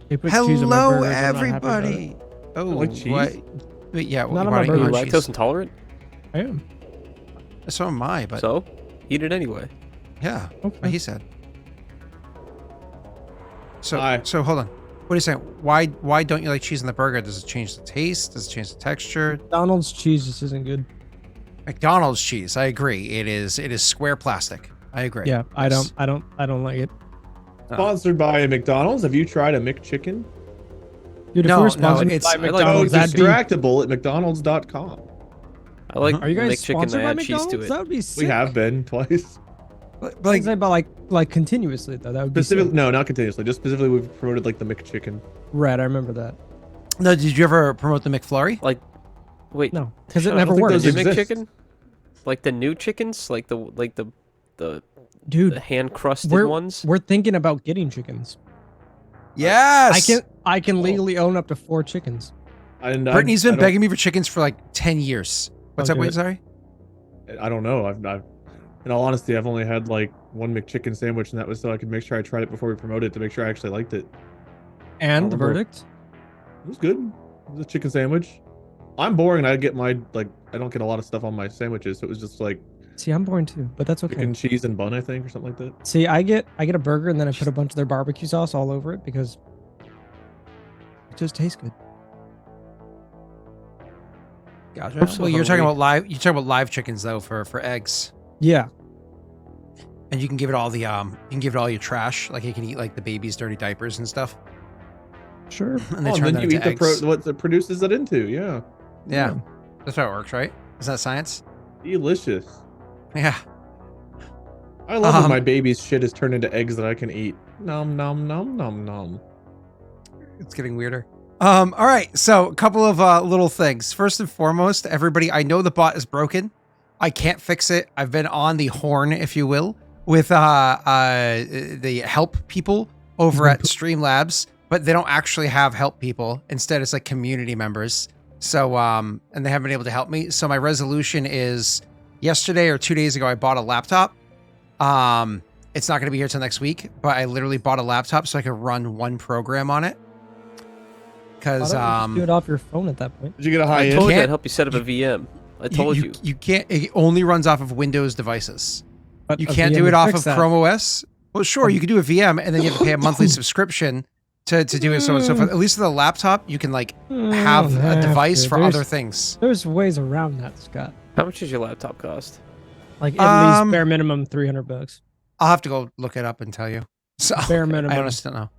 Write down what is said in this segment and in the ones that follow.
They put cheese on my Hello, burgers, I'm not happy about everybody. it. Oh, like cheese? what? But yeah, Not on why my don't you burger. Are want you cheese? lactose intolerant? I am. So am I, but So, eat it anyway. yeah, Okay. what he said. So, Hi. so hold on. What are you saying? Why don't you like cheese on the burger? Does it change the taste? Does it change the texture? McDonald's cheese just isn't good. McDonald's cheese, I agree. It is square plastic. I agree. Yeah, I Yes. don't like it. Sponsored by McDonald's. Have you tried a McChicken? Dude, if No, we were no, sponsored it's- by I like Oh, McDonald's, it's that'd be. extractable at mcdonalds.com. I like Uh-huh. Are you guys McChicken sponsored that by add cheese McDonald's? to it. That would be sick. We have been twice. But Like, like continuously though. That would be Specifically, sick. no, not continuously. Just specifically, we've promoted like the McChicken. Right, I remember that. no, did you ever promote the McFlurry? Like, wait, No, because it Shut up, never I think worked. those Does are- it exist. McChicken? Like the new chickens, like the Dude, hand crusted we're ones. we're thinking about getting chickens. Yes. I can legally own up to 4 chickens. And Brittany's I been don't- begging me for chickens for like 10 years. What's I'll up? do Wait, it. sorry. I don't know. I've in all honesty, I've only had like one McChicken sandwich, and that was so I could make sure I tried it before we promoted it to make sure I actually liked it. And the remember. verdict? It was good. It was a chicken sandwich. I'm boring. I get my I don't get a lot of stuff on my sandwiches, so it was just like See, I'm boring too, but that's okay. chicken, cheese, and bun, I think, or something like that. See, I get a burger and then I put a bunch of their barbecue sauce all over it because it just tastes good. Gotcha. I'm so Well, you're talking hungry. about live. You're talking about live chickens though for eggs, Yeah. and you can give it all the you can give it all your trash. Like you can eat like the baby's dirty diapers and stuff, Sure. and they Oh, turn and that then you into eat the eggs. what it produces that into. Yeah, Yeah, that's how it works, right? Is that science? delicious. Yeah. I love when Um, my baby's shit is turned into eggs that I can eat. Nom nom nom nom nom. It's getting weirder. All right. So a couple of little things. First and foremost, everybody, I know the bot is broken. I can't fix it. I've been on the horn, if you will, with the help people over at Streamlabs, but they don't actually have help people. Instead, it's like community members. So and they haven't been able to help me. So my resolution is yesterday or 2 days ago, I bought a laptop. It's not going to be here till next week, but I literally bought a laptop so I could run one program on it. Because Why don't you just do it off your phone at that point? Did you get a high I end? told you can't- I'd help you set up a VM. I told you. You can't. It only runs off of Windows devices. But You a can't VM do it will off of fix that. Chrome OS. Well, sure, you could do a VM, and then you have to pay a monthly subscription to do it. So on and so forth. At least with a laptop, you can like have You don't a device to. for There's- other things. There's ways around that, Scott. How much does your laptop cost? Like at Um, least bare minimum $300. I'll have to go look it up and tell you. So Bare minimum. I honestly don't know.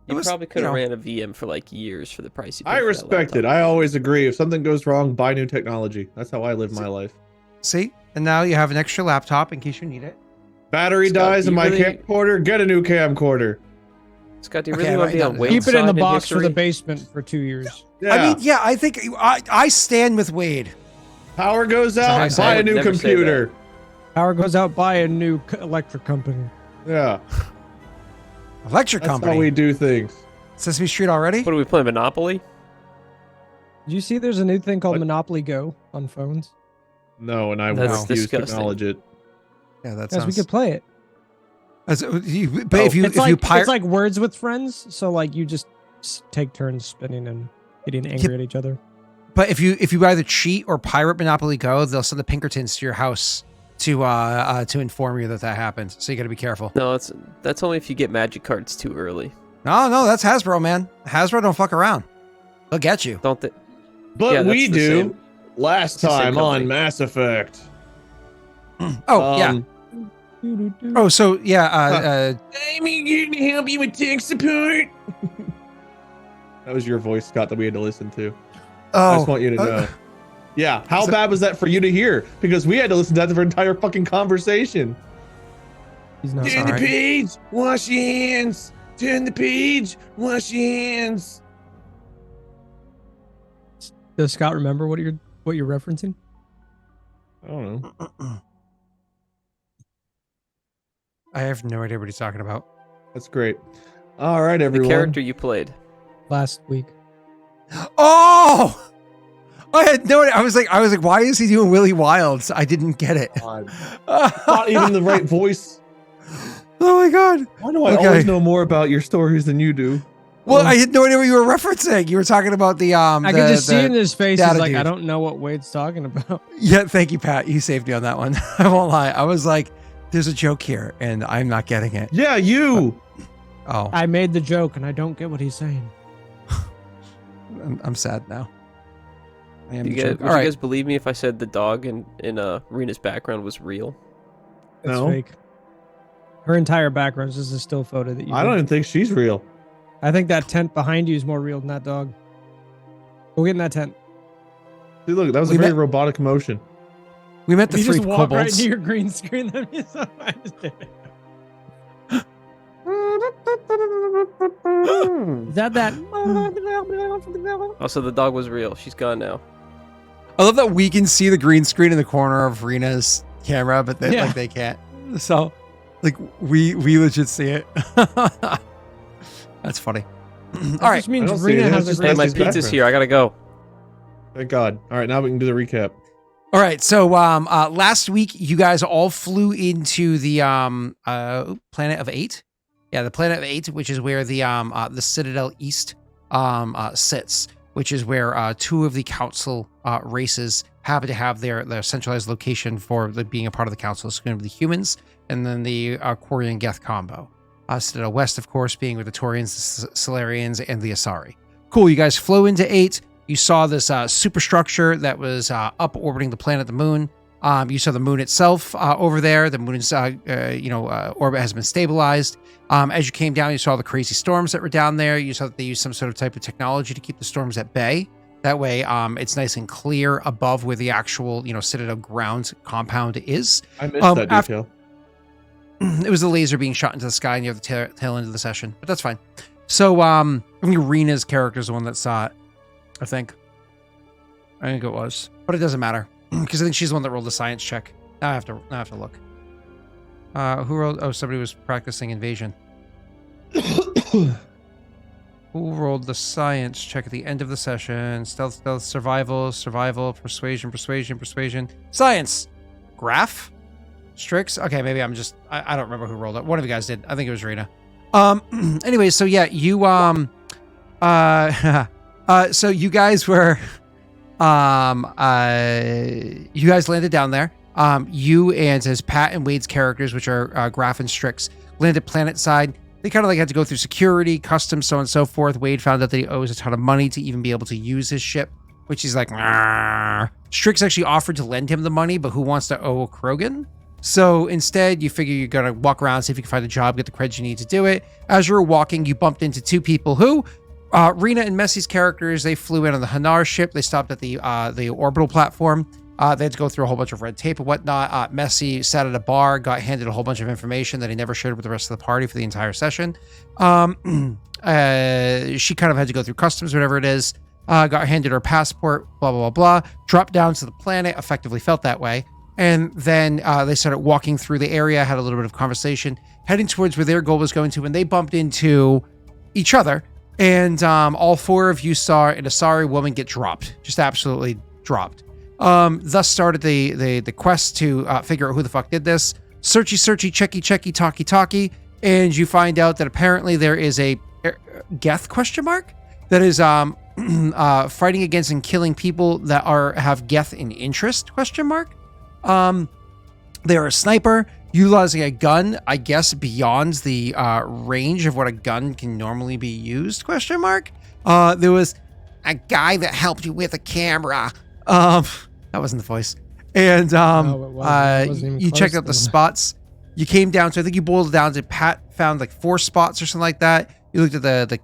It You was, probably could have you know, ran a VM for like years for the price you paid I for that respect it. laptop. I always agree. If something goes wrong, buy new technology. That's how I live my life. See, and now you have an extra laptop in case you need it. Battery Scott, dies do in you my really- camcorder. Get a new camcorder. Scott, do you Okay, really I want to be write on down- Wade's Keep it in the side box for the history? basement for 2 years. Yeah. I mean, yeah, I think I stand with Wade. Power goes I out, say. buy I a would new never say computer. Power goes out, buy a new electric company. Yeah, Electric that's company. how we do things. Sesame Street already? What are we playing? Monopoly? Did you see there's a new thing called What? Monopoly Go on phones? No, and I That's refuse to disgusting. acknowledge it. Yeah, that Yes, we sounds. could play it. But if you It's if like you pirate, it's like Words with Friends. So like you just take turns spinning and getting angry at each other. but if you either cheat or pirate Monopoly Go, they'll send the Pinkertons to your house to inform you that happened. So you got to be careful. No, that's only if you get magic cards too early. No, that's Hasbro, man. Hasbro don't fuck around. They'll get you. Don't they? But Yeah, that's we the do. same- Last It's the same time on company. Mass Effect. Oh yeah. Oh, so yeah. I'm here to help you with tech support. That was your voice, Scott, that we had to listen to. Oh, I just want you to know. Yeah, how So- bad was that for you to hear? Because we had to listen to that for an entire fucking conversation. He's not Turn the sorry. page, wash your hands. Turn the page, wash your hands. Does Scott remember what you're referencing? I don't know. I have no idea what he's talking about. That's great. All right, The everyone. character you played. Last week. Oh, I had no idea. I was like, why is he doing Willy Wilds? I didn't get it. Not even the right voice. Oh my god. Why do I Okay. always know more about your stories than you do? Well, I had no idea what you were referencing. You were talking about the I could just see in his face. He's data like, dude. I don't know what Wade's talking about. Yeah, thank you, Pat. You saved me on that one. I won't lie. I was like, there's a joke here, and I'm not getting it. Yeah, you. Oh, I made the joke, and I don't get what he's saying. I'm sad now. I am Would the you joke. guys, All right. believe me if I said the dog in Rena's background was real? It's No. fake. Her entire background is just a still photo that you. I don't even think she's real. I think that tent behind you is more real than that dog. Go get in that tent. See, look, that was We a very met- robotic motion. We met the You three just walk right kobolds. into your green screen. That'd be so I just did it. Is that? Also, the dog was real. She's gone now. I love that we can see the green screen in the corner of Rena's camera, but they, Yeah. like they can't. So, like we legit see it. That's funny. All right. Which means I don't see Rena it. has It's a just Hey, great. my his pizza's background. here. I gotta go. Thank God. All right, now we can do the recap. All right. So, last week you guys all flew into the planet of 8. Yeah, the planet of 8, which is where the Citadel East sits, which is where two of the council races happen to have their centralized location for being a part of the council. It's going to be the humans and then the Quarian Geth combo. Citadel West, of course, being with the Taurians, the Solarians, and the Asari. Cool. You guys flew into 8. You saw this superstructure that was up orbiting the planet, the moon. You saw the moon itself over there. The moon's orbit has been stabilized. As you came down, you saw the crazy storms that were down there. You saw that they used some sort of type of technology to keep the storms at bay. That way, it's nice and clear above where the actual, Citadel ground compound is. I missed that after- detail. It was the laser being shot into the sky near the tail end of the session, but that's fine. So, I think Rena's character is the one that saw it. I think it was, but it doesn't matter because I think she's the one that rolled the science check. Now I have to look. Who rolled? Oh, somebody was practicing invasion. Who rolled the science check at the end of the session? Stealth, survival, persuasion. Science. Graff? Strix? Okay, maybe I'm just, I don't remember who rolled it. One of you guys did. I think it was Rena. Anyway, so yeah, you, so you guys were, you guys landed down there. You and as Pat and Wade's characters, which are Graff and Strix, landed planet side. They kind of had to go through security, customs, so on and so forth. Wade found out that he owes a ton of money to even be able to use his ship, which he's like, "Arr." Strix actually offered to lend him the money, but who wants to owe Krogan? So instead, you figure you're going to walk around, see if you can find a job, get the creds you need to do it. As you were walking, you bumped into two people who, Rena and Messi's characters, they flew in on the Hanar ship. They stopped at the orbital platform. They had to go through a whole bunch of red tape and whatnot. Messi sat at a bar, got handed a whole bunch of information that he never shared with the rest of the party for the entire session. She kind of had to go through customs, whatever it is. Got handed her passport, blah, blah, blah, blah. Dropped down to the planet, effectively felt that way. And then they started walking through the area, had a little bit of conversation, heading towards where their goal was going to, and they bumped into each other. And all four of you saw an Asari woman get dropped, just absolutely dropped. Thus started the quest to figure out who the fuck did this. Searchy, checky, talky, and you find out that apparently there is a Geth question mark that is fighting against and killing people that have Geth in interest question mark. They are a sniper utilizing a gun, I guess, beyond the range of what a gun can normally be used question mark. There was a guy that helped you with a camera. That wasn't the voice. And No, it wasn't. It wasn't even you checked close out the to that. spots. You came down to, I think you boiled it down to, Pat found like 4 spots or something like that. You looked at the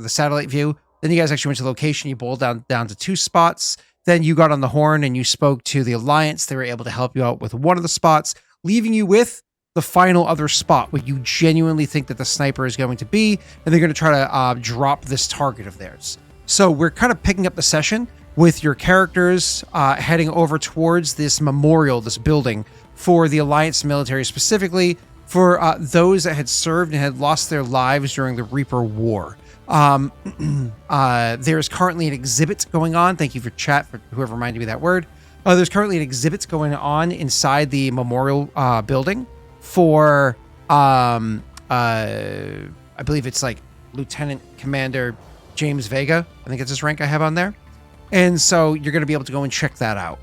satellite view. Then you guys actually went to the location. You boiled down to 2 spots. Then you got on the horn and you spoke to the Alliance. They were able to help you out with one of the spots, leaving you with the final other spot where you genuinely think that the sniper is going to be, and they're going to try to drop this target of theirs. So we're kind of picking up the session with your characters heading over towards this memorial, this building for the Alliance military, specifically for those that had served and had lost their lives during the Reaper War. There's currently an exhibit going on. Thank you for chat, for whoever reminded me that word. There's currently an exhibit going on inside the memorial building for, I believe it's like Lieutenant Commander James Vega. I think it's his rank I have on there. And so you're going to be able to go and check that out.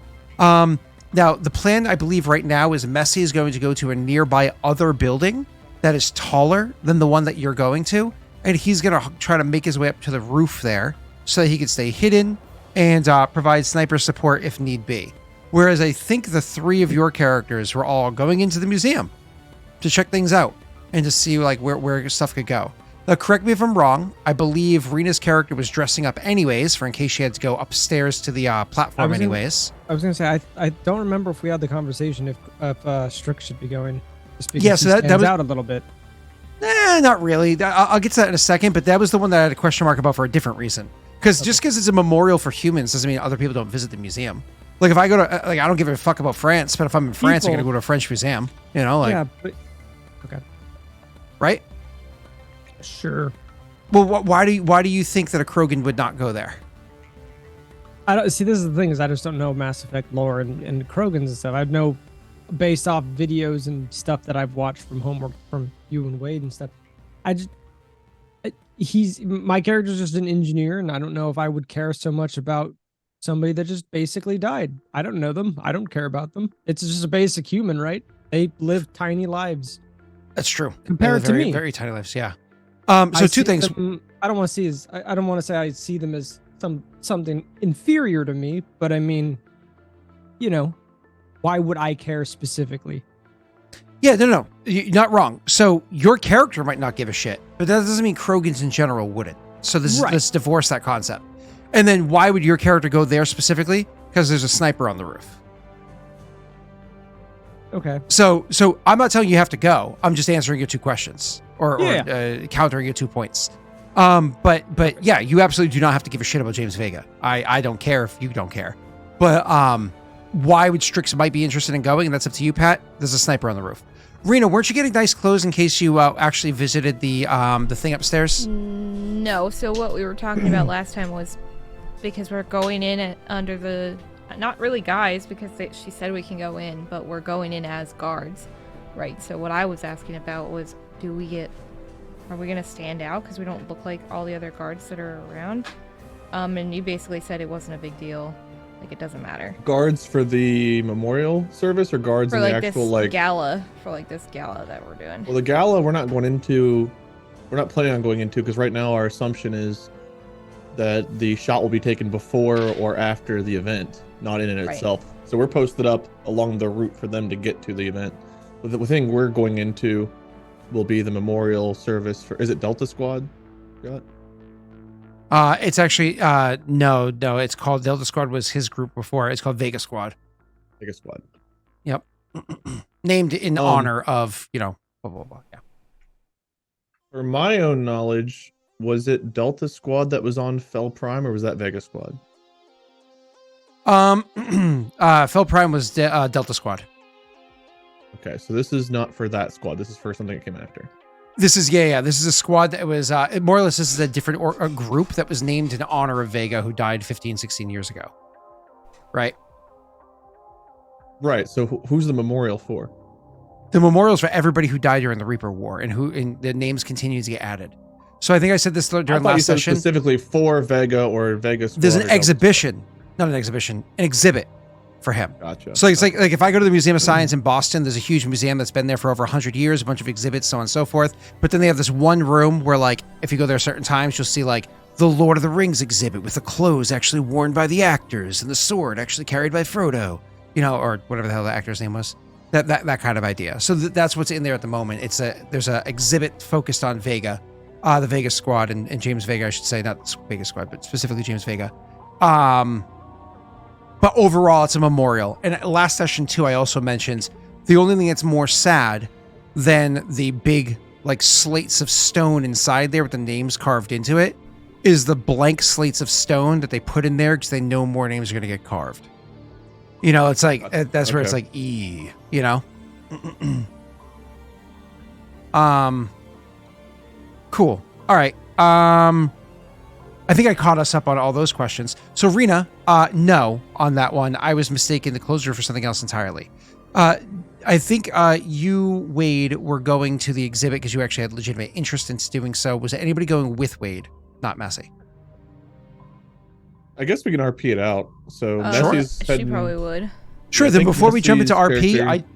Now, the plan, I believe, right now is Messi is going to go to a nearby other building that is taller than the one that you're going to. And he's going to try to make his way up to the roof there so that he can stay hidden and provide sniper support if need be. Whereas I think the three of your characters were all going into the museum to check things out and to see like where stuff could go. Now, correct me if I'm wrong. I believe Rena's character was dressing up anyways for in case she had to go upstairs to the platform anyways. I was going to say, I don't remember if we had the conversation if Strix should be going. Just because Yeah, so that was out a little bit. Not really. I'll get to that in a second, but that was the one that I had a question mark about for a different reason. Because just because it's a memorial for humans doesn't mean other people don't visit the museum. Like if I go to, like I don't give a fuck about France, but if I'm in France, I'm gonna go to a French museum. You know, like yeah, but okay, right? Sure. Well, why do you think that a Krogan would not go there? I don't see. This is the thing is I just don't know Mass Effect lore and Krogans and stuff. I know based off videos and stuff that I've watched from homework from you and Wade and stuff. My character's just an engineer, and I don't know if I would care so much about somebody that just basically died. I don't know them. I don't care about them. It's just a basic human, right? They live tiny lives. That's true. Compared to me, very tiny lives. Yeah. So two things. I don't want to see as I don't want to say I see them as something inferior to me, but I mean, you know, why would I care specifically? Yeah, no, you're not wrong. So your character might not give a shit, but that doesn't mean Krogans in general wouldn't. So let's divorce that concept. And then why would your character go there specifically? Because there's a sniper on the roof. Okay. So I'm not telling you have to go. I'm just answering your two questions or countering your 2 points. But yeah, you absolutely do not have to give a shit about James Vega. I don't care if you don't care. But why would Strix might be interested in going? And that's up to you, Pat. There's a sniper on the roof. Rena, weren't you getting nice clothes in case you actually visited the thing upstairs? No. So what we were talking about last time was because we're going in under the not really guys because she said we can go in, but we're going in as guards, right? So what I was asking about was, are we gonna stand out because we don't look like all the other guards that are around? And you basically said it wasn't a big deal. Like, it doesn't matter. Guards for the memorial service or guards for in like the actual this gala? For like this gala that we're doing. Well, the gala we're not planning on going into because right now our assumption is that the shot will be taken before or after the event, not in it itself. So we're posted up along the route for them to get to the event. But the thing we're going into will be the memorial service for, is it Delta Squad? Got? It's actually no, it's called Delta Squad was his group before. It's called Vega Squad. Vega Squad. Yep. Named in honor of, blah blah blah. Yeah. For my own knowledge, was it Delta Squad that was on Fel Prime or was that Vega Squad? Fel Prime was Delta Squad. Okay, so this is not for that squad. This is for something that came after. This is this is a squad that was more or less this is a different a group that was named in honor of Vega, who died 15-16 years ago. Right. So who's the memorial for? The memorials for everybody who died during the Reaper War and the names continue to get added. So I think I said this during last session. Specifically for Vega or Vega Squad. There's an exhibition, not an exhibition, an exhibit for him. Gotcha. So it's like if I go to the Museum of Science in Boston, there's a huge museum that's been there for over 100 years, a bunch of exhibits, so on and so forth. But then they have this one room where, like, if you go there certain times, you'll see like the Lord of the Rings exhibit with the clothes actually worn by the actors and the sword actually carried by Frodo, or whatever the hell the actor's name was. That kind of idea. So that's what's in there at the moment. There's a exhibit focused on Vega, the Vega Squad and James Vega, I should say, not Vega Squad, but specifically James Vega. But overall, it's a memorial. And last session, too, I also mentioned the only thing that's more sad than the big, like, slates of stone inside there with the names carved into it is the blank slates of stone that they put in there because they know more names are going to get carved. It's like, that's where it's like, Cool. All right. I think I caught us up on all those questions. So Rena, no on that one. I was mistaken the closer for something else entirely. I think you, Wade, were going to the exhibit because you actually had legitimate interest in doing so. Was there anybody going with Wade, not Massey? I guess we can RP it out. So Sure. Messi's She heading- probably would. Sure. I Then think before we jump into Messi's RP, character-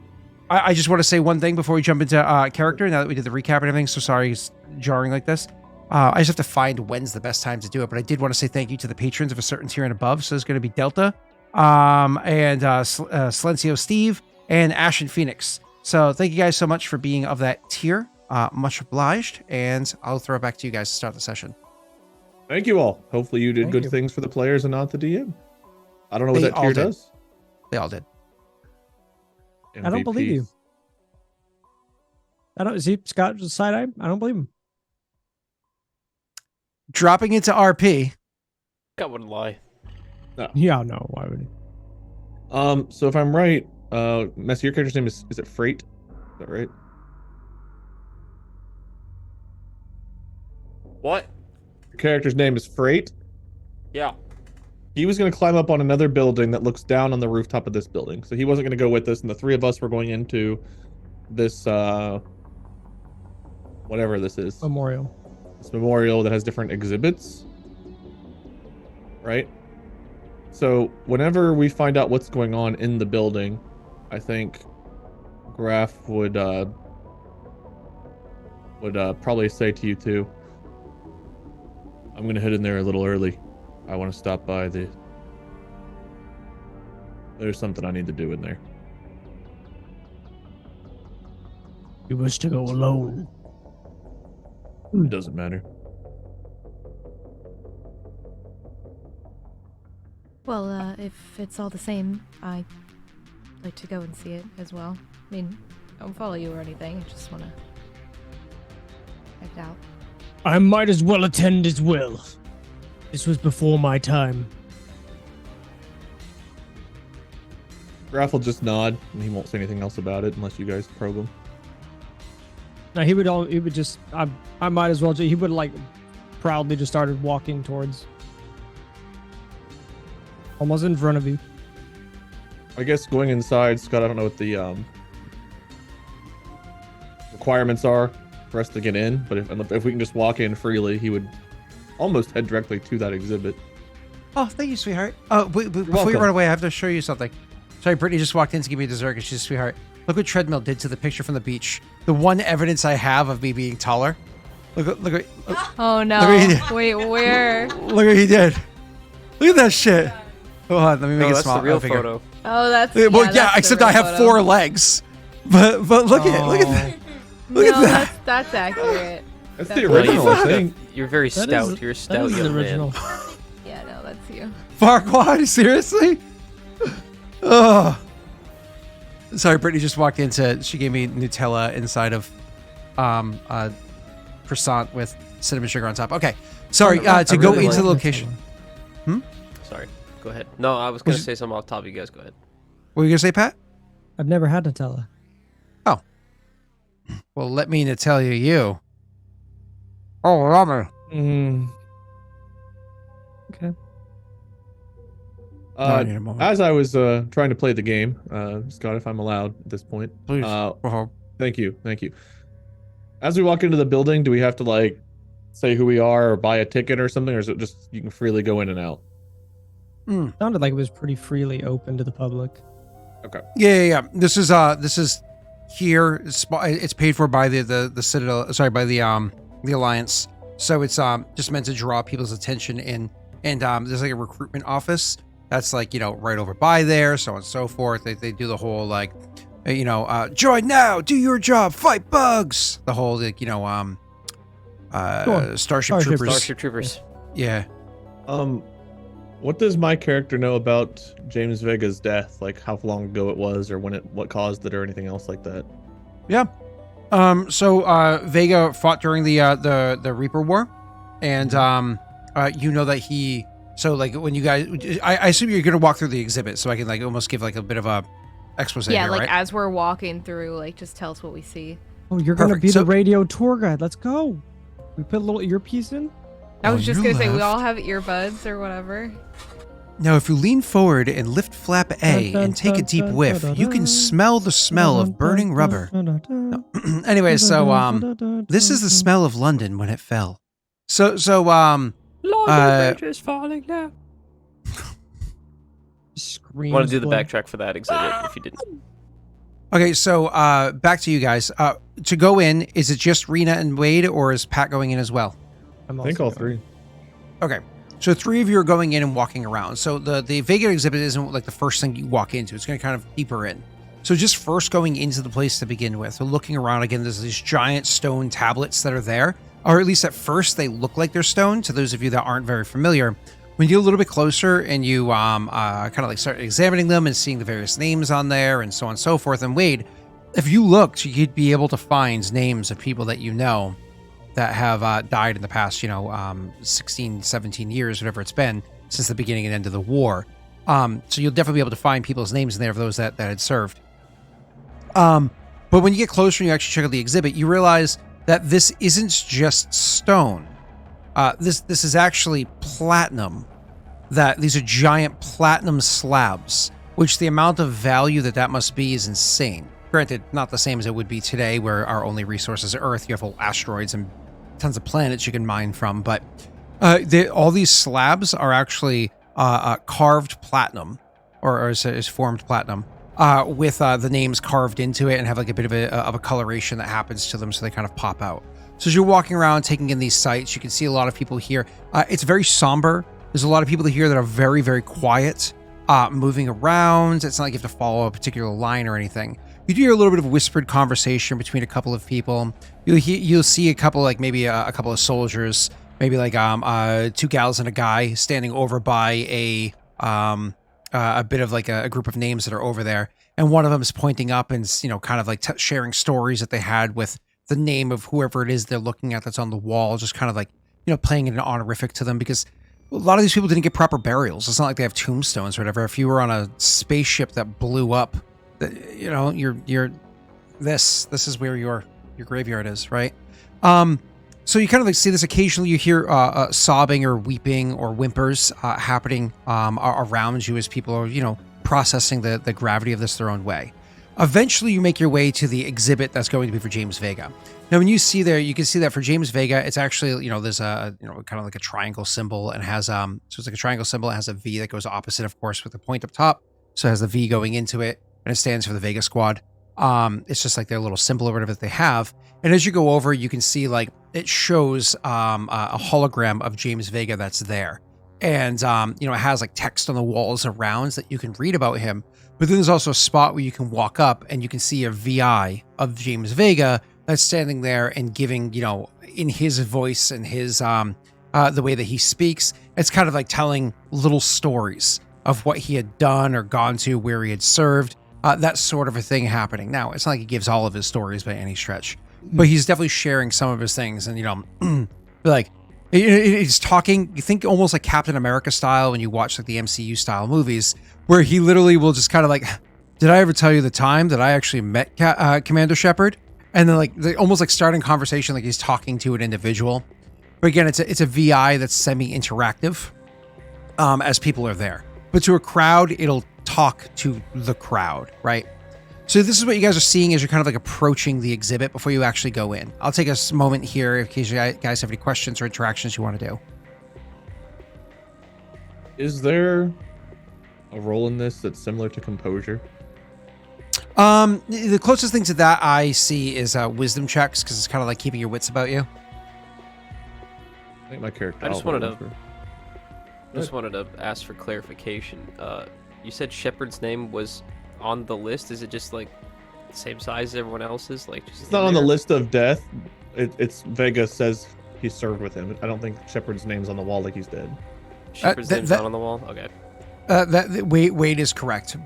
I just want to say one thing before we jump into character. Now that we did the recap and everything, so sorry it's jarring like this. I just have to find when's the best time to do it. But I did want to say thank you to the patrons of a certain tier and above. So there's going to be Delta, and Silencio Steve, and Ash and Phoenix. So thank you guys so much for being of that tier. Much obliged. And I'll throw it back to you guys to start the session. Thank you all. Hopefully you did Thank good you. things for the players and not the DM. I don't know what They that all tier did. does. They all did. I don't believe you. I don't see Scott just side eye. I don't believe him. Dropping into RP. That wouldn't lie. Yeah, no. Why would he? So if I'm right, Messi, your character's name is it Frait? Is that right? What? Your character's name is Frait. Yeah. He was going to climb up on another building that looks down on the rooftop of this building. So he wasn't going to go with us, and the three of us were going into this, whatever this is. Memorial. This memorial that has different exhibits. Right? So whenever we find out what's going on in the building, I think Graff would probably say to you two, I'm going to head in there a little early. I want to stop by there's something I need to do in there. You wish to go alone. It doesn't matter. Well, if it's all the same, I'd like to go and see it as well. I mean, I don't follow you or anything. I just want to check it out. I might as well attend as well. This was before my time. Graff will just nod, and he won't say anything else about it unless you guys probe him. Now he would just. I might as well. He would like proudly just started walking towards. Almost in front of you. I guess going inside, Scott, I don't know what the requirements are for us to get in, but if we can just walk in freely, he would almost head directly to that exhibit. Oh, thank you, sweetheart. Wait, before you welcome. run away, I have to show you something. Sorry, Brittany just walked in to give me dessert because she's a sweetheart. Look what Treadmill did to the picture from the beach. The one evidence I have of me being taller. Look at Oh no! Look what he did. Wait, where? Look what he did. Look at that shit. Hold on, let me make No, it that's small. the real I'll figure. photo. Oh, that's Well, yeah, that's the except real I have photo. 4 legs. But look at that. Look no, at that. that's accurate. That's That's the right. original, I think. You're very That stout. is- You're a That stout is the young original. man. Yeah, no, that's you. Farquaad, seriously? Oh. Sorry, Brittany just walked into. She gave me Nutella inside of croissant with cinnamon sugar on top. Okay, sorry. To go really into the like location. Sorry. Go ahead. No, I was gonna say something off the top of you guys. Go ahead. What were you gonna say, Pat? I've never had Nutella. Well, let me tell you. Oh, Robert. Okay. I need a moment. As I was trying to play the game, Scott, if I'm allowed at this point. Please. Thank you. As we walk into the building, do we have to like say who we are or buy a ticket or something, or is it just you can freely go in and out? Sounded like it was pretty freely open to the public. Yeah. This is here. It's paid for by the Citadel. Sorry, by the Alliance. So it's just meant to draw people's attention in, and there's like a recruitment office that's like right over by there, so on and so forth. They do the whole like, join now, do your job, fight bugs. The whole like Starship Troopers. Starship Troopers. Yeah. What does my character know about James Vega's death? Like how long ago it was, or what caused it, or anything else like that? Yeah. So Vega fought during the Reaper War, and you know that he. So like when you guys, I assume you're gonna walk through the exhibit, so I can like almost give like a bit of a expose. Yeah, here, like right? as we're walking through, like just tell us what we see. Oh, you're gonna Perfect. be So- the radio tour guide. Let's go. We put a little earpiece in. I was just On gonna your say we all left. have earbuds or whatever. Now, if you lean forward and lift flap A and take a deep whiff, you can smell the smell of burning rubber. Anyway, so this is the smell of London when it fell. London Bridge is falling down. Screams. Want to do the blood. backtrack for that exhibit if you didn't. Okay, so back to you guys. To go in, is it just Rena and Wade, or is Pat going in as well? I'm I think also all going. three. Okay, so 3 of you are going in and walking around. So the Vega exhibit isn't like the first thing you walk into. It's going to kind of deeper in. So just first going into the place to begin with, so looking around again, there's these giant stone tablets that are there, or at least at first they look like they're stone. To those of you that aren't very familiar, when you get a little bit closer and you kind of like start examining them and seeing the various names on there and so on and so forth, and Wade, if you looked, you'd be able to find names of people that you know that have died in the past, 16, 17 years, whatever it's been, since the beginning and end of the war. So you'll definitely be able to find people's names in there of those that had served. But when you get closer and you actually check out the exhibit, you realize that this isn't just stone. This is actually platinum. That these are giant platinum slabs, which the amount of value that must be is insane. Granted, not the same as it would be today, where our only resource is Earth. You have whole asteroids and tons of planets you can mine from. But all these slabs are actually carved platinum, or is formed platinum, with the names carved into it and have like a bit of a coloration that happens to them, so they kind of pop out. So as you're walking around taking in these sites, you can see a lot of people here. It's very somber. There's a lot of people here that are very, very quiet, moving around. It's not like you have to follow a particular line or anything. You do hear a little bit of whispered conversation between a couple of people. You'll see a couple, like maybe a couple of soldiers, maybe like 2 gals and a guy standing over by a bit of like a group of names that are over there. And one of them is pointing up and, kind of like sharing stories that they had with the name of whoever it is they're looking at that's on the wall, just kind of like, playing an honorific to them, because a lot of these people didn't get proper burials. It's not like they have tombstones or whatever. If you were on a spaceship that blew up, you're this is where your graveyard is, right? So you kind of like see this occasionally. You hear sobbing or weeping or whimpers happening around you as people are, processing the gravity of this their own way. Eventually, you make your way to the exhibit that's going to be for James Vega. Now, when you see there, you can see that for James Vega, it's actually, there's a, kind of like a triangle symbol, and has, so it's like a triangle symbol. It has a V that goes opposite, of course, with the point up top. So it has the V going into it, and it stands for the Vega Squad. It's just like their little symbol or whatever that they have. And as you go over, you can see like it shows a hologram of James Vega that's there. And, it has like text on the walls around that you can read about him. But then there's also a spot where you can walk up and you can see a VI of James Vega that's standing there and giving, in his voice and his, the way that he speaks, it's kind of like telling little stories of what he had done or gone to, where he had served, that sort of a thing happening. Now, it's not like he gives all of his stories by any stretch, but he's definitely sharing some of his things. And, like, he's talking, you think almost like Captain America style when you watch like the MCU style movies, where he literally will just kind of like, did I ever tell you the time that I actually met Commander Shepard? And then like they almost like starting conversation like he's talking to an individual. But again, it's a VI that's semi-interactive as people are there. But to a crowd, it'll talk to the crowd, right? So this is what you guys are seeing as you're kind of like approaching the exhibit before you actually go in. I'll take a moment here in case you guys have any questions or interactions you want to do. Is there a role in this that's similar to composure? The closest thing to that I see is wisdom checks, because it's kind of like keeping your wits about you. I think my character. I just wanted to ask for clarification. You said Shepard's name was on the list. Is it just like the same size as everyone else's? Like, just it's not on the list of death. It's Vega says he served with him. I don't think Shepard's name's on the wall like he's dead. Shepard's name's not on the wall. Okay. Wade is correct.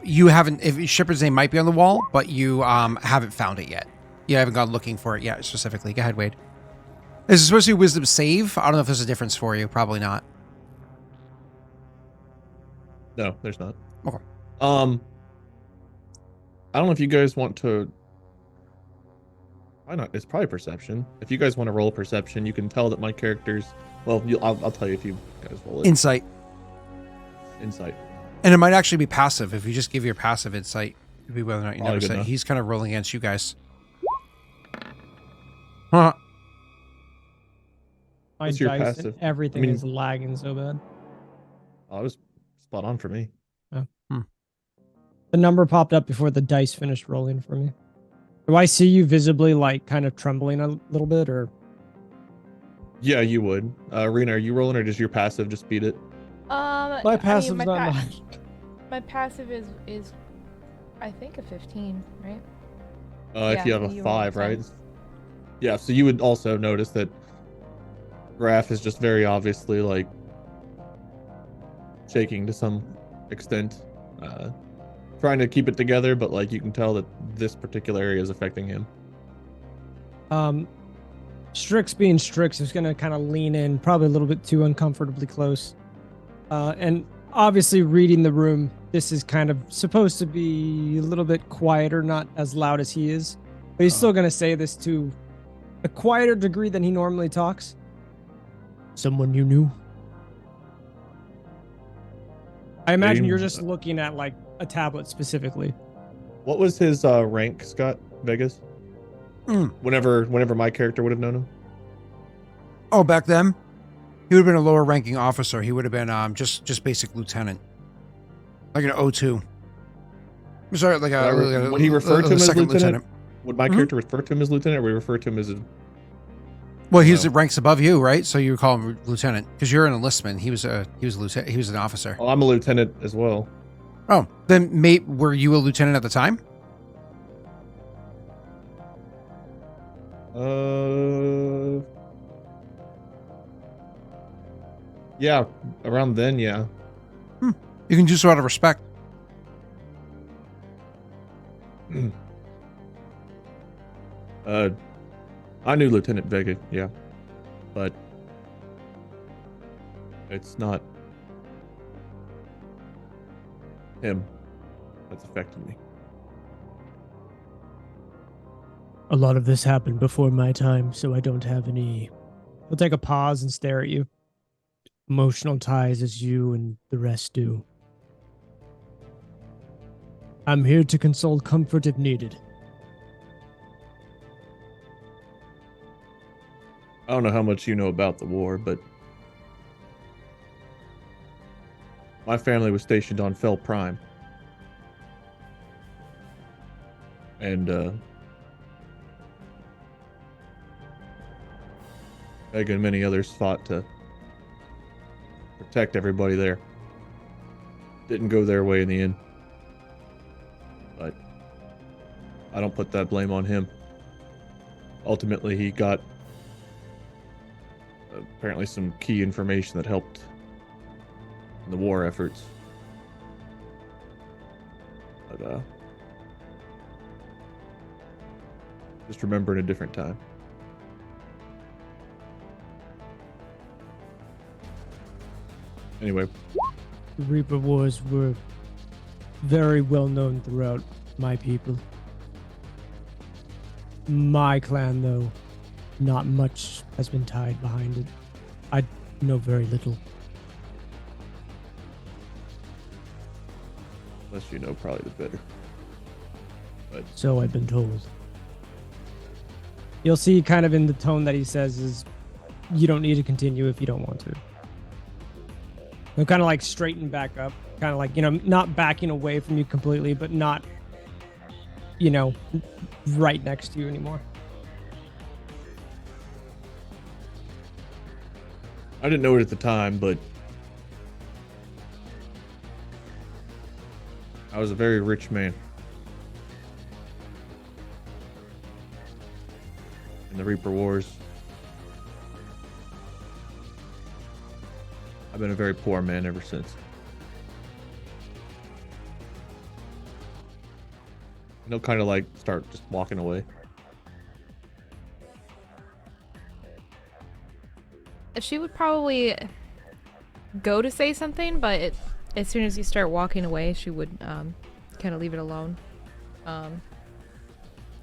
You haven't. If Shepard's name might be on the wall, but you haven't found it yet. You haven't gone looking for it yet specifically. Go ahead, Wade. Is it supposed to be wisdom save? I don't know if there's a difference for you. Probably not. No, there's not. Okay. I don't know if you guys want to. Why not? It's probably perception. If you guys want to roll perception, you can tell that my character's. Well, I'll tell you if you guys roll it. Insight. insight. And it might actually be passive. If you just give your passive insight, it'd be whether or not you Probably notice good it. enough. He's kind of rolling against you guys. Huh. My What's your dice passive? and everything I mean- is lagging so bad. Oh, it was spot on for me. The number popped up before the dice finished rolling for me. Do I see you visibly, like, kind of trembling a little bit, or? Yeah, you would. Rena, are you rolling or does your passive just beat it? My passive's not much. My passive is I think a 15, right? If you have a you rolled 5, 10. right? Yeah, so you would also notice that Graff is just very obviously like shaking to some extent, trying to keep it together, but like you can tell that this particular area is affecting him. Strix being Strix is going to kind of lean in, probably a little bit too uncomfortably close. And obviously reading the room, this is kind of supposed to be a little bit quieter, not as loud as he is. But he's still going to say this to a quieter degree than he normally talks. Someone you knew? I imagine you're just looking at like a tablet specifically. What was his rank, Scott Vegas? Whenever my character would have known him. Oh, back then, he would have been a lower ranking officer. He would have been just basic lieutenant, like an O2. Sorry, like a When he referred to him as second lieutenant, would my character refer to him as lieutenant, or we refer to him as a? Well, he's ranks above you, right? So you would call him lieutenant because you're an enlistman. He was a lieutenant. He was an officer. Oh, I'm a lieutenant as well. Oh, then were you a lieutenant at the time? Yeah, around then, yeah. You can do so out of respect. I knew Lieutenant Vega, yeah, but it's not him that's affecting me. A lot of this happened before my time, so I don't have any. He'll take a pause and stare at you. Emotional ties as you and the rest do. I'm here to console comfort if needed. I don't know how much you know about the war, but my family was stationed on Fell Prime. And Vega and many others fought to protect everybody there. Didn't go their way in the end. But I don't put that blame on him. Ultimately, he got apparently some key information that helped in the war efforts. But just remember in a different time. Anyway, The Reaper Wars were very well known throughout my people. My clan, though, not much has been tied behind it. I know very little. less you know, probably the better. But So I've been told. You'll see kind of in the tone that he says is, you don't need to continue if you don't want to. He'll kind of like straighten back up, kind of like, not backing away from you completely, but not, right next to you anymore. I didn't know it at the time, but I was a very rich man. In the Reaper Wars, I've been a very poor man ever since. And he'll kind of like start just walking away. She would probably go to say something, but as soon as you start walking away, she would kind of leave it alone.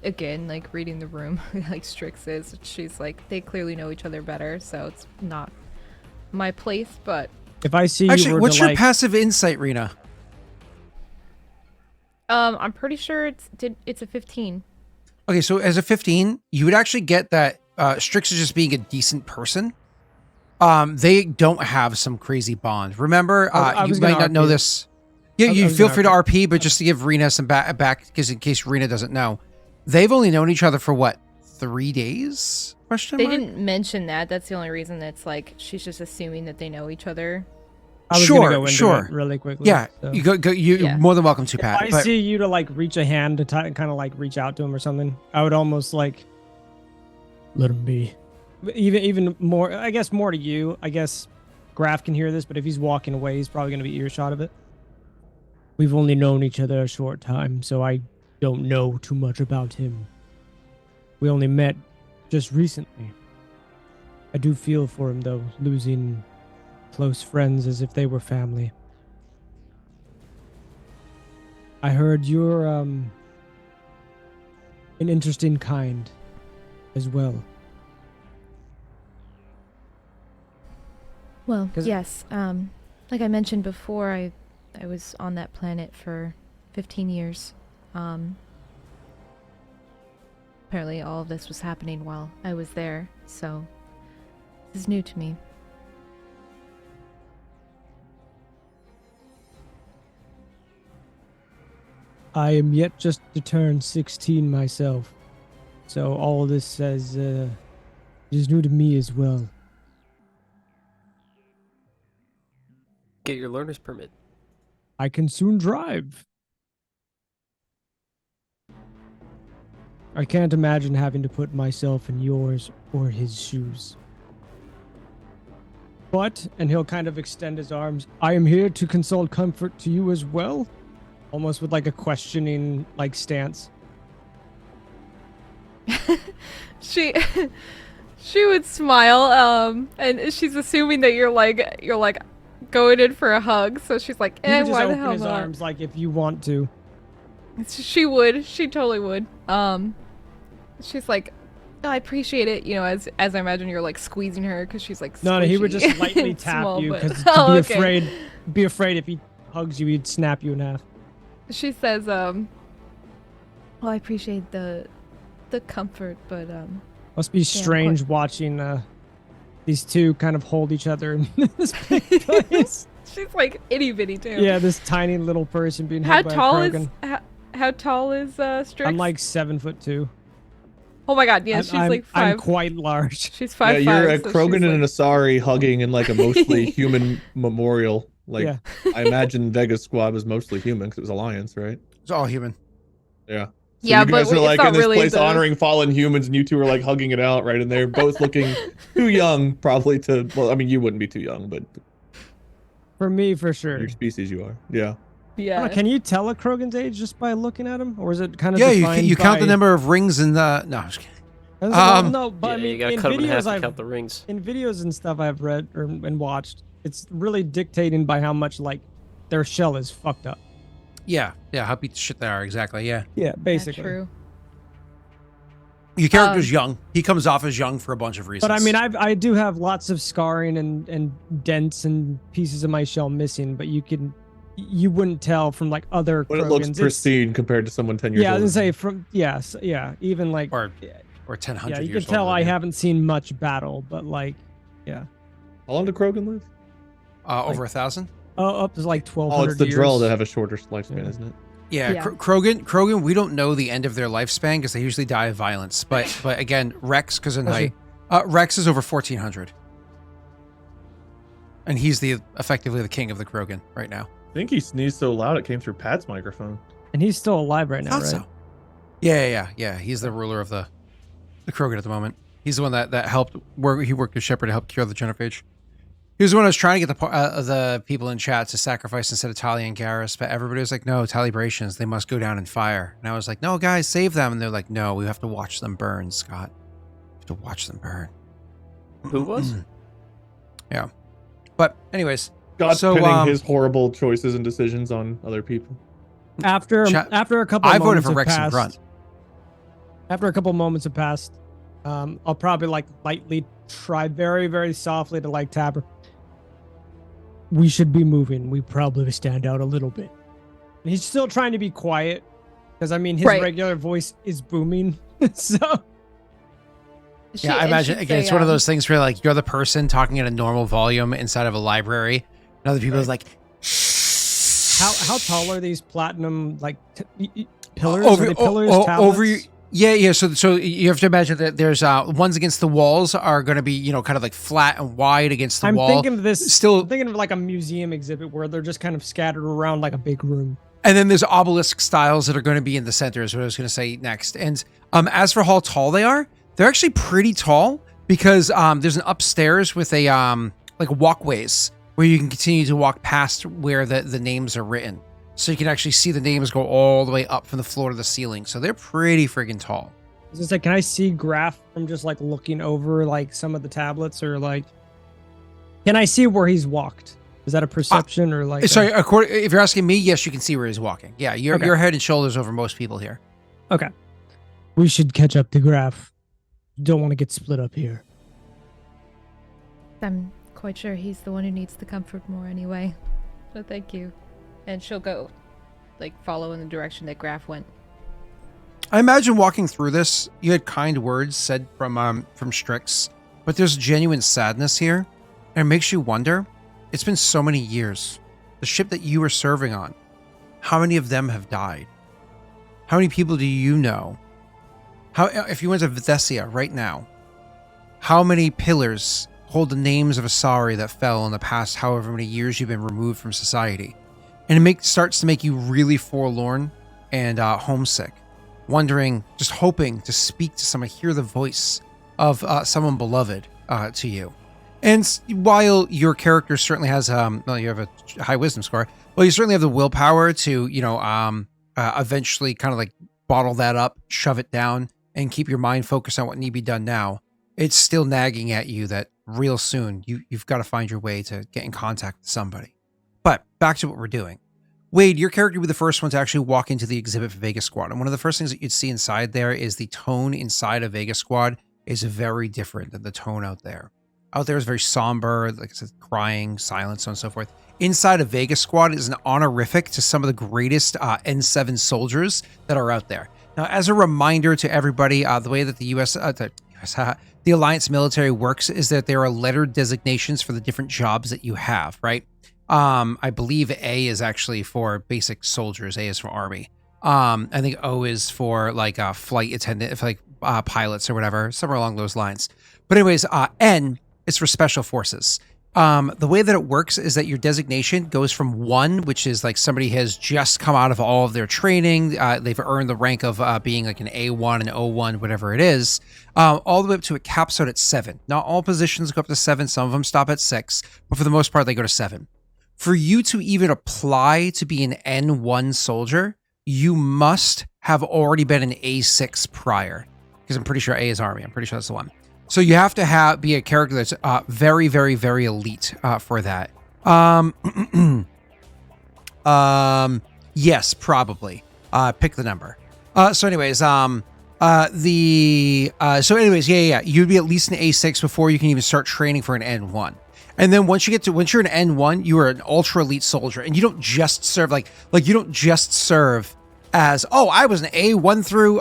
Again, like reading the room, like Strix is, she's like, they clearly know each other better, so it's not my place, but If I see Actually, you were what's to your like, passive insight, Rena? I'm pretty sure it's a 15. Okay, so as a 15, you would actually get that Strix is just being a decent person. They don't have some crazy bond. Remember, I you was might gonna not know RP. this. Yeah, I you was feel gonna free to RP. RP, but just to give Rena some back, because in case Rena doesn't know, they've only known each other for what, 3 days? Question They mark? didn't mention that. That's the only reason that's like she's just assuming that they know each other. I was Sure, gonna go into sure. it really quickly. Yeah, so. you go. You're Yeah. more than welcome to, If Pat. I But see you to like reach a hand to kind of like reach out to him or something, I would almost like let him be. Even more, I guess more to you. I guess Graff can hear this, but if he's walking away, he's probably gonna be earshot of it. We've only known each other a short time, so I don't know too much about him. We only met just recently. I do feel for him though, losing close friends as if they were family. I heard you're an interesting kind as well. Well, 'Cause- yes. Like I mentioned before, I was on that planet for 15 years. Apparently all of this was happening while I was there, so this is new to me. I am yet just to turn 16 myself, so all of this says is new to me as well. Get your learner's permit. I can soon drive. I can't imagine having to put myself in yours or his shoes. But, and he'll kind of extend his arms, I am here to consult comfort to you as well. Almost with like a questioning like stance. She she would smile, and she's assuming that you're like going in for a hug, so she's like, He would just why the open hell his not? arms like if you want to. She totally would. She's like, oh, I appreciate it, as I imagine you're like squeezing her because she's like No, he would squishy just lightly and tap small, you but- because Oh, okay. be afraid if he hugs you, he'd snap you in half. She says, well, I appreciate the comfort, but Must be strange watching these two kind of hold each other in this big place. she's like itty bitty too. Yeah, this tiny little person being How held by tall a is Krogan. how tall is Strix? I'm like 7'2". Oh my god, yeah, she's like 5. I'm quite large. She's Yeah, 5'5". you're a so Krogan she's and an like, Asari hugging in like a mostly human memorial. Like, Yeah. I imagine Vega's squad was mostly human because it was Alliance, right? it's all human. Yeah. So Yeah, you but guys are it's like not in this really place the- honoring fallen humans, and you two are like hugging it out, right? And they're both looking too young, probably to. Well, I mean, you wouldn't be too young, but For me, for sure. your species, you are. Yeah. I don't yeah. know, can you tell a Krogan's age just by looking at him, or is it kind of Yeah, defined you count the by- number of rings in the. No, I'm just kidding. No, but I Yeah, mean, you gotta in cut them in half videos to count the rings. in videos and stuff I've read and watched, it's really dictated by how much like their shell is fucked up. Yeah, how beat the shit they are, exactly, yeah. Yeah, That's basically. true. Your character's young. He comes off as young for a bunch of reasons. But I mean, I do have lots of scarring and dents and pieces of my shell missing, but you wouldn't tell from like other But it Krogans. looks It's- pristine compared to someone 10 years Yeah, I old. was gonna say from even like Or 1000 yeah, you years can tell older I than you. haven't seen much battle, but like How long did Krogan live? Over 1,000? up to like 1200 Oh, it's the years. Drell that have a shorter lifespan, Yeah. isn't it? Yeah, Yeah. Krogan, we don't know the end of their lifespan because they usually die of violence. But again, Rex, because in Okay. height, Rex is over 1,400. And he's effectively the king of the Krogan right now. I think he sneezed so loud it came through Pat's microphone. And he's still alive right now, Thought right? so. Yeah. He's the ruler of the Krogan at the moment. He's the one that helped. He worked with Shepard to help cure the genophage. He was the one who was trying to get the people in chat to sacrifice instead of Talia and Garrus, but everybody was like, no, Talibrations, they must go down in fire. And I was like, no, guys, save them. And they're like, no, we have to watch them burn, Scott. We have to watch them burn. Who was? Yeah. But anyways, God's So, pinning his horrible choices and decisions on other people. After a couple I of voted moments for have Rex in passed, front. after a couple moments have passed, I'll probably like lightly try very, very softly to like tap her. we should be moving. We probably stand out a little bit. And he's still trying to be quiet because I mean his Right. regular voice is booming. So Yeah, I imagine, she'd again, say, it's one of those things where, like, you're the person talking at a normal volume inside of a library, and other people is like, how tall are these platinum like pillars? over, Are they pillars? over, tablets? yeah. So you have to imagine that there's ones against the walls are going to be, you know, kind of like flat and wide against the I'm wall. thinking of this. Still- I'm thinking of like a museum exhibit where they're just kind of scattered around like a big room. And then there's obelisk styles that are going to be in the center is what I was going to say next. And as for how tall they are, they're actually pretty tall because there's an upstairs with a like walkways where you can continue to walk past where the names are written. So you can actually see the names go all the way up from the floor to the ceiling. So they're pretty friggin' tall. I was just like, can I see Graff from just like looking over like some of the tablets, or like, can I see where he's walked? Is that a perception or like? Sorry, if you're asking me, yes, you can see where he's walking. Yeah, you're Okay. you're head and shoulders over most people here. Okay, we should catch up to Graff. Don't want to get split up here. I'm quite sure he's the one who needs the comfort more anyway. So thank you. And she'll go, like, follow in the direction that Graff went. I imagine walking through this, you had kind words said from Strix, but there's genuine sadness here, and it makes you wonder. It's been so many years. The ship that you were serving on, how many of them have died? How many people do you know? How, if you went to Zenestthea right now, how many pillars hold the names of Asari that fell in the past however many years you've been removed from society? And it starts to make you really forlorn and homesick, wondering, just hoping to speak to someone, hear the voice of someone beloved to you. And while your character certainly has, well, you have a high wisdom score, well, you certainly have the willpower to, you know, eventually kind of like bottle that up, shove it down, and keep your mind focused on what need to be done now. It's still nagging at you that real soon you've got to find your way to get in contact with somebody. But back to what we're doing. Wade, your character would be the first one to actually walk into the exhibit for Vegas Squad. And one of the first things that you'd see inside there is the tone inside of Vegas Squad is very different than the tone out there. Out there is very somber, like I said, crying, silence, so on and so forth. Inside of Vegas Squad is an honorific to some of the greatest N7 soldiers that are out there. Now, as a reminder to everybody, the way that the the Alliance military works is that there are lettered designations for the different jobs that you have, right? I believe A is actually for basic soldiers. A is for army. I think O is for like flight attendant, like pilots or whatever, somewhere along those lines. But anyways, N is for special forces. The way that it works is that your designation goes from 1, which is like somebody has just come out of all of their training. They've earned the rank of being like an A1, an O1, whatever it is, all the way up to it caps out at 7. Not all positions go up to 7. Some of them stop at 6, but for the most part, they go to 7. For you to even apply to be an N1 soldier, you must have already been an A6 prior, because I'm pretty sure A is Army. I'm pretty sure that's the one. So you have to be a character that's very, very, very elite for that. Yes, probably. Pick the number. So anyways, yeah. You'd be at least an A6 before you can even start training for an N1. And then once you're an N1, you are an ultra elite soldier, and you don't just serve like you don't just serve as, oh, I was an A1 through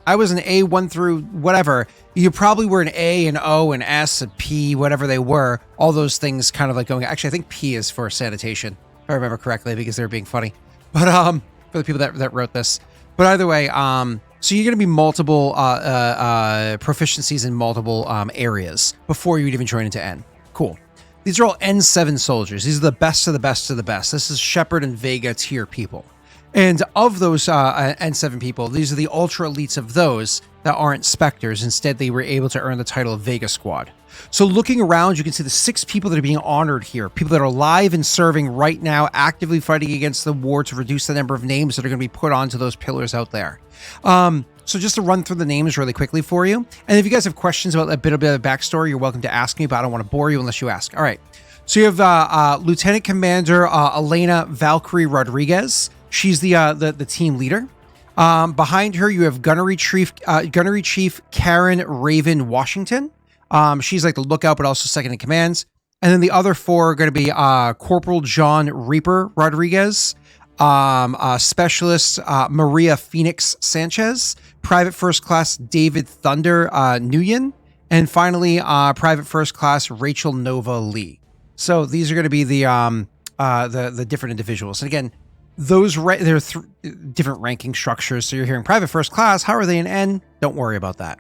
I was an A1 through whatever. You probably were an A and O and S and P, whatever they were. All those things kind of like going. Actually, I think P is for sanitation, if I remember correctly, because they're being funny. But for the people that wrote this. But either way, so you're going to be multiple proficiencies in multiple areas before you'd even join into N. Cool. These are all N7 soldiers. These are the best of the best of the best. This is Shepard and Vega tier people. And of those N7 people, these are the ultra elites of those that aren't Spectres. Instead, they were able to earn the title of Vega Squad. So looking around, you can see the 6 people that are being honored here. People that are alive and serving right now, actively fighting against the war to reduce the number of names that are going to be put onto those pillars out there. So just to run through the names really quickly for you. And if you guys have questions about a bit of backstory, you're welcome to ask me, but I don't want to bore you unless you ask. All right. So you have Lieutenant Commander Elena Valkyrie Rodriguez. She's the team leader. Behind her, you have Gunnery Chief Karen Raven Washington. She's like the lookout, but also second in command. And then the other 4 are going to be Corporal John Reaper Rodriguez, Specialist Maria Phoenix Sanchez, Private First Class David Thunder Nguyen, and finally Private First Class Rachel Nova Lee. So these are going to be the different individuals. And again, those there are different ranking structures. So you're hearing Private First Class. How are they in N? Don't worry about that.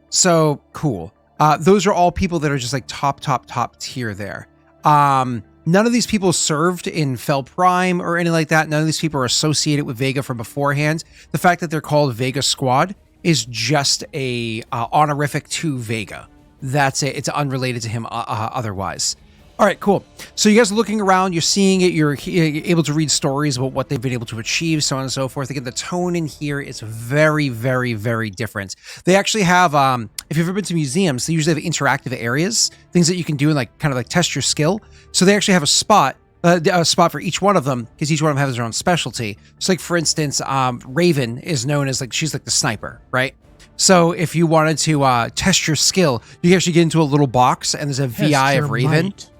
So cool. Those are all people that are just like top tier there. None of these people served in Fel Prime or anything like that. None of these people are associated with Vega from beforehand. The fact that they're called Vega Squad is just a honorific to Vega. That's it. It's unrelated to him otherwise. All right, cool. So you guys are looking around, you're seeing it, you're able to read stories about what they've been able to achieve, so on and so forth. Again, the tone in here is very, very, very different. They actually have, if you've ever been to museums, they usually have interactive areas, things that you can do and like kind of like test your skill. So they actually have a spot for each one of them, because each one of them has their own specialty. So like, for instance, Raven is known as like, she's like the sniper, right? So if you wanted to test your skill, you can actually get into a little box and there's a VI of Raven. Might.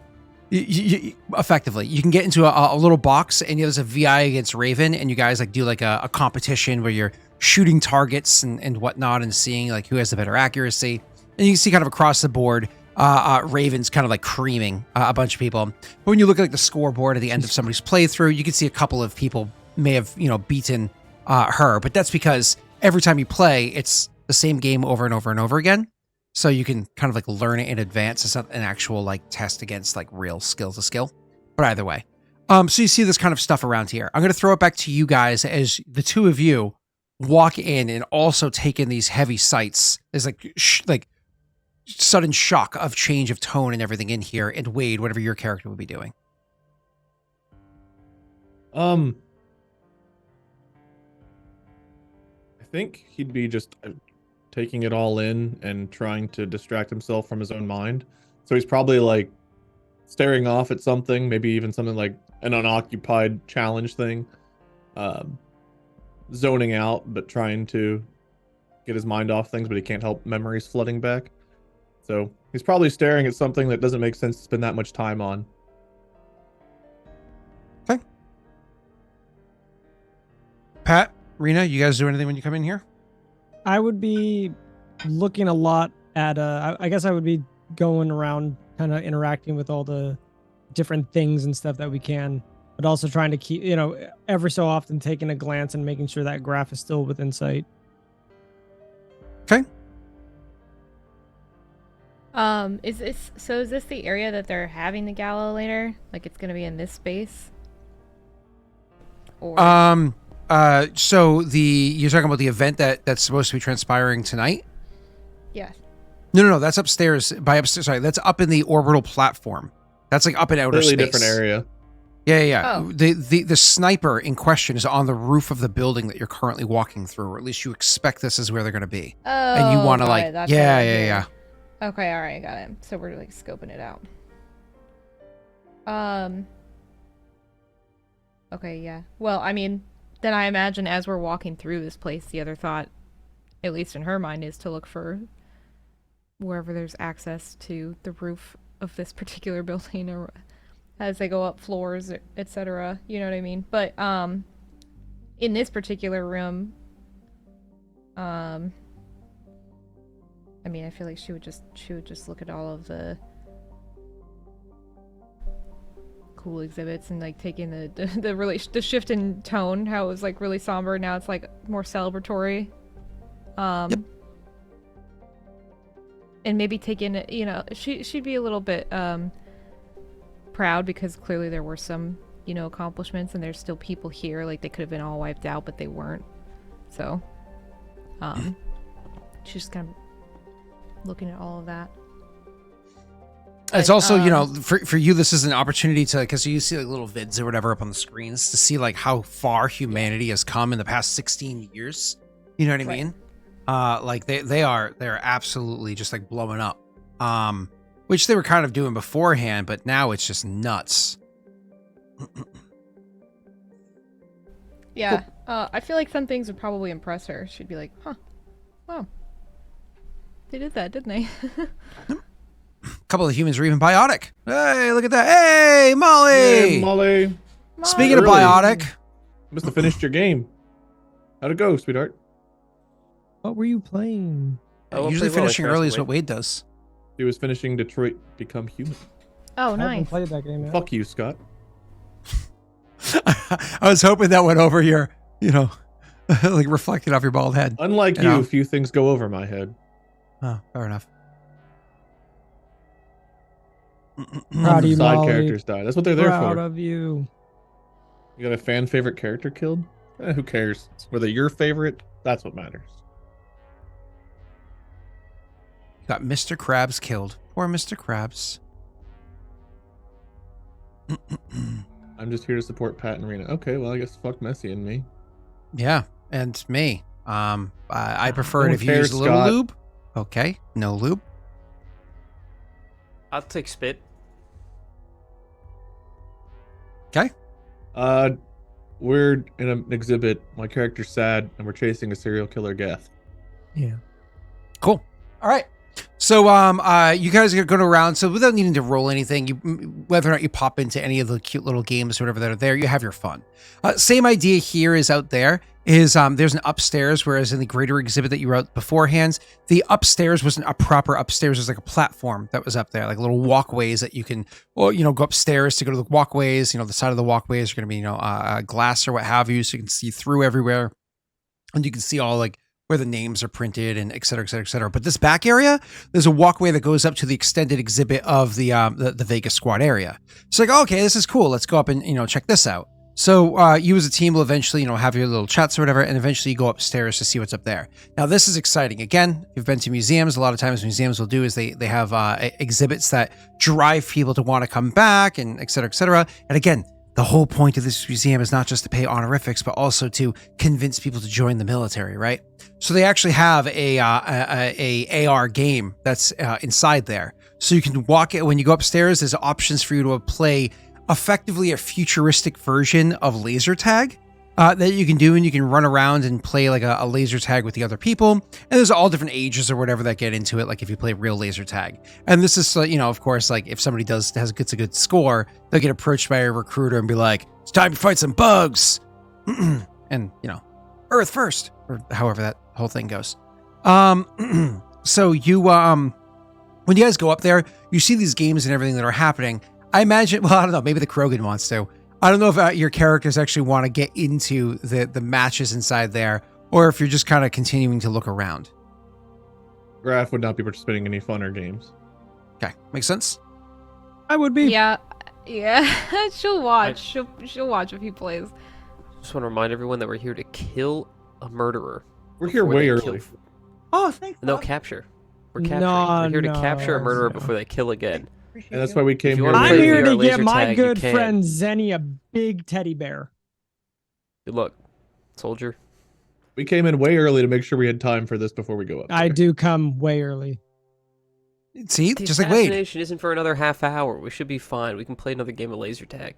Effectively, you can get into a little box and there's a VI against Raven, and you guys like do like a competition where you're shooting targets and whatnot and seeing like who has the better accuracy. And you can see kind of across the board, Raven's kind of like creaming a bunch of people. But when you look at like the scoreboard at the end of somebody's playthrough, you can see a couple of people may have, beaten her, but that's because every time you play, it's the same game over and over and over again. So you can kind of like learn it in advance. It's not an actual like test against like real skill to skill. But either way. So you see this kind of stuff around here. I'm going to throw it back to you guys as the two of you walk in and also take in these heavy sights. There's like sudden shock of change of tone and everything in here. And Wade, whatever your character would be doing. I think he'd be just taking it all in and trying to distract himself from his own mind. So he's probably like staring off at something, maybe even something like an unoccupied challenge thing, zoning out, but trying to get his mind off things, but he can't help memories flooding back. So he's probably staring at something that doesn't make sense to spend that much time on. Okay. Pat, Rena, you guys do anything when you come in here? I would be looking a lot at, I guess I would be going around kind of interacting with all the different things and stuff that we can, but also trying to keep, every so often taking a glance and making sure that Graff is still within sight. Okay. Is this the area that they're having the gala later? Like it's going to be in this space? Or so you're talking about the event that's supposed to be transpiring tonight? yeah. No, that's upstairs. Sorry, that's up in the orbital platform. That's like up in outer Completely space. different area. Yeah. Oh. The sniper in question is on the roof of the building that you're currently walking through, or at least you expect this is where they're going to be. Oh, And you want to like, yeah. Okay, all right, got it. So we're like scoping it out. Okay, yeah. Well, I mean, then I imagine as we're walking through this place, the other thought, at least in her mind, is to look for wherever there's access to the roof of this particular building, or as they go up floors, etc. You know what I mean? But in this particular room, I mean, I feel like she would just look at all of the cool exhibits and like taking the shift in tone, how it was like really somber, now it's like more celebratory. Yep. And maybe taking, she'd be a little bit proud because clearly there were some, accomplishments, and there's still people here, like they could have been all wiped out, but they weren't. So, she's just kind of looking at all of that. It's also, for you, this is an opportunity to, because you see like little vids or whatever up on the screens to see like how far humanity has come in the past 16 years. You know what I mean? Like they're absolutely just like blowing up. Which they were kind of doing beforehand, but now it's just nuts. Yeah. Cool. I feel like some things would probably impress her. She'd be like, huh, wow. They did that, didn't they? couple of humans are even biotic. Hey, look at that. Hey, Molly. Hey, Molly. Speaking of Early. biotic, Must have finished your game. How'd it go, sweetheart? What were you playing? Oh, usually pretty well, finishing early is what Wade does. He was finishing Detroit Become Human. Oh, I haven't nice. played that game yet. Fuck you, Scott. I was hoping that went over your, like reflected off your bald head. Unlike You you, know. few things go over my head. Oh, fair enough. Proud of you, Side Molly. characters die. That's what they're there Proud for. of you. You got a fan favorite character killed? Who cares? Whether your favorite, that's what matters. Got Mr. Krabs killed. Poor Mr. Krabs. I'm just here to support Pat and Rena. Okay, well, I guess fuck Messi and me. Yeah, and me. I prefer it Who if you use cares, a little Scott? lube. Okay, no lube. I'll take spit. Okay. We're in an exhibit. My character's sad, and we're chasing a serial killer, Gath. Yeah. Cool. All right. So, you guys are going around. So, without needing to roll anything, whether or not you pop into any of the cute little games or whatever that are there, you have your fun. Same idea here is out there. There's an upstairs, whereas in the greater exhibit that you were out beforehand, the upstairs wasn't a proper upstairs. It was like a platform that was up there, like little walkways that you can, go upstairs to go to the walkways. The side of the walkways are going to be, glass or what have you, so you can see through everywhere, and you can see all like where the names are printed and et cetera, et cetera, et cetera. But this back area, there's a walkway that goes up to the extended exhibit of the Vegas squad area. It's like, okay, this is cool. Let's go up and, check this out. So you as a team will eventually, have your little chats or whatever, and eventually you go upstairs to see what's up there. Now, this is exciting. Again, if you've been to museums, a lot of times museums will do is they have exhibits that drive people to want to come back and et cetera, et cetera. And again, the whole point of this museum is not just to pay honorifics, but also to convince people to join the military, right? So they actually have a AR game that's inside there. So you can walk it when you go upstairs. There's options for you to play effectively a futuristic version of laser tag that you can do, and you can run around and play like a laser tag with the other people. And there's all different ages or whatever that get into it, like if you play real laser tag. And this is, of course, like if somebody gets a good score, they'll get approached by a recruiter and be like, "It's time to fight some bugs," and Earth first, or however that whole thing goes. So you when you guys go up there, you see these games and everything that are happening. I imagine, well, I don't know, maybe the Krogan wants to. I don't know if your characters actually want to get into the matches inside there, or if you're just kind of continuing to look around. Graff would not be participating in any fun or games. Okay, makes sense? I would be. Yeah. She'll watch. She'll watch if he plays. Just want to remind everyone that we're here to kill a murderer. We're here before way they kill- early. Oh, thanks. No, capture. We're capturing. No, we're here to no, capture a murderer no. before they kill again. And that's why we came you here. wanna I'm play here VR to laser get my tag, you good can. friend Zenny a big teddy bear. Good luck, soldier. We came in way early to make sure we had time for this before we go up. I there. do come way early. See, The just like Wade. assassination isn't for another half hour. We should be fine. We can play another game of laser tag.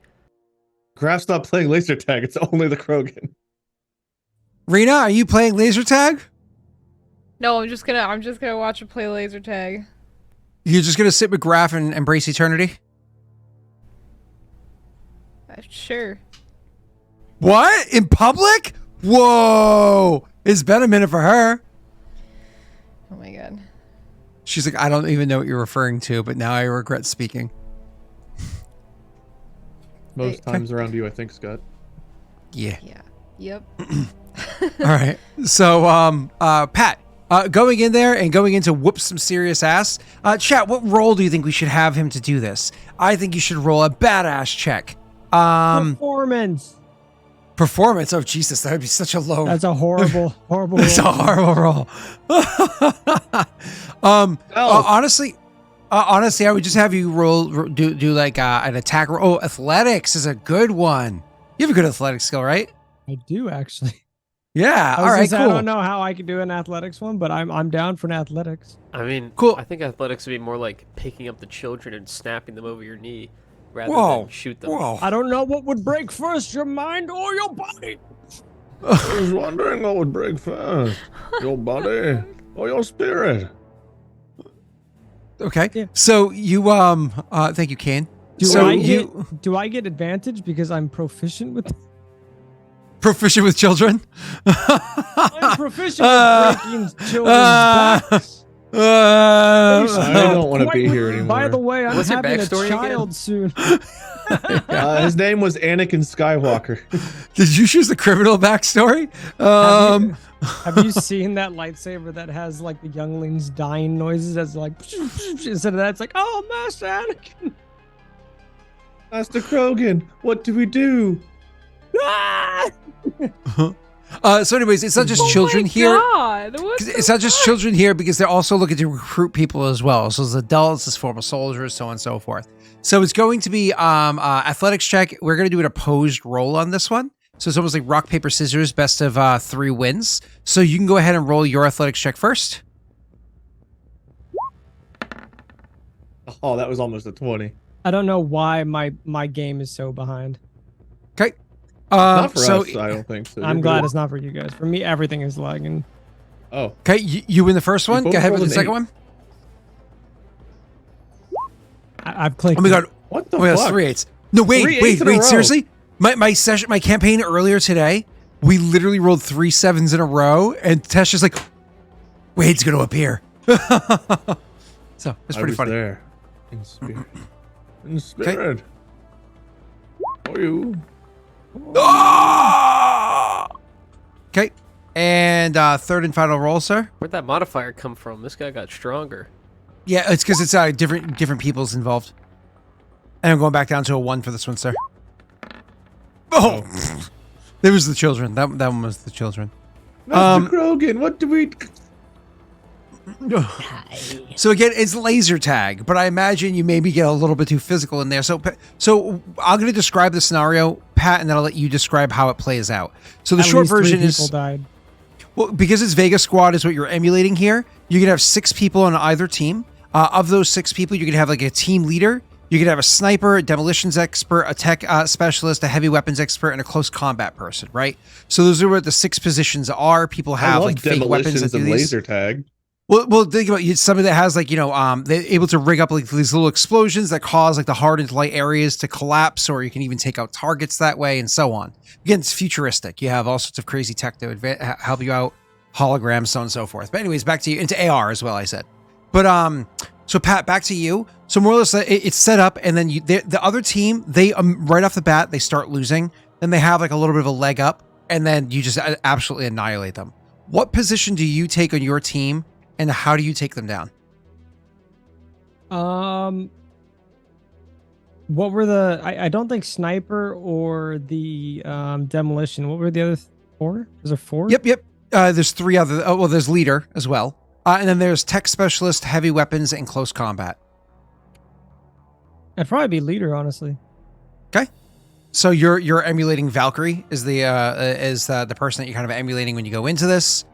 Graff's not playing laser tag. It's only the Krogan. Rena, are you playing laser tag? No, I'm just gonna watch her play laser tag. You're just gonna sit with Graff and embrace eternity? Sure. What? In public? Whoa! It's been a minute for her. Oh my god. She's like, I don't even know what you're referring to, but now I regret speaking. Most times around you, I think, Scott. Yeah. Yeah. Yep. All right. So, Pat, going in there and going into whoop some serious ass. Chat, what role do you think we should have him to do this? I think you should roll a badass check. Performance. Performance. Oh, Jesus, that would be such a low. That's a horrible, horrible. That's a roll. horrible roll. Honestly, I would just have you do like an attack roll. Oh, athletics is a good one. You have a good athletic skill, right? I do actually. Yeah. I All was right. gonna say, Cool. I don't know how I could do an athletics one, but I'm down for an athletics. I mean, Cool. I think athletics would be more like picking up the children and snapping them over your knee, rather Whoa. than shoot them. Whoa. I don't know what would break first, your mind or your body. I was wondering what would break first. Your body or your spirit? Okay. Yeah. So you thank you, Kane. Do so I you do I get advantage because I'm proficient with? proficient with children? I'm proficient with breaking children's backs. I don't want to Quite be here literally. anymore. By the way, I'm What's your having a backstory again? child soon. His name was Anakin Skywalker. Did you choose the criminal backstory? Have you seen that lightsaber that has like the younglings dying noises? That's like instead of that, it's like, oh, Master Anakin. Master Krogan, what do we do? Ah! So anyways, it's not just children here. It's not just children here because they're also looking to recruit people as well. So there's adults, there's former soldiers, so on and so forth. So it's going to be athletics check. We're going to do an opposed roll on this one. So it's almost like rock, paper, scissors, best of 3 wins. So you can go ahead and roll your athletics check first. Oh, that was almost a 20. I don't know why my game is so behind. Okay. Not for so us, I don't think so. I'm You're glad good. it's not for you guys. For me, everything is lagging. Oh, okay, you win the first one. both Go ahead rolled with the an second 8. one. I've clicked. Oh my god. what the Oh, that's fuck? 3 8s. No, wait, 3 wait, 8s in a wait. row. Seriously? My campaign earlier today, we literally rolled 3 7s in a row, and Tasha's like, Wade's going to appear. So it's I pretty was funny. there. In spirit. In spirit. Oh, you. Ah! Okay. And third and final roll, sir. Where'd that modifier come from? This guy got stronger. Yeah, it's because it's different people's involved. And I'm going back down to a 1 for this one, sir. Oh, there was the children. That one was the children. Master Krogan, what do we... So again, it's laser tag, but I imagine you maybe get a little bit too physical in there. So I'm going to describe the scenario, Pat, and then I'll let you describe how it plays out. So the At short least 3 version people is, died. well, because it's Vega Squad is what you're emulating here, you can have 6 people on either team. Of those 6 people, you can have like a team leader. You could have a sniper, a demolitions expert, a tech specialist, a heavy weapons expert, and a close combat person, right? So those are what the 6 positions are. People I have love like fake weapons that demolitions do and these. laser tag. Well, think about somebody that has like, they're able to rig up like these little explosions that cause like the hardened light areas to collapse, or you can even take out targets that way and so on. Again, it's futuristic. You have all sorts of crazy tech to help you out, holograms, so on and so forth. But anyways, back to you, into AR as well, I said. But so Pat, back to you. So more or less it's set up, and then the other team, they right off the bat, they start losing. Then they have like a little bit of a leg up, and then you just absolutely annihilate them. What position do you take on your team? And how do you take them down? What were the? I don't think sniper or the demolition. What were the other 4? Was there 4? Yep. There's 3 other. Oh, well, there's leader as well, and then there's tech specialist, heavy weapons, and close combat. I'd probably be leader, honestly. Okay. So you're emulating Valkyrie is the person that you're kind of emulating when you go into this.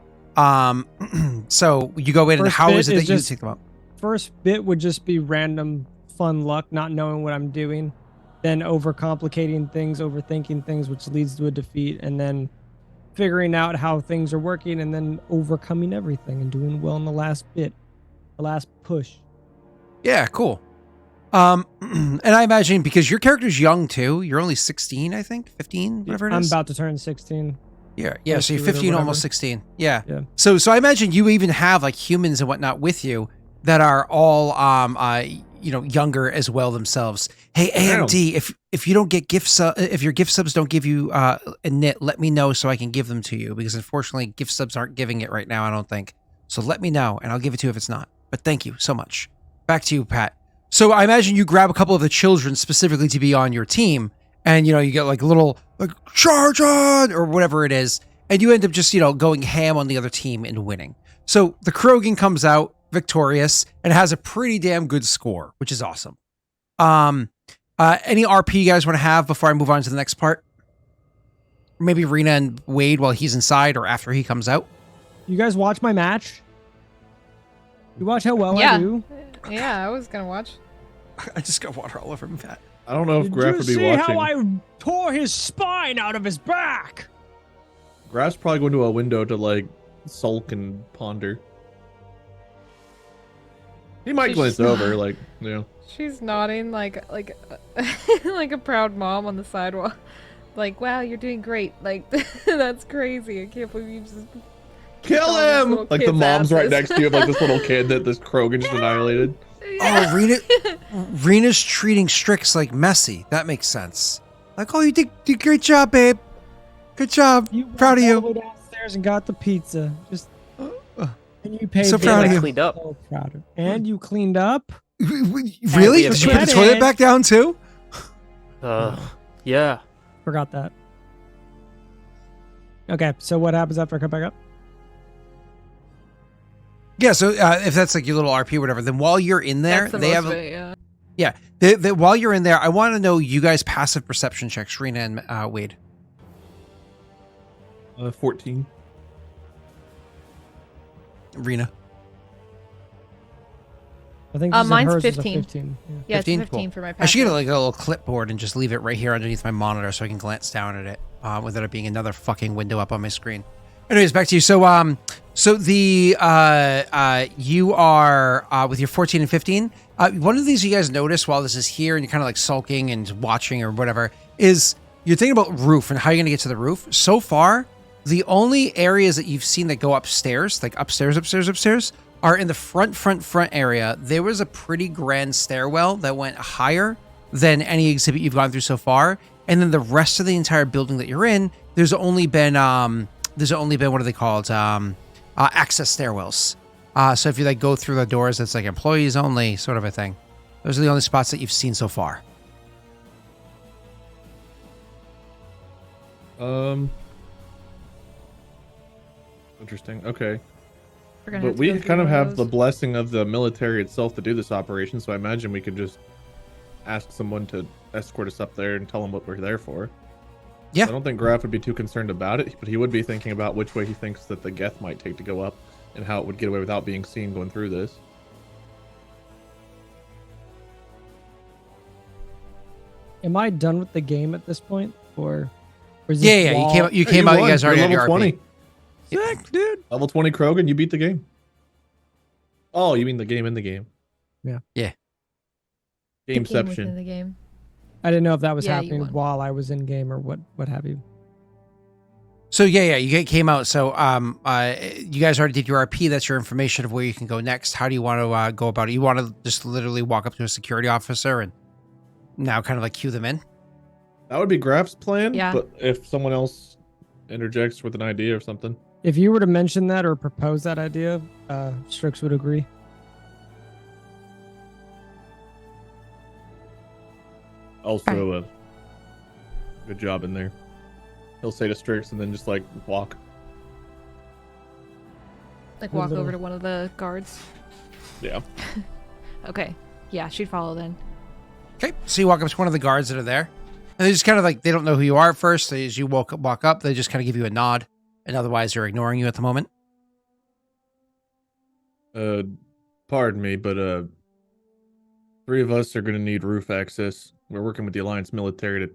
So you go in, and First how bit is it is that you just- take them out? First bit would just be random fun luck, not knowing what I'm doing, then overcomplicating things, overthinking things, which leads to a defeat, and then figuring out how things are working, and then overcoming everything and doing well in the last bit, the last push. Yeah, cool. And I imagine because your character's young too, you're only 16, I think, 15, whatever it I'm is. about to turn 16. Yeah, Close so you're to it or 15, almost whatever. 16. Yeah. Yeah. So I imagine you even have like humans and whatnot with you that are all younger as well themselves. Hey, AMD, if you don't get if your gift subs don't give you a knit, let me know so I can give them to you, because unfortunately gift subs aren't giving it right now, I don't think. So let me know and I'll give it to you if it's not. But thank you so much. Back to you, Pat. So I imagine you grab a couple of the children specifically to be on your team, and you get like a little like charge on or whatever it is, and you end up just going ham on the other team and winning. So the Krogan comes out victorious and has a pretty damn good score, which is awesome. Any RP you guys want to have before I move on to the next part? Maybe Rena and Wade while he's inside or after he comes out. You guys watch my match? You watch how well Yeah. I do? Yeah, I was gonna watch. I just got water all over me, Pat. I don't know if Did Graff you would be see watching. how I tore his spine out of his back? Graff's probably going to a window to like sulk and ponder. He might glance over, like, you know. She's nodding like like a proud mom on the sidewalk. Like, wow, you're doing great. Like, that's crazy. I can't believe you just Kill all these him! little Like the kids' mom's right asses. next to you, like this little kid that this Krogan just annihilated. Oh, Rena's treating Strix like messy. That makes sense. Like, oh, you did great job, babe. Good job. Proud of walked all the you. way downstairs and got the pizza. Just and you paid. So for proud it. of you. Cleaned up. So proud of. And you cleaned up. Really? have Did you put the credit. toilet back down too? Yeah. Forgot that. Okay, so what happens after I come back up? Yeah. So if that's like your little RP or whatever, then while you're in there, That's the they most have. of it, yeah. Yeah. While you're in there, I want to know you guys' passive perception checks, Rena and Wade. 14. Rena. I think she said mine's hers was a 15. 15. Yeah. Yeah, it's 15? 15 Cool. for my I should get passive. like a little clipboard and just leave it right here underneath my monitor so I can glance down at it without it being another fucking window up on my screen. Anyways, back to you. So, the you are with your 14 and 15. One of the things you guys notice while this is here and you're kind of like sulking and watching or whatever is you're thinking about roof and how you're gonna get to the roof. So far, the only areas that you've seen that go upstairs, like upstairs, are in the front area. There was a pretty grand stairwell that went higher than any exhibit you've gone through so far. And then the rest of the entire building that you're in, there's only been what are they called? Access stairwells. So if you like go through the doors, it's like employees only sort of a thing. Those are the only spots that you've seen so far. Interesting. Okay. We're gonna But have to we go through kind of one have the those. blessing of the military itself to do this operation, so I imagine we could just ask someone to escort us up there and tell them what we're there for. Yeah. I don't think Graff would be too concerned about it, but he would be thinking about which way he thinks that the Geth might take to go up and how it would get away without being seen going through this. Am I done with the game at this point, or is this Yeah. wall- You came out. You won. guys already You're had your level RP. 20. Sick, dude. Level 20 Krogan, you beat the game. Oh, you mean the game in the game. Yeah. Yeah. The game within Gameception. the game. I didn't know if that was Yeah, you happening won. while I was in game or what have you. So you came out. So you guys already did your RP. That's your information of where you can go next. How do you want to go about it? You want to just literally walk up to a security officer and now kind of like cue them in? That would be Graff's plan, Yeah. but if someone else interjects with an idea or something. If you were to mention that or propose that idea, Strix would agree. I'll throw a good job in there. He'll say to Strix and then just like walk. Like Good walk little- over to one of the guards. Yeah. Okay. Yeah, she'd follow then. Okay. So you walk up to one of the guards that are there. And they just kind of like, they don't know who you are at first. So as you walk up, they just kind of give you a nod. And otherwise, they're ignoring you at the moment. Pardon me, but 3 of us are gonna need roof access. We're working with the Alliance military to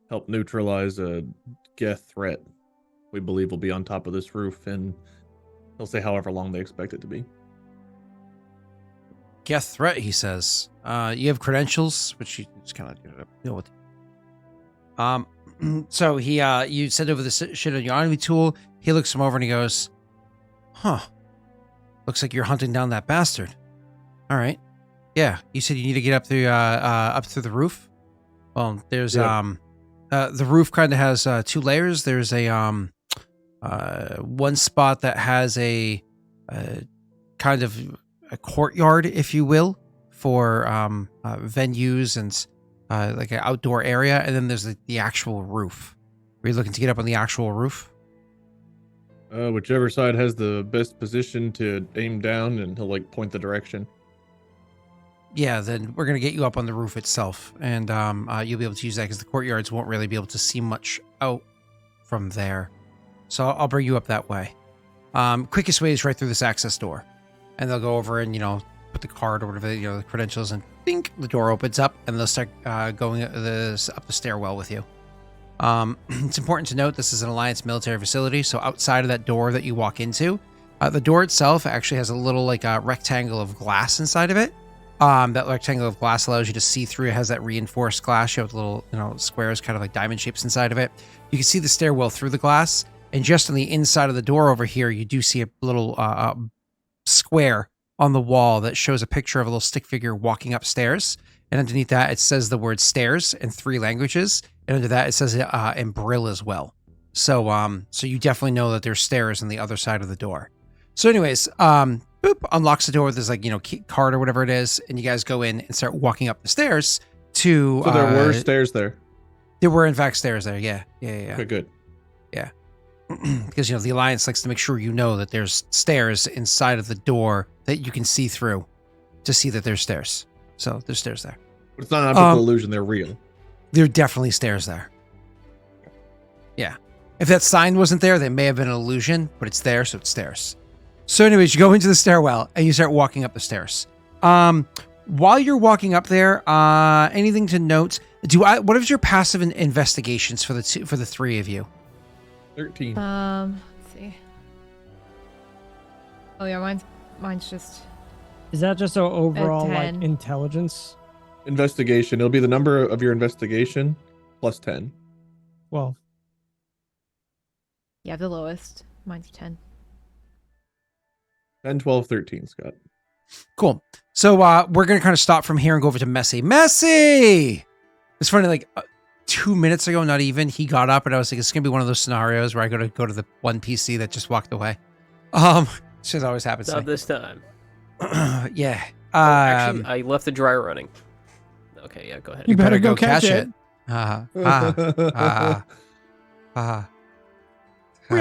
help neutralize a Geth threat. We believe will be on top of this roof, and they'll say however long they expect it to be. Geth threat, he says. You have credentials, which you just kind of deal with. So he, you send over the shit on your enemy tool. He looks him over and he goes, "Huh. Looks like you're hunting down that bastard. All right. Yeah. You said you need to get up through the roof. Well, there's Yeah. the roof kind of has 2 layers. There's a one spot that has a kind of a courtyard, if you will, for venues and like an outdoor area, and then there's the actual roof. Are you looking to get up on the actual roof? Whichever side has the best position to aim down, and he'll like point the direction. Yeah, then we're gonna get you up on the roof itself, and you'll be able to use that because the courtyards won't really be able to see much out from there. So I'll bring you up that way. Quickest way is right through this access door, and they'll go over and put the card or whatever, the credentials, and dink, the door opens up, and they'll start going up the stairwell with you. It's important to note this is an Alliance military facility, so outside of that door that you walk into, The door itself actually has a little like a rectangle of glass inside of it. That rectangle of glass allows you to see through. It has that reinforced glass. You have little, squares, kind of like diamond shapes inside of it. You can see the stairwell through the glass. And just on the inside of the door over here, you do see a little square on the wall that shows a picture of a little stick figure walking upstairs. And underneath that, it says the word stairs in 3 languages. And under that, it says in Brill as well. So you definitely know that there's stairs on the other side of the door. So anyways, boop, unlocks the door with this key card or whatever it is. And you guys go in and start walking up the stairs to... So there were stairs there. There were in fact stairs there. Yeah. Okay, good. Yeah. Because, the Alliance likes to make sure that there's stairs inside of the door that you can see through to see that there's stairs. So there's stairs there. But it's not an optical illusion. They're real. There are definitely stairs there. Yeah. If that sign wasn't there, they may have been an illusion, but it's there, so it's stairs. So anyways, you go into the stairwell and you start walking up the stairs. While you're walking up there, anything to note? What is your passive investigations for the 3 of you? 13. Let's see. Oh yeah, mine's just Is that just an overall like 10. intelligence? Investigation. It'll be the number of your investigation plus 10. Well, yeah, the lowest. Mine's 10. 10, 12, 13, Scott. Cool. So we're going to kind of stop from here and go over to Messy. Messy! It's funny, like 2 minutes ago, not even, he got up and I was like, it's going to be one of those scenarios where I go to the one PC that just walked away. Shit always happens. Not this time. Yeah. Actually, I left the dryer running. Okay, yeah, go ahead. You better go catch it. We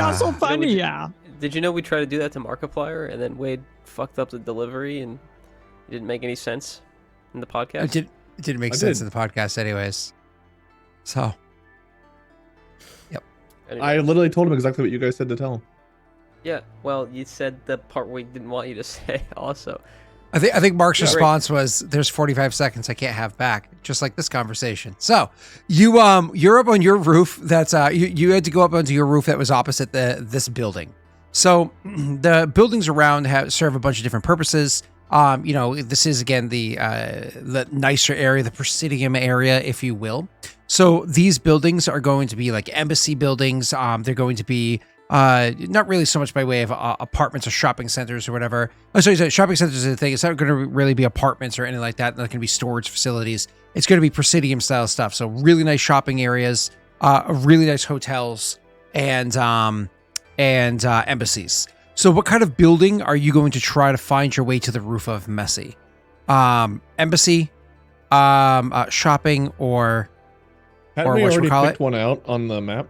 are so funny, yeah. Did you know we tried to do that to Markiplier and then Wade fucked up the delivery and it didn't make any sense in the podcast? It didn't make sense in the podcast anyways. So. Yep. Anyway. I literally told him exactly what you guys said to tell him. Yeah, well, you said the part we didn't want you to say also. I think Mark's response was, "There's 45 seconds I can't have back," just like this conversation. So you're up on your roof. That's you had to go up onto your roof that was opposite this building. So the buildings around serve a bunch of different purposes. This is again the nicer area, the Presidium area, if you will. So these buildings are going to be like embassy buildings. They're going to be not really so much by way of apartments or shopping centers or whatever. Oh, sorry, shopping centers is a thing. It's not going to really be apartments or anything like that. It's not going to be storage facilities. It's going to be Presidium style stuff. So really nice shopping areas, really nice hotels, and embassies. So what kind of building are you going to try to find your way to the roof of, Messy? Embassy, shopping, or Hadn't we what you already call picked one out on the map?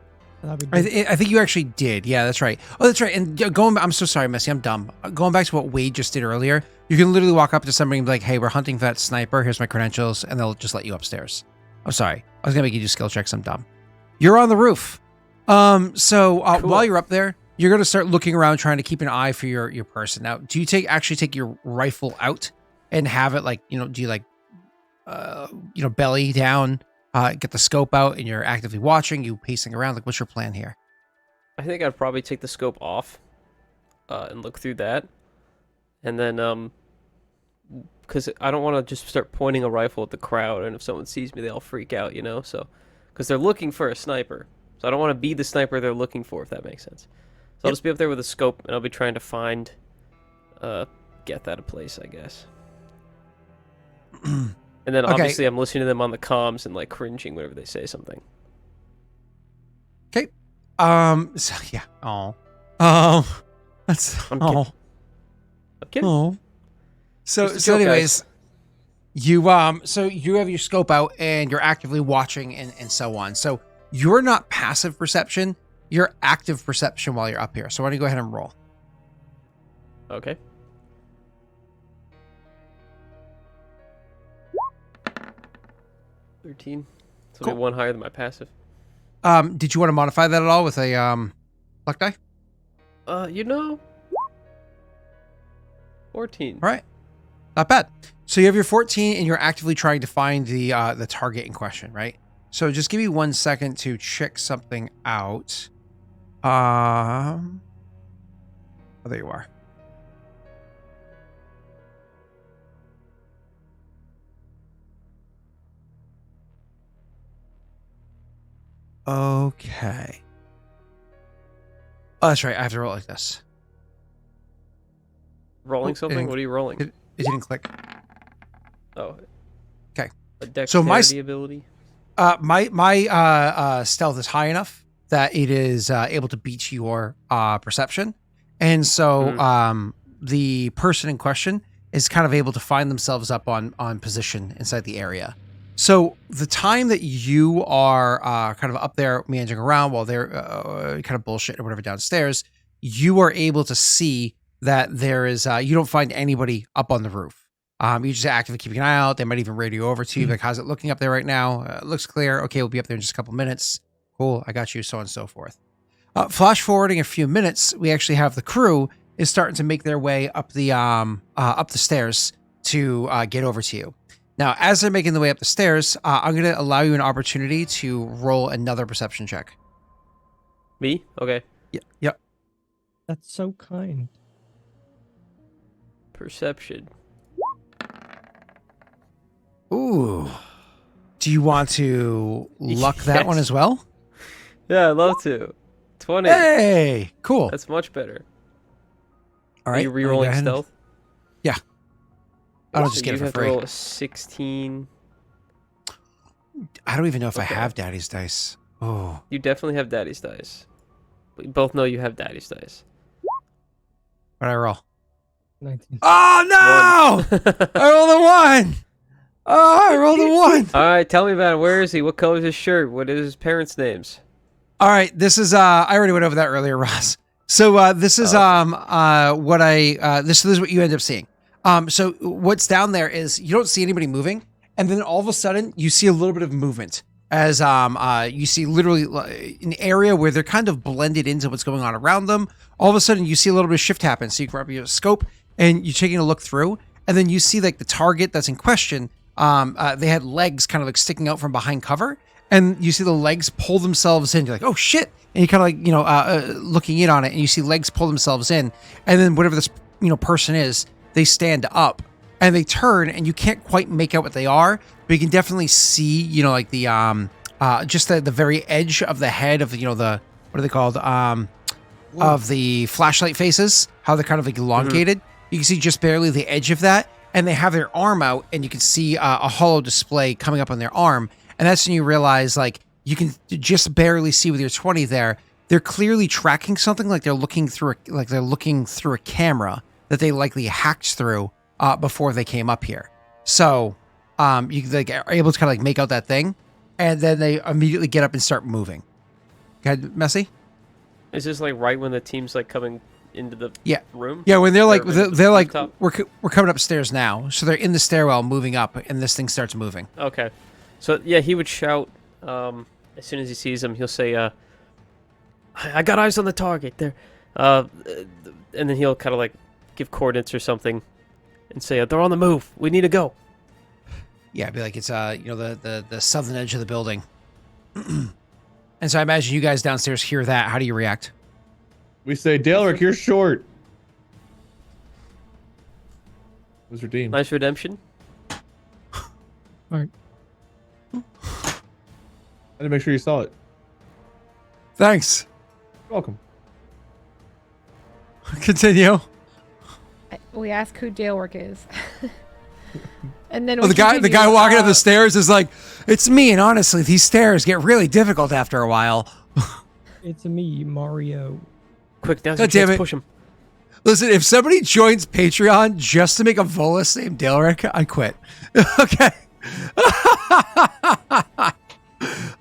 I think you actually did. Yeah, that's right. Oh, that's right. And I'm so sorry, Messy. I'm dumb. Going back to what Wade just did earlier, you can literally walk up to somebody and be like, "Hey, we're hunting for that sniper. Here's my credentials," and they'll just let you upstairs. I'm sorry. I was gonna make you do skill checks. I'm dumb. You're on the roof. Cool. While you're up there, you're gonna start looking around, trying to keep an eye for your person. Now, do you actually take your rifle out and have it do you belly down? Get the scope out and you're actively watching, you pacing around. Like, what's your plan here? I think I'd probably take the scope off and look through that. And then, because I don't want to just start pointing a rifle at the crowd, and if someone sees me, they'll freak out, So, because they're looking for a sniper. So I don't want to be the sniper they're looking for, if that makes sense. So I'll just be up there with a scope, and I'll be trying to find, get that a place, I guess. And then obviously I'm listening to them on the comms and cringing whenever they say something. Okay. So yeah. That's I'm kidding. Oh. So anyways, you have your scope out and you're actively watching and so on. So you're not passive perception, you're active perception while you're up here. So why don't you go ahead and roll? Okay. $13. So Cool. I'll be one higher than my passive. Did you want to modify that at all with a luck die? 14. All right. Not bad. So you have your 14 and you're actively trying to find the target in question, right? So just give me 1 second to check something out. Oh, there you are. Okay. Oh, that's right. I have to roll it like this. Rolling Oh, something? What are you rolling? It didn't click. Oh. Okay. A dexterity So my ability? My stealth is high enough that it is able to beat your perception, and so the person in question is kind of able to find themselves up on position inside the area. So the time that you are kind of up there meandering around while they're kind of bullshit or whatever downstairs, you are able to see that there is you don't find anybody up on the roof. You just actively keeping an eye out. They might even radio over to you. Like, how's it looking up there right now? It looks clear. Okay, we'll be up there in just a couple minutes. Cool, I got you, so on and so forth. Flash forwarding a few minutes, we actually have the crew is starting to make their way up the stairs to get over to you. Now, as they're making the way up the stairs, I'm going to allow you an opportunity to roll another perception check. Me? Okay. Yep. That's so kind. Perception. Ooh. Do you want to luck that one Yes. as well? Yeah, I'd love to. 20. Hey, cool. That's much better. All Are right. you let me go re-rolling ahead and- stealth? Yeah. I don't So just get you it for have free. to roll a 16. I don't even know if I Okay. have Daddy's dice. Oh. You definitely have daddy's dice. We both know you have daddy's dice. What'd I roll? 19. Oh, no! I rolled a 1! Oh, I rolled a 1! All right, tell me about it. Where is he? What color is his shirt? What is his parents' names? All right, this is I already went over that earlier, Ross. So this is this is what you end up seeing. So what's down there is you don't see anybody moving, and then all of a sudden you see a little bit of movement as you see literally an area where they're kind of blended into what's going on around them. All of a sudden you see a little bit of shift happen. So you grab your scope and you're taking a look through, and then you see like the target that's in question. They had legs kind of like sticking out from behind cover, and you see the legs pull themselves in. You're like, oh shit. And you kind of like, looking in on it, and you see legs pull themselves in. And then whatever this, person is, they stand up and they turn, and you can't quite make out what they are, but you can definitely see, like the, just the very edge of the head of, the, what are they called? Of the flashlight faces, how they're kind of like elongated. You can see just barely the edge of that. And they have their arm out, and you can see a hollow display coming up on their arm. And that's when you realize, like, you can just barely see with your 20 there. They're clearly tracking something, like they're looking through a camera that they likely hacked through before they came up here. So you like are able to kind of like make out that thing, and then they immediately get up and start moving. Go ahead, Messy. Is this like right when the team's like coming into the room? Yeah, when they're like Or in the they're like rooftop? we're coming upstairs now, so they're in the stairwell moving up, and this thing starts moving. Okay. So yeah, he would shout as soon as he sees them. He'll say, "I got eyes on the target there," and then he'll kind of like give coordinates or something, and say, "They're on the move. We need to go." Yeah, it'd be like it's the southern edge of the building. And so I imagine you guys downstairs hear that. How do you react? We say, Daelric, you're short. Was redeemed. Nice redemption. All right. I had to make sure you saw it. Thanks. You're welcome. Continue. We ask who Daelric is. And then Well, we the guy continue, walking up the stairs is like, it's me. And honestly, these stairs get really difficult after a while. It's me, Mario. Quick, now's God your damn chance. it. Push him. Listen, if somebody joins Patreon just to make a Volus named Daelric, I quit. Okay.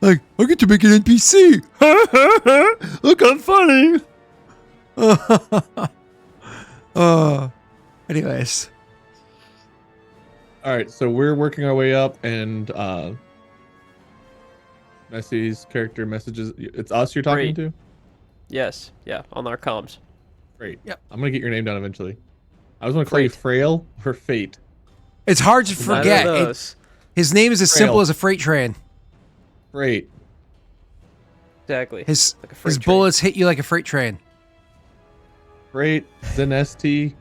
Like, I get to make an NPC. Look, I'm funny. Anyways. All right, so we're working our way up, and Messy's character messages. It's us you're talking Great. to? Yes. Yeah. On our comms. Great. Yep. I'm going to get your name down eventually. I was going to call you Frait. Frail or Fate. It's hard to Neither forget. of those. His name is as simple Frail. as a freight train. Freight. Exactly. His Like a freight his train. bullets hit you like a freight train. Freight. Zenestthea.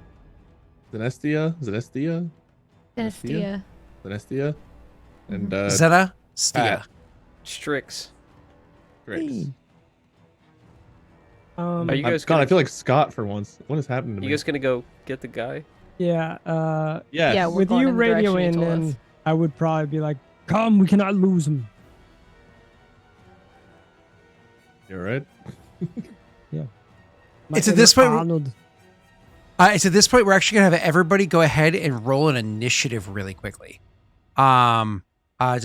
Zenestthea? Zenestthea? Zenestthea. Zenestthea? And Zenestthea. Pat. Strix. Strix. Hey. Are you guys God, I gonna, feel like Scott for once. What has happened to me? you guys gonna go get the guy? Yeah. Yes. Yeah, we're With going you in the direction he radioing told in, us. I would probably be like, "Come, we cannot lose him." You're right. It's at this point- Arnold. It's at this point we're actually gonna have everybody go ahead and roll an initiative really quickly, to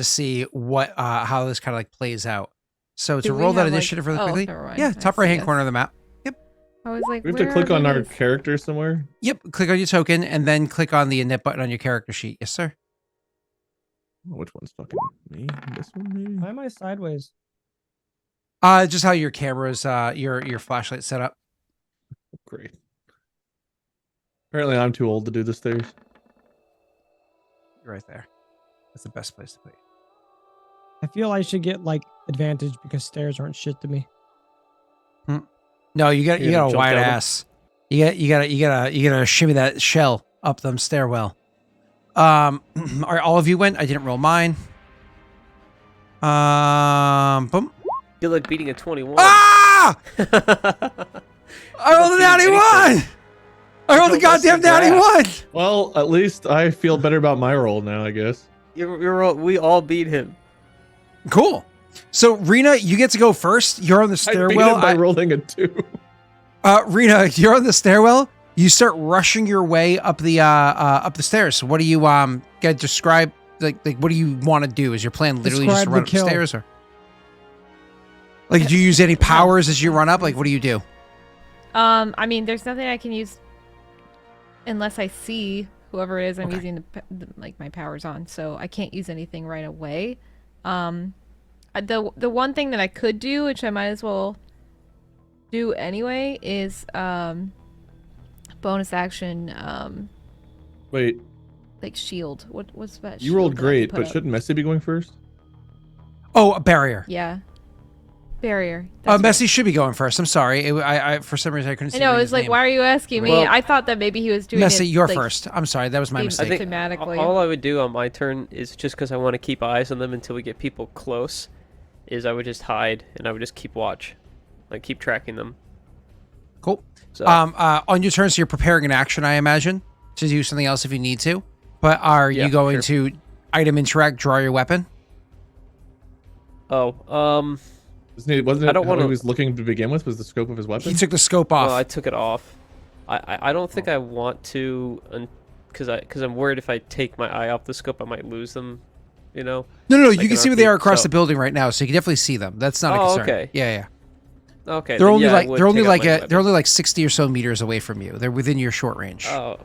see what how this kind of like plays out. So Do to we roll that have, like- initiative really oh, quickly, never mind. yeah, I top see right hand us. corner of the map. I was like, We have to where click are on our these? character somewhere. Yep, click on your token and then click on the init button on your character sheet. Yes, sir. Oh, which one's fucking me? This one, maybe? Why am I sideways? Just how your camera's your flashlight set up. Great. Apparently, I'm too old to do the stairs. You're right there. That's the best place to put you. I feel I should get like advantage because stairs aren't shit to me. No, you got You gotta a jump wide down them. ass. You gotta shimmy that shell up them stairwell. All right, all of you went. I didn't roll mine. Boom. You're like beating a 21. Ah! I rolled a beating natty anything. one. I rolled a Don't listen goddamn to natty Graff. one. Well, at least I feel better about my role now, I guess. We all beat him. Cool. So Rena, you get to go first. You're on the I beat stairwell. him by rolling a 2. Rena, you're on the stairwell. You start rushing your way up the stairs. So what do you get describe like what do you want to do? Is your plan literally just to Describe run the up the kill. stairs, or like do you use any powers as you run up? Like what do you do? I mean, there's nothing I can use unless I see whoever it is I'm Okay. using like my powers on. So I can't use anything right away. The one thing that I could do, which I might as well do anyway, is bonus action Wait, like shield. What's that? you rolled shield that I can great, put but up? shouldn't Messi be going first? Oh, a barrier. Yeah, barrier. That's right. Messi should be going first. I'm sorry. I for some reason I couldn't see. I know. Rena's It's like, name. why are you asking me? Well- I thought that maybe he was doing Messi, it. you're like, first. I'm sorry. That was my I mistake. think- think Thematically. all I would do on my turn is just because I want to keep eyes on them until we get people close, is I would just hide and I would just keep watch, like keep tracking them. Cool. So On your turn, so you're preparing an action, I imagine, to do something else if you need to. But are Yeah, you going sure. to item interact, draw your weapon? Wasn't it I don't how wanna- he was looking to begin with? Was the scope of his weapon? He took the scope off. well, I took it off. I don't think I want to, because I'm worried if I take my eye off the scope, I might lose them. You know. no, like you can an see where they RP, are across so- the building right now, so you can definitely see them. That's not a Oh, concern. okay. Yeah. Okay. They're then only yeah, I like would they're only take out like my they're weapon. only like 60 or so meters away from you. They're within your short range. Oh.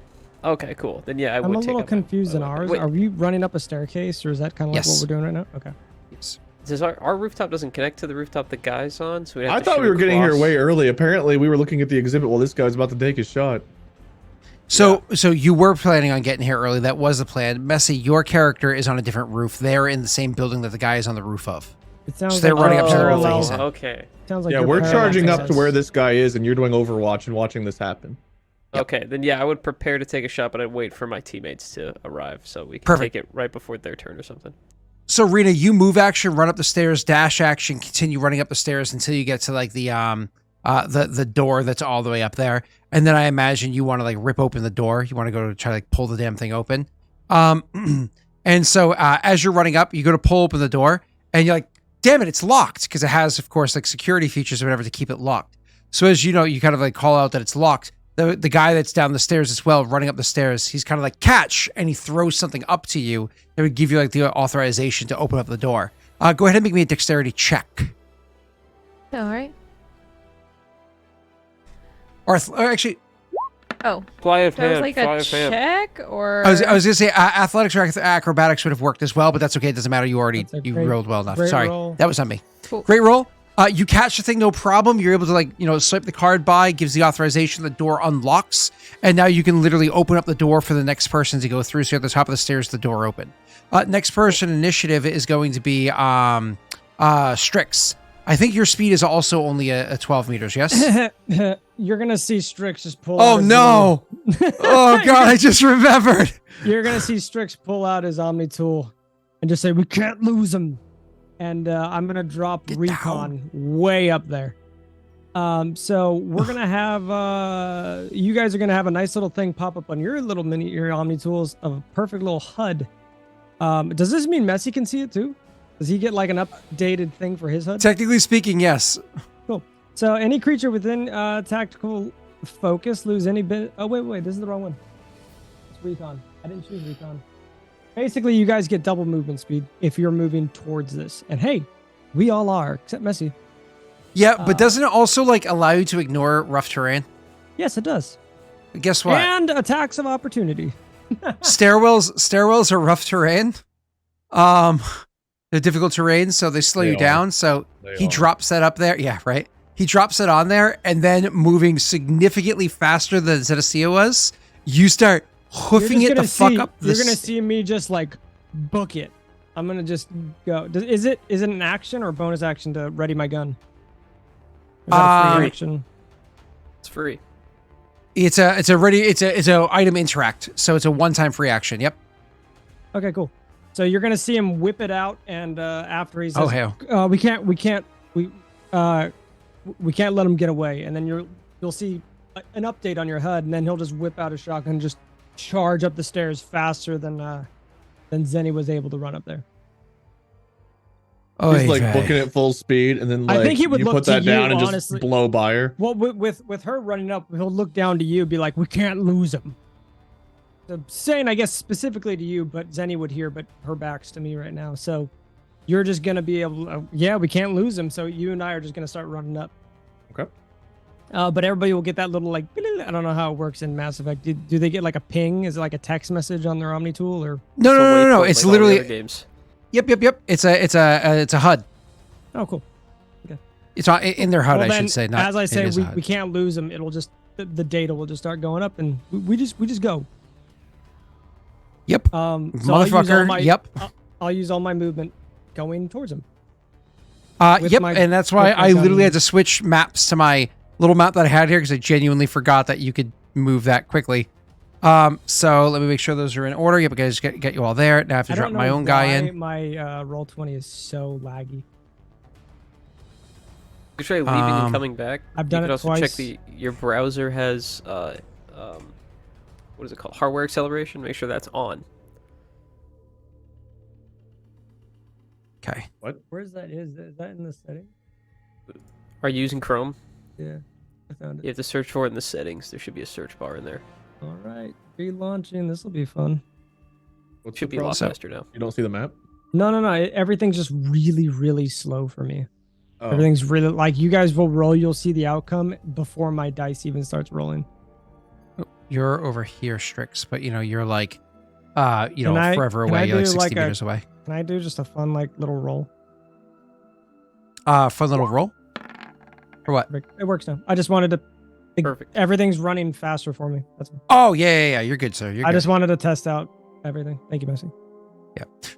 Okay. Cool. Then yeah, I would I'm a take little out my- confused in my weapon. ours. Wait, Are we running up a staircase, or is that kind of like Yes. what we're doing right now? Okay. Yes. Says our rooftop doesn't connect to the rooftop the guy's on, so we have I to thought shoot we were getting here across. way early. Apparently, we were looking at the exhibit while this guy was about to take his shot. So you were planning on getting here early. That was the plan. Messi, your character is on a different roof. They're in the same building that the guy is on the roof of. It sounds they're like running you're up to the roof parallel. he's in. Okay. Sounds like Yeah, you're we're parallel charging up to us. where this guy is, and you're doing Overwatch and watching this happen. Yep. Okay, then yeah, I would prepare to take a shot, but I'd wait for my teammates to arrive so we can Perfect. take it right before their turn or something. So Rena, you move action, run up the stairs, dash action, continue running up the stairs until you get to like the door that's all the way up there. And then I imagine you want to like rip open the door. You want to go to try to like pull the damn thing open. And so as you're running up, you go to pull open the door and you're like, damn it, it's locked, because it has, of course, like security features or whatever to keep it locked. So as you know, you kind of like call out that it's locked. The guy that's down the stairs as well, running up the stairs, he's kind of like, catch, and he throws something up to you that would give you like the authorization to open up the door. Go ahead and make me a dexterity check. All right. Or actually, Oh, Fly of that was hand, like fly a of hand. check, or I was gonna say athletics or acrobatics would have worked as well, but that's okay. It doesn't matter. You That's a great- rolled well enough. great Sorry, roll. that was on me. Cool. Great roll. You catch the thing, no problem. You're able to like, swipe the card by, gives the authorization, the door unlocks, and now you can literally open up the door for the next person to go through. So you're at the top of the stairs, the door open. Next person initiative is going to be Strix. I think your speed is also only a 12 meters, yes? You're gonna see Strix just pull. Oh out his no! Oh god, I just remembered. You're gonna see Strix pull out his Omni tool and just say, "We can't lose him." and I'm gonna drop Get recon way up there. So we're gonna have you guys are gonna have a nice little thing pop up on your little your Omni tools of a perfect little HUD. Does this mean Messi can see it too? Does he get like an updated thing for his HUD? Technically speaking, yes. Cool. So any creature within tactical focus lose any bit. Oh wait, this is the wrong one. It's recon. I didn't choose recon. Basically, you guys get double movement speed if you're moving towards this. And hey, we all are, except Messi. Yeah, but doesn't it also like allow you to ignore rough terrain? Yes, it does. Guess what? And attacks of opportunity. Stairwells are rough terrain. They're difficult terrain, so they slow you down. So he drops that up there. Yeah, right. He drops it on there, and then moving significantly faster than Zenestthea was, you start hoofing it the fuck up. You're gonna see me just like book it. I'm gonna just go. Is it an action or a bonus action to ready my gun? Or is that a free action? It's free. It's a item interact, so it's a one-time free action. Yep. Okay, cool. So you're gonna see him whip it out, and after he says, "Oh hell, we can't let him get away," and then you'll see an update on your HUD, and then he'll just whip out a shotgun, and just charge up the stairs faster than Zenny was able to run up there. He's like booking it full speed, and then like I think he would you look put that to down you, and honestly. just blow by her. Well, with her running up, he'll look down to you, be like, "We can't lose him." So saying, I guess specifically to you, but Zenny would hear, but her back's to me right now. So you're just gonna be able to, yeah, we can't lose him. So you and I are just gonna start running up. Okay. But everybody will get that little like, I don't know how it works in Mass Effect. Do they get like a ping? Is it like a text message on their Omni tool or? No. It's like literally. all the other games. Yep. It's a HUD. Oh, cool. It's in their HUD, Well, I then, should say. Not, as I it say, is a HUD. we can't lose them. It'll just the data will just start going up, and we just go. Yep. So Motherfucker. I'll use all my movement going towards him. Yep. And that's why with my I literally gun. had to switch maps to my little map that I had here because I genuinely forgot that you could move that quickly. So let me make sure those are in order. Yep, guys, get you all there. Now I have to drop my own guy in. My Roll20 is so laggy. You could try leaving and coming back. I've done you it could also twice. check your browser has what is it called? Hardware acceleration. Make sure that's on. Okay. Where's that? Is that in the settings? Are you using Chrome? Yeah, I found You it. have to search for it in the settings. There should be a search bar in there. All right, relaunching. This will be fun. What's Should the be a lot problem? faster now. You don't see the map? No. Everything's just really, really slow for me. Oh. Everything's really like you guys will roll. You'll see the outcome before my dice even starts rolling. You're over here, Strix, but you're like, I- forever can I away. You're like do 60 like a- meters away. Can I do just a fun like little roll? Fun little roll. Or what? It works now. I just wanted to. Perfect. Everything's running faster for me. That's. Oh yeah. You're good, sir. You're I good. just wanted to test out everything. Thank you, Messi.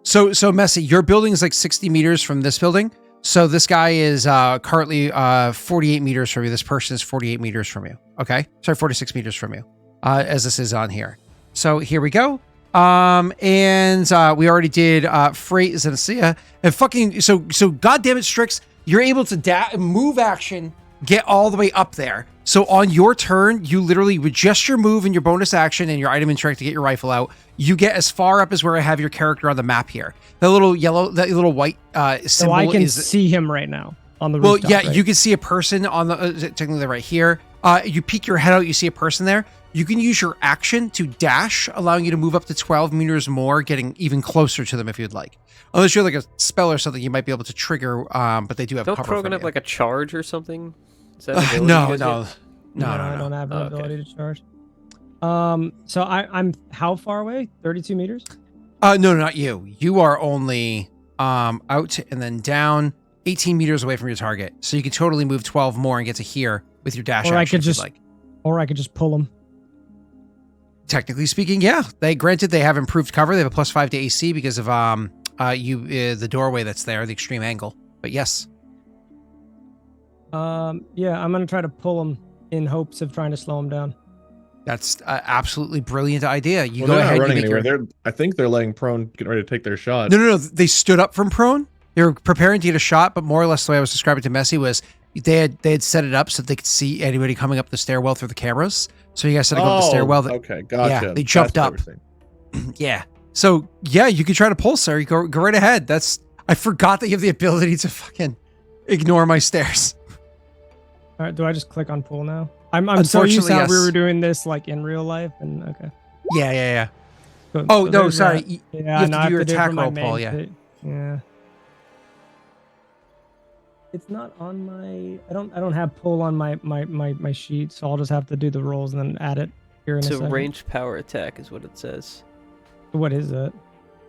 So Messi, your building is like 60 meters from this building. So this guy is currently 48 meters from you. This person is 48 meters from you. Okay, sorry, 46 meters from you. As this is on here. So here we go. And we already did Frait, Zenestthea, and fucking so goddamn it, Strix, you're able to move action, get all the way up there. So on your turn, you literally with just your move and your bonus action and your item interact to get your rifle out, you get as far up as where I have your character on the map here. The little yellow, that little white symbol. So I can see him right now on the well, rooftop. yeah, right? you can see a person on the technically right here. You peek your head out, you see a person there. You can use your action to dash, allowing you to move up to 12 meters more, getting even closer to them if you'd like. Unless you're like a spell or something, you might be able to trigger. But they do have Don't cover Krogan from have you. like a charge or something? Is that an ability No, you guys no, get? no, I no. don't have an Oh, okay. ability to charge. So I'm how far away? 32 meters. No, not you. You are only out and then down 18 meters away from your target. So you can totally move 12 more and get to here with your dash Or I action could if you'd just- like. Or I could just pull him. Technically speaking, yeah. They have improved cover. They have a +5 to AC because of the doorway that's there, the extreme angle. But yes. Yeah, I'm gonna try to pull him in hopes of trying to slow him down. That's an absolutely brilliant idea. You Well, go they're ahead. not running you make anywhere. your... I think they're laying prone, getting ready to take their shot. No. They stood up from prone. They were preparing to get a shot, but more or less the way I was describing to Messi was they had set it up so that they could see anybody coming up the stairwell through the cameras. So you guys had to go up the stairwell. Okay, gotcha. Yeah, they jumped up. Yeah. So yeah, you could try to pull, sir. You go right ahead. I forgot that you have the ability to fucking ignore my stairs. All right, do I just click on pull now? I'm so used to how we were doing this like in real life, and okay. Yeah. So, Oh so no, sorry. That. You have to do your attack roll, Paul. Yeah. Yeah. It's not on my. I don't have pull on my sheet, so I'll just have to do the rolls and then add it here in a second. So ranged power attack is what it says. What is it?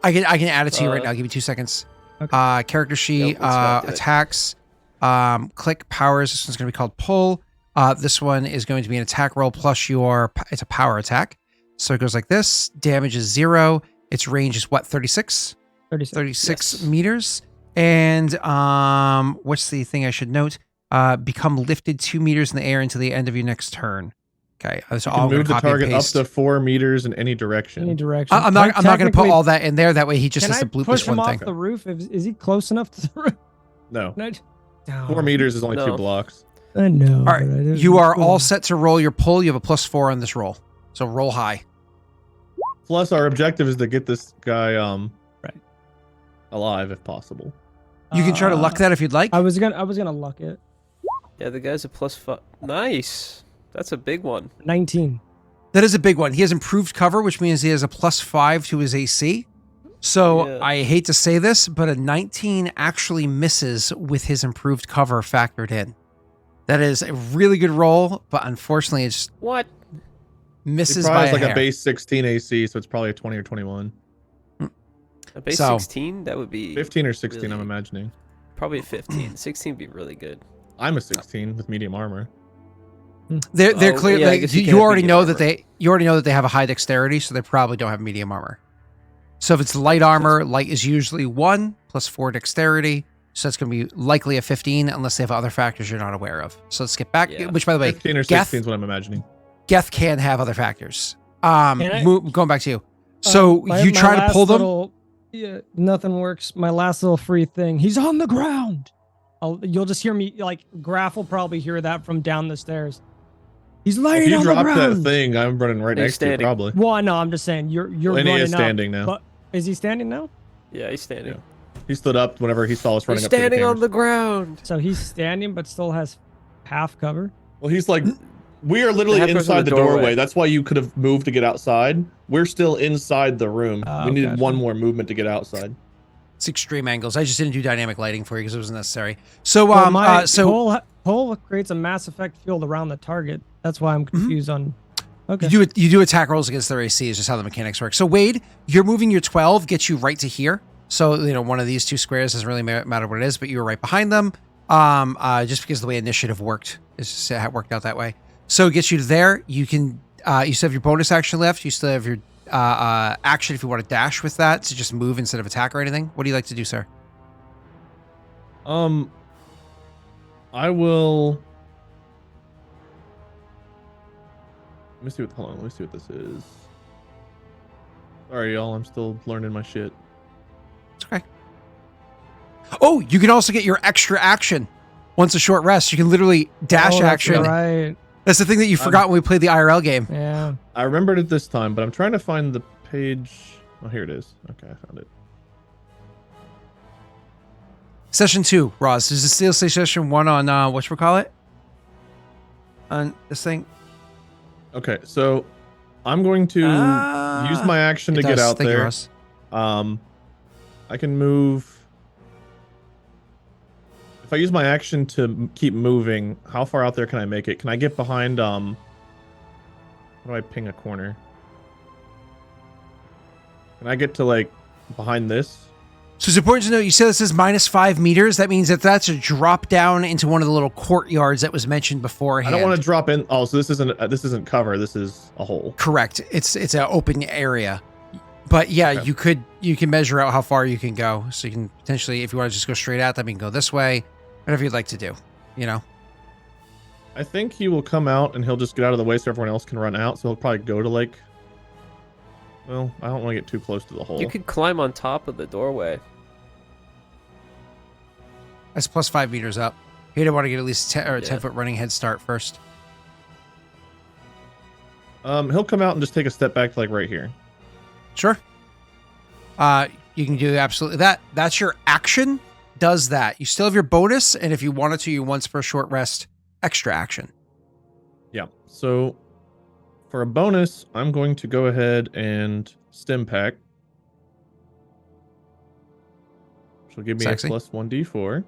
I can add it to you right now. Give me 2 seconds. Okay. Character sheet, Yep, attacks, click powers. This one's going to be called pull. This one is going to be an attack roll plus it's a power attack. So it goes like this. Damage is 0. Its range is what? 36? 36 Yes. meters. And what's the thing I should note? Become lifted 2 meters in the air until the end of your next turn. Okay, so I'll move the target up paste. to 4 meters in any direction. Any direction. I'm not going to put all that in there. That way he just can has to I bloop push this him one off thing. the roof? Is he close enough to the roof? No. Can I- 4 meters is only No. 2 blocks. I know. All right, you are all set to roll your pull. You have a +4 on this roll, so roll high. Plus, our objective is to get this guy Right. alive if possible. You can try to luck that if you'd like. I was gonna luck it. Yeah, the guy's a +5. Nice. That's a big one. 19. That is a big one. He has improved cover, which means he has a +5 to his AC. So Yeah. I hate to say this, but a 19 actually misses with his improved cover factored in. That is a really good roll, but unfortunately, it just What? misses He by probably a has like hair. a base 16 AC, so it's probably a 20 or 21. A base So- 16? That would be 15 or 16, I'm really- imagining. probably a 15. 16 would be really good. I'm a 16 with medium armor. They're Oh, clearly yeah, I guess you you can't already medium know armor. that they have a high dexterity, so they probably don't have medium armor. So if it's light armor, light is usually 1 +4 dexterity. So that's going to be likely a 15 unless they have other factors you're not aware of. So let's get back. Yeah. Which, by the way, 15 or Geth- 16 is what I'm imagining. Geth can have other factors. I- Going back to you. So you try to pull them. Yeah, nothing works. My last little free thing. He's on the ground. You'll just hear me, like, Graff will probably hear that from down the stairs. He's If laying you on the drop that ground. thing, I'm running right He's next to you, standing. probably. Well, no, I'm just saying you're Well, and he running is up, standing now. But is he standing now? Yeah, he's standing. Yeah. He stood up whenever he saw us running He's up to standing the on cameras. the ground. So he's standing, but still has half cover. Well, he's like, we are literally Half goes in inside the the doorway. doorway. That's why you could have moved to get outside. We're still inside the room. We needed gotcha. one more movement to get outside. It's extreme angles. I just didn't do dynamic lighting for you because it wasn't necessary. So, Well, my so pole creates a Mass Effect field around the target. That's why I'm confused on. Okay. you do attack rolls against their AC is just how the mechanics work. So Wade, you're moving your 12 gets you right to here. So one of these two squares doesn't really matter what it is, but you were right behind them. Just because the way initiative worked, it's just it worked out that way. So it gets you to there. You can you still have your bonus action left. You still have your action if you want to dash with that to just move instead of attack or anything. What do you like to do, sir? I will. Let me see what. Hold on. Let me see what this is. Sorry, y'all. I'm still learning my shit. It's okay. Oh, you can also get your extra action once a short rest. You can literally dash Oh, that's action. Right. That's the thing that you forgot when we played the IRL game. Yeah. I remembered it this time, but I'm trying to find the page. Oh, here it is. Okay, I found it. Session 2, Roz. Does it still say session 1 on whatchamacallit? On this thing? Okay, so I'm going to use my action to It get does. out Thank you, there. Roz. I can move. If I use my action to keep moving, how far out there can I make it? Can I get behind? How do I ping a corner? Can I get to like behind this? So it's important to note, you said this is -5 meters. That means that that's a drop down into one of the little courtyards that was mentioned beforehand. I don't want to drop in. Oh, so this isn't cover. This is a hole. Correct. It's an open area. But yeah, Okay. you can measure out how far you can go. So you can potentially, if you want to just go straight out, then you can go this way. Whatever you'd like to do, I think he will come out and he'll just get out of the way so everyone else can run out. So he'll probably go to like. Well, I don't want to get too close to the hole. You could climb on top of the doorway. That's plus 5 meters up. He'd want to get at least 10 or Yeah. 10 foot running head start first. He'll come out and just take a step back to like right here. Sure. You can do absolutely that. That's your action. Does that. You still have your bonus, and if you wanted to, you once per short rest, extra action. Yeah. So for a bonus, I'm going to go ahead and stim pack. Which will give me Sexy. a plus 1d4.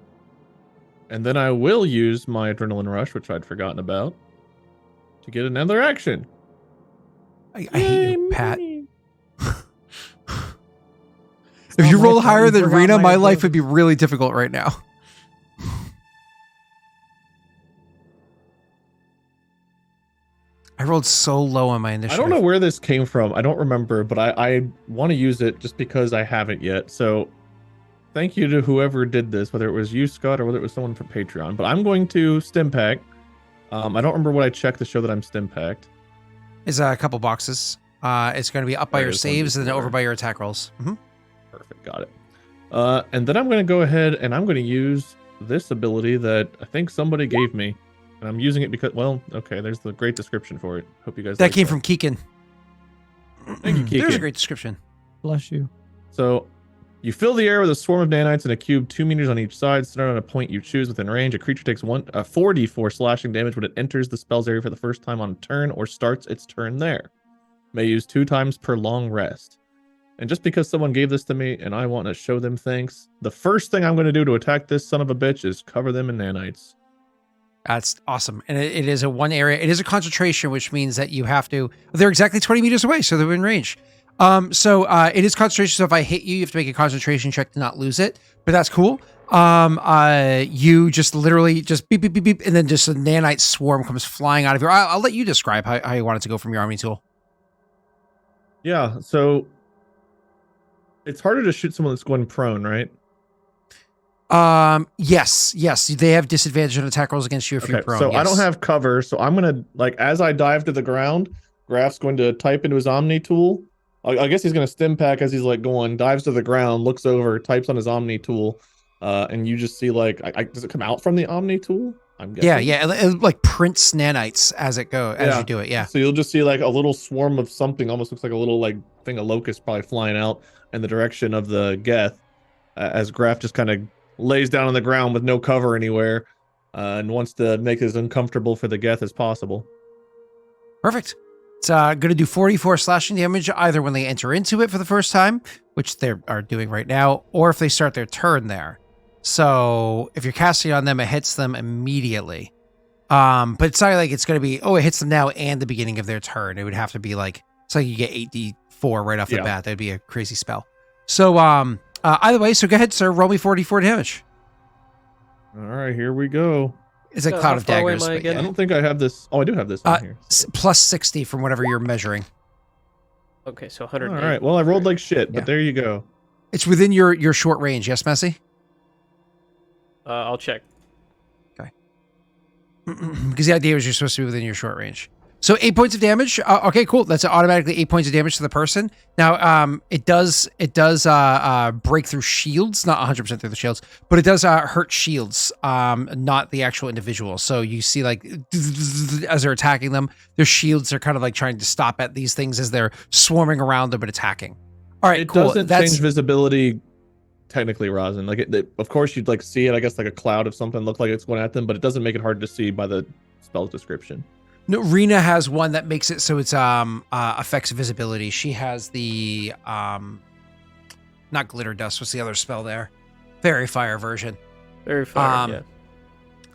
And then I will use my adrenaline rush, which I'd forgotten about, to get another action. I hate you, Yay, Pat. me. If you not my roll fault, higher you than forgot Rena, my my life ability. would be really difficult right now. I rolled so low on my I initiative. don't know where this came from. I don't remember, but I want to use it just because I haven't yet. So thank you to whoever did this, whether it was you, Scott, or whether it was someone from Patreon. But I'm going to stim pack. I don't remember what I checked to show that I'm stim packed. Is a couple boxes. It's going to be up by There your it is, saves and then 1d4. over by your attack rolls. Mm-hmm. Perfect, got it. And then I'm going to go ahead and I'm going to use this ability that I think somebody gave me. And I'm using it because, well, okay, there's the great description for it. Hope you guys That like came from Keegan. Thank you, There's a Keegan. great description. Bless you. So you fill the air with a swarm of nanites in a cube 2 meters on each side, centered on a point you choose within range. A creature takes 4d4 slashing damage when it enters the spell's area for the first time on a turn or starts its turn there. May use 2 times per long rest. And just because someone gave this to me and I want to show them thanks, the first thing I'm going to do to attack this son of a bitch is cover them in nanites. That's awesome. And it is a one area. It is a concentration, which means that you have to, they're exactly 20 meters away, so they're in range. So it is concentration. So if I hit you, you have to make a concentration check to not lose it, but that's cool. You just literally just beep, beep, beep, beep, and then just a nanite swarm comes flying out of your, I'll let you describe how you want it to go from your army tool. Yeah, so it's harder to shoot someone that's going prone, right? Yes, they have disadvantage on attack rolls against you if you're prone. So I yes. don't have cover, so I'm gonna like as I dive to the ground, Graff's going to type into his Omni tool. I guess he's gonna stim pack as he's like going, dives to the ground, looks over, types on his Omni tool, and you just see like, does it come out from the Omni tool? I'm guessing. Yeah, it like prints nanites as it go as you do it. Yeah, So you'll just see like a little swarm of something, almost looks like a little like thing of locusts probably flying out in the direction of the Geth, as Graff just kind of lays down on the ground with no cover anywhere, and wants to make it as uncomfortable for the Geth as possible. perfect. It's going to do 44 slashing damage either when they enter into it for the first time, which they are doing right now, or if they start their turn there. So if you're casting on them, it hits them immediately. But it's not like it's going to be, it hits them now and the beginning of their turn. It would have to be like, it's like you get 8d4 right off the bat. That'd be a crazy spell. So either way, so go ahead, sir. Roll me 44 damage. All right, here we go. It's a How cloud of far away daggers. am I but again? I yeah. don't think I have this. Oh, I do have this on here. Plus 60 from whatever you're measuring. Okay, so All 108. right. Well, I rolled like shit, Yeah. but there you go. It's within your short range. Yes, Messi? I'll check. Because the idea was you're supposed to be within your short range. So 8 points of damage. Okay, cool. That's automatically 8 points of damage to the person. Now, it does break through shields, not 100% through the shields, but it does hurt shields, not the actual individual. So you see, like, as they're attacking them, their shields are kind of like trying to stop at these things as they're swarming around them and attacking. All right, It cool. doesn't change visibility technically, Rosin. Like, of course, you'd like see it. I guess like a cloud of something look like it's going at them, but it doesn't make it hard to see by the spell's description. No, Rena has one that makes it so it's affects visibility. She has the not glitter dust. What's the other spell there? Fairy fire version. Very far, yeah.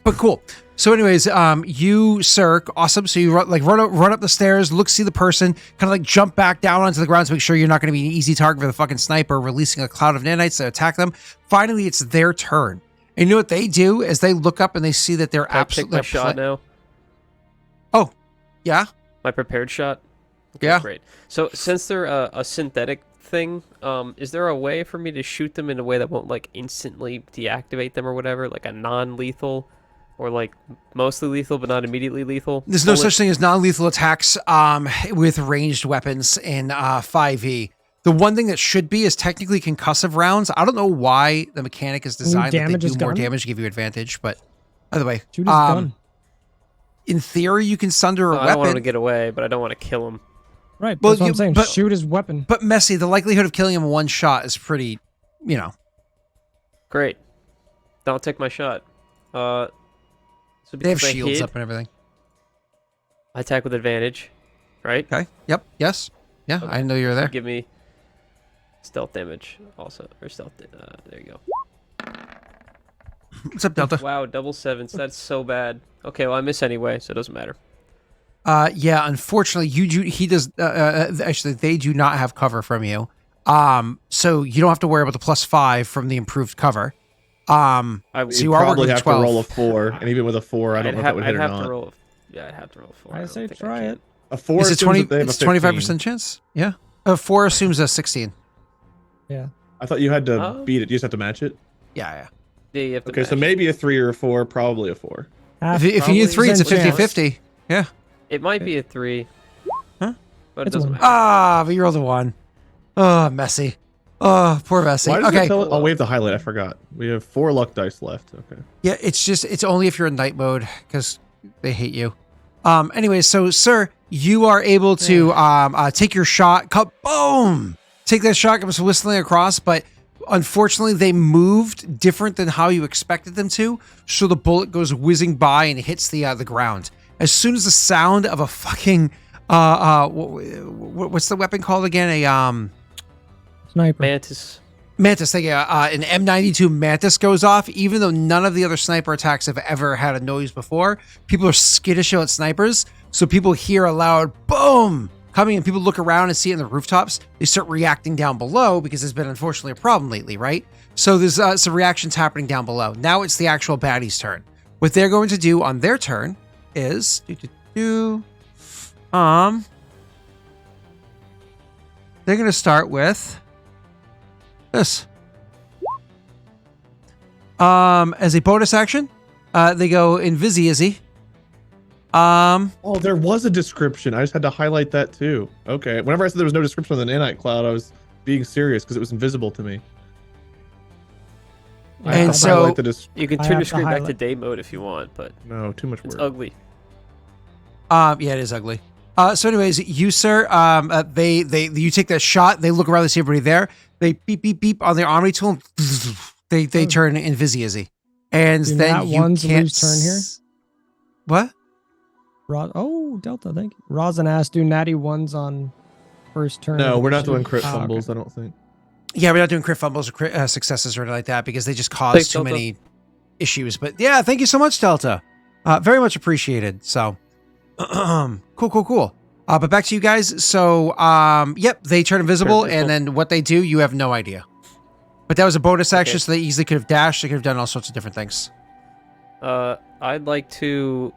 But cool. So, anyways, you, sir, awesome. So you run up the stairs, see the person, kind of like jump back down onto the ground to make sure you're not going to be an easy target for the fucking sniper, releasing a cloud of nanites to attack them. Finally, it's their turn. And you know what they do is they look up and they see that they're Can I pick absolutely my shot now? Yeah. My prepared shot? Okay, Yeah. Great. So since they're a synthetic thing, is there a way for me to shoot them in a way that won't like instantly deactivate them or whatever? Like a non-lethal or like mostly lethal but not immediately lethal? There's no such thing as non-lethal attacks with ranged weapons in 5e. The one thing that should be is technically concussive rounds. I don't know why the mechanic is designed that they damage do his more gun? damage to give you advantage, but by the way, Shoot his gun. in theory, you can sunder a I don't want him to weapon. get away, but I don't want to kill him. Right. Well, That's what I'm saying. but- Shoot his weapon. But Messy, the likelihood of killing him in one shot is pretty, Great. Then I'll take my shot. So they have because I shields hid, up and everything. I attack with advantage, right? Okay. Yep. Yes. Yeah. Okay. I didn't know you were there. Give me stealth damage also, or stealth. There you go. What's up, Delta? Wow, double sevens. That's so bad. Okay, well I miss anyway, so it doesn't matter. Yeah. Unfortunately, he does. Actually, they do not have cover from you. So you don't have to worry about the +5 from the improved cover. So you are probably working have 12. to roll a 4, and even with a 4, I don't know if that would hit I'd or have not. to roll. Yeah, I'd have to roll a 4. I don't say think try can. it. A 4 Is it assumes 20? that they have It's a 25% chance. Yeah. 4 assumes a 16. Yeah. I thought you had to Oh. beat it. You just have to match it. Yeah. Yeah, you have to Okay, so match. maybe a 3 or a 4, probably a 4. If you need 3, it's a 50-50. Yeah. It might be a 3. Huh? But it It's doesn't one. matter. But you rolled a 1. Oh, Messy. Oh, poor Messy. Why does Okay. it tell it? Oh, we have to highlight. I forgot. We have 4 luck dice left. Okay. Yeah, it's only if you're in night mode because they hate you. Anyway, so sir, you are able to take your shot. Boom! Take that shot, comes whistling across, but unfortunately they moved different than how you expected them to. So the bullet goes whizzing by and hits the ground. As soon as the sound of a fucking what's the weapon called again? A Sniper. Mantis. Mantis, thank you. An M92 Mantis goes off, even though none of the other sniper attacks have ever had a noise before. People are skittish about snipers, so people hear a loud boom coming, and people look around and see it in the rooftops. They start reacting down below because there's been unfortunately a problem lately, right? So there's some reactions happening down below. Now it's the actual baddie's turn. What they're going to do on their turn is they're going to start with this. As a bonus action, they go Invisi-Izzy. Oh, there was a description. I just had to highlight that too. Okay. Whenever I said there was no description on the nanite cloud, I was being serious because it was invisible to me. I And have to so- highlight the You can I turn your have to screen back to highlight. day mode if you want, but no, too much it's work. ugly. Yeah, it is ugly. So anyways, you, sir, you take that shot. They look around, they see everybody there. They beep, beep, beep on their Omni tool. They turn Invisi-Izzy. And Do then not you ones can't... lose turn here? What? Oh, Delta, thank you. Rosin asked, do natty ones on first turn. No, we're not Should- doing crit Oh, okay. fumbles, I don't think. Yeah, we're not doing crit fumbles or crit successes or anything like that because they just cause Thanks, too Delta. many issues. But yeah, thank you so much, Delta. Very much appreciated. So, cool. But back to you guys. So, yep, they turn invisible, Turn and invisible. then what they do, you have no idea. But that was a bonus action, Okay. so they easily could have dashed. They could have done all sorts of different things. I'd like to.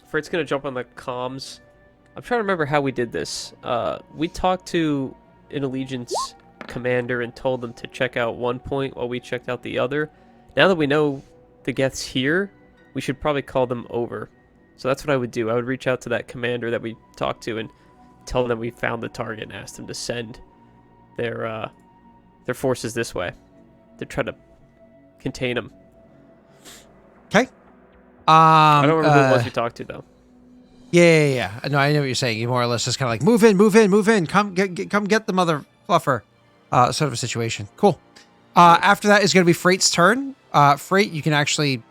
Freight's gonna jump on the comms. I'm trying to remember how we did this. We talked to an Allegiance commander and told them to check out one point while we checked out the other. Now that we know the Geth's here, we should probably call them over. So that's what I would do. I would reach out to that commander that we talked to and tell them we found the target and ask them to send their forces this way to try to contain them. Okay. I don't remember who it was we talked to though. Yeah. No, I know what you're saying. You more or less just kind of like move in. Come get the mother fluffer, sort of a situation. Cool. After that is going to be Freight's turn. Frait, you can actually,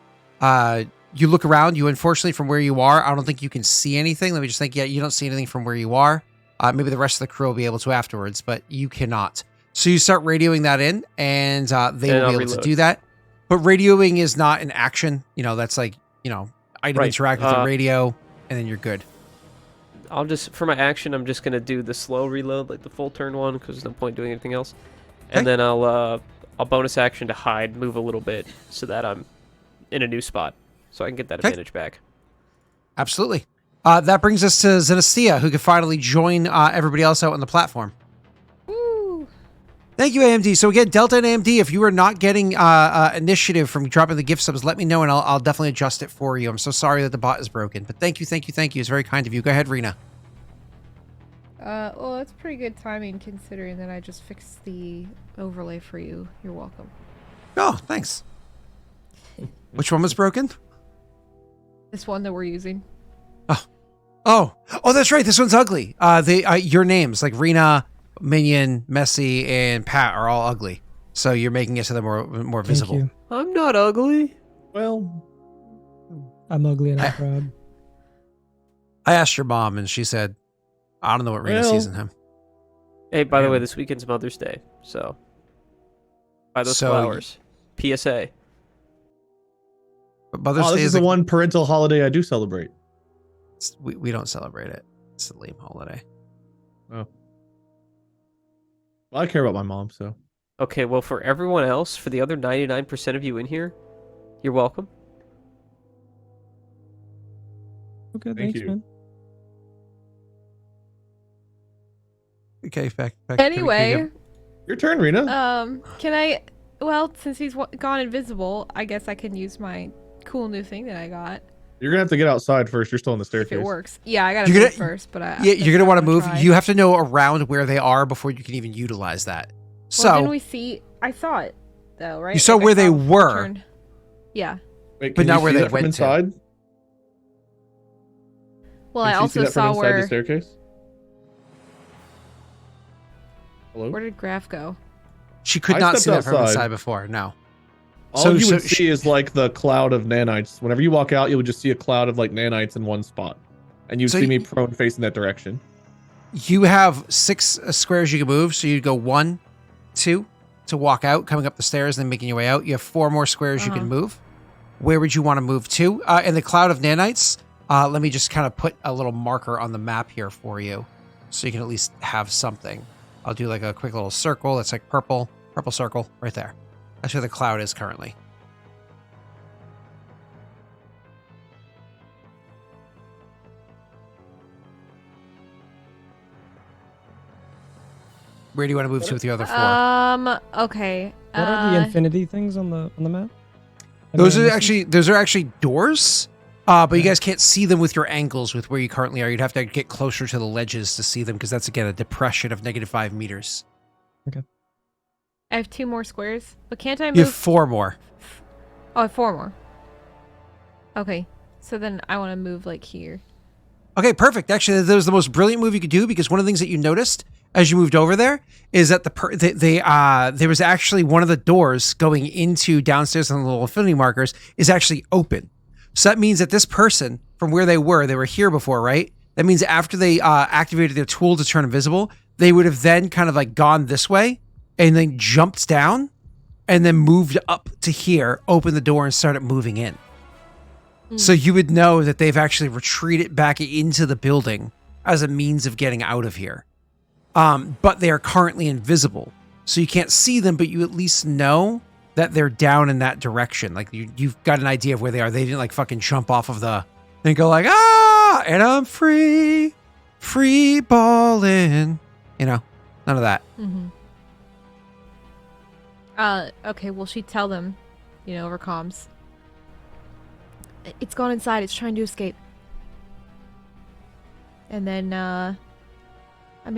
you look around. You unfortunately from where you are, I don't think you can see anything. Let me just think. Yeah, you don't see anything from where you are. Maybe the rest of the crew will be able to afterwards, but you cannot. So you start radioing that in, and they And will I'll be able to reload. do that. But radioing is not an action. That's like item Right. interact with the radio, and then you're good. I'll just, for my action, I'm just gonna do the slow reload, like the full turn one, because there's no point doing anything else. And Okay. then I'll bonus action to hide, move a little bit, so that I'm in a new spot, so I can get that Okay. advantage back. Absolutely. That brings us to Zenestthea, who can finally join everybody else out on the platform. Woo! Thank you, AMD. So again, Delta and AMD, if you are not getting initiative from dropping the gift subs, let me know, and I'll definitely adjust it for you. I'm so sorry that the bot is broken, but thank you. It's very kind of you. Go ahead, Rena. Well, that's pretty good timing considering that I just fixed the overlay for you. You're welcome. Oh, thanks. Which one was broken? This one that we're using. Oh, that's right. This one's ugly. Your names like Rena, Minion, Messy, and Pat are all ugly. So you're making it so they're more visible. Thank you. I'm not ugly. Well, I'm ugly and I'm proud. I asked your mom, and she said, "I don't know what Rena Well- sees in him." Hey, by the way, Damn. this weekend's Mother's Day, so buy those So- flowers. PSA. But Mother's Day this is is the one parental holiday I do celebrate. we don't celebrate it. It's a lame holiday. Well, I care about my mom, so. Okay, well, for everyone else, for the other 99% of you in here, you're welcome. Okay, Thank thanks, you. man. Okay, back. Anyway, Your turn, Rena. can I? Well, since he's gone invisible, I guess I can use my cool new thing that I got You're gonna have to get outside first. You're still on the if staircase. it works. Yeah, I gotta You're move gonna- first, but I. Yeah, you're gonna want to move. Try. You have to know around where they are before you can even utilize that. So Well, didn't we see? I saw it though, right? You saw Like, I where they it were. turned- Yeah. Wait, But can not you where see they that from went to. inside? Well, Can I you see also that from saw inside the where. staircase. Hello. Where did Graff go? she could I not see stepped that from outside. inside before. No. All So- you so would see is like the cloud of nanites. Whenever you walk out, you would just see a cloud of like nanites in one spot, and you'd So see me you- prone facing that direction. You have 6 squares you can move. So you'd go 1, 2 to walk out, coming up the stairs, and then making your way out. You have 4 more squares you can move. Where would you want to move to? In the cloud of nanites, let me just kind of put a little marker on the map here for you, so you can at least have something. I'll do like a quick little circle. That's like purple circle right there. That's where the cloud is currently. Where do you want to move to with the other 4? Okay. What are the infinity things on the map? Those Am I are missing? actually doors, but you guys can't see them with your angles with where you currently are. You'd have to get closer to the ledges to see them because that's again a depression of -5 meters. I have 2 more squares, but can't I move? You have 4 more. Oh, I have 4 more. Okay, so then I want to move like here. Okay, perfect. Actually, that was the most brilliant move you could do because one of the things that you noticed as you moved over there is that there was actually one of the doors going into downstairs on the little infinity markers is actually open. So that means that this person, from where they were here before, right? That means after they activated their tool to turn invisible, they would have then kind of like gone this way and then jumped down and then moved up to here, opened the door and started moving in. So you would know that they've actually retreated back into the building as a means of getting out of here. But they are currently invisible. So you can't see them, but you at least know that they're down in that direction. Like you've got an idea of where they are. They didn't like fucking jump off of the and go like, ah, and I'm free balling. You know, none of that. Mm-hmm. Okay, well, she'd tell them, over comms. It's gone inside. It's trying to escape. And then, I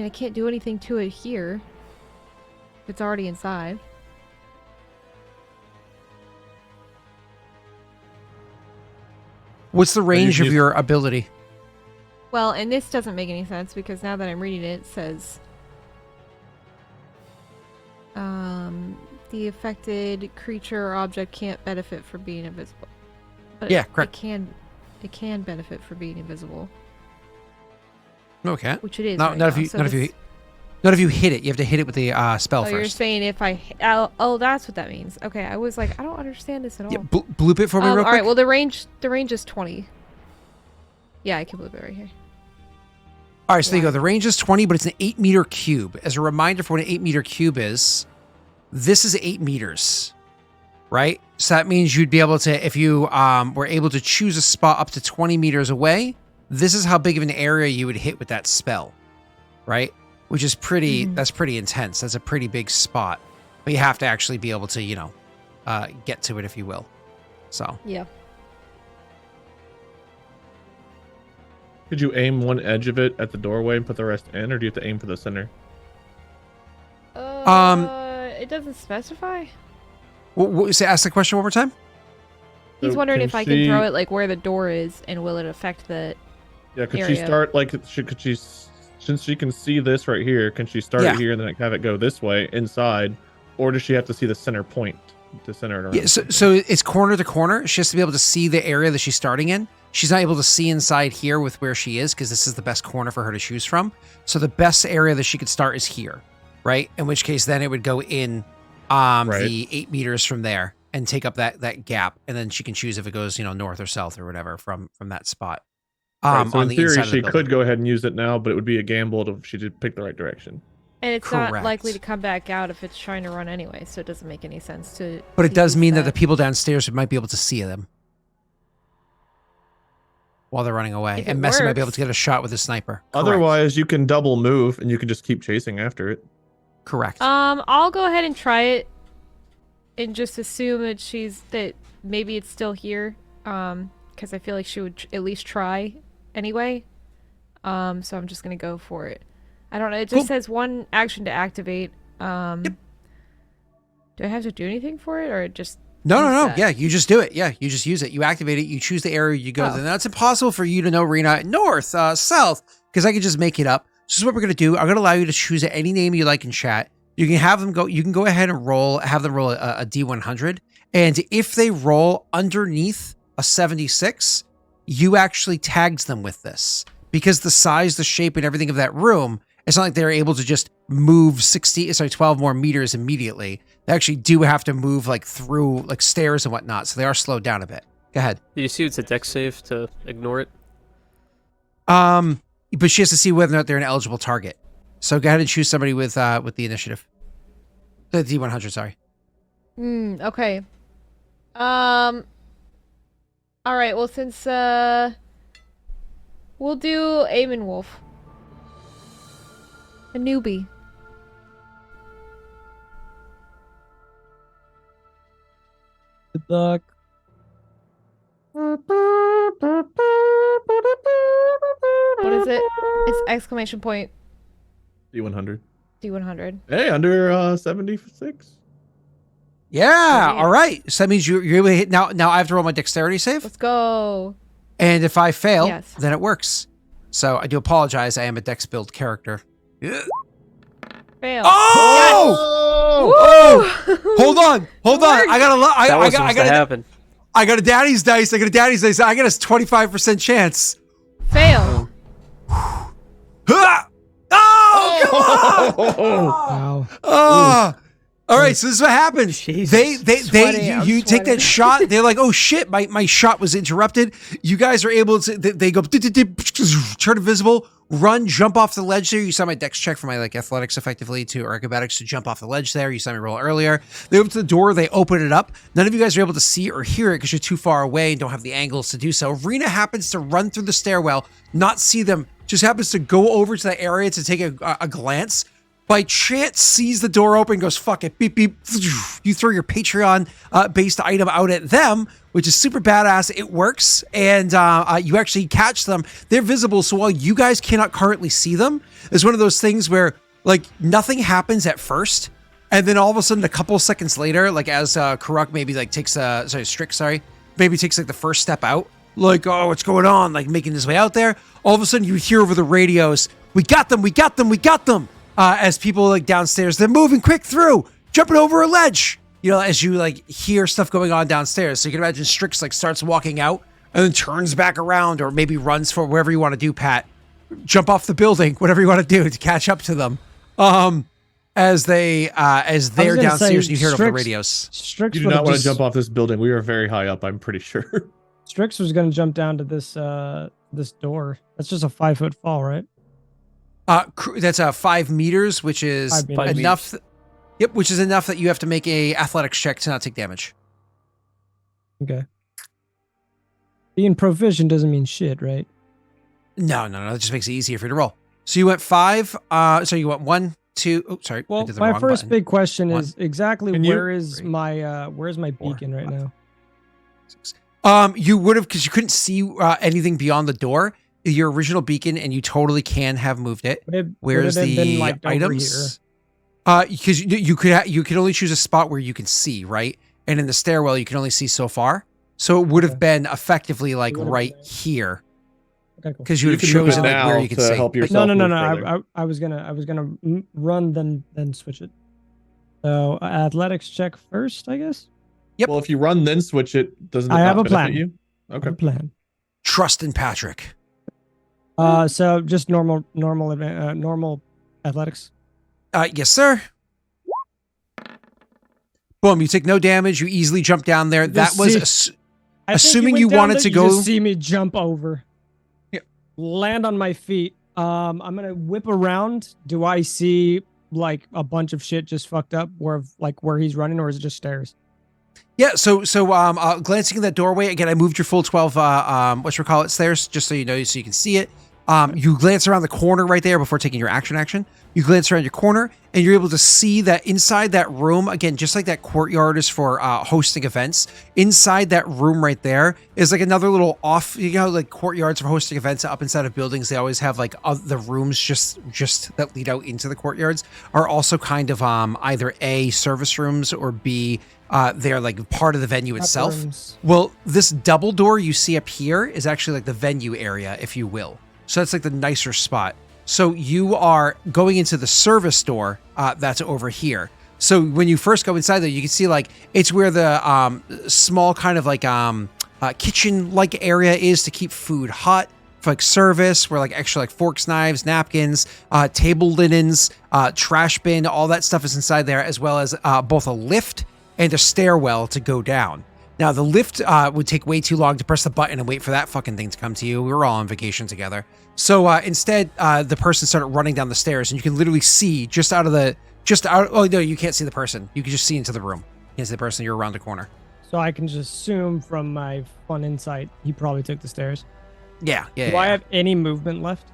can't do anything to it here. It's already inside. What's the range of your ability? Well, and this doesn't make any sense because now that I'm reading it, it says the affected creature or object can't benefit from being invisible. But Yeah, correct. It can benefit from being invisible, Okay. which it is. No, right not if now. you, So not if you, this- not if you hit it. You have to hit it with the spell Oh, you're first. saying if I oh, that's what that means. Okay, I was like, I don't understand this at all. Yeah, bloop it for me real all quick. right, well the range is 20. Yeah, I can bloop it right here. All right, so there you Yeah. go. The range is 20, but it's an 8-meter cube. As a reminder for what an 8-meter cube is, this is 8 meters, right? So that means you'd be able to, if you were able to choose a spot up to 20 meters away, this is how big of an area you would hit with that spell, right? Which is pretty, that's pretty intense. That's a pretty big spot. But you have to actually be able to, get to it, if you will. So. Yeah. Could you aim one edge of it at the doorway and put the rest in, or do you have to aim for the center? It doesn't specify. Ask the question one more time. He's So wondering can if I can throw it like where the door is, and will it affect the Yeah, could area? she start like could she since she can see this right here? Can she start it here and then have it go this way inside, or does she have to see the center point to center it around? Yeah, so it's corner to corner. She has to be able to see the area that she's starting in. She's not able to see inside here with where she is because this is the best corner for her to choose from. So the best area that she could start is here, right? In which case, then it would go in the 8 meters from there and take up that gap, and then she can choose if it goes north or south or whatever from that spot. Right, so on in the theory, inside of the she building. could go ahead and use it now, but it would be a gamble if she did pick the right direction. And it's not Correct. likely to come back out if it's trying to run anyway, so it doesn't make any sense to. But it to does use mean that the people downstairs might be able to see them while they're running away, If it and Messi might be able works. to get a shot with a sniper. Correct. Otherwise, you can double move and you can just keep chasing after it. Correct. I'll go ahead and try it, and just assume that maybe it's still here, because I feel like she would at least try anyway. So I'm just gonna go for it. I don't know. It just Cool. says one action to activate. Yep. Do I have to do anything for it, or just? No. use that? Yeah, you just do it. Yeah, you just use it. You activate it. You choose the area you go. Oh. Then that's impossible for you to know, Rena. North, south, because I can just make it up. This is what we're gonna do. I'm gonna allow you to choose any name you like in chat. You can have them go. You can go ahead and have them roll a D100, and if they roll underneath a 76, you actually tags them with this because the size, the shape, and everything of that room. It's not like they're able to just move 12 more meters immediately. They actually do have to move like through like stairs and whatnot, so they are slowed down a bit. Go ahead. Did you see it's a dex save to ignore it? But she has to see whether or not they're an eligible target. So go ahead and choose somebody with the initiative. The D100, sorry. Okay. All right. Well, since we'll do Aemon Wolf, a newbie. Good luck. What is it? It's exclamation point D100. D100. Hey, under 76. Yeah, Great. all right. So that means you're able to hit. Now I have to roll my dexterity save. Let's go. And if I fail, Yes. then it works. So I do apologize. I am a dex build character. Fail. Oh! Woo! Hold on. I got a lot. That I was got supposed to happen. I got a daddy's dice. I got a 25% chance. Fail. Ah! Oh, come on! Wow. Oh. All right, so this is what happens. Jesus. You take that shot. They're like, oh shit, my shot was interrupted. You guys are able to. They go turn invisible, run, jump off the ledge there. You saw my dex check for my like athletics effectively or acrobatics to jump off the ledge there. You saw me roll earlier. They open the door. They open it up. None of you guys are able to see or hear it because you're too far away and don't have the angles to do so. Rena happens to run through the stairwell, not see them. Just happens to go over to that area to take a glance. By chance, sees the door open, goes, fuck it, beep, beep. You throw your Patreon-based item out at them, which is super badass. It works, and you actually catch them. They're visible, so while you guys cannot currently see them, it's one of those things where, like, nothing happens at first, and then all of a sudden, a couple seconds later, like, as Karruk maybe, like, Strix, maybe takes, like, the first step out, like, oh, what's going on? Like, making his way out there. All of a sudden, you hear over the radios, we got them! As people like downstairs, they're moving quick through, jumping over a ledge. As you like hear stuff going on downstairs. So you can imagine Strix like starts walking out and then turns back around or maybe runs for wherever you want to do, Pat. Jump off the building, whatever you want to do to catch up to them. As they're downstairs and you hear it over the radios. Strix You do would not have want to just- jump off this building. We are very high up, I'm pretty sure. Strix was going to jump down to this door. That's just a 5-foot fall, right? That's 5 meters, which is 5 meters. enough. Yep, which is enough that you have to make a athletics check to not take damage. Okay. Being proficient doesn't mean shit, right? No. That just makes it easier for you to roll. So you went 5. So you went 1, 2. Oh, sorry. I Well, did the my wrong first button. big question One. is exactly Can you- where's 3, my 4, beacon right 5. now? 6. You would have, because you couldn't see anything beyond the door. your original beacon, and you totally can have moved it. Where's the been, like, over items? Because you could only choose a spot where you can see, right? And in the stairwell, you can only see so far. So it would have been effectively like right here. Okay, cool. Because you would have can move chosen it like where now you can to see. help No, yourself. no. move further. I was gonna run then switch it. So athletics check first, I guess. Yep. Well, if you run then switch it, doesn't it I have not a plan. benefit you? Okay. Plan. Trust in Patrick. So just normal athletics. Yes, sir. Boom, you take no damage. You easily jump down there. That was assuming you wanted to go. Just see me jump over. Yeah. Land on my feet. I'm gonna whip around. Do I see like a bunch of shit just fucked up where he's running, or is it just stairs? Yeah, so glancing in that doorway, again, I moved your full 12 stairs, just so you know, so you can see it. You glance around the corner right there before taking your action. You glance around your corner, and you're able to see that inside that room, again, just like that courtyard is for hosting events, inside that room right there is like another little like courtyards for hosting events up inside of buildings. They always have like the rooms just that lead out into the courtyards are also kind of either A, service rooms, or B, they're like part of the venue itself. Rooms. Well, this double door you see up here is actually like the venue area, if you will. So that's like the nicer spot. So you are going into the service door that's over here. So when you first go inside there, you can see like it's where the small kind of like kitchen-like area is to keep food hot for like service, where like extra like forks, knives, napkins, table linens, trash bin, all that stuff is inside there, as well as both a lift and a stairwell to go down. Now, the lift would take way too long to press the button and wait for that fucking thing to come to you. We were all on vacation together. So instead, the person started running down the stairs, and you can literally see oh, no, you can't see the person. You can just see into the room. You can't see the person. You're around the corner. So I can just assume from my fun insight, he probably took the stairs. Yeah. Do I have any movement left?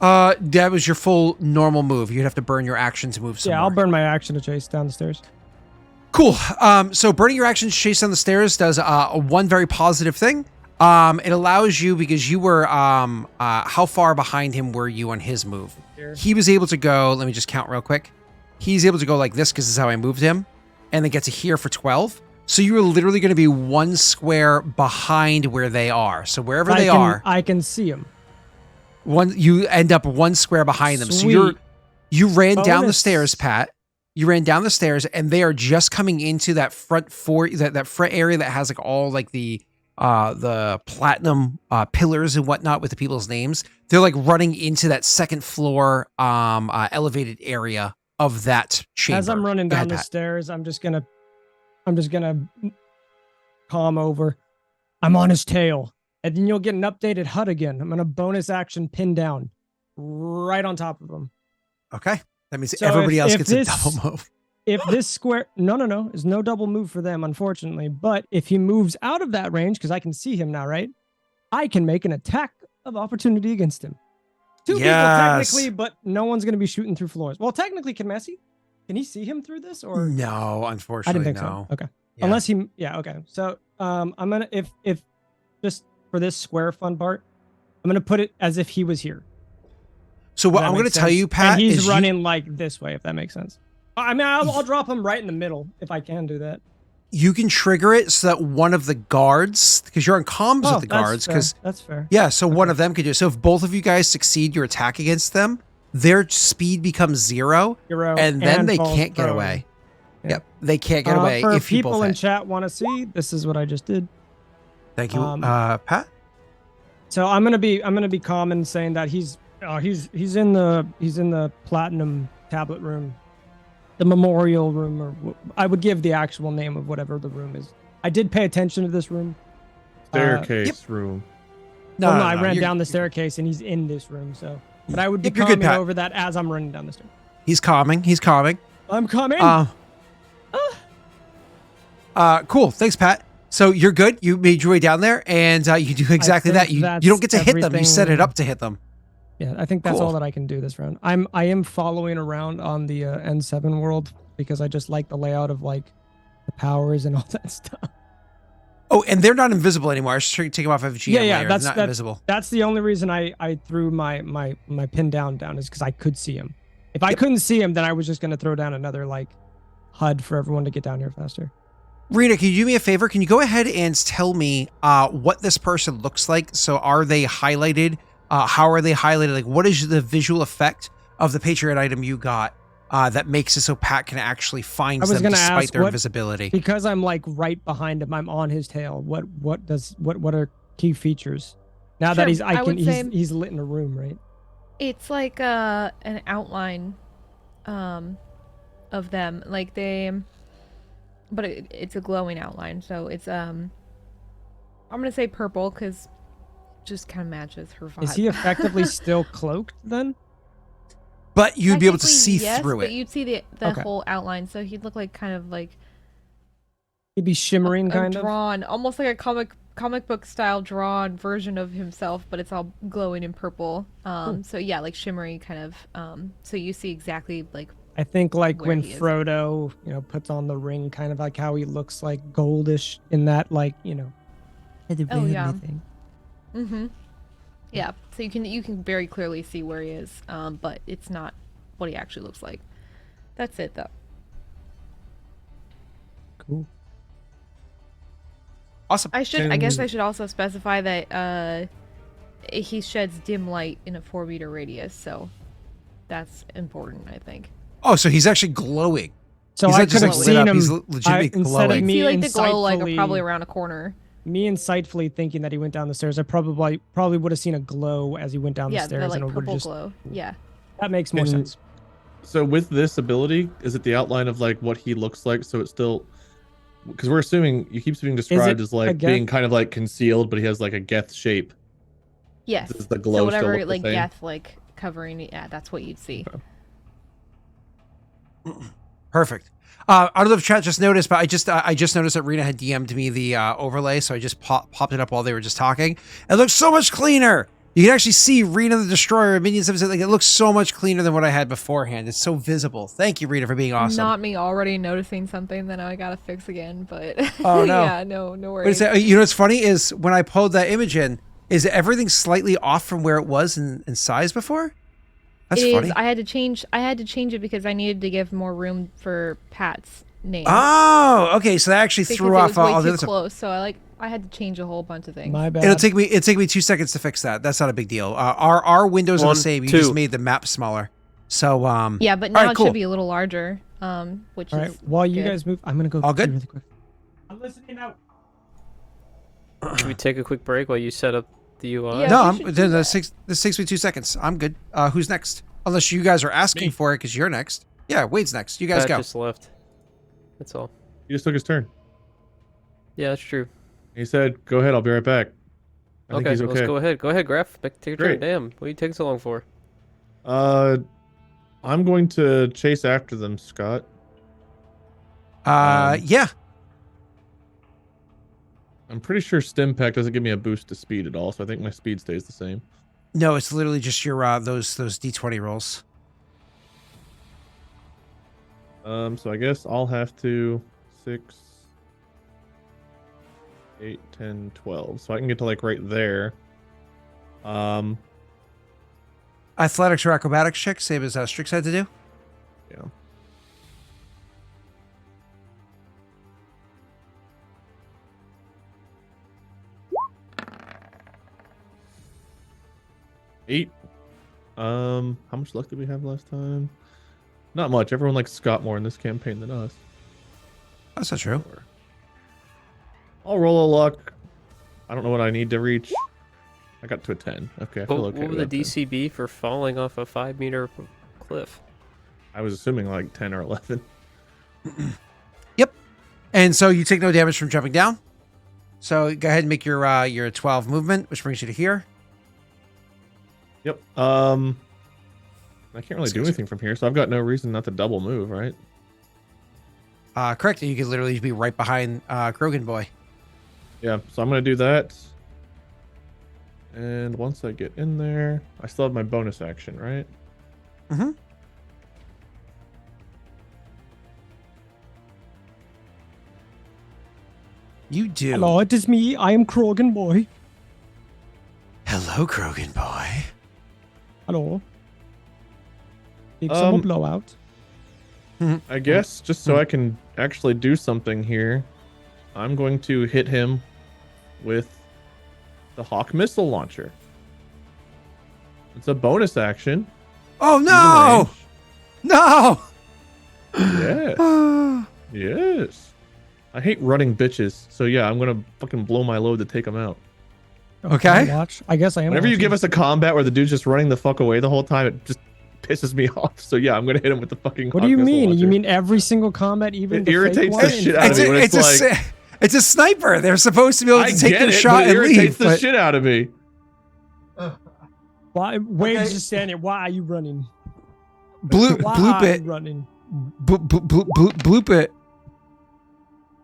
That was your full normal move. You'd have to burn your action to move some Yeah, more. I'll burn my action to chase down the stairs. Cool. So burning your action to chase down the stairs does one very positive thing. It allows you, because you were how far behind him were you on his move? Here. He was able to go, let me just count real quick. He's able to go like this because this is how I moved him, and then get to here for 12. So you are literally going to be one square behind where they are. So wherever they are, I can see him. you end up one square behind them. So you ran down the Bonus. stairs, Pat. You ran down the stairs, and they are just coming into that front that front area that has like all like the platinum pillars and whatnot with the people's names. They're like running into that second floor elevated area of that chamber. As I'm running Go down ahead, the Pat. stairs, I'm just gonna calm over. I'm on his tail, and then you'll get an updated HUD again. I'm gonna bonus action pin down right on top of him. Okay, that means So everybody else if gets this- a double move. If this square, no, there's no double move for them, unfortunately. But if he moves out of that range, because I can see him now, right? I can make an attack of opportunity against him. Two people Yes. technically, but no one's gonna be shooting through floors. Well, technically, can he see him through this, or No, I unfortunately, didn't think no. so. Okay. Yeah. Unless he, yeah, okay. So, I'm gonna if just for this square fun part, I'm gonna put it as if he was here. So what If that I'm going to makes tell sense. you, Pat, and he's is running like this way, if that makes sense. I mean, I'll drop him right in the middle if I can do that. you can trigger it so that one of the guards, because you're on comms with the guards, because that's fair. yeah, so one of them could do it. So if both of you guys succeed your attack against them, their speed becomes 0, Hero and then they falls can't get prone. away. Yeah. Yep, they can't get away For if you people both in hit. chat want to see, this is what I just did. Thank you, Pat. So I'm gonna be calm and saying that he's in the platinum tablet room, the memorial room, or I would give the actual name of whatever the room is. I did pay attention to this room. Staircase room. No, I ran down the staircase and he's in this room. So, but I would be Yep, you're good, calming Pat. over that as I'm running down the stairs. He's calming. I'm coming. Cool. Thanks, Pat. So you're good. You made your way down there, and you do exactly that. think You that's don't get to hit them. You set it everything. up to hit them. Yeah, I think that's Cool. all that I can do this round. I am following around on the N7 world because I just like the layout of like the powers and all that stuff. Oh, and they're not invisible anymore. I was just trying to take them off of GM Yeah, layer. that's They're not invisible. That's the only reason I threw my pin down is because I could see him. If I couldn't see him, then I was just gonna throw down another like HUD for everyone to get down here faster. Rena, can you do me a favor? Can you go ahead and tell me what this person looks like? So are they highlighted? How are they highlighted? Like, what is the visual effect of the Patriot item you got that makes it so Pat can actually find them despite their invisibility? Because I'm like right behind him, I'm on his tail. What are key features? Now that he's lit in a room, right? It's like an outline of them, like but it's a glowing outline, so it's I'm gonna say purple because just kind of matches her vibe. Is he effectively still cloaked then? But you'd be able to see through it. But you'd see the whole outline, so he'd look like kind of like he'd be shimmering, kind of drawn, almost like a comic book style drawn version of himself, but it's all glowing in purple. So yeah, like shimmery kind of. So you see exactly like. I think like when Frodo, puts on the ring, kind of like how he looks like goldish in that, like, Oh yeah. Thing. Mm-hmm. Yeah. So you can very clearly see where he is, but it's not what he actually looks like. That's it though. Cool. Awesome. I guess I should also specify that he sheds dim light in a 4-meter radius, so that's important, I think. Oh, so he's actually glowing. So I could have seen him. He's legitimately glowing. See like the glow like probably around a corner. Me insightfully thinking that he went down the stairs, I probably would have seen a glow as he went down the stairs. Yeah, like purple glow. Yeah. That makes more sense. So with this ability, is it the outline of like what he looks like? So it's still, because we're assuming you keep being described as like being kind of like concealed, but he has like a Geth shape. Yes. Does the glow so whatever still look like the same? Geth like covering, yeah, that's what you'd see. Okay. Perfect. I don't know if chat just noticed, but I just noticed that Rena had DM'd me the overlay, so I just popped it up while they were just talking. It looks so much cleaner. You can actually see Rena the Destroyer, minions of it. Like, it looks so much cleaner than what I had beforehand. It's so visible. Thank you, Rena, for being awesome. Not me already noticing something that I gotta fix again, but oh no, yeah, no worries. You know what's funny is when I pulled that image in, is everything slightly off from where it was in size before? That's funny. I had to change it because I needed to give more room for Pat's name. Oh, okay. So that actually threw off all the other stuff. Close, so I had to change a whole bunch of things. My bad. It'll take me 2 seconds to fix that. That's not a big deal. Our windows are the same. You just made the map smaller. So yeah, but now right, it cool. should be a little larger. Which all is right. While you good. guys move, I'm gonna go. All good. Really quick. I'm listening now. Should we take a quick break while you set up the UI? Yeah, no, we should do this takes me 2 seconds. I'm good. Who's next? Unless you guys are asking for it because you're next. Yeah, Wade's next. You guys Pat go. just left. That's all. He just took his turn. Yeah, that's true. He said, "Go ahead, I'll be right back." I think he's okay. Let's go ahead. Go ahead, Graff. Take your turn. Great. Damn, what are you taking so long for? I'm going to chase after them, Scott. Yeah. I'm pretty sure Stim Pack doesn't give me a boost to speed at all, so I think my speed stays the same. No, it's literally just your those D20 rolls. So I guess I'll have to 6, 8, 10, 12. So I can get to like right there. Athletics or acrobatics check, same as Strix had to do. Yeah. Eight. How much luck did we have last time? Not much. Everyone likes Scott more in this campaign than us. That's not true. I'll roll a luck. I don't know what I need to reach. I got to a 10. Okay, I feel okay. What would the DC be for falling off a 5-meter cliff? I was assuming like 10 or 11. Yep. And so you take no damage from jumping down. So go ahead and make your 12 movement, which brings you to here. Yep. I can't really do anything from here, so I've got no reason not to double move, right? Correct. You could literally be right behind Krogan Boy. Yeah, so I'm going to do that. And once I get in there, I still have my bonus action, right? Mm-hmm. You do. Hello, it is me. I am Krogan boy. Hello, Krogan boy. Hello. Big summer blowout. I guess just so I can actually do something here, I'm going to hit him with the Hawk missile launcher. It's a bonus action. Oh no! No! Yes. Yes. I hate running bitches. So yeah, I'm gonna fucking blow my load to take them out. Okay. Watch. I guess I am. Whenever you watching. give us a combat where the dude's just running the fuck away the whole time, it just pisses me off. So yeah, I'm gonna hit him with the fucking. What Hawk do you missile mean? launcher. You mean every single combat, even It the fake irritates one? the shit out of me when it's like. It's a sniper. They're supposed to be able I to take get their it, shot but it and irritates leave. the shit out of me. Why? Wade's Okay. just standing. Why are you running? Bloop, Why bloop are it. you running? Bloop it.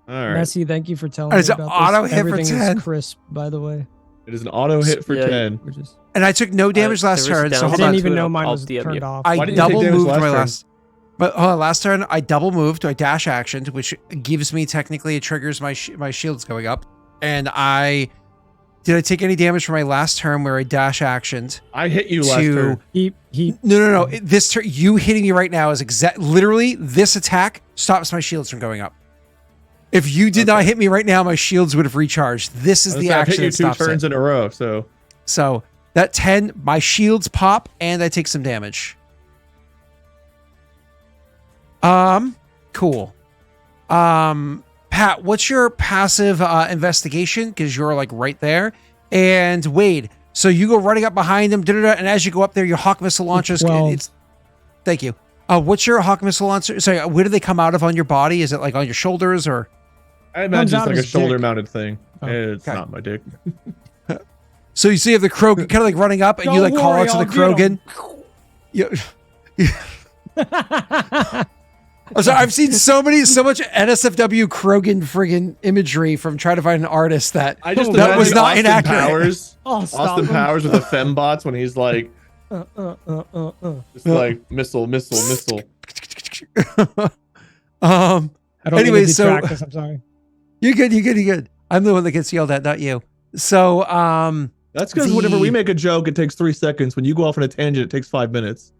All right. Messi, thank you for telling It's me an about auto this. hit for Everything 10. is crisp, by the way. It is an auto hit for Yeah. 10. We're just, And I took no damage last there is a turn, so I hold downside on. didn't even to it. know mine I'll was DM turned you. off. I Why didn't you take double damage moved last my turn? last. But hold on, last turn I double moved. I dash actioned, which gives me technically it triggers my my shields going up. And I take any damage from my last turn where I dash actioned? I hit you last turn. He No. This turn, you hitting me right now is literally this attack stops my shields from going up. If you did not hit me right now, my shields would have recharged. This is the I've action hit that you two stops turns it. in a row, so So that 10, my shields pop and I take some damage. Cool. Pat, what's your passive investigation? Because you're like right there. And Wade, so you go running up behind him, and as you go up there, your Hawk missile launchers. 12. Thank you. What's your Hawk missile launcher? Sorry, where do they come out of on your body? Is it like on your shoulders or? I imagine out it's of like a his dick. shoulder-mounted thing. Oh, It's okay. not my dick. So you see the Krogan kind of like running up, and you Don't like call worry, out to the I'll get Krogan. I'm sorry, I've seen so much NSFW Krogan friggin' imagery from trying to find an artist that I just that was imagine not Austin inaccurate. Powers. Oh, stop Austin him. Powers with the fembots when he's like, just like missile. I don't Anyway, mean to so- detract this, I'm sorry. You're good. I'm the one that gets yelled at, not you. So, That's because whenever we make a joke, it takes 3 seconds. When you go off on a tangent, it takes 5 minutes.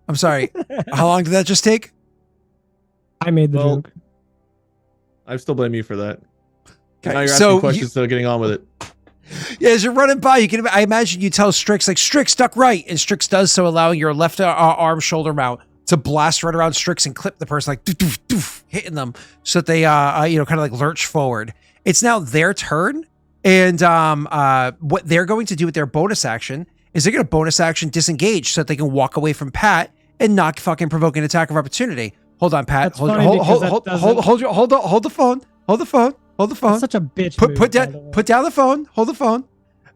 I'm sorry. How long did that just take? I made the Well, joke. I still blame you for that. Okay, Now you're so asking questions instead of getting on with it. Yeah, as you're running by, I imagine you tell Strix, like, Strix, duck right. And Strix does so, allowing your left arm shoulder mount to blast right around Strix and clip the person, like, doof, doof, doof, hitting them so that they, kind of like lurch forward. It's now their turn. And what they're going to do with their bonus action is they're going to bonus action disengage so that they can walk away from Pat and not fucking provoke an attack of opportunity. Hold on, Pat. That's funny because that doesn't- Hold the phone. Hold the phone. That's such a bitch move, Put by the way. down the phone. Hold the phone.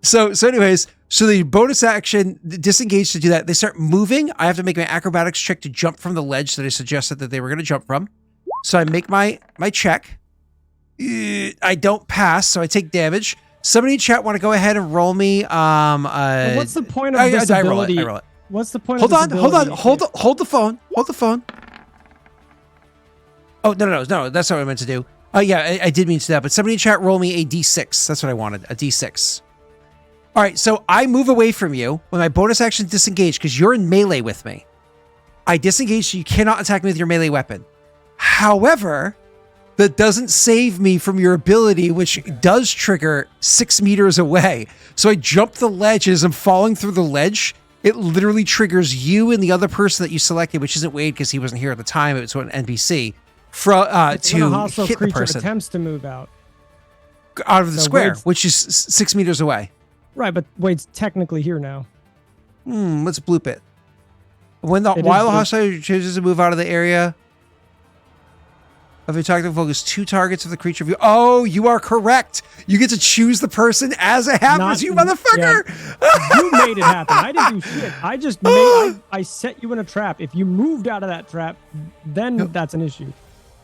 So anyways, the bonus action disengage to do that. They start moving. I have to make my acrobatics check to jump from the ledge that I suggested that they were going to jump from. So I make my check. I don't pass, so I take damage. Somebody in chat want to go ahead and roll me. But what's the point of this I roll ability? it. I roll it. What's the point Hold of on, this hold on, ability? hold the phone. Hold the phone. Oh, no, that's not what I meant to do. Oh, yeah, I did mean to do that, but somebody in chat roll me a d6. That's what I wanted, a d6. All right, so I move away from you when my bonus action disengage because you're in melee with me. I disengage so you cannot attack me with your melee weapon. However, that doesn't save me from your ability, which does trigger 6 meters away. So I jump the ledge as I'm falling through the ledge. It literally triggers you and the other person that you selected, which isn't Wade because he wasn't here at the time. It was an NPC. When a To hostile hit the creature person attempts to move out. out of the So square, Wade's- which is 6 meters away. Right, but Wade's technically here now. Let's bloop it. While the bloop. hostile chooses to move out of the area of the attack, focus 2 targets of the creature view. Oh, you are correct. You get to choose the person as it happens, Not- you motherfucker. You made it happen. I didn't do shit. I just I set you in a trap. If you moved out of that trap, then that's an issue.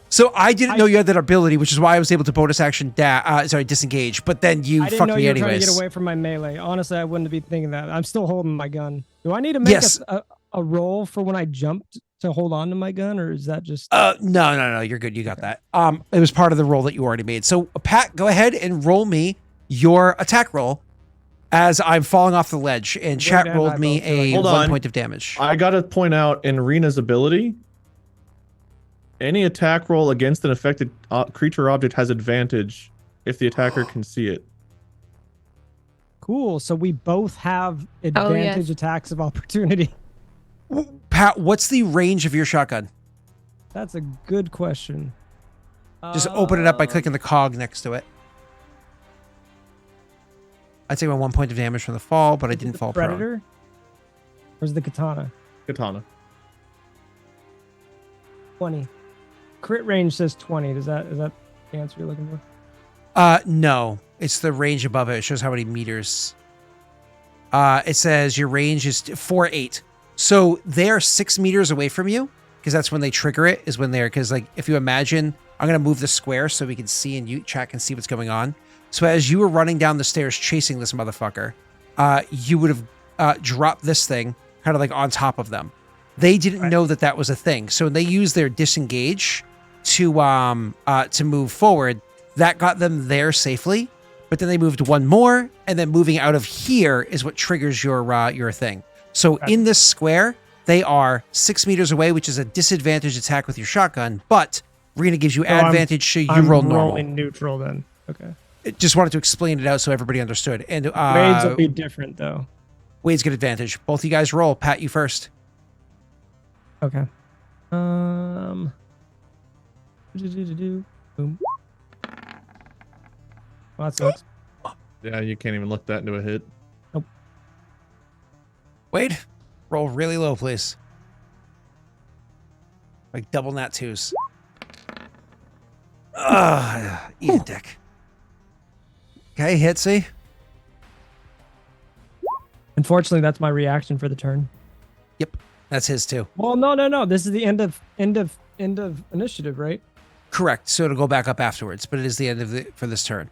So I didn't know you had that ability, which is why I was able to bonus action disengage. But then you I didn't fucked know me you were trying to anyways. get away from my melee. Honestly, I wouldn't be thinking that. I'm still holding my gun. Do I need to make Yes. a roll for when I jumped to hold on to my gun, or is that just? No. You're good. You got that. It was part of the roll that you already made. So Pat, go ahead and roll me your attack roll as I'm falling off the ledge, and chat rolled me a Hold 1 on. point of damage. I gotta point out in Rena's ability, any attack roll against an affected creature object has advantage if the attacker can see it. Cool. So we both have advantage attacks of opportunity. Pat, what's the range of your shotgun? That's a good question. Just open it up by clicking the cog next to it. I'd say my 1 point of damage from the fall, but I didn't fall prone. Predator? Or is the katana? Katana. 20. Crit range says 20. Is that the answer you're looking for? No. It's the range above it. It shows how many meters. It says your range is 4-8. So they're 6 meters away from you, because that's when they trigger it, is when they're, because like, if you imagine, I'm going to move the square so we can see and you chat can see what's going on. So as you were running down the stairs chasing this motherfucker, you would have dropped this thing kind of like on top of them. They didn't know that that was a thing. So when they used their disengage to move forward, that got them there safely. But then they moved one more, and then moving out of here is what triggers your thing. So in this square, they are 6 meters away, which is a disadvantage attack with your shotgun, but Rena gives you advantage, so you roll normal. I'm rolling neutral then. Okay. Just wanted to explain it out so everybody understood. And Wade's will be different though. Wade's good advantage. Both you guys roll. Pat, you first. Okay. Boom. Well, that sucks. Yeah, you can't even look that into a hit. Nope. Wade, roll really low, please. Like double nat twos. Eat a dick. Okay, Hitsy. Unfortunately, that's my reaction for the turn. Yep, that's his too. Well, no. This is the end of initiative, right? Correct. So it'll go back up afterwards, but it is the end of for this turn.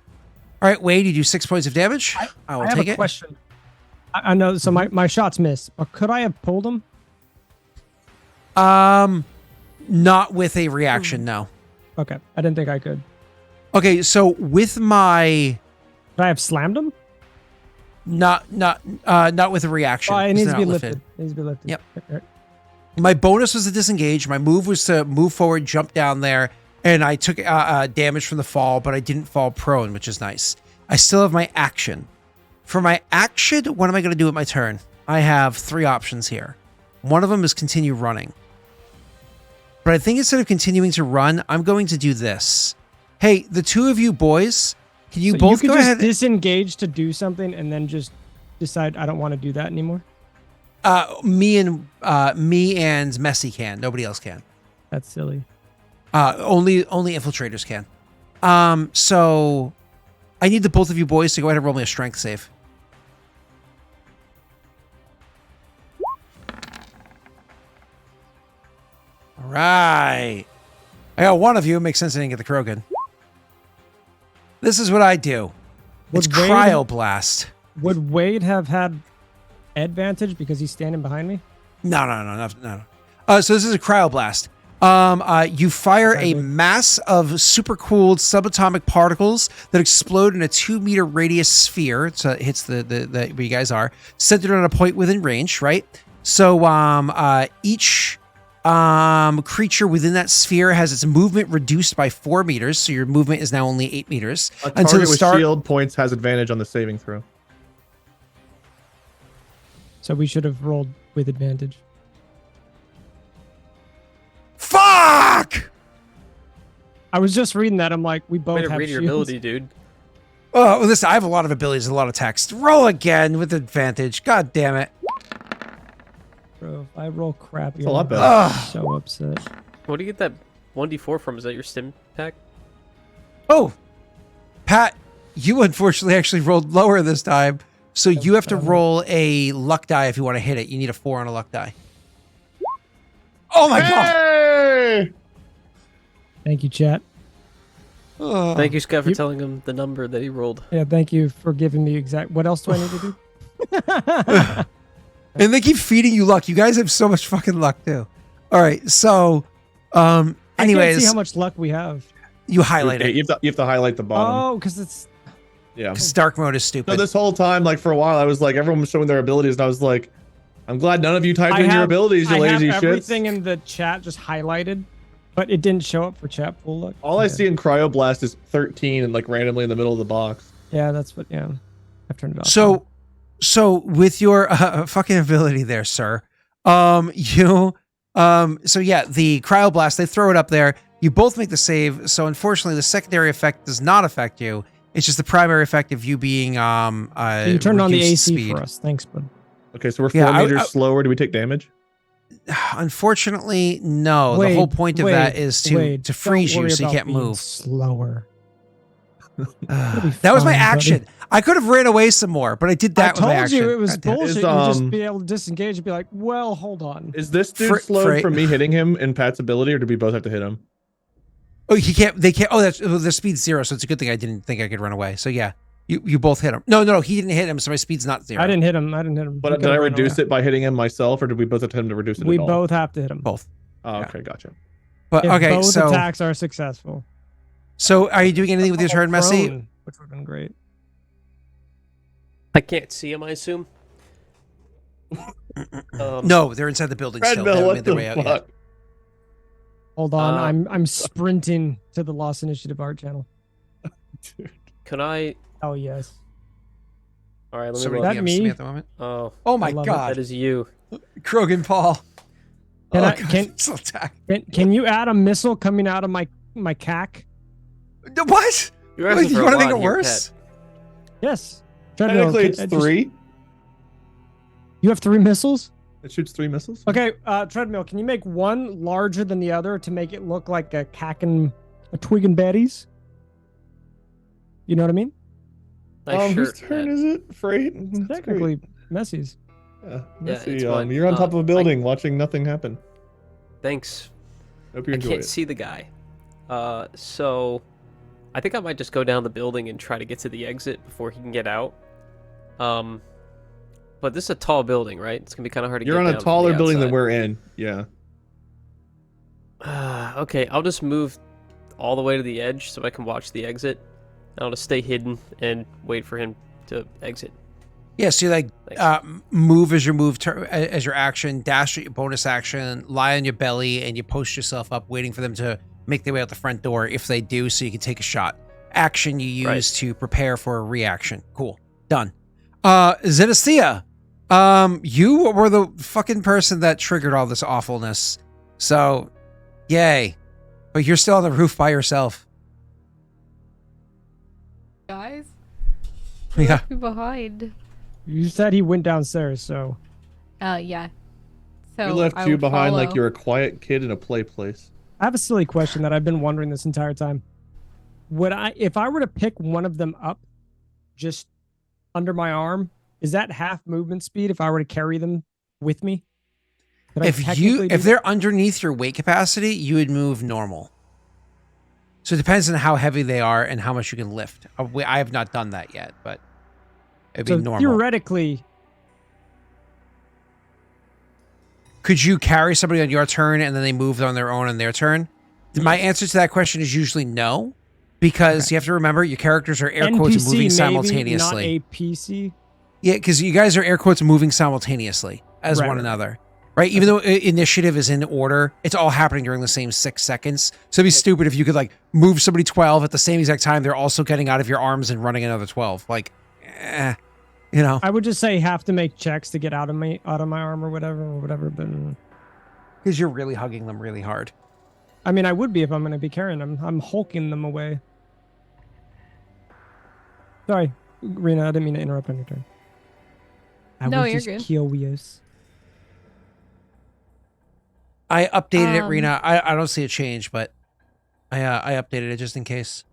All right, Wade, you do 6 points of damage. I will have take a it. Question. I know. So my shots missed, but could I have pulled them? Not with a reaction, no. Okay, I didn't think I could. Okay, so with my Could I have slammed them? not with a reaction. Oh, it 'cause needs they're to be not lifted. It needs to be lifted. Yep. Right. My bonus was to disengage. My move was to move forward, jump down there, and I took damage from the fall, but I didn't fall prone, which is nice. I still have my action. For my action, what am I going to do with my turn? I have 3 options here. One of them is continue running. But I think instead of continuing to run, I'm going to do this. Hey, the two of you boys, can you both could go just ahead? disengage to do something and then just decide I don't want to do that anymore? Me and Messy can. Nobody else can. That's silly. Only infiltrators can. So I need the both of you boys to go ahead and roll me a strength save. All right. I got one of you. It makes sense I didn't get the Krogan. This is what I do. It's Would Wade- cryoblast. Would Wade have had advantage because he's standing behind me? No. So this is a cryoblast. You fire a mass of supercooled subatomic particles that explode in a 2-meter radius sphere. So it hits the where you guys are, centered on a point within range, right? So each creature within that sphere has its movement reduced by 4 meters. So your movement is now only 8 meters. A target with shield points has advantage on the saving throw. So we should have rolled with advantage. Fuck! I was just reading that. I'm like, we both Way to have read your shields. ability, dude. Oh, well, listen, I have a lot of abilities, a lot of text. Roll again with advantage. God damn it. Bro, if I roll crap, It's a lot better. Ugh. So upset. Where do you get that 1d4 from? Is that your stim pack? Oh, Pat, you unfortunately actually rolled lower this time. So you have to roll a luck die if you want to hit it. You need a 4 on a luck die. Oh my god. Hey! Thank you, chat. Oh. Thank you, Scott, for You- telling him the number that he rolled. Yeah, thank you for giving me exact. What else do I need to do? And they keep feeding you luck. You guys have so much fucking luck too. All right. So, I can't anyways, see how much luck we have. you highlight Okay, it. you have to highlight the bottom. Oh, because it's Yeah. Because dark mode is So stupid. this whole time, like for a while, I was like, everyone was showing their abilities, and I was like, I'm glad none of you typed in your abilities, you lazy have shits. everything in the chat just highlighted, but it didn't show up for chat pool. Look. All I Okay. see in Cryoblast is 13 and like randomly in the middle of the box. Yeah, that's what. Yeah, I've turned it off. So with your fucking ability there, sir, so yeah, the cryoblast, they throw it up there. You both make the save. So unfortunately, the secondary effect does not affect you. It's just the primary effect of you being you turned on the AC speed. for us. Thanks, bud. Okay, so we're 4 Yeah, meters slower. Do we take damage? Unfortunately, no. The whole point of that is to freeze you so you can't move. Slower. That was my fine, action. buddy. I could have ran away some more, but I did that I with my told action. you it was God damn. bullshit. Is, You'd just be able to disengage and be like, well, hold on. Is this dude slowed Frait. from me hitting him in Pat's ability, or do we both have to hit him? Oh, he can't. They can't. Oh, their speed's 0, so it's a good thing I didn't think I could run away. So yeah, you both hit him. No, he didn't hit him, so my speed's not 0. I didn't hit him. But did I reduce it by hitting him myself, or did we both have to hit him to reduce it We at all? both have to hit him. Both. Oh, Yeah. okay, gotcha. But If okay, both so attacks are successful. so are you doing anything with your turn, Messi? Prone, which would have been great. I can't see him, I assume. No, they're inside the building still. They Treadmill, haven't what made their the way out yet. fuck? Hold on, I'm sprinting to the Lost Initiative art channel. Can I? Oh yes. All right, let me So look. that DMs me? to me at the moment. Oh, Oh my I love it. god, that is you. Krogan Paul. Can Oh, I- God, can- missile attack. Can you add a missile coming out of my cack? What? You're Wait, asking you for a want to make lot it here, worse? Yes. Treadmill, Technically, it's just- 3. You have 3 missiles? It shoots 3 missiles. Okay, Treadmill, can you make one larger than the other to make it look like a twig and berries? You know what I mean? Nice Whose shirt, turn Matt. is it? Freight? It's That's technically Messi's. great. Yeah, Messy, it's fine. you're on top of a building watching nothing happen. Thanks. Hope you I enjoy can't it. see the guy. So I think I might just go down the building and try to get to the exit before he can get out. But this is a tall building, right? It's gonna be kind of hard to You're get on down a from taller the building than outside. we're in. Yeah. Okay, I'll just move all the way to the edge so I can watch the exit. I'll just stay hidden and wait for him to exit. Yeah, so you like Thanks. move as your as your action, dash at your bonus action, lie on your belly, and you post yourself up, waiting for them to make their way out the front door. If they do, so you can take a shot. Action you use Right. to prepare for a reaction. Cool, done. Zenestthea, you were the fucking person that triggered all this awfulness. So, yay! But you're still on the roof by yourself. Guys, Yeah. left me behind. You said he went downstairs, so Yeah. So We left I you would behind like follow. you're a quiet kid in a play place. I have a silly question that I've been wondering this entire time. If I were to pick one of them up just under my arm, is that half movement speed if I were to carry them with me? Could I technically do If that? they're underneath your weight capacity, you would move normal. So it depends on how heavy they are and how much you can lift. I have not done that yet, but it'd So be normal. theoretically, Could you carry somebody on your turn and then they move on their own on their turn? My answer to that question is usually no, because you have to remember your characters are air quotes NPC moving maybe, simultaneously. not a PC. Yeah, because you guys are air quotes moving simultaneously as Right, one right. another. Right? Even though initiative is in order, it's all happening during the same 6 seconds. So it'd be stupid if you could like move somebody 12 at the same exact time. They're also getting out of your arms and running another 12. Like, you know, I would just say have to make checks to get out of my arm or whatever. But because you're really hugging them really hard. I mean, I would be if I'm going to be carrying them. I'm hulking them away. Sorry, Rena, I didn't mean to interrupt on your turn. No, was you're just good. curious. I updated it, Um, Rena. I don't see a change, but I updated it just in case.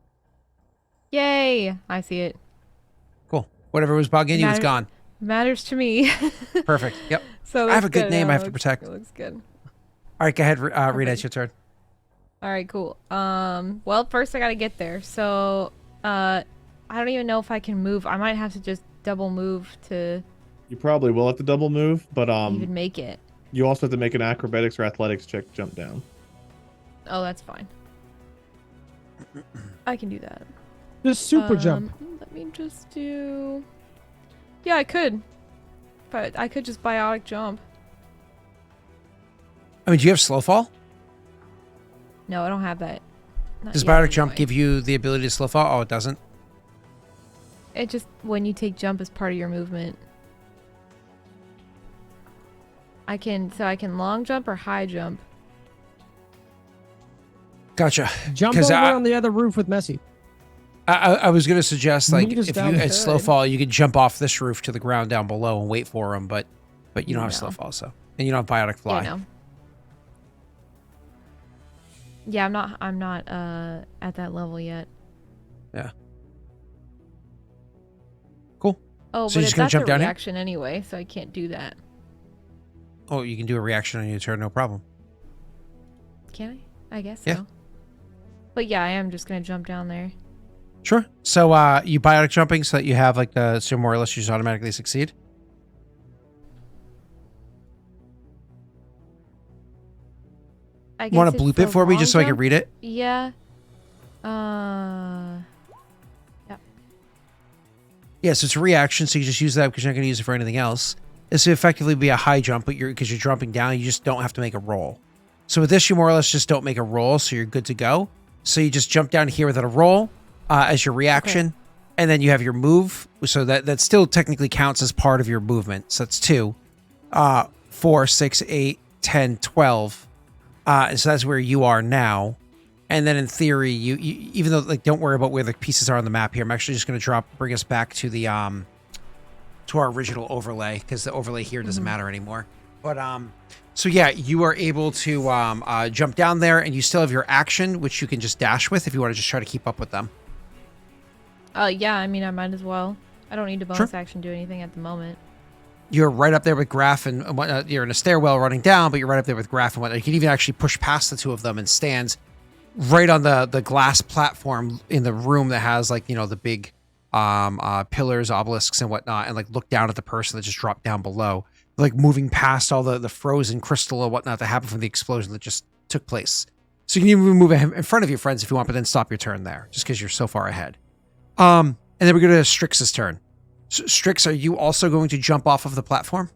Yay! I see it. Cool. Whatever was bugging you, it's Matter- gone. Matters to me. Perfect. Yep. So I have that's a good name I have to It looks- protect. It looks good. All right, go ahead, Rena. Okay. It's your turn. All right, cool. Well, first I gotta get there. So, I don't even know if I can move. I might have to just double move to You probably will have to double move, but even make it. You also have to make an acrobatics or athletics check to jump down. Oh, that's fine. I can do that. Just super jump. Let me just do... Yeah, I could. But I could just biotic jump. I mean, do you have slow fall? No, I don't have that. Not Does yet, biotic jump anyway. give you the ability to slow fall? Oh, it doesn't. It just, when you take jump as part of your movement. I can long jump or high jump. Gotcha. Jump 'Cause over I- on the other roof with Messi. I was gonna suggest You like can just if you down had the slow side. fall, you could jump off this roof to the ground down below and wait for them, but you don't have slow No. fall, so and you don't have biotic fly. Yeah, no. Yeah, I'm not at that level yet. Yeah. Cool. Oh, So but you're it's just gonna that's jump a down here? reaction anyway, so I can't do that. Oh, you can do a reaction on your turn, no problem. Can I? I guess Yeah. so. But yeah, I am just gonna jump down there. Sure. So you biotic jumping so that you have like the so more or less you just automatically succeed. I guess Want to it's bloop the it for me long just so I can jump? read it? Yeah. Yeah, so it's a reaction, so you just use that because you're not going to use it for anything else. This would effectively be a high jump, but because you're jumping down, you just don't have to make a roll. So with this, you more or less just don't make a roll, so you're good to go. So you just jump down here without a roll as your reaction, and then you have your move. So that still technically counts as part of your movement. So that's 2, 4, 6, 8, 10, 12. And so that's where you are now. And then in theory, you even though like don't worry about where the pieces are on the map here. I'm actually just going to bring us back to the to our original overlay because the overlay here doesn't matter anymore. But so yeah, you are able to jump down there, and you still have your action, which you can just dash with if you want to just try to keep up with them. Yeah, I mean, I might as well. I don't need to bonus action do anything at the moment. You're right up there with Graff and whatnot. You're in a stairwell running down, but you're right up there with Graff and whatnot. You can even actually push past the two of them and stand right on the glass platform in the room that has like, you know, the big pillars, obelisks and whatnot, and like look down at the person that just dropped down below, like moving past all the frozen crystal or whatnot that happened from the explosion that just took place. So you can even move in front of your friends if you want, but then stop your turn there just because you're so far ahead. And then we're going to Strix's turn. So, Strix, are you also going to jump off of the platform?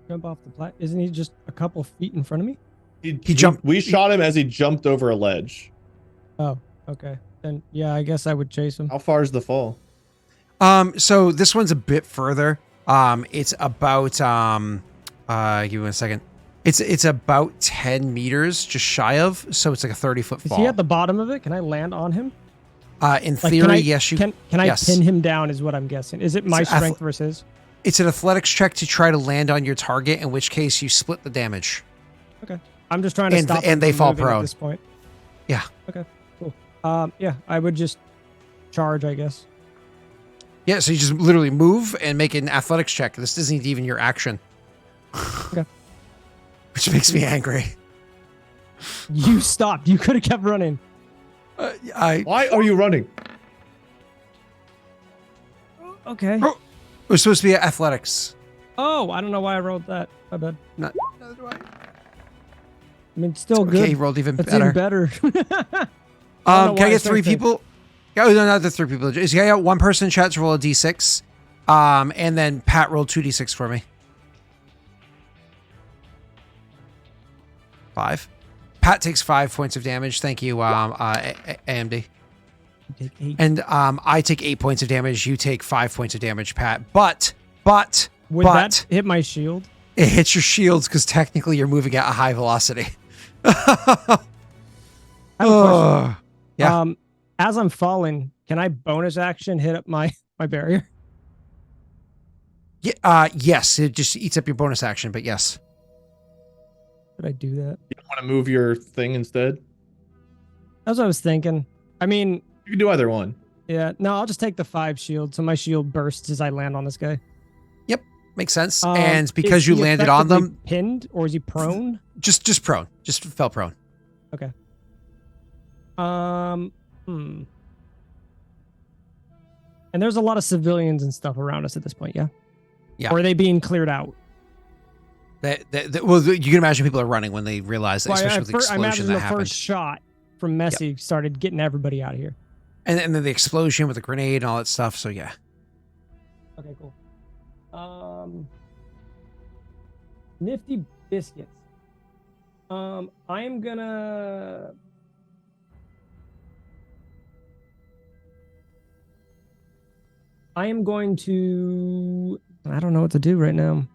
Jump off the Isn't he just a couple feet in front of me? He jumped- We shot him as he jumped over a ledge. Oh, okay. Then yeah, I guess I would chase him. How far is the fall? So this one's a bit further. It's about give me 1 second. It's about 10 meters, just shy of. So it's like a 30-foot Is fall. he at the bottom of it? Can I land on him? In Like, theory, yes, you can I yes. pin him down? Is what I'm guessing. Is it my It's strength versus his? It's an athletics check to try to land on your target, in which case you split the damage. Okay. I'm just trying to And- stop him and they from fall moving at prone. this point. Yeah. Okay. Cool. Yeah, I would just charge, I guess. Yeah, so you just literally move and make an athletics check. This isn't even your action. Okay. Which makes me angry. You stopped. You could have kept running. Why are you running? Okay. Oh. It was supposed to be athletics. Oh, I don't know why I rolled that. My bad. Not, I mean, it's still okay, he good. rolled even That's better. even better. Can know I why I get 3 think that. people? Oh, no, not the 3 people. Is I got 1 person in chat to roll a d6. And then Pat rolled 2d6 for me. 5. Pat takes 5 points of damage. Thank you, AMD. Take 8. And I take 8 points of damage. You take 5 points of damage, Pat. But Would that hit my shield? it hits your shields because technically you're moving at a high velocity. I have a question. Oh, yeah. As I'm falling, can I bonus action hit up my barrier? Yeah, yes, it just eats up your bonus action, but yes. Could I do that? You want to move your thing instead? That's what I was thinking. I mean, You can do either one. yeah. No, I'll just take the 5 shield, so my shield bursts as I land on this guy. Makes sense. Um, And because is you he landed on effectively them, pinned, or is he prone? just prone. Just fell prone. And there's a lot of civilians and stuff around us at this point, yeah? Yeah. Or are they being cleared out? Well, you can imagine people are running when they realize that, Well, especially with the I explosion imagine that the happened. first shot from Messi started getting everybody out of here. And then the explosion with the grenade and all that stuff. So yeah. Okay, cool. Nifty biscuits. I am gonna. I am going to. I don't know what to do right now.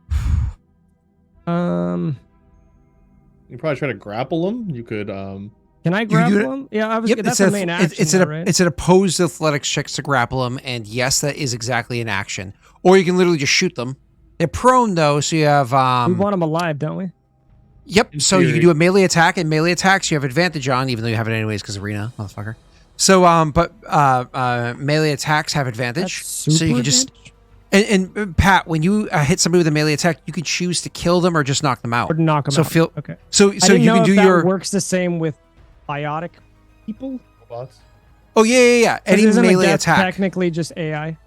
You probably try to grapple him. You could. Can I grapple him? Yeah, I was. Yep, That's the main action. Right? It's an opposed athletics checks to grapple them, and yes, that is exactly an action. Or you can literally just shoot them. They're prone though, so you have. We want them alive, don't we? Yep. So you can do a melee attack, and melee attacks you have advantage on, even though you have it anyways because of Rena, motherfucker. So melee attacks have advantage. That's super so you can just. And Pat, when you hit somebody with a melee attack, you can choose to kill them or just knock them out. Or knock them out. Okay. So I didn't you know can if do that your works the same with biotic people. Robots. Oh yeah. Any Isn't melee that attack. technically just AI.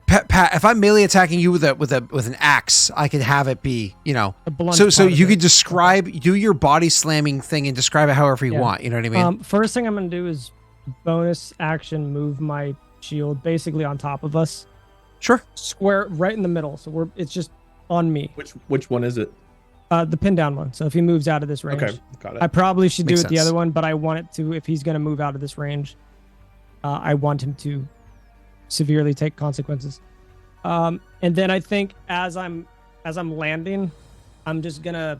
Pat, if I'm melee attacking you with an axe, I can have it be, A blunt So part of you it. could do your body slamming thing and describe it however you want. You know what I mean? First thing I'm gonna do is bonus action move my shield basically on top of us. Sure. Square right in the middle. So it's just on me. Which one is it? The pin down one. So if he moves out of this range. Okay, got it. I probably should do Makes it the sense. other one, but I want it to, if he's gonna move out of this range, I want him to severely take consequences. And then I think as I'm landing, I'm just gonna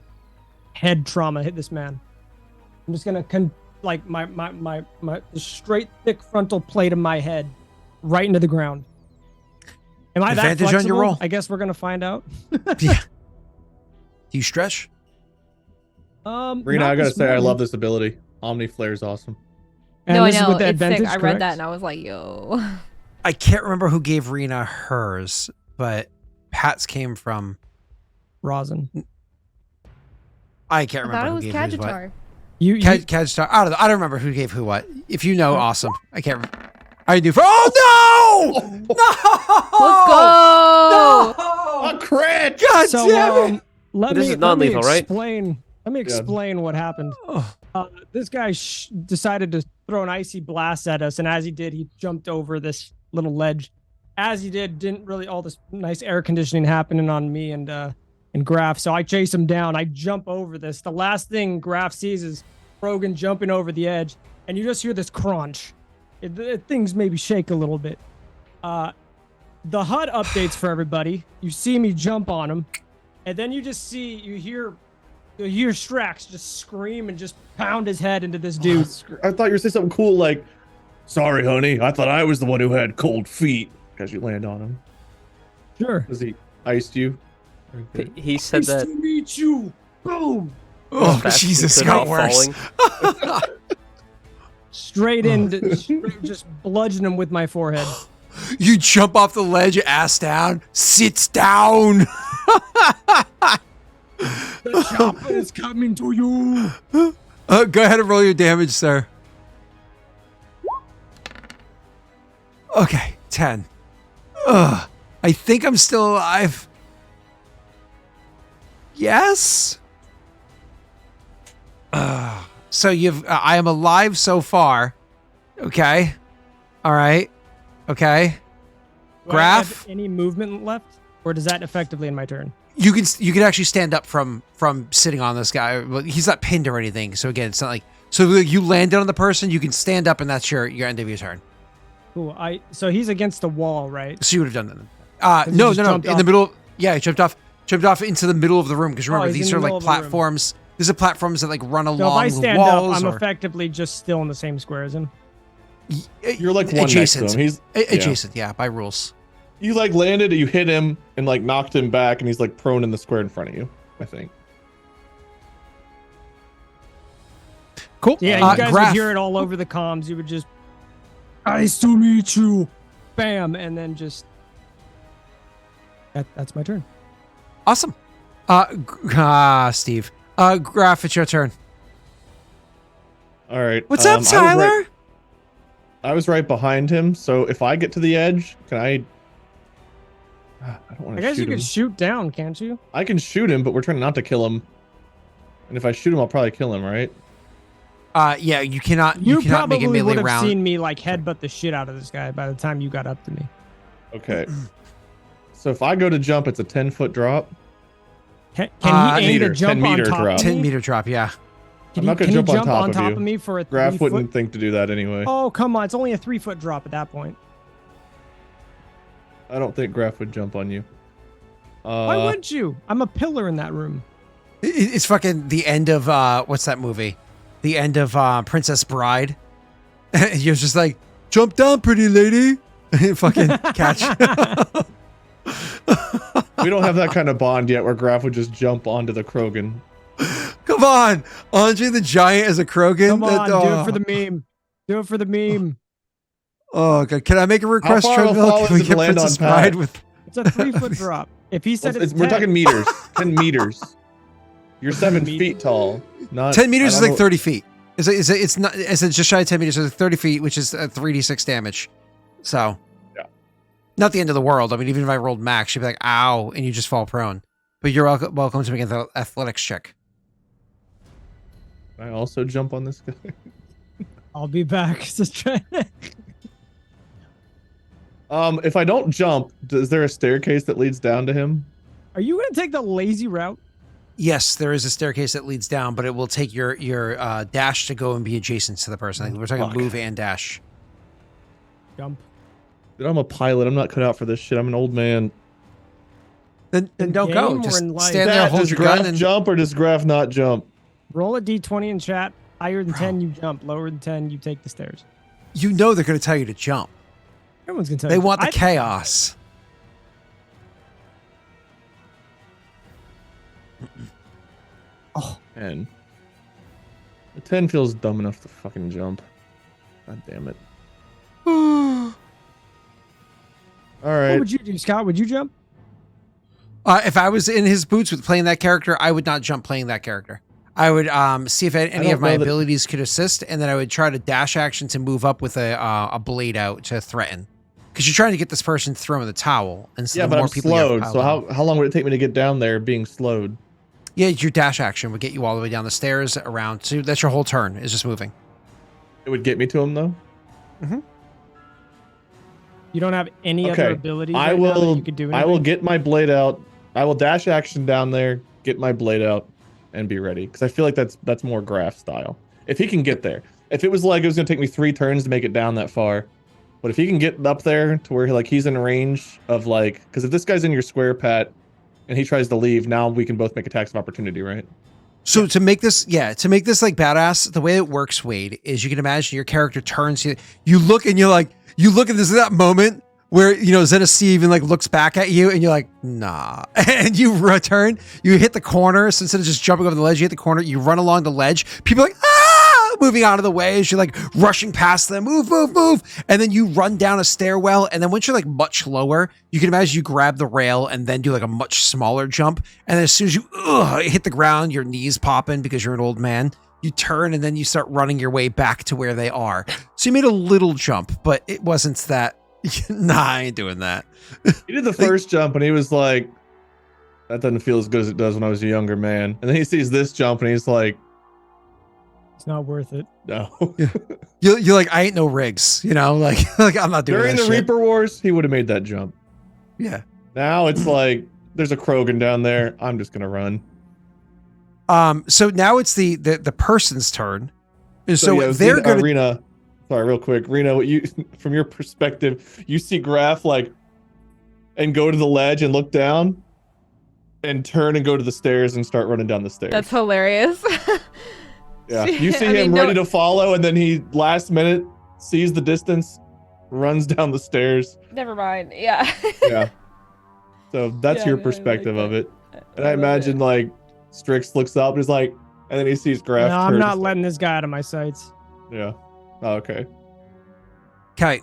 head trauma hit this man. I'm just gonna my straight thick frontal plate of my head right into the ground. Am I that Advantage flexible? on your roll. I guess we're gonna find out. Yeah. Do you stretch? Rena, not I gotta this say, I morning. love this ability. Omni Flare's awesome. And No, I this is know. with the It's sick. advantage, I read correct? that and I was like, yo. I can't remember who gave Rena hers, but Pat's came from. Rosin. I can't I remember thought it who was gave who's what. Cagitar. You Cadstar. I don't remember who gave who what. If you know, awesome. I can't remember. I do. Oh no! No! Let's go! No! A crit! God so damn it! let This me is non-lethal, right? explain. Let me explain what happened. This guy decided to throw an icy blast at us, and as he did, he jumped over this little ledge. As he did, didn't really all this nice air conditioning happening on me and Graff. So I chase him down. I jump over this. The last thing Graff sees is Rogan jumping over the edge, and you just hear this crunch. Things maybe shake a little bit. The HUD updates for everybody. You see me jump on him, and then you hear Strax just scream and just pound his head into this dude. I thought you were saying something cool like, "Sorry, honey, I thought I was the one who had cold feet." Because you land on him. Sure. Does he iced you? He said Nice that. to meet you. Boom. Oh fast Jesus! It without got worse. falling. Straight into just bludgeon him with my forehead. You jump off the ledge, ass down, sits down. The chopper is coming to you. Go ahead and roll your damage, sir. Okay, 10. I think I'm still alive. Yes? So I am alive so far. Okay. All right. Okay. Do I have Graff? any movement left, or does that effectively end my turn? You can actually stand up from sitting on this guy. Well, he's not pinned or anything. So again, it's not like you landed on the person, you can stand up and that's your end of your turn. Cool. So he's against the wall, right? So you would have done that. he No. just jumped In off? the middle. Yeah, he jumped off into the middle of the room. Because remember, he's these in are the like middle of the room. platforms. These are platforms that like run So if along I the stand walls. up, I'm or effectively just still in the same square as him. You're like one adjacent. next to him. He's Adjacent, yeah, by rules. You like landed, you hit him, and like knocked him back, and he's like prone in the square in front of you. I think. Cool. Yeah, you guys Graff. would hear it all over the comms. You would just, nice to meet you, bam, and then just. That's my turn. Awesome. Steve. Graff, it's your turn. All right. What's up, Tyler? I was right behind him, so if I get to the edge, can I? I don't want I to guess shoot you him. could shoot down, can't you? I can shoot him, but we're trying not to kill him. And if I shoot him, I'll probably kill him, right? Yeah, you cannot make a probably melee would have round. seen me like headbutt the shit out of this guy by the time you got up to me. Okay. So if I go to jump, it's a 10-foot drop. Can he aim meter, to jump 10 on meter top drop. of 10 me? meter drop, yeah. I'm not gonna can jump he on top of you. of me for a Graff 3 wouldn't foot? think to do that anyway. Oh, come on. It's only a 3-foot drop at that point. I don't think Graff would jump on you. Why wouldn't you? I'm a pillar in that room. It's fucking the end of, what's that movie? The end of Princess Bride. You're just like, jump down, pretty lady. Fucking catch. We don't have that kind of bond yet where Graff would just jump onto the Krogan. Come on. Andre the Giant as a Krogan. Come on, do it for the meme. Do it for the meme. Oh, God. Can I make a request, How far of a Treadmill? fall Can we is it to get land Princess on Pat? Bride with... It's a 3-foot drop. If he said Well, it's we're 10, talking meters. 10 meters. You're 7 Meters. feet tall. Not 10 meters I is don't like know- 30 feet. It's not. It's just shy of 10 meters. So it's 30 feet, which is 3d6 damage. So, Yeah. not the end of the world. I mean, even if I rolled max, you'd be like, ow, and you just fall prone. But you're welcome to make an athletics check. I also jump on this guy. I'll be back. Just trying. If I don't jump, is there a staircase that leads down to him? Are you going to take the lazy route? Yes, there is a staircase that leads down, but it will take your dash to go and be adjacent to the person. Like, we're talking Fuck. move and dash. Jump. Dude, I'm a pilot. I'm not cut out for this shit. I'm an old man. Then don't go. game or Just in life? stand there, hold does your Graff gun, and jump or does Graff not jump? Roll a d20 in chat. Higher than 10, you jump. Lower than 10, you take the stairs. you know they're going to tell you to jump. Everyone's going to tell They you. want the chaos. Oh, 10. The 10 feels dumb enough to fucking jump. God damn it. All what right. would you do, Scott? Would you jump? If I was in his boots with playing that character, I would not jump playing that character. I would see if any don't of my know that- abilities could assist, and then I would try to dash action to move up with a blade out to threaten. Because you're trying to get this person throwing the towel, and so Yeah, the but more I'm people you have slowed. piled So on. how long would it take me to get down there being slowed? Yeah, your dash action would get you all the way down the stairs around. So that's your whole turn is just moving. It would get me to him though. You don't have any Okay, other abilities I right now that will. you could do I will anything? get my blade out. I will dash action down there, get my blade out, and be ready. Because I feel like that's more Graff style. If he can get there. If it was like it was gonna take me 3 turns to make it down that far, but if he can get up there to where he's in range of like, because if this guy's in your square, Pat, and he tries to leave, now we can both make attacks of opportunity, right? So to make this like badass, the way it works, Wade, is you can imagine your character turns, you look and you look at that moment where, Zenestthea even like looks back at you and you're like, nah. And you return, you hit the corner. So instead of just jumping over the ledge, you hit the corner, you run along the ledge. People are like, moving out of the way as you're like rushing past them, move. And then you run down a stairwell. And then once you're like much lower, you can imagine you grab the rail and then do like a much smaller jump. And then as soon as you hit the ground, your knees popping because you're an old man, you turn and then you start running your way back to where they are. So you made a little jump, but it wasn't that. Nah, I ain't doing that. He did the first jump and he was like, that doesn't feel as good as it does when I was a younger man. And then he sees this jump and he's like, It's not worth it. no. You're like, I ain't no rigs, like I'm not doing During that the shit. Reaper Wars, he would have made that jump. Yeah. Now it's like, there's a Krogan down there. I'm just gonna run. So now it's the person's turn. And so yeah, they're gonna Rena. Sorry, real quick, Rena. What you, from your perspective, you see Graff and go to the ledge and look down, and turn and go to the stairs and start running down the stairs. That's hilarious. Yeah, you see I mean, him no- ready to follow, and then he last minute sees the distance, runs down the stairs. Never mind. Yeah. Yeah. So that's Yeah, your I like perspective of that. it. And I love imagine it. Strix looks up and is like, and then he sees Graff. No, I'm turn. not letting this guy out of my sights. Yeah. Oh, okay. Okay.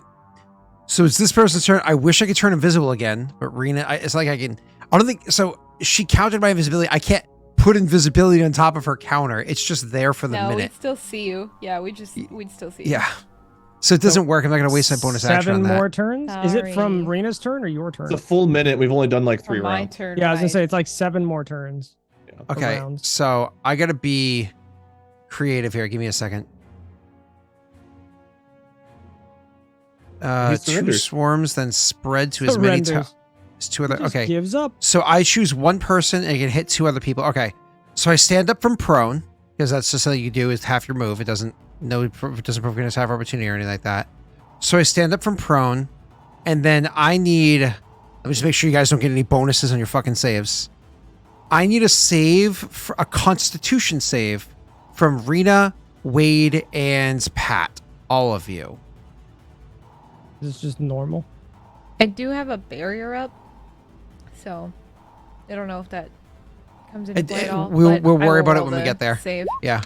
So it's this person's turn. I wish I could turn invisible again, but Rena, it's like I don't think so. She counted my invisibility. I can't put invisibility on top of her counter. It's just there for the No, minute. we'd still see you. Yeah, we'd still see you. Yeah. So it doesn't work. I'm not going to waste my bonus action on Seven that. more turns? Is it from Sorry. Rena's turn or your turn? It's a full minute. We've only done like 3 For my rounds. turn. Yeah, I was gonna right. say it's like 7 more turns. Okay, rounds. so I got to be creative here. Give me a second. He 2 surrenders. swarms, then spread to as many Surrenders. as 2 He other. just Okay, gives up. so I choose 1 person and I can hit 2 other people. Okay, so I stand up from prone because that's just something you do is half your move. It doesn't provoke an attack of opportunity or anything like that. So I stand up from prone, and then I need. Let me just make sure you guys don't get any bonuses on your fucking saves. I need a save, a Constitution save, from Rena, Wade, and Pat. All of you. It's just normal. I do have a barrier up, so I don't know if that comes into play at all. We'll but I worry will about it roll when we the get there. Save. Yeah.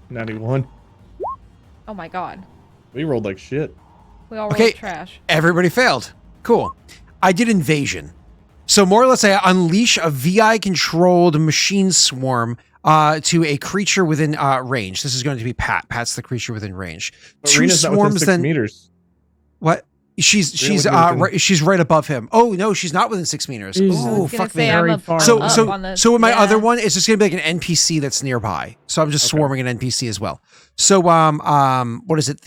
91. Oh my god. We rolled like shit. We all Okay. rolled trash. Everybody failed. Cool. I did invasion. So more or less, I unleash a VI-controlled machine swarm to a creature within range. This is going to be Pat. Pat's the creature within range. But 2 Rena's not within swarms 6 then. meters. What? She's wouldn't be within- she's right above him. Oh no, she's not within 6 meters. She's- I Oh was gonna fuck say me. I'm Very up, far I'm So up so on the, so with my yeah. other one, it's just gonna be like an NPC that's nearby. So I'm just Okay. swarming an NPC as well. So what is it?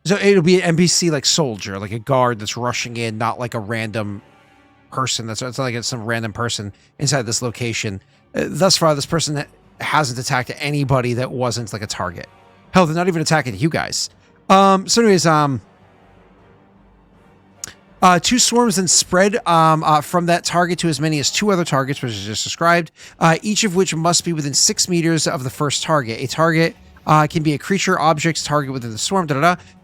So it'll be an NPC like soldier, like a guard that's rushing in, not like a random person. It's not like it's some random person inside this location. Thus far, this person hasn't attacked anybody that wasn't like a target. Hell, they're not even attacking you guys. So anyways, 2 swarms then spread from that target to as many as 2 other targets, which is just described, each of which must be within 6 meters of the first target. A target can be a creature, object, target within the swarm,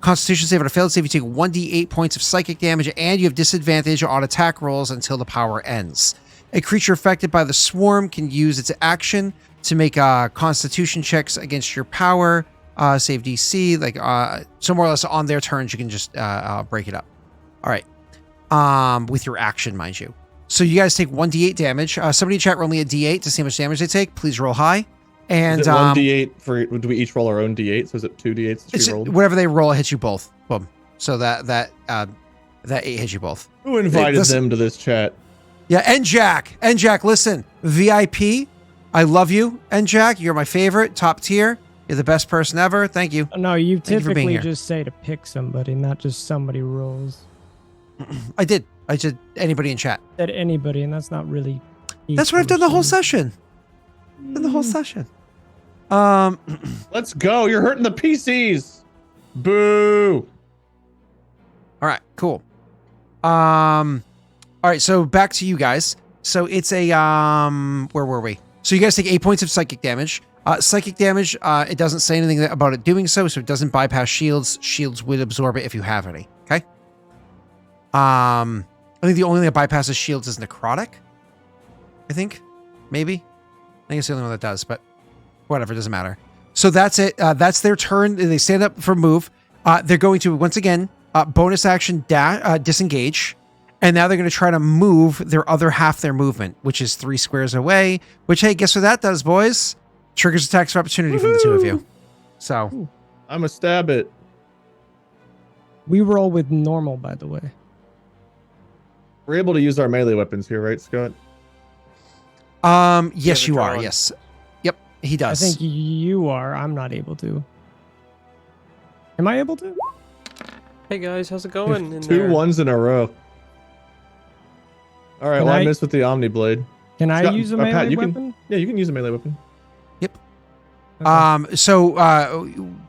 Constitution save on a failed save, you take 1d8 points of psychic damage, and you have disadvantage on attack rolls until the power ends. A creature affected by the swarm can use its action to make Constitution checks against your power, save DC, so more or less on their turns, you can just break it up. All right. With your action, mind you. So you guys take 1d8 damage. Somebody in chat roll me a d8 to see how much damage they take. Please roll high. And Is it 1d8 for? Do we each roll our own d8? So is it 2 d8s that it's, we rolled? whatever they roll, it hits you both. Boom. So that 8 hits you both. Who invited listen- them to this chat? Yeah, and Jack, listen, VIP, I love you, and Jack, you're my favorite, top tier. You're the best person ever. Thank you. No, you Thank you for being typically here. just say to pick somebody, not just somebody rolls. I did anybody in chat. Said anybody, and that's not really. That's what I've done the whole equal, so- session. Done the whole session. Let's go. You're hurting the PCs. Boo. All right, cool. All right, so back to you guys. So it's a where were we? So you guys take 8 points of psychic damage. Psychic damage, it doesn't say anything about it doing so it doesn't bypass shields. Shields would absorb it if you have any. Okay. I think the only thing that bypasses shields is necrotic. I think, maybe. I think it's the only one that does, but whatever, it doesn't matter. So that's it. That's their turn. They stand up for move. They're going to once again bonus action disengage. And now they're going to try to move their other half their movement, which is 3 squares away. Which, hey, guess what that does, boys? Triggers attacks of opportunity from the 2 of you. So, I'm a stab it. We roll with normal, by the way. We're able to use our melee weapons here, right, Scott? yes, have you a are. draw. Yes. Yep, he I does. think you are. I'm not able to. Am I able to? Hey guys, how's it going? in 2 there? 1s in a row. All right, Can well, I I- missed with the Omni Blade. Can I Scott- use a Pat, melee you can- weapon? Yeah, you can use a melee weapon. Okay.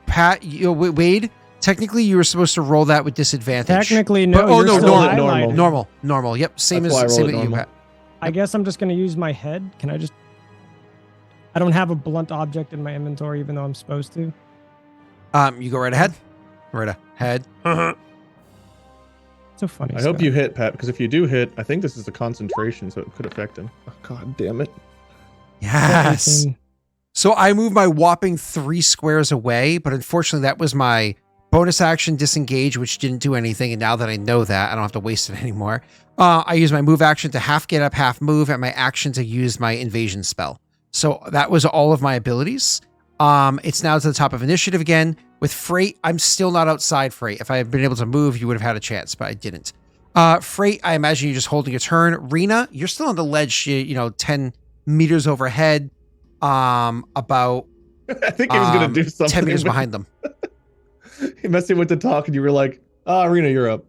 Pat, Wade, technically you were supposed to roll that with disadvantage. Technically, no. But- oh, you're no, still normal. highlighted. Normal. Yep, same That's why I as rolled same it as you, normal. Pat. I guess I'm just going to use my head. Can I just... I don't have a blunt object in my inventory, even though I'm supposed to. You go right ahead. Right ahead. So funny. I hope Scott. you hit, Pat, because if you do hit, I think this is a concentration, so it could affect him. Oh, God damn it. Yes. 18. So I moved my whopping 3 squares away, but unfortunately that was my bonus action disengage, which didn't do anything. And now that I know that, I don't have to waste it anymore. I use my move action to half get up, half move, and my action to use my invasion spell. So that was all of my abilities. It's now to the top of initiative again. With Frait, I'm still not outside Frait. If I had been able to move, you would have had a chance, but I didn't. Frait, I imagine you're just holding your turn. Rena, you're still on the ledge, 10 meters overhead. About I think he was gonna do something. 10 meters behind them. Messy went to talk, and you were like, Rena, you're up.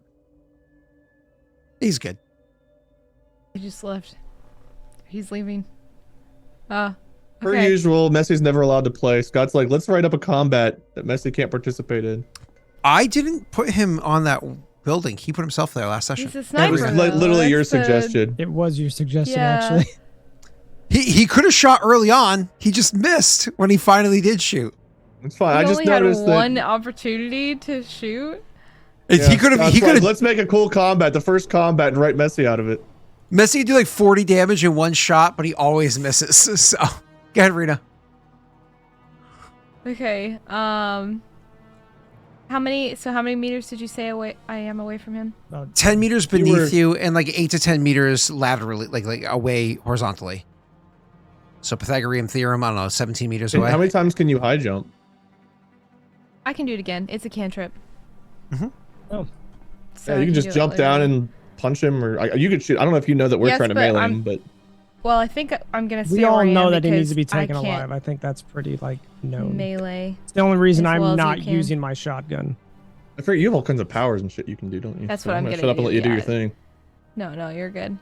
He's good. He just left. He's leaving. Per Okay. usual, Messy's never allowed to play. Scott's like, let's write up a combat that Messy can't participate in. I didn't put him on that building. He put himself there last session. He's a That sniper. was though. literally your That's the- suggestion. It was your suggestion, Yeah. actually. He could have shot early on. He just missed when he finally did shoot. It's fine. He I just only had noticed one that. opportunity to shoot. He could have. Scott's He could like, have. let's make a cool combat, the first combat, and write Messy out of it. Messi could do like 40 damage in one shot, but he always misses. So, go ahead, Rena. Okay. How many meters did you say away I am away from him? 10 meters You beneath were- you, and like 8 to 10 meters laterally, like away horizontally. So Pythagorean theorem, I don't know, 17 meters And away. how many times can you high jump? I can do it again. It's a cantrip. Mhm. Oh. So Yeah, I you can do just it jump down later. and punch him, or you could shoot. I don't know if you know that we're Yes, trying to but melee I'm- him, but Well, I think I'm gonna say We all where I know am that he needs to be because I taken can't alive. I think that's pretty, known. melee. It's the only reason as I'm well as you not can. using my shotgun. I forget you have all kinds of powers and shit you can do, don't you? That's So what I'm gonna gonna shut up and do, let you do your yeah. thing. No, you're good.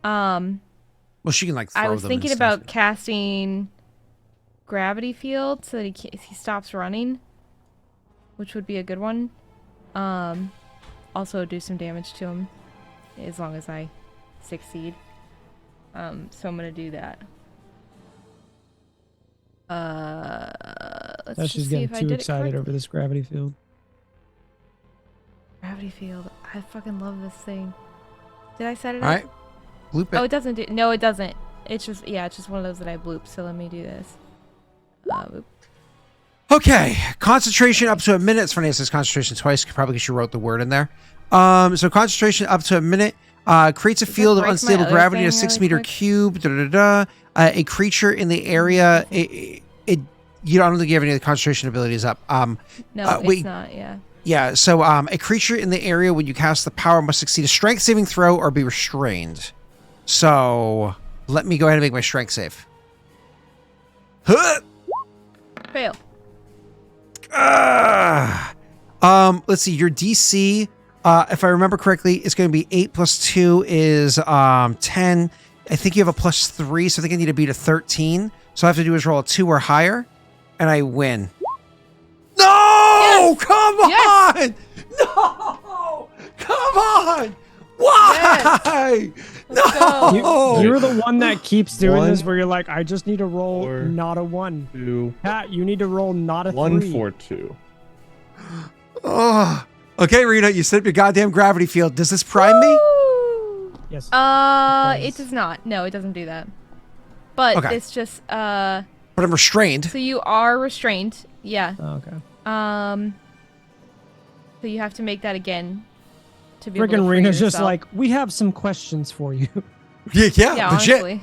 Well, she can like throw I was them thinking and stuff. about casting gravity field so that he stops running, which would be a good one. Also do some damage to him as long as I succeed. So I'm gonna do that. Let's That's just just see getting if I too did it excited correctly. over this gravity field. Gravity field. I fucking love this thing. Did I set it All up? right, loop Oh, it. it doesn't do. No, it doesn't. It's just it's just one of those that I bloop. So let me do this. Boop. Okay, concentration up to a minute. It's funny, it says concentration twice, probably because you wrote the word in there. So concentration up to a minute. Creates a Does that field of break my unstable other gravity in a thing 6 really meter quick? cube. A creature in the area. You don't think you have any of the concentration abilities up. No, wait. it's not. Yeah. Yeah, so a creature in the area when you cast the power must succeed a strength saving throw or be restrained. So let me go ahead and make my strength save. Huh! Fail. Let's see, your DC, if I remember correctly, is going to be 8 plus 2 is 10. I think you have a plus 3, so I think I need to beat a 13. So all I have to do is roll a 2 or higher, and I win. No! Come on! No! Come on! Why? Let's No! go. You're the one that keeps doing this One, where you're like, I just need to roll four, not a 1. 2, Pat, you need to roll not a 1, 3. 4, 2. Oh. Okay, Rena, you set up your goddamn gravity field. Does this prime me? Woo! Yes. It does not. No, it doesn't do that. But Okay. it's just But I'm restrained. so you are restrained. Yeah. Oh, okay. So you have to make that again to be able to Friggin' free Rena's just yourself. like, we have some questions for you. Yeah, yeah, legit. honestly.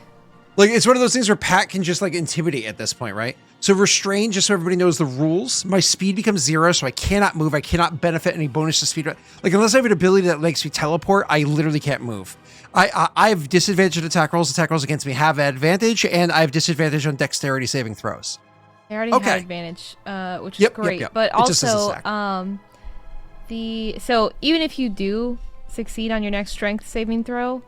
Like, it's one of those things where Pat can just, like, intimidate at this point, right? So restrained, just so everybody knows the rules. My speed becomes 0, so I cannot move. I cannot benefit any bonus to speed. Like, unless I have an ability that makes me teleport, I literally can't move. I have disadvantage on attack rolls. Attack rolls against me have advantage, and I have disadvantage on dexterity saving throws. They already Okay. have advantage, which is Yep, great. yep. But It just doesn't also, stack. so even if you do succeed on your next strength saving throw,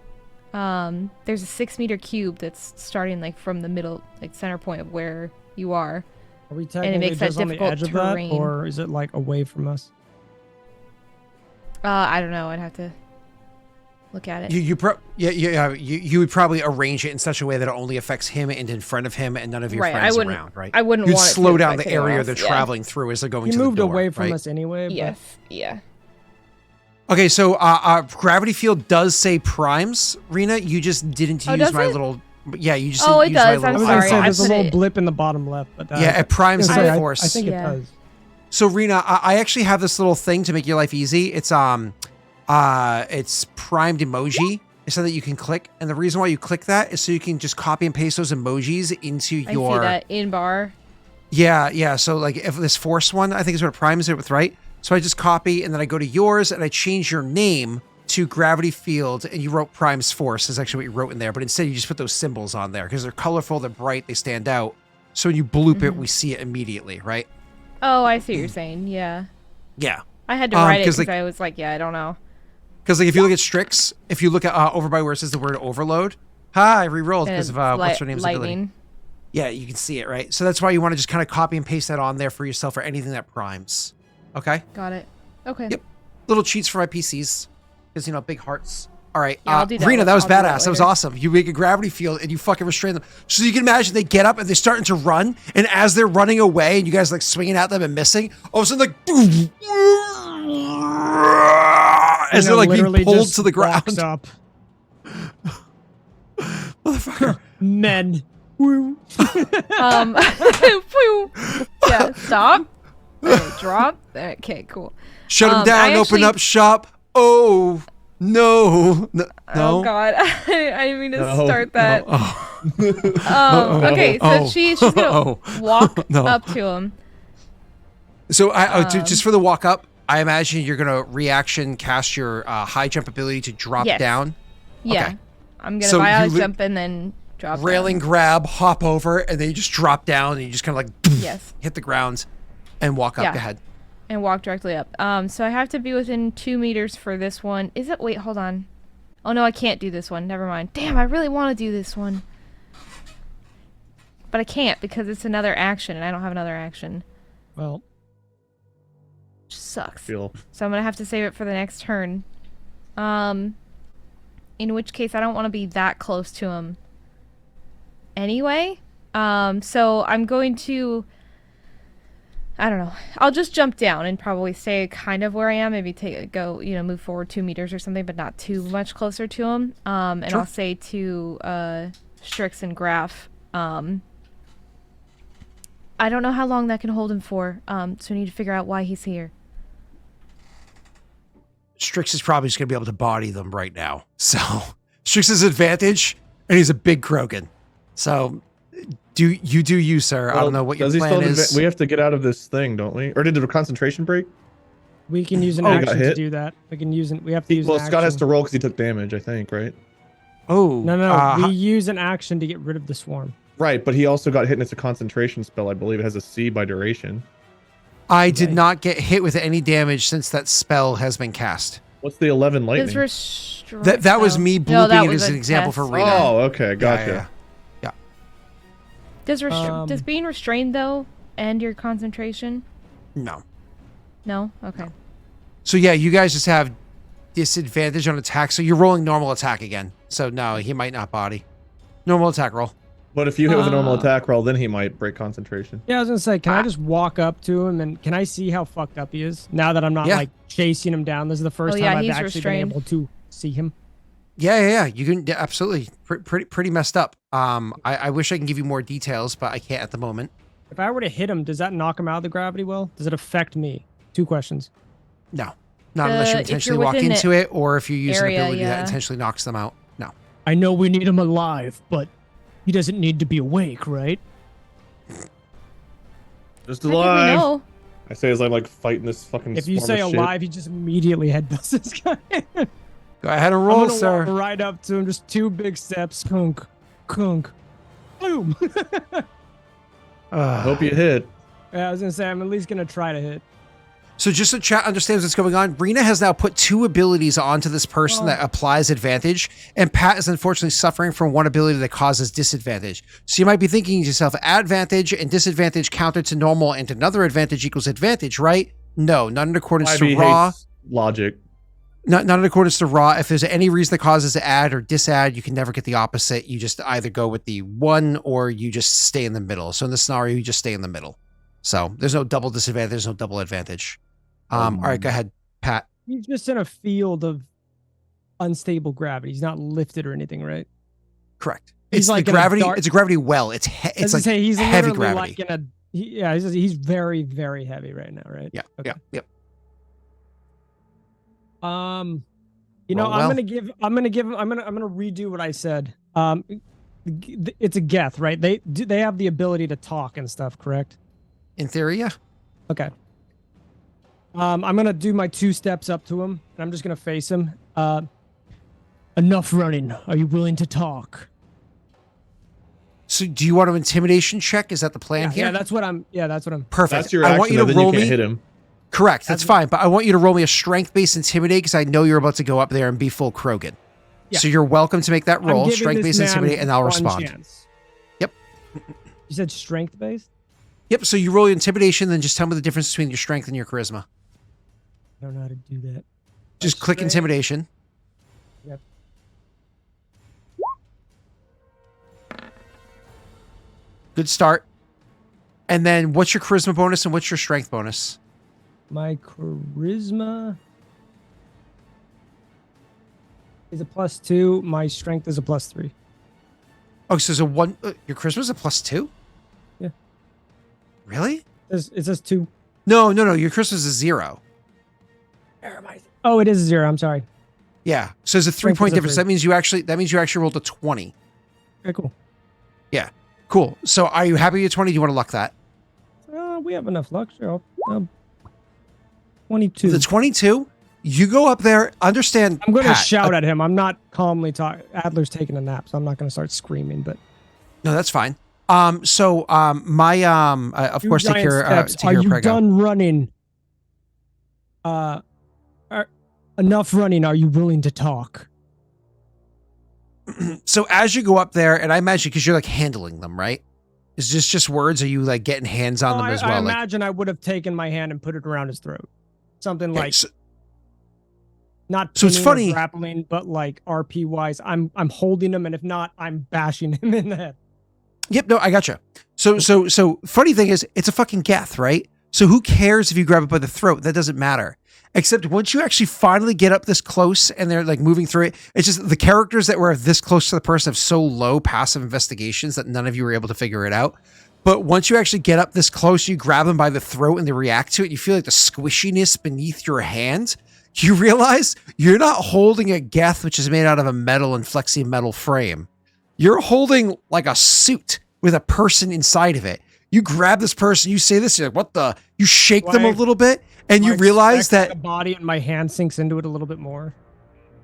there's a 6 meter cube that's starting like from the middle, like center point of where you are. Are we it technically makes that just on the difficult edge of terrain. that, or is it like away from us? I don't know. I'd have to look at it. You would probably arrange it in such a way that it only affects him and in front of him and none of your Right, I friends wouldn't- around, right? I wouldn't You'd want it to slow down affect the anyone area else, they're yeah. traveling through as they're going He to the door. moved away from right? us anyway. Yes. Yeah. Okay, so gravity field does say primes, Rena. You just didn't Oh, use does my it? little. Yeah, you just Oh, didn't it use my does, little. I'm I was sorry, gonna say I there's a put little it- blip in the bottom left, but Yeah, it primes I, by I force. think Yeah. it does. So Rena, I actually have this little thing to make your life easy. It's primed emoji. It's something that you can click, and the reason why you click that is so you can just copy and paste those emojis into I your. see that in bar. Yeah. So like if this force one, I think is what it primes it with, right? So I just copy and then I go to yours and I change your name to gravity field, and you wrote primes force is actually what you wrote in there, but instead you just put those symbols on there because they're colorful, they're bright, they stand out. So when you bloop it, we see it immediately, right? Oh, I see what you're saying. Yeah. Yeah. I had to write it because like, I was like, yeah, I don't know. Because like if you look at Strix, if you look at over by where it says the word overload, I re-rolled because of what's her name's lightning. ability. Yeah, you can see it, right? So that's why you want to just kind of copy and paste that on there for yourself for anything that primes. Okay? Got it. Okay. Yep. Little cheats for my PCs. Because, big hearts. All right. Yeah, I'll do that. Rena, that was I'll do that badass. That was later. awesome. You make a gravity field and you fucking restrain them. So you can imagine they get up and they're starting to run. And as they're running away and you guys like swinging at them and missing, all of a sudden like... as they're like being pulled to the ground. Up. Motherfucker. Men. Woo. Yeah, stop. Okay, drop. Okay, cool. Shut them down. Open up shop. Oh, no. Oh, God. I didn't mean to start that. No. Okay, so she's going to walk up to him. So just for the walk up, I imagine you're going to reaction cast your high jump ability to drop down. Yeah. Okay. I'm going to bio jump and then drop railing down. grab, hop over, and then you just drop down and you just kind of like hit the ground and walk up ahead. And walk directly up. So I have to be within 2 meters for this one. Is it? Wait, hold on. Oh, no, I can't do this one. Never mind. Damn, I really want to do this one. But I can't because it's another action and I don't have another action. Well. Which sucks. Feel. So I'm going to have to save it for the next turn. In which case I don't want to be that close to him. Anyway. So I'm going to... I don't know. I'll just jump down and probably stay kind of where I am. Maybe move forward 2 meters or something, but not too much closer to him. And I'll say to Strix and Graff, I don't know how long that can hold him for. So we need to figure out why he's here. Strix is probably just going to be able to body them right now. So Strix's advantage, and he's a big Krogan. So do you, sir. Well, I don't know what your plan is. We have to get out of this thing, don't we? Or did the concentration break? We can use an action to do that. We can use we have to use an action. Scott has to roll because he took damage, I think, right? Oh. No. We use an action to get rid of the swarm. Right, but he also got hit and it's a concentration spell, I believe. It has a C by duration. I did not get hit with any damage since that spell has been cast. What's the 11 lightning? That was me blooping it as an example for Rena. Oh, okay, gotcha. Yeah. Does being restrained though end your concentration? No. No? Okay. So yeah, you guys just have disadvantage on attack. So you're rolling normal attack again. So no, he might not body. Normal attack roll. But if you hit with a normal attack roll, then he might break concentration. Yeah, I was gonna say, can I just walk up to him and can I see how fucked up he is now that I'm not like chasing him down? This is the first time I've actually been able to see him. Yeah. You can absolutely pretty messed up. I wish I can give you more details, but I can't at the moment. If I were to hit him, does that knock him out of the gravity well? Does it affect me? 2 questions. No, not unless you intentionally walk into it, or if you use an ability that intentionally knocks them out. No. I know we need him alive, but he doesn't need to be awake, right? Just alive. No. I say as I'm like fighting this fucking. If you say alive, he just immediately headbutts this guy. Go ahead and roll, sir. Walk right up to him, just 2 big steps, kunk, boom. I hope you hit. Yeah, I was gonna say I'm at least gonna try to hit. So just so chat understands what's going on, Rena has now put 2 abilities onto this person that applies advantage, and Pat is unfortunately suffering from 1 ability that causes disadvantage. So you might be thinking to yourself, advantage and disadvantage counter to normal and another advantage equals advantage, right? No, not in accordance to raw. Logic. Not in accordance to raw. If there's any reason that causes add or disadd, you can never get the opposite. You just either go with the 1 or you just stay in the middle. So in this scenario, you just stay in the middle. So there's no double disadvantage, there's no double advantage. All right, go ahead, Pat. He's just in a field of unstable gravity. He's not lifted or anything, right? Correct. He's it's like the gravity. It's a gravity well. It's like he's heavy gravity. Like he's very, very heavy right now, right? Yeah. Okay. Yep. I'm Roll well. gonna redo what I said. It's a Geth, right? They have the ability to talk and stuff, correct? In theory, yeah. Okay. I'm gonna do my 2 steps up to him, and I'm just gonna face him. Enough running. Are you willing to talk? So do you want an intimidation check? Is that the plan Yeah, here? that's what I'm. Yeah, that's what I'm. Perfect. That's your I action, want you though, to then roll you can't me. hit him. Correct. That's fine. But I want you to roll me a strength-based intimidate because I know you're about to go up there and be full Krogan. Yeah. So you're welcome to make that I'm roll. giving Strength-based this man intimidate, and I'll one respond. chance. Yep. You said strength-based? Yep. So you roll your intimidation, then just tell me the difference between your strength and your charisma. I don't know how to do that. Just click Strength. intimidation. Yep. Good start. And then what's your charisma bonus and what's your strength bonus? My charisma is a +2. My strength is a +3. Oh, so your charisma is a +2? Yeah. Really? It says 2. No. Your charisma is a 0. Where am I? Oh, it is a 0. I'm sorry. Yeah. So there's a Strength 3-point is a difference. 3. That means you actually rolled a 20. Okay, cool. Yeah. Cool. So are you happy with 20? Do you want to luck that? We have enough luck. Sure. 22. The 22, you go up there, understand. I'm going to Pat, shout at him. I'm not calmly talking. Adler's taking a nap, so I'm not going to start screaming. But No, that's fine. Of course, take your Are you prego. done running? Enough running. Are you willing to talk? So as you go up there, and I imagine because you're like handling them, right? Is this just words? Are you like getting hands on them as well? I imagine I would have taken my hand and put it around his throat. Something Okay, like so- not so it's pinning or funny- grappling, but like RP wise, I'm holding him, and if not, I'm bashing him in the head. Yep, no, I gotcha. So funny thing is, it's a fucking Geth, right? So who cares if you grab it by the throat? That doesn't matter. Except once you actually finally get up this close and they're like moving through it, it's just the characters that were this close to the person have so low passive investigations that none of you were able to figure it out. But once you actually get up this close, you grab them by the throat and they react to it. You feel like the squishiness beneath your hand. You realize you're not holding a Geth, which is made out of a metal and flexi metal frame. You're holding like a suit with a person inside of it. You grab this person, you say this, you're like, what the? You shake them a little bit, and you realize that the body and my hand sinks into it a little bit more.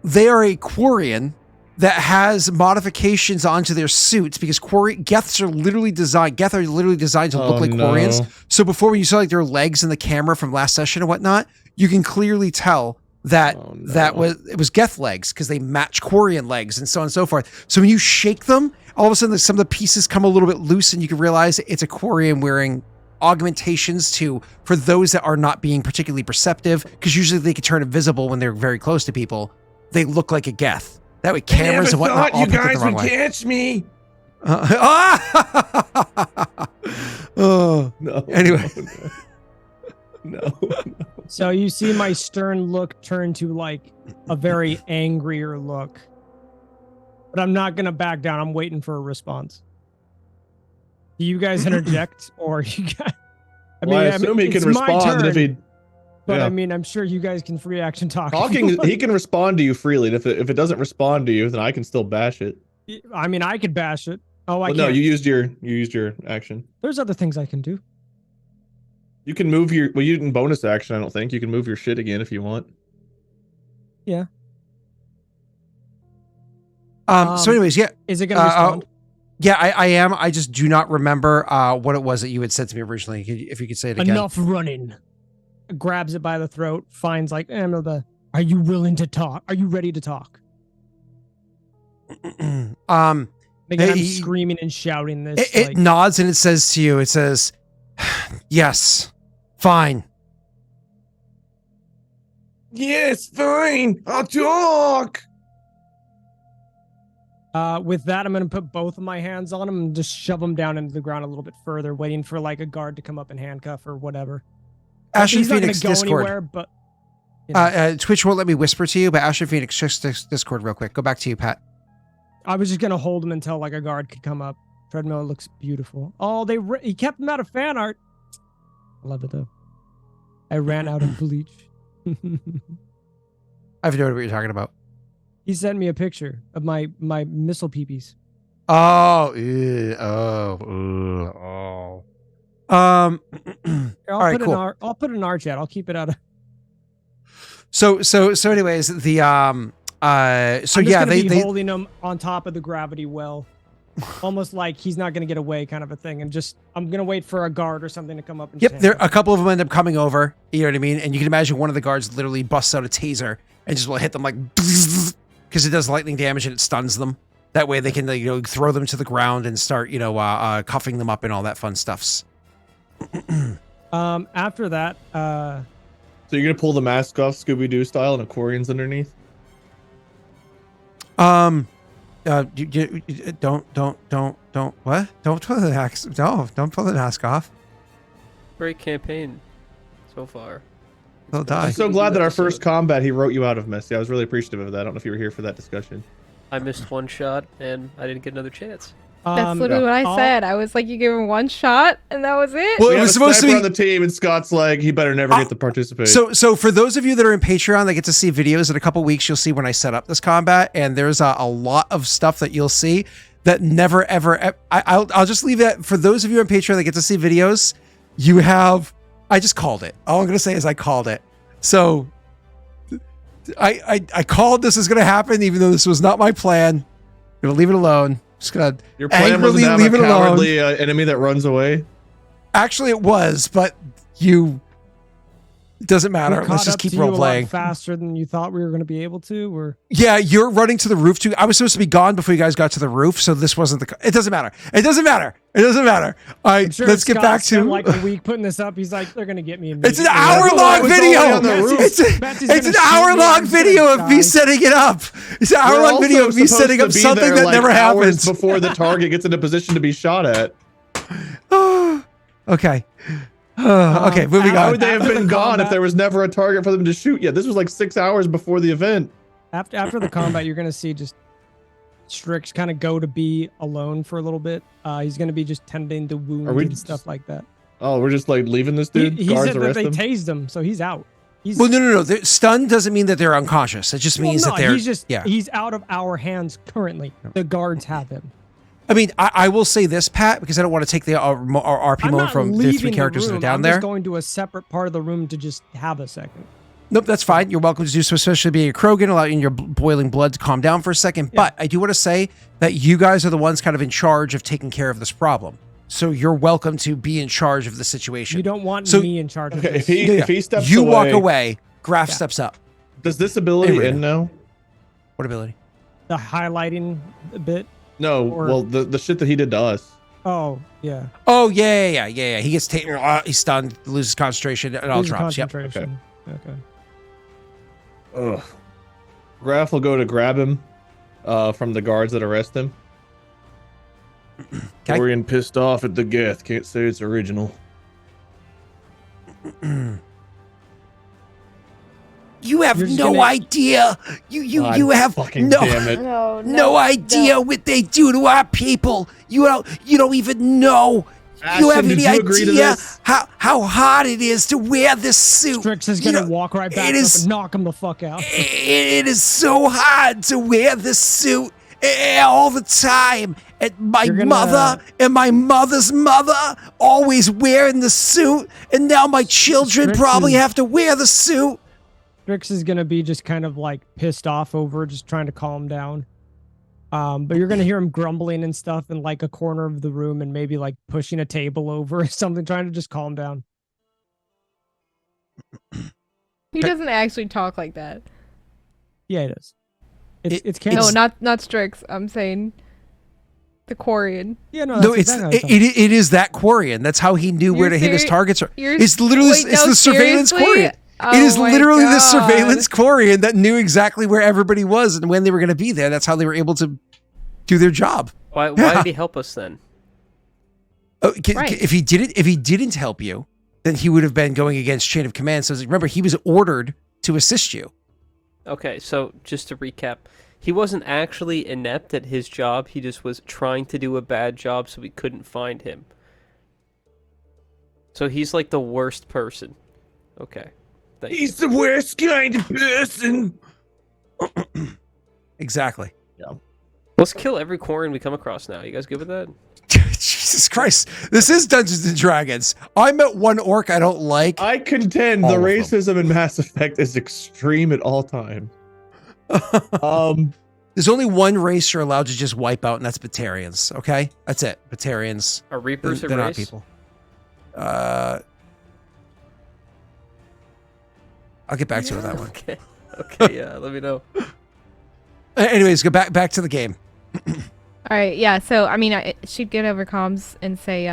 they are a Quarian that has modifications onto their suits because Geths are literally designed. Geth are literally designed to look like Quarians. So before, when you saw like their legs in the camera from last session and whatnot, you can clearly tell that it was Geth legs because they match Quarian legs and so on and so forth. So when you shake them, all of a sudden some of the pieces come a little bit loose, and you can realize it's a Quarian wearing augmentations for those that are not being particularly perceptive, because usually they can turn invisible when they're very close to people. They look like a Geth. That way, cameras and whatnot all you pick it the guys wrong would way. catch me. Oh. No. Anyway. No. So you see my stern look turn to like a very angrier look. But I'm not going to back down. I'm waiting for a response. Do you guys interject or you guys... I assume he can it's my respond, and if turn, he... But Yeah. I mean, I'm sure you guys can free action talk. Talking, he can respond to you freely. And if it doesn't respond to you, then I can still bash it. I mean, I could bash it. Oh, I Well, can't. no, you used your action. There's other things I can do. You can move your... Well, you didn't bonus action, I don't think. You can move your shit again if you want. Yeah. So anyways, yeah. Is it going to respond? Yeah, I am. I just do not remember what it was that you had said to me originally. If you could say it again. Enough running. Grabs it by the throat, finds like, are you willing to talk? Are you ready to talk? Again, I'm screaming and shouting this. It nods and it says to you, yes, fine. Yes, fine. I'll talk. With that, I'm going to put both of my hands on him and just shove him down into the ground a little bit further, waiting for like a guard to come up and handcuff or whatever. Ashen He's not Phoenix gonna go Discord. anywhere, but you know. Twitch won't let me whisper to you, but Ashen Phoenix just Discord real quick. Go back to you, Pat. I was just going to hold him until like a guard could come up. Treadmill looks beautiful. Oh, he kept him out of fan art. I love it though. I ran out of bleach. I have no idea what you're talking about. He sent me a picture of my missile peepees. Oh. I'll all right, put cool. I'll put an R chat. I'll keep it out of. So anyways, the I'm just yeah, gonna be they holding him on top of the gravity well, almost like he's not gonna get away, kind of a thing. And just I'm gonna wait for a guard or something to come up and. Yep, just there handle a couple of them end up coming over. You know what I mean? And you can imagine one of the guards literally busts out a taser and just will hit them like because it does lightning damage and it stuns them. That way they can throw them to the ground and start cuffing them up and all that fun stuffs. After that, So you're gonna pull the mask off Scooby-Doo style and Aquarians underneath? Don't what? Don't pull the mask. No, don't pull the mask off. Great campaign so far. They'll die. I'm so glad that our first combat he wrote you out of, Messy. I was really appreciative of that. I don't know if you were here for that discussion. I missed one shot and I didn't get another chance. That's literally what I said. I was like, you gave him one shot and that was it. Well, We it have was a supposed to sniper be on the team, and Scott's like, he better never get to participate. So for those of you that are in Patreon that get to see videos in a couple weeks, you'll see when I set up this combat, and there's a lot of stuff that you'll see that never ever. I'll just leave that for those of you on Patreon that get to see videos. You have. I just called it. All I'm gonna say is I called it. So I called this is gonna happen, even though this was not my plan. I'm gonna leave it alone. Just gonna Your plan was to angrily have leave a it alone. cowardly enemy that runs away? Actually, it was, but it doesn't matter. we Let's caught just up keep to you a role lot playing. faster than you thought we were going to be able to. Or Yeah, you're running to the roof too. I was supposed to be gone before you guys got to the roof, so this wasn't the. It doesn't matter. It doesn't matter. It doesn't matter. All right, I'm sure let's get Scott back spent to. like a week putting this up. He's like, they're going to get me. It's an immediately. hour-long was video. already on the roof. It's Betsy's an gonna shoot me, hour-long I'm video gonna of me die. setting it up. It's an We're hour-long also video of me supposed setting to up be something there, that like, never hours happens. before the target gets in a position to be shot at. Okay. Okay, moving How on. would they have After been the gone if combat- there was never a target for them to shoot yet? This was like 6 hours before the event. After the combat, you're going to see just Strix kind of go to be alone for a little bit. He's going to be just tending to wounds Are we and just- stuff like that. Oh, we're just like leaving this dude? He Guards said that arrest they him? tased him, so he's out. He's, Well, no. Stunned doesn't mean that they're unconscious. It just means that they're. he's out of our hands currently. The guards have him. I mean, I will say this, Pat, because I don't want to take the RP I'm mode not from the leaving three characters the that room. are down I'm there. just going to a separate part of the room to just have a second. Nope, that's fine. You're welcome to do so, especially being a Krogan, allowing your boiling blood to calm down for a second. Yeah. But I do want to say that you guys are the ones kind of in charge of taking care of this problem. So you're welcome to be in charge of the situation. You don't want So- me in charge of Okay, this. if he steps you away, walk away, Graff Yeah. steps up. does this ability Hey, Rena. end now? What ability? The highlighting a bit. No, Or- well, the shit that he did to us. Oh, yeah. Oh, yeah. He gets taken, he's stunned, loses concentration, it all Loses drops. Yep. concentration. Okay. Ugh. Graff will go to grab him from the guards that arrest him. Okay. Orion pissed off at the Geth. Can't say it's original. You have You're just no gonna- idea. You have fucking no damn it. no idea what they do to our people. You don't even know. You Ashton, have did any you agree to idea this? how hard it is to wear this suit? Strix is You going to know, walk right back it up is- and knock him the fuck out. It is so hard to wear this suit all the time. And my You're gonna- mother and my mother's mother always wearing the suit, and now my children Strix probably is- have to wear the suit. Strix is going to be just kind of like pissed off over just trying to calm down. But you're going to hear him grumbling and stuff in like a corner of the room and maybe like pushing a table over or something, trying to just calm down. He doesn't actually talk like that. Yeah, it is. It's It's- canon. No, not Strix. I'm saying the Quarian. Yeah, no, No, that's it's exactly how it's it is that Quarian. That's how he knew where You're to hit his seri- targets. you're- It's literally wait, it's no, the surveillance seriously? Quarian. It is Oh my literally the God. surveillance Quarian that knew exactly where everybody was and when they were going to be there. That's how they were able to do their job. Why Yeah. did he help us then? Oh, Right. If he didn't help you, then he would have been going against chain of command. So remember, he was ordered to assist you. Okay, so just to recap, he wasn't actually inept at his job. He just was trying to do a bad job so we couldn't find him. So he's like the worst person. Okay. Thank you. He's the worst kind of person. Exactly. Let's kill every Quarian we come across now. You guys good with that? Jesus Christ. This is Dungeons and Dragons. I met one orc I don't like. I contend All the of them. racism in Mass Effect is extreme at all times. There's only one race you're allowed to just wipe out, and that's Batarians, okay? That's it. Batarians. Are Reapers They're a not race? people. I'll get back to you on that one. Okay. Okay, yeah, let me know. Anyways, go back to the game. All right, yeah. So I mean, she'd get over comms and say,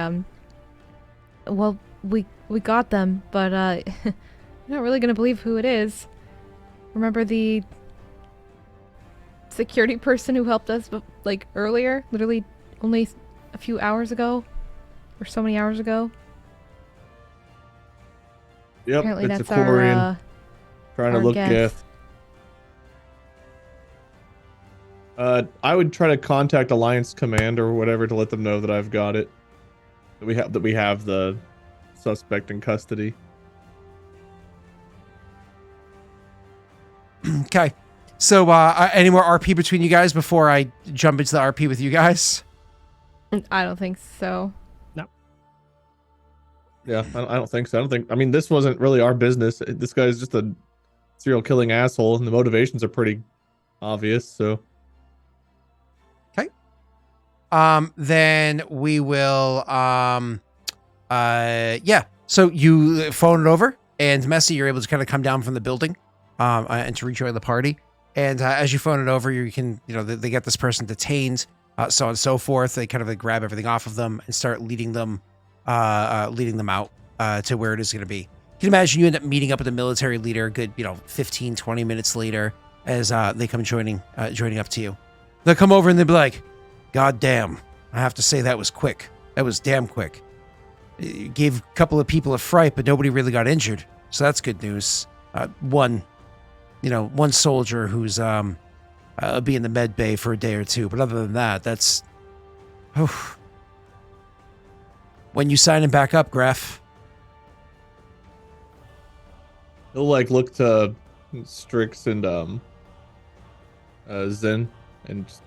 "Well, we got them, but you're not really gonna believe who it is. Remember the security person who helped us, like earlier, literally only a few hours ago, or so many hours ago? Yep, Apparently, it's that's a Quarian our trying to our look Geth. Geth. I would try to contact Alliance Command or whatever to let them know that I've got it. That we have the suspect in custody. Okay. So, any more RP between you guys before I jump into the RP with you guys? I don't think so. Yeah, I don't think so. I mean, this wasn't really our business. This guy's just a serial killing asshole, and the motivations are pretty obvious. So, Then we will, yeah. So you phone it over, and Messy, you're able to kind of come down from the building, and to rejoin the party. And as you phone it over, you can, they get this person detained, so on and so forth. They kind of grab everything off of them and start leading them out to where it is going to be. You can imagine you end up meeting up with the military leader a good, 15, 20 minutes later as they come joining up to you. They'll come over and they'll be like, "God damn, I have to say that was quick. That was damn quick. It gave a couple of people a fright, but nobody really got injured. So that's good news. One soldier who's be in the med bay for a day or two. But other than that, that's... Oh. When you sign him back up, Graff?" he'll look to Strix and Zen, and just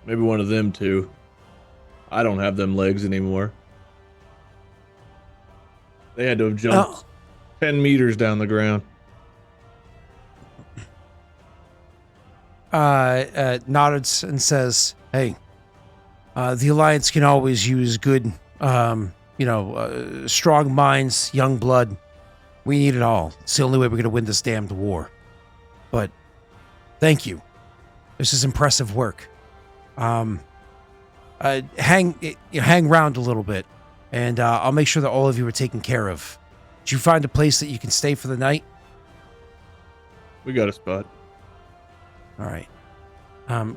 maybe one of them too. I don't have them legs anymore. They had to have jumped 10 meters down the ground. Nods and says, "Hey, the Alliance can always use good, strong minds, young blood. We need it all. It's the only way we're going to win this damned war. But thank you. This is impressive work. Hang around a little bit, and I'll make sure that all of you are taken care of. Did you find a place that you can stay for the night?" We got a spot. All right.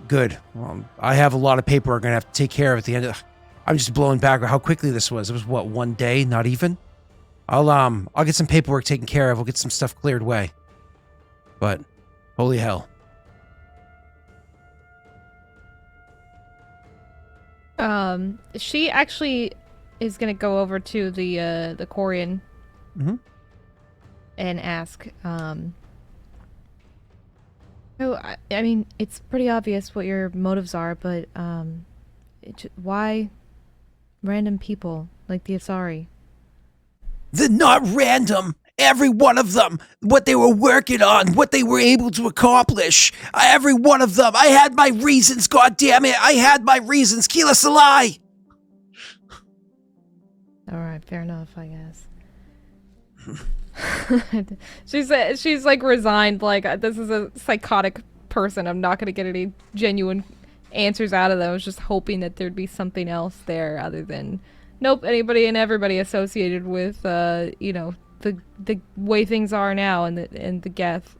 Good. Well, I have a lot of paperwork I'm going to have to take care of at the end of... I'm just blowing back how quickly this was. It was, what, one day? Not even? I'll get some paperwork taken care of. We'll get some stuff cleared away. But, holy hell. She actually is gonna go over to the Quarian and ask, I mean, it's pretty obvious what your motives are, but why random people like the Asari? They're not random. Every one of them. What they were working on. What they were able to accomplish. Every one of them. I had my reasons, goddammit. I had my reasons. Kila Salai. Alright, fair enough, I guess. she's like resigned, like, this is a psychotic person. I'm not gonna get any genuine answers out of them. I was just hoping that there'd be something else there other than, nope, anybody and everybody associated with, the way things are now and the Geth.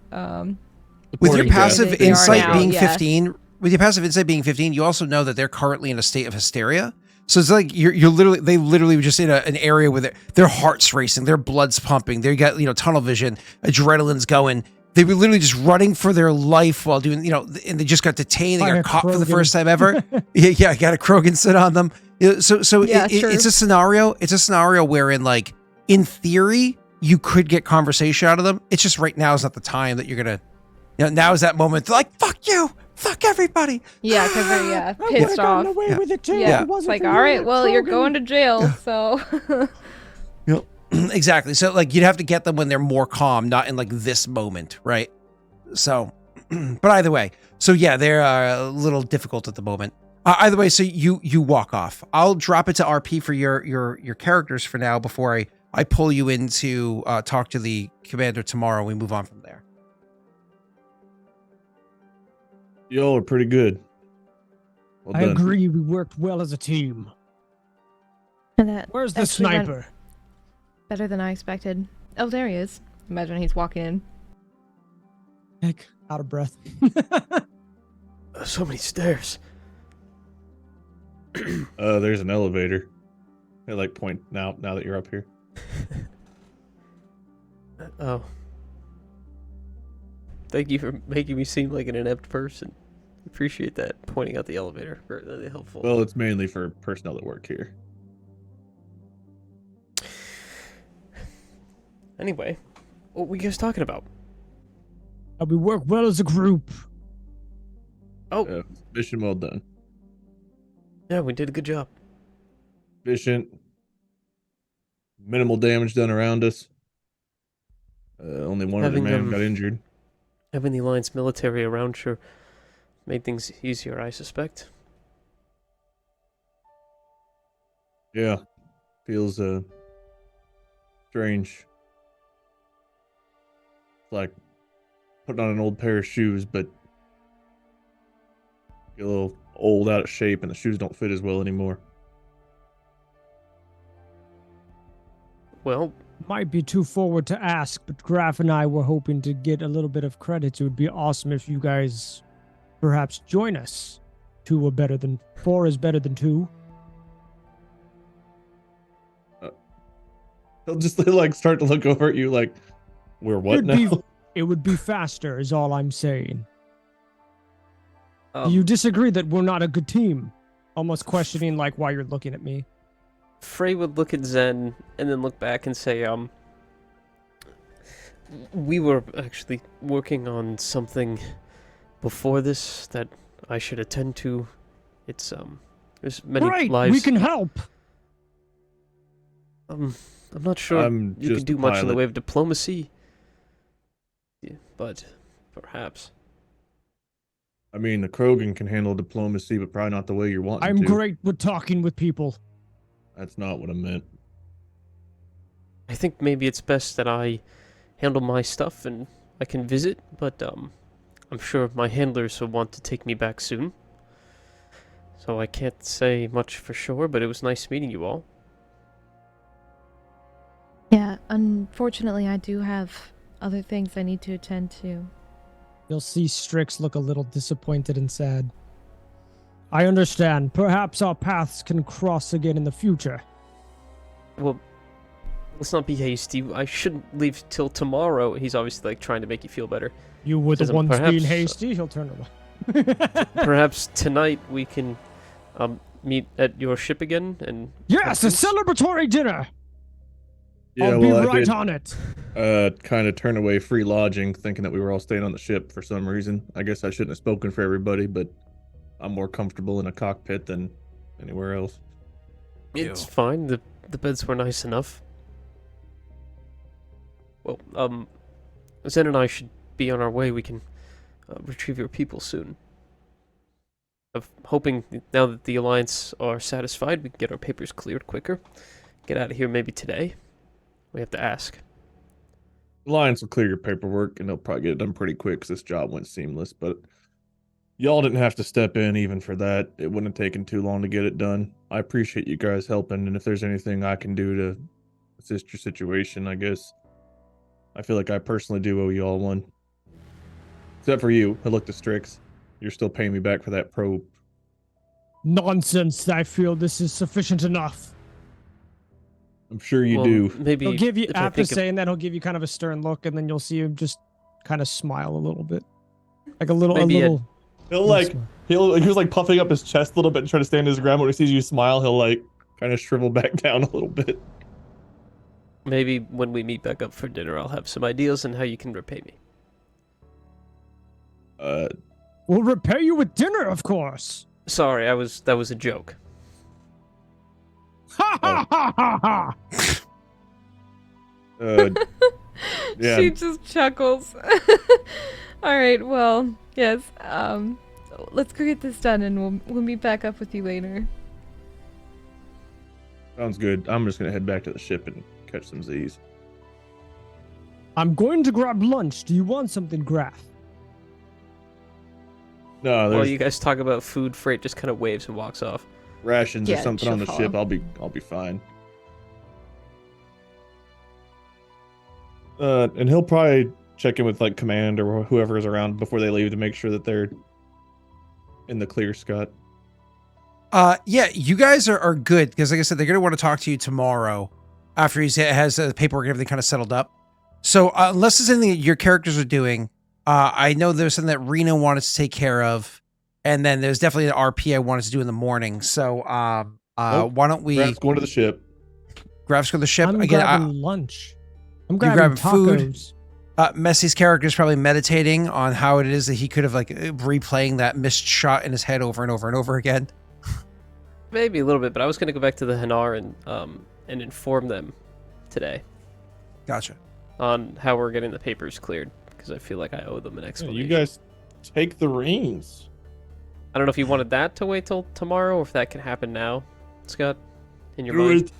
With your passive They are insight now, being yes. 15, you also know that they're currently in a state of hysteria. So it's like you're literally, they literally were just in an area where their heart's racing, their blood's pumping, they got, tunnel vision, adrenaline's going. They were literally just running for their life while doing, and they just got detained. They Like got a caught for the Krogan. first time ever. yeah, got a Krogan sit on them. So Yeah, it's a scenario. It's a scenario wherein, like, in theory, you could get conversation out of them. It's just right now is not the time that you're gonna. Now is that moment. They're like, fuck fuck everybody. Yeah, because they're I would've pissed gotten off. away Yeah. with it too. Yeah, If it it's wasn't like, for all you right, and well, you're Krogan." going to jail, so. Exactly. So like you'd have to get them when they're more calm, not in like this moment, right? So, but either way, so yeah, they're a little difficult at the moment. Either way, so you walk off. I'll drop it to RP for your characters for now before I pull you in to talk to the commander tomorrow. We move on from there. Y'all are pretty good. Well I done. agree. We worked well as a team. And that Where's the actually went sniper? better than I expected. Oh, there he is. Imagine he's walking in. Heck, out of breath. So many stairs. There's an elevator. I like point now that you're up here. Oh. Thank you for making me seem like an inept person. Appreciate that. Pointing out the elevator. Really helpful. Well, it's mainly for personnel that work here. Anyway, what were you guys talking about? We work well as a group. Oh, Mission well done. yeah, we did a good job. Efficient. Minimal damage done around us. Only one other Having man them- got injured. Having the Alliance military around sure made things easier, I suspect. Yeah. Feels strange. It's like putting on an old pair of shoes, but get a little old, out of shape, and the shoes don't fit as well anymore. Well, Might be too forward to ask, but Graff and I were hoping to get a little bit of credit. It would be awesome if you guys perhaps join us. 4 is better than 2. They'll just like start to look over at you like, we're what now? It would be faster, is all I'm saying. Do um, you disagree that we're not a good team? Almost questioning like why you're looking at me. Frait would look at Zen and then look back and say, we were actually working on something before this that I should attend to. It's, there's many Right, lives. we can help. I'm not sure I'm you can just do a much in the pilot. way of diplomacy. Yeah, but perhaps. I mean, the Krogan can handle diplomacy, but probably not the way you're wanting I'm to. great with talking with people. That's not what I meant. I think maybe it's best that I handle my stuff and I can visit, but I'm sure my handlers will want to take me back soon. So I can't say much for sure, but it was nice meeting you all. Yeah, unfortunately, I do have other things I need to attend to. You'll see Strix look a little disappointed and sad. I understand. Perhaps our paths can cross again in the future. Well, let's not be hasty. I shouldn't leave till tomorrow. He's obviously like trying to make you feel better. You were the Doesn't ones being perhaps- hasty. He'll turn away. Perhaps tonight we can meet at your ship again and Yes, a conference? celebratory dinner. Yeah, I'll well, be I right did on it. kind of turn away free lodging, thinking that we were all staying on the ship for some reason. I guess I shouldn't have spoken for everybody, but I'm more comfortable in a cockpit than anywhere else. It's fine. The beds were nice enough. Well, Zen and I should be on our way. We can retrieve your people soon. I'm hoping now that the Alliance are satisfied, we can get our papers cleared quicker. Get out of here maybe today. We have to ask. Alliance will clear your paperwork, and they'll probably get it done pretty quick because this job went seamless, but y'all didn't have to step in even for that. It wouldn't have taken too long to get it done. I appreciate you guys helping, and if there's anything I can do to assist your situation, I guess I feel like I personally do owe you all one. Except for you. I looked at Strix. You're still paying me back for that probe. Nonsense. I feel this is sufficient enough. I'm sure you Well, do. Maybe He'll give you, if I after think of- saying that, he'll give you kind of a stern look, and then you'll see him just kind of smile a little bit. Like a little, Maybe a little. He'll like, he was like puffing up his chest a little bit and trying to stand his ground. When he sees you smile, he'll like kind of shrivel back down a little bit. maybe when we meet back up for dinner, I'll have some ideas on how you can repay me. We'll repay you with dinner, of course. Sorry, that was a joke. Ha ha ha ha ha! Yeah. She just chuckles. All right, well, yes. Let's go get this done, and we'll meet back up with you later. Sounds good. I'm just gonna head back to the ship and catch some Z's. I'm going to grab lunch. Do you want something, Graff? No, While there's you guys talk about food, Frait just kind of waves and walks off. rations or Yeah, something she'll on the ship. follow. I'll be fine. And he'll probably check in with like command or whoever is around before they leave to make sure that they're in the clear, Scott. Yeah, you guys are good because, like I said, they're gonna want to talk to you tomorrow after he has the paperwork and everything kind of settled up. So unless there's anything that your characters are doing, I know there's something that Rena wanted to take care of, and then there's definitely an RP I wanted to do in the morning. So Nope. why don't we? Graff's going to the ship. Graph's go to the ship I'm again. grabbing lunch. I'm grabbing grabbing food? tacos. Messy's character is probably meditating on how it is that he could have like replaying that missed shot in his head over and over and over again. Maybe a little bit, but I was gonna go back to the Hanar and inform them today Gotcha. on how we're getting the papers cleared because I feel like I owe them an Yeah, explanation. you guys take the reins. I don't know if you wanted that to wait till tomorrow or if that can happen now, Scott, in your Do mind. it.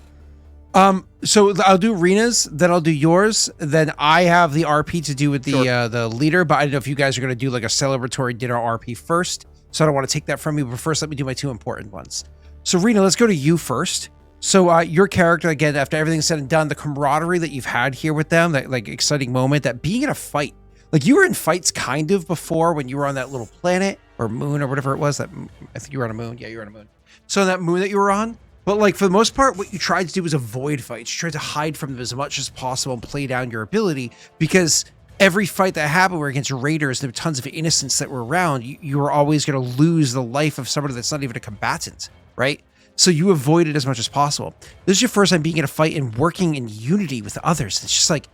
So I'll do Rena's, then I'll do yours, then I have the RP to do with the the leader, but I don't know if you guys are gonna do like a celebratory dinner RP first. So I don't want to take that from you, but first let me do my two important ones. So Rena, let's go to you first. So your character, again, after everything's said and done, the camaraderie that you've had here with them, that like exciting moment, that being in a fight, like you were in fights kind of before when you were on that little planet or moon or whatever it was. That I think you were on a moon. Yeah, you were on a moon. So that moon that you were on. But like for the most part, what you tried to do was avoid fights. You tried to hide from them as much as possible and play down your ability because every fight that happened were against raiders. There were tons of innocents that were around. You were always going to lose the life of somebody that's not even a combatant, right? So you avoid it as much as possible. This is your first time being in a fight and working in unity with others. It's just like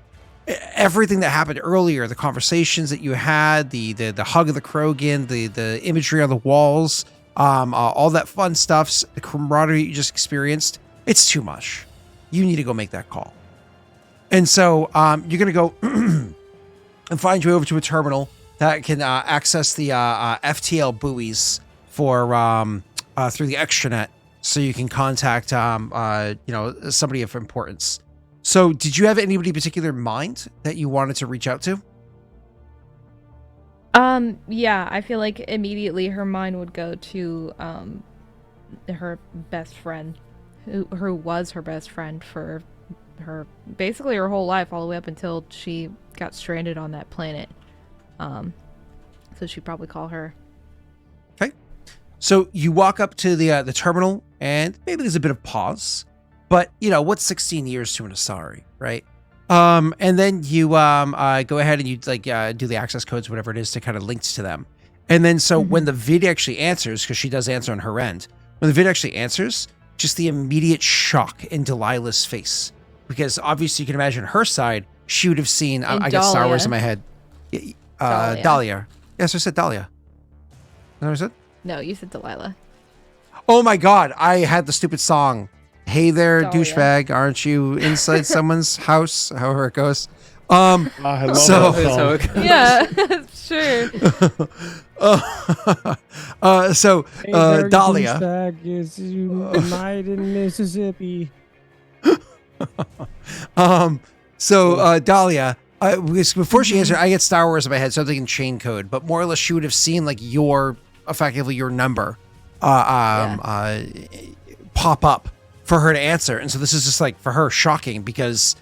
everything that happened earlier, the conversations that you had, the hug of the Krogan, the imagery on the walls, all that fun stuff, the camaraderie you just experienced. It's too much. You need to go make that call. And so you're going to go and find your way over to a terminal that can access the FTL buoys for through the extranet, so you can contact somebody of importance. So did you have anybody particular in mind that you wanted to reach out to? Yeah, I feel like immediately her mind would go to her best friend, who was her best friend for her basically her whole life, all the way up until she got stranded on that planet. So she'd probably call her. Okay. So you walk up to the terminal, and maybe there's a bit of pause, but you know what's 16 years to an Asari, right? And then you go ahead and you like do the access codes, whatever it is, to kind of link to them. And then so when the vid actually answers, because she does answer on her end, when the vid actually answers, just the immediate shock in Delilah's face, because obviously you can imagine her side, she would have seen. I got Star Wars in my head. Dahlia. Yes, I said Dahlia. Is that what I said? No, you said Delilah. Oh my God, I had the stupid song. Hey there, Dahlia. douchebag, aren't you inside someone's house? However it goes. I love So- that That's how song. it goes. Yeah, sure. So Hey there, Dahlia. douchebag, is you night in Mississippi. Dahlia, before she answered, I get Star Wars in my head, so I'm thinking chain code, but more or less she would have seen like effectively your number pop up for her to answer. And so this is just like for her shocking because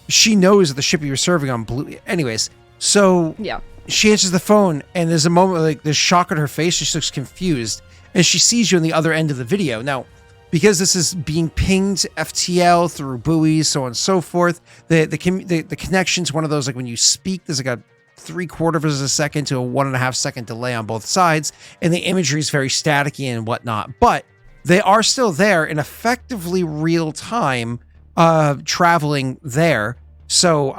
she knows that the ship you were serving on blew. Anyways, so Yeah. she answers the phone and there's a moment like there's shock on her face. She looks confused and she sees you on the other end of the video. Now, because this is being pinged FTL through buoys, so on and so forth, the connection's one of those, like when you speak, there's like a 3/4 of a second to a 1.5 second delay on both sides. And the imagery is very staticky and whatnot, but they are still there in effectively real time, traveling there. So,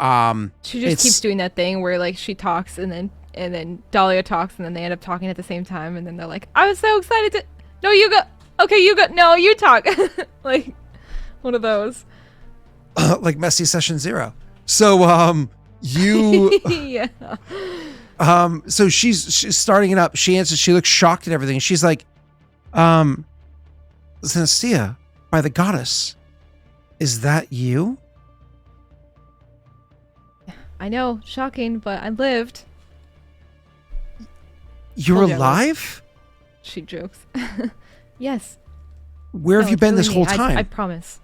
She just keeps doing that thing where like she talks and then and then Dahlia talks, and then they end up talking at the same time, and then they're like, I was so excited to... No, you go... Okay, you go... No, you talk. Like, one of those. Like Messy Session 0. So, you... Yeah. So she's starting it up. She answers, she looks shocked at everything. She's like, Zenestthea, by the goddess, is that you? I know, shocking, but I lived. You're Told you I alive? She jokes. Yes. Where No, have you it's been really this me. whole time? I promise.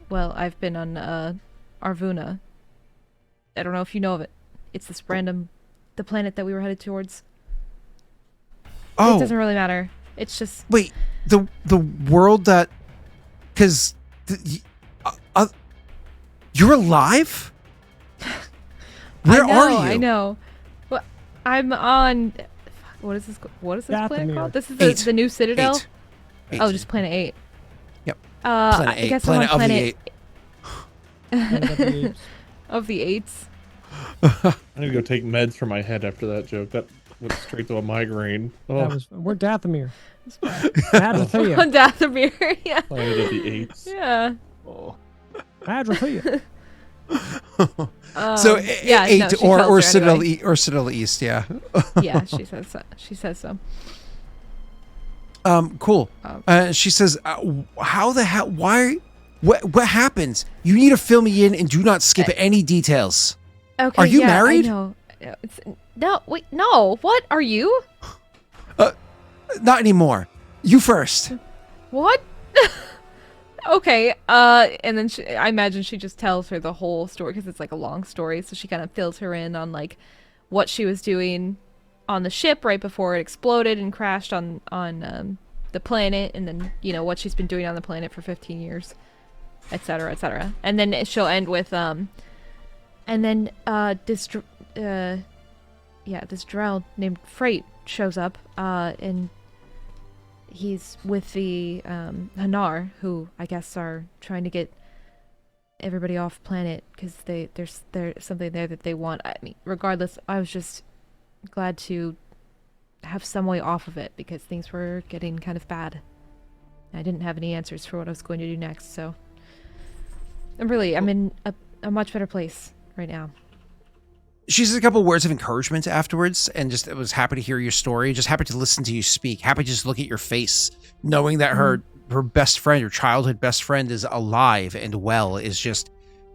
Well, I've been on Arvuna. I don't know if you know of it. It's this random, the planet that we were headed towards. Oh, It doesn't really matter. It's just... wait, the world that, because you're alive? Where are you? I know. Well, I'm on... What is this planet Dathomir. called? This is Eight. the new Citadel? Eight. Oh, just Planet 8. Yep. I Planet 8. guess Planet I'm on of the Planet 8. of the Eights. I need to go take meds for my head after that joke. That went straight to a migraine. Oh, We're Dathomir. Zenestthea. On Dathomir, yeah. planet of the eights. Yeah. Oh. Zenestthea. So yeah, 8 no, she or tells her Citadel anyway. or Citadel East, yeah. Yeah, she says so. She says so. Cool. She says, how the hell, why, what happened? You need to fill me in and do not skip any details. Okay. Are you yeah, married? I know. No, wait, no. What are you? Not anymore. You first. What? Okay. And then I imagine she just tells her the whole story because it's like a long story. So she kind of fills her in on like what she was doing on the ship right before it exploded and crashed on the planet, and then what she's been doing on the planet for 15 years, etc., etc. And then she'll end with this drow named Frait shows up, and he's with the Hanar, who I guess are trying to get everybody off planet because there's something there that they want. I mean, regardless, I was just glad to have some way off of it because things were getting kind of bad. I didn't have any answers for what I was going to do next, so I'm in a much better place right now. She says a couple words of encouragement afterwards, and just was happy to hear your story, just happy to listen to you speak, happy to just look at your face, knowing that her best friend, her childhood best friend, is alive and well, is just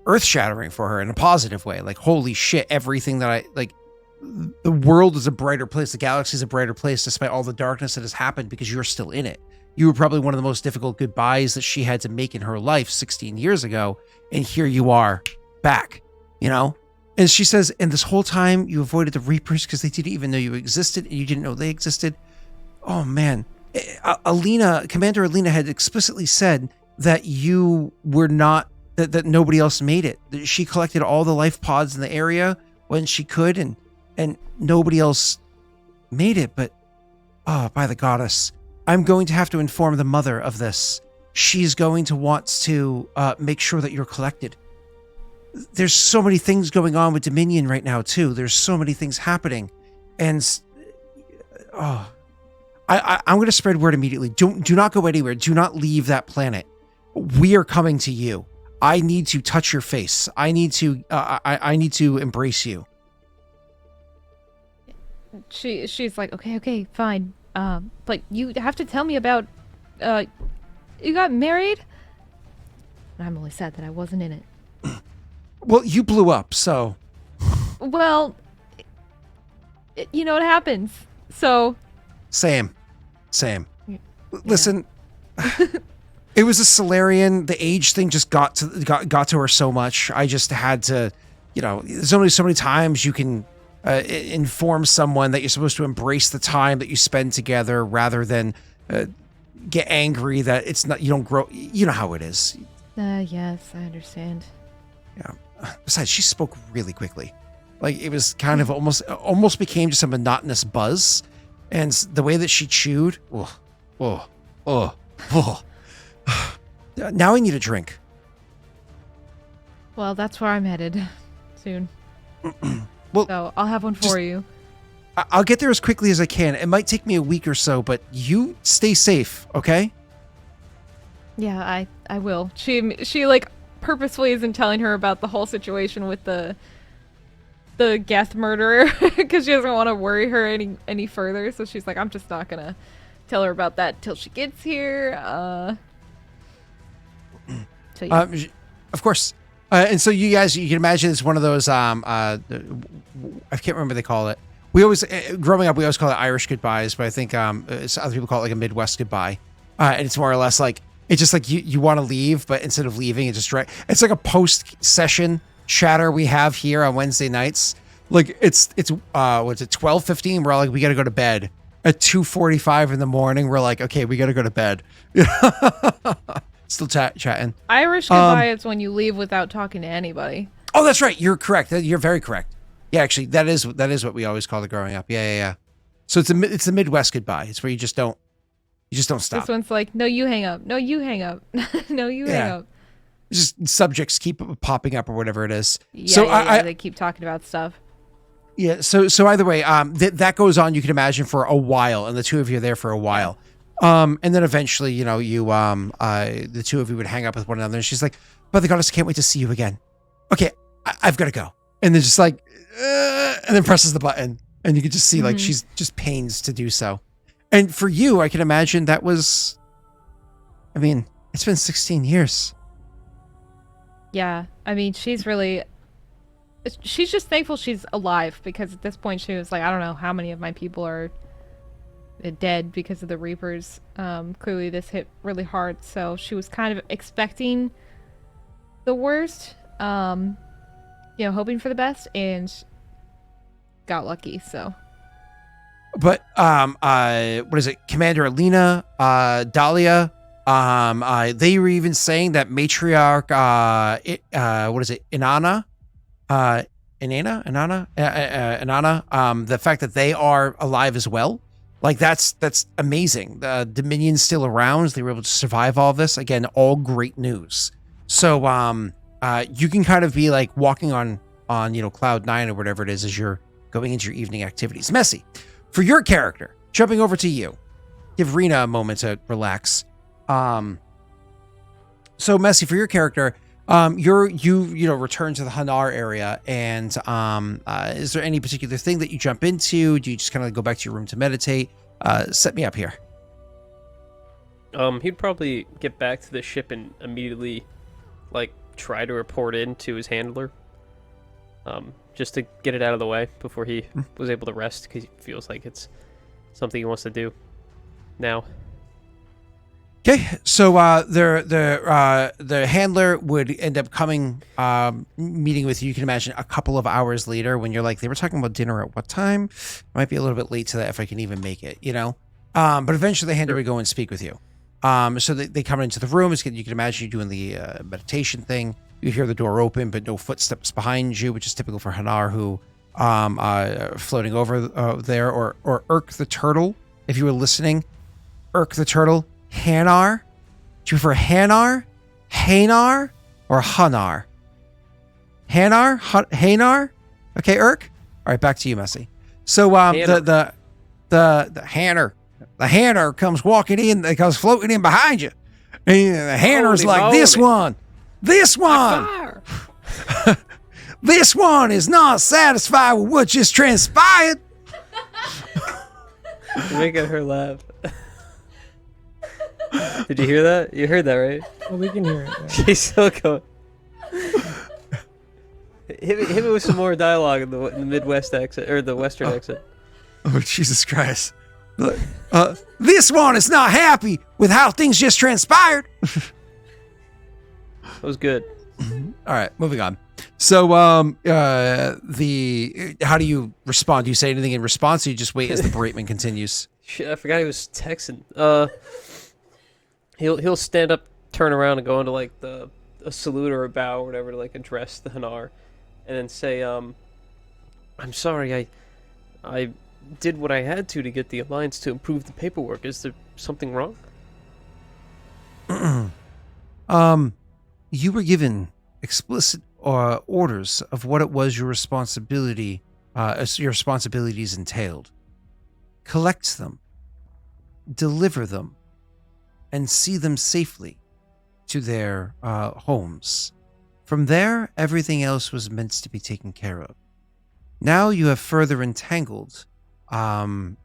earth-shattering for her in a positive way. Like, holy shit, everything that the world is a brighter place, the galaxy is a brighter place, despite all the darkness that has happened, because you're still in it. You were probably one of the most difficult goodbyes that she had to make in her life 16 years ago, and here you are, back, And she says, and this whole time you avoided the Reapers because they didn't even know you existed, and you didn't know they existed. Oh, man. Commander Alina had explicitly said that you were not, that nobody else made it. She collected all the life pods in the area when she could, and nobody else made it. But, oh, by the goddess, I'm going to have to inform the mother of this. She's going to want to make sure that you're collected. There's so many things going on with Dominion right now, too. There's so many things happening. And, I'm going to spread word immediately. Do not go anywhere. Do not leave that planet. We are coming to you. I need to touch your face. I need to embrace you. She's like, okay, fine. But you have to tell me about, you got married? And I'm only sad that I wasn't in it. Well, you blew up, so. Well, you know what happens. So. Same. Listen, it was a Solarian. The age thing just got to her so much. I just had to, there's only so many times you can inform someone that you're supposed to embrace the time that you spend together rather than get angry that it's not, you don't grow. You know how it is. Yes, I understand. Yeah. Besides, she spoke really quickly. Like, it was kind of almost became just a monotonous buzz. And the way that she chewed, now I need a drink. Well, that's where I'm headed soon. Well, So I'll have one for you. I'll get there as quickly as I can. It might take me a week or so, but you stay safe, okay? Yeah, I will. She like purposefully isn't telling her about the whole situation with the Geth murderer because she doesn't want to worry her any further. So she's like, I'm just not gonna tell her about that till she gets here. So yeah. Of course. And so you guys, you can imagine it's one of those, I can't remember what they call it. We always, growing up, we always call it Irish goodbyes, but I think other people call it like a Midwest goodbye. And it's more or less like, it's just like you want to leave, but instead of leaving, it's like a post-session chatter we have here on Wednesday nights. Like it's what's it, 12:15? We're all like, we got to go to bed. At 2:45 in the morning, we're like, okay, we got to go to bed. Still chatting. Irish goodbye is when you leave without talking to anybody. Oh, that's right. You're correct. You're very correct. Yeah, actually, that is what we always called it growing up. Yeah. So it's the Midwest goodbye. It's where you just don't stop. This one's like, no, you hang up. No, you hang up. No, you hang up. Just subjects keep popping up or whatever it is. Yeah, so they keep talking about stuff. Yeah. So either way, that goes on. You can imagine for a while, and the two of you are there for a while. And then eventually, you the two of you would hang up with one another. And she's like, "Brother Goddess, can't wait to see you again." Okay, I've got to go. And then just like, and then presses the button, and you can just see like she's just pains to do so. And for you, I can imagine that was. I mean, it's been 16 years. Yeah, I mean, she's just thankful she's alive because at this point she was like, I don't know how many of my people are dead because of the Reapers. Clearly this hit really hard, so she was kind of expecting the worst, hoping for the best, and got lucky, so. But, what is it? Commander Alina, Dahlia, they were even saying that Matriarch, Inanna, the fact that they are alive as well, like that's amazing. The Dominion's still around. They were able to survive all of this. Again, all great news. So, you can kind of be like walking on cloud 9 or whatever it is as you're going into your evening activities. Messy, for your character, jumping over to you, give Rena a moment to relax. So Messy, for your character, you return to the Hanar area, and is there any particular thing that you jump into? Do you just kind of go back to your room to meditate? Set me up here. He'd probably get back to the ship and immediately try to report in to his handler. Just to get it out of the way before he was able to rest, because he feels like it's something he wants to do now. Okay, so the handler would end up coming, meeting with you. You can imagine a couple of hours later when you're like, they were talking about dinner at what time? Might be a little bit late to that if I can even make it, But eventually the handler would go and speak with you. So they come into the room. You can imagine you doing the meditation thing. You hear the door open, but no footsteps behind you, which is typical for Hanar, who floating over there, or Urk the turtle, if you were listening. Urk the turtle. Hanar? Do you prefer Hanar, Hanar, or Hanar? Hanar? Hanar? Okay, Urk? All right, back to you, Messy. So the Hanar. The Hanar comes walking in, comes floating in behind you. And the Hanar's like, this one. This one is not satisfied with what just transpired. You're making her laugh. Did you hear that? You heard that, right? Well, we can hear it. Yeah. She's still going. Hit me with some more dialogue in the Midwest exit, or the Western exit. Oh, Jesus Christ. This one is not happy with how things just transpired. That was good. All right, moving on. So, how do you respond? Do you say anything in response, or you just wait as the beratement continues? Shit, I forgot he was texting. He'll stand up, turn around, and go into a salute or a bow or whatever to address the Hanar, and then say, "I'm sorry, I did what I had to get the Alliance to improve the paperwork. Is there something wrong?" You were given explicit orders of what it was your responsibility your responsibilities entailed. Collect them, deliver them, and see them safely to their homes. From there, everything else was meant to be taken care of. Now you have further entangled. All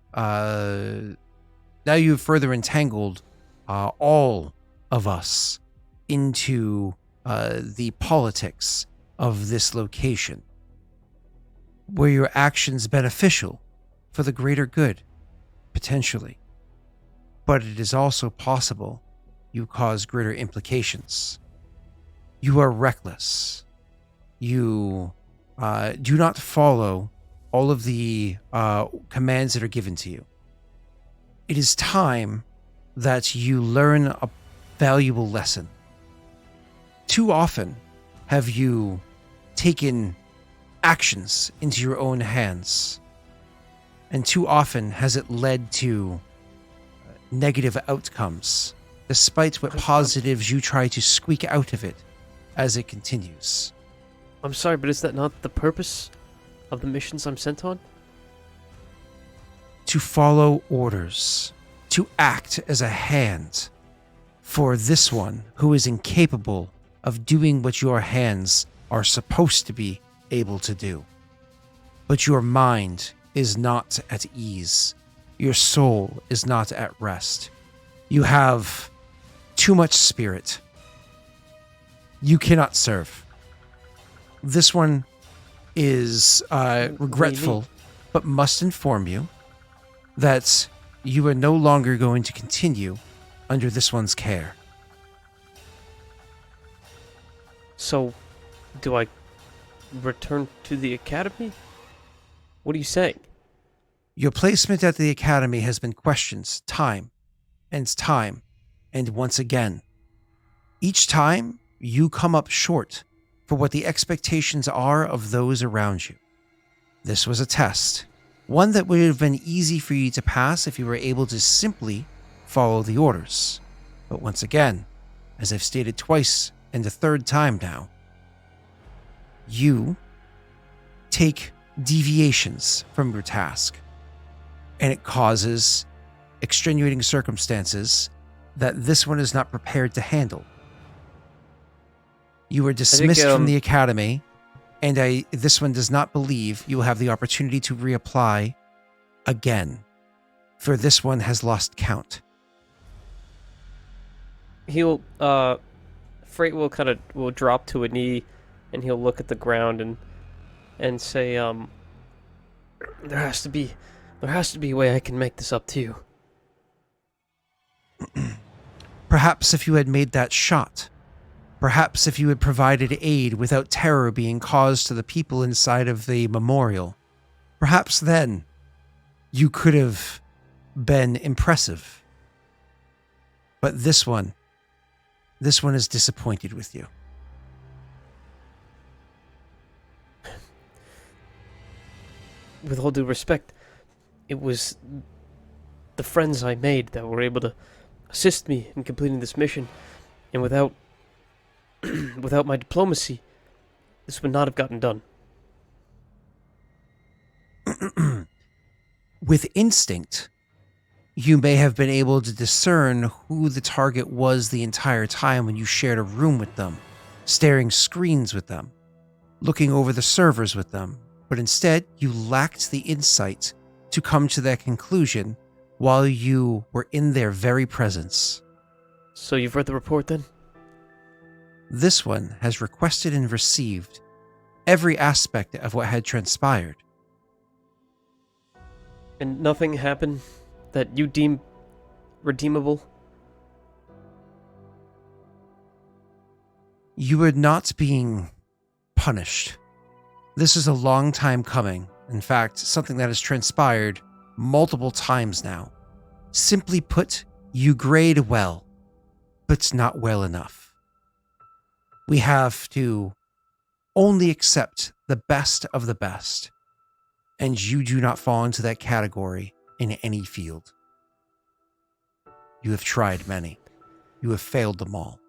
of us into the politics of this location. Were your actions beneficial for the greater good? Potentially. But it is also possible you cause greater implications. You are reckless. You do not follow all of the commands that are given to you. It is time that you learn a valuable lesson. Too often have you taken actions into your own hands, and too often has it led to negative outcomes, despite what positives you try to squeak out of it as it continues. I'm sorry, but is that not the purpose of the missions I'm sent on? To follow orders, to act as a hand for this one who is incapable of doing what your hands are supposed to be able to do. But your mind is not at ease. Your soul is not at rest. You have too much spirit. You cannot serve. This one is regretful, but must inform you that you are no longer going to continue under this one's care. So, do I return to the academy? What are you saying? Your placement at the academy has been questioned time and once again. Each time, you come up short for what the expectations are of those around you. This was a test, one that would have been easy for you to pass if you were able to simply follow the orders. But once again, as I've stated twice and the third time now, you take deviations from your task, and it causes extenuating circumstances that this one is not prepared to handle. You were dismissed from the academy, and this one does not believe you will have the opportunity to reapply again, for this one has lost count. He'll, Frait will drop to a knee, and he'll look at the ground and say, there has to be a way I can make this up to you. Perhaps if you had made that shot, perhaps if you had provided aid without terror being caused to the people inside of the memorial, perhaps then you could have been impressive. But this one is disappointed with you. With all due respect, it was the friends I made that were able to assist me in completing this mission, and without my diplomacy, this would not have gotten done. With instinct, you may have been able to discern who the target was the entire time when you shared a room with them, staring screens with them, looking over the servers with them, but instead you lacked the insight to come to that conclusion while you were in their very presence. So you've read the report then? This one has requested and received every aspect of what had transpired. And nothing happened that you deem redeemable? You are not being punished. This is a long time coming. In fact, something that has transpired multiple times now. Simply put, you grade well, but not well enough. We have to only accept the best of the best, and you do not fall into that category in any field. You have tried many. You have failed them all.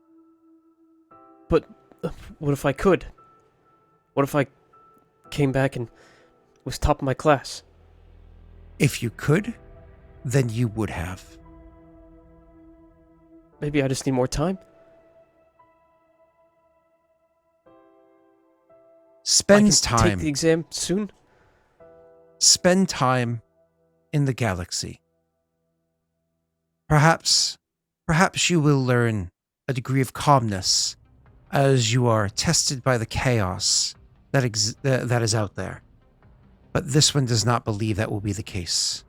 But what if I could? What if I came back and was top of my class. If you could, then you would have. Maybe I just need more time. Spends I can take time. the exam soon. Spend time in the galaxy. Perhaps you will learn a degree of calmness as you are tested by the chaos that is out there. But this one does not believe that will be the case.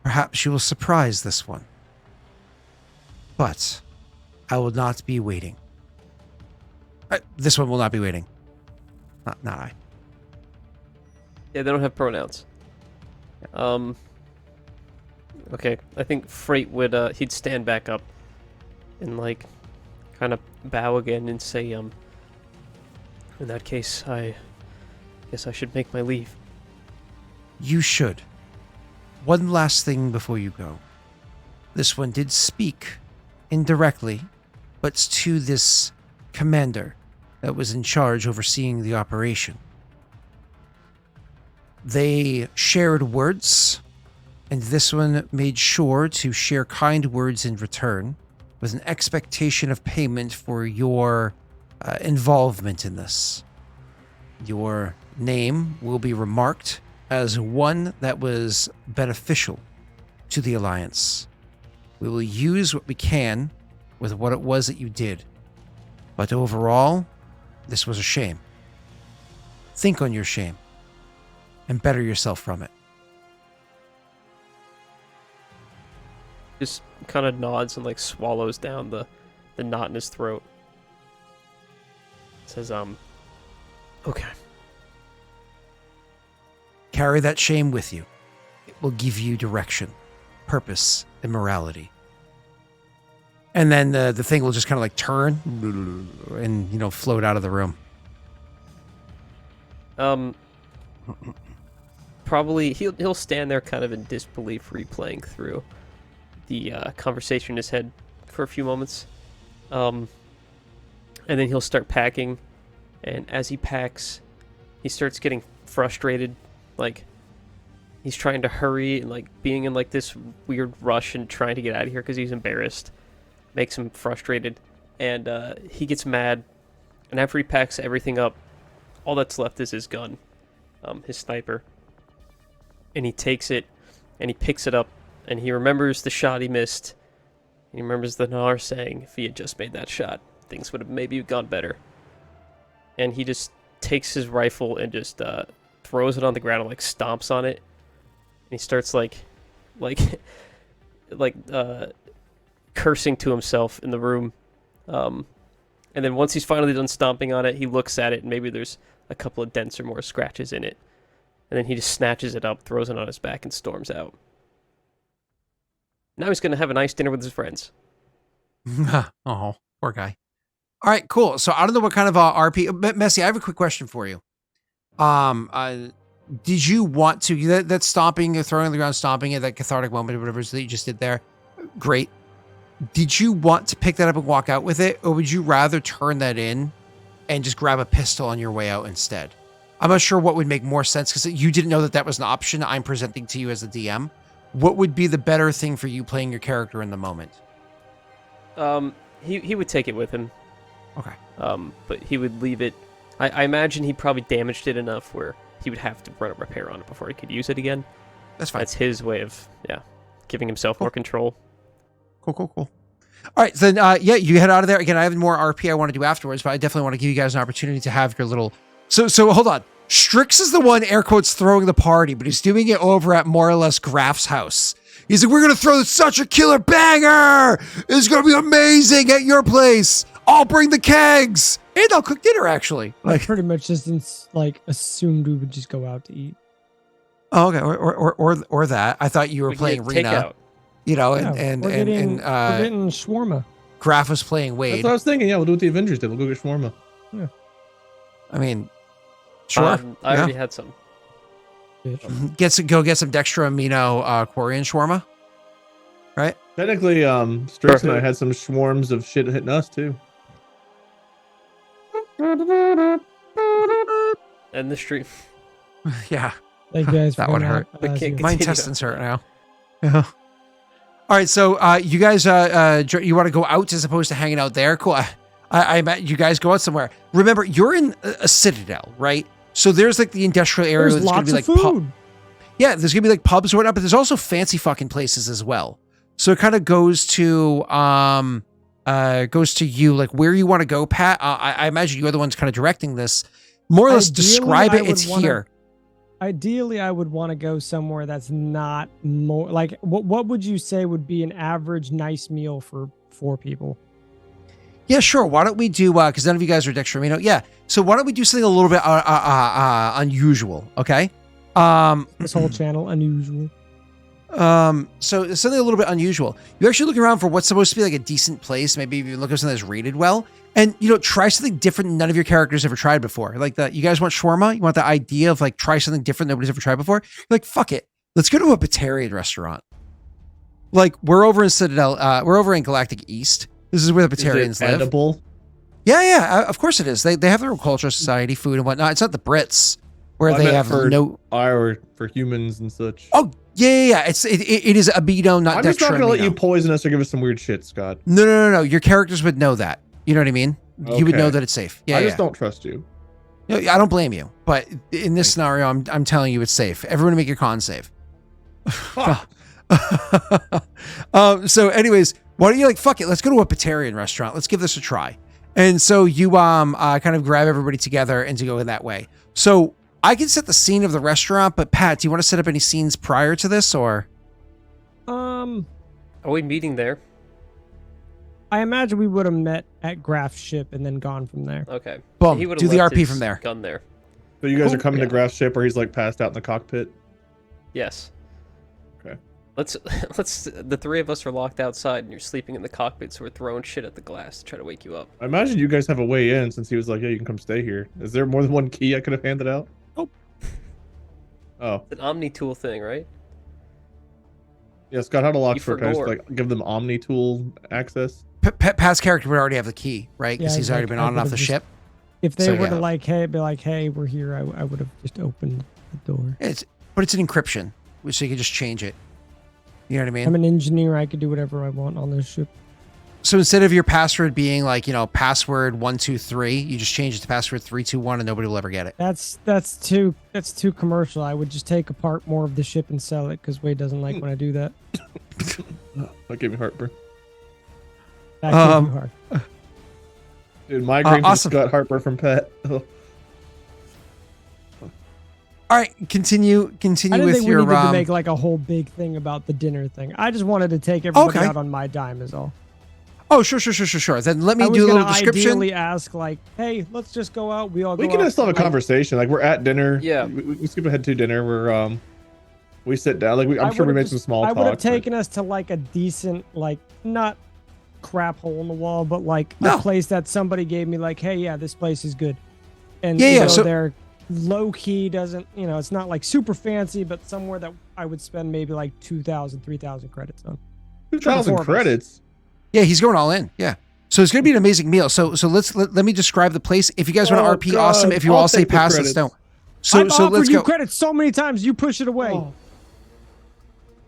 Perhaps you will surprise this one. But I will not be waiting. This one will not be waiting. Not I. Yeah, they don't have pronouns. Okay, I think Frait would, he'd stand back up and, like, kind of bow again and say, in that case, I guess I should make my leave. You should. One last thing before you go. This one did speak indirectly, but to this commander that was in charge overseeing the operation. They shared words, and this one made sure to share kind words in return with an expectation of payment for your involvement in this. Your name will be remarked as one that was beneficial to the Alliance. We will use what we can with what it was that you did. But overall, this was a shame. Think on your shame and better yourself from it. Just kind of nods and, like, swallows down the knot in his throat. Says, okay. Carry that shame with you. It will give you direction, purpose, and morality. And then the thing will just kind of like turn and, float out of the room. Probably he'll stand there kind of in disbelief, replaying through the conversation in his head for a few moments. And then he'll start packing, and as he packs, he starts getting frustrated. Like, he's trying to hurry and, like, being in, like, this weird rush and trying to get out of here because he's embarrassed. Makes him frustrated, and he gets mad, and after he packs everything up, all that's left is his gun, his sniper. And he takes it, and he picks it up, and he remembers the shot he missed. He remembers the Nar saying, if he had just made that shot, things would have maybe gone better. And he just takes his rifle and just throws it on the ground and, like, stomps on it. And he starts, like, cursing to himself in the room. And then once he's finally done stomping on it, he looks at it, and maybe there's a couple of dents or more scratches in it. And then he just snatches it up, throws it on his back, and storms out. Now he's going to have a nice dinner with his friends. Oh, poor guy. All right, cool. So I don't know what kind of RP... Messi, I have a quick question for you. Did you want to... That stomping, throwing on the ground, stomping at that cathartic moment or whatever that you just did there, great. Did you want to pick that up and walk out with it, or would you rather turn that in and just grab a pistol on your way out instead? I'm not sure what would make more sense, because you didn't know that was an option I'm presenting to you as a DM. What would be the better thing for you playing your character in the moment? He would take it with him. Okay. But he would leave it. I imagine he probably damaged it enough where he would have to run a repair on it before he could use it again. That's fine. That's his way of, giving himself more control. Cool. All right, so then, you head out of there. Again, I have more RP I want to do afterwards, but I definitely want to give you guys an opportunity to have your little... So hold on. Strix is the one, air quotes, throwing the party, but he's doing it over at more or less Graff's house. He's like, we're going to throw such a killer banger! It's going to be amazing at your place! I'll bring the kegs! And I'll cook dinner, actually. I pretty much just assumed we would just go out to eat. Oh, okay, or that. I thought you were playing Rena. Takeout. We're getting shawarma. Graff was playing Wade. That's what I was thinking. Yeah, we'll do what the Avengers did. We'll go get shawarma. Yeah. I mean, sure. I already had some. Bitch. Go get some dextro amino Quarian shawarma. Right? Technically, Strix and I had some swarms of shit hitting us too. And the stream. Yeah. Thank you guys That for would coming hurt. out. But can't See you. get- My Continue. intestines hurt now. Yeah. All right, so you guys, you want to go out as opposed to hanging out there? Cool. I bet you guys go out somewhere. Remember, you're in a citadel, right? So there's like the industrial area. There's that's gonna lots be of like food. yeah, there's gonna be like pubs or whatnot, but there's also fancy fucking places as well. So it kind of goes to you, like where you want to go, Pat. I imagine you're the ones kind of directing this. More or less, Ideally, describe I it. would It's wanna- here. Ideally, I would want to go somewhere that's not more like what would you say would be an average nice meal for 4 people? Yeah, sure. Why don't we do, because none of you guys are Dextramino. Yeah. So why don't we do something a little bit unusual, okay? This whole channel unusual. So something a little bit unusual. You actually look around for what's supposed to be like a decent place. Maybe if you look at something that's rated well. And, try something different none of your characters ever tried before. Like you guys want shawarma? You want the idea of like, try something different nobody's ever tried before? You're like, fuck it. Let's go to a Batarian restaurant. Like, we're over in Citadel, we're over in Galactic East. This is where the Batarians Is it live. edible? Yeah, of course it is. They have their own culture, society, food, and whatnot. It's not the Brits where I they meant have for- no. Or for humans and such. Oh yeah. It is Abido, not I'm just not gonna let Dextramino. you poison us or give us some weird shit, Scott. No. Your characters would know that. You know what I mean? You would know Okay. that it's safe. Yeah, I just don't trust you. I don't blame you, but in this scenario, I'm telling you it's safe. Everyone make your con save. So, anyways, why don't you fuck it? Let's go to a Batarian restaurant. Let's give this a try. And so you kind of grab everybody together and to go in that way. So I can set the scene of the restaurant, but Pat, do you want to set up any scenes prior to this or? Are we meeting there? I imagine we would have met at Graff's ship and then gone from there. Okay. Boom, He would've do the left RP his from there. Gun there. So you guys Cool. are coming Yeah. to Graff's ship where he's like passed out in the cockpit? Yes. Okay. Let's the 3 of us are locked outside and you're sleeping in the cockpit, so we're throwing shit at the glass to try to wake you up. I imagine you guys have a way in since he was like, yeah, you can come stay here. Is there more than one key I could have handed out? Nope. Oh. It's an Omni tool thing, right? Yeah, Scott, how to lock You for? Can I just forgot. give them Omni tool access? Pat's character would already have the key, right? Because Yeah, he's already like, been I on and off would've the just- ship. If they So, were to yeah. be like, hey, we're here, I would have just opened the door. But it's an encryption, so you can just change it. You know what I mean? I'm an engineer. I could do whatever I want on this ship. So instead of your password being like, password 123, you just change it to password 321 and nobody will ever get it. That's too commercial. I would just take apart more of the ship and sell it because Wade doesn't like when I do that. That gave me heartburn. That could be hard. Dude, migraine awesome. Scott, heartburn from Pat. Oh. All right, continue I didn't with think we your needed to make like a whole big thing about the dinner thing. I just wanted to take everybody Okay. out on my dime is all. Oh, sure. Then let me I was do a gonna little description. ideally ask like, hey, let's just go out. We all We go can out just have a for, like, conversation. Like we're at dinner. Yeah. We skip ahead to dinner. We're we sit down. Like I I'm sure we would've made some just- small I talk. would have but- taken us to like a decent, like not crap hole in the wall, but like No. a place that somebody gave me like, hey, yeah, this place is good. And Yeah, you yeah, know, so- they're low key, doesn't, it's not like super fancy, but somewhere that I would spend maybe like 2,000, 3,000 credits on. 2,000 4 of us. credits. Yeah, he's going all in. Yeah. So it's going to be an amazing meal. So let me describe the place. If you guys want to Oh, RP, God. awesome. If you I'll all say take the pass, let's credits. don't. I've So offered let's you go. credits so many times, you push it away. Oh.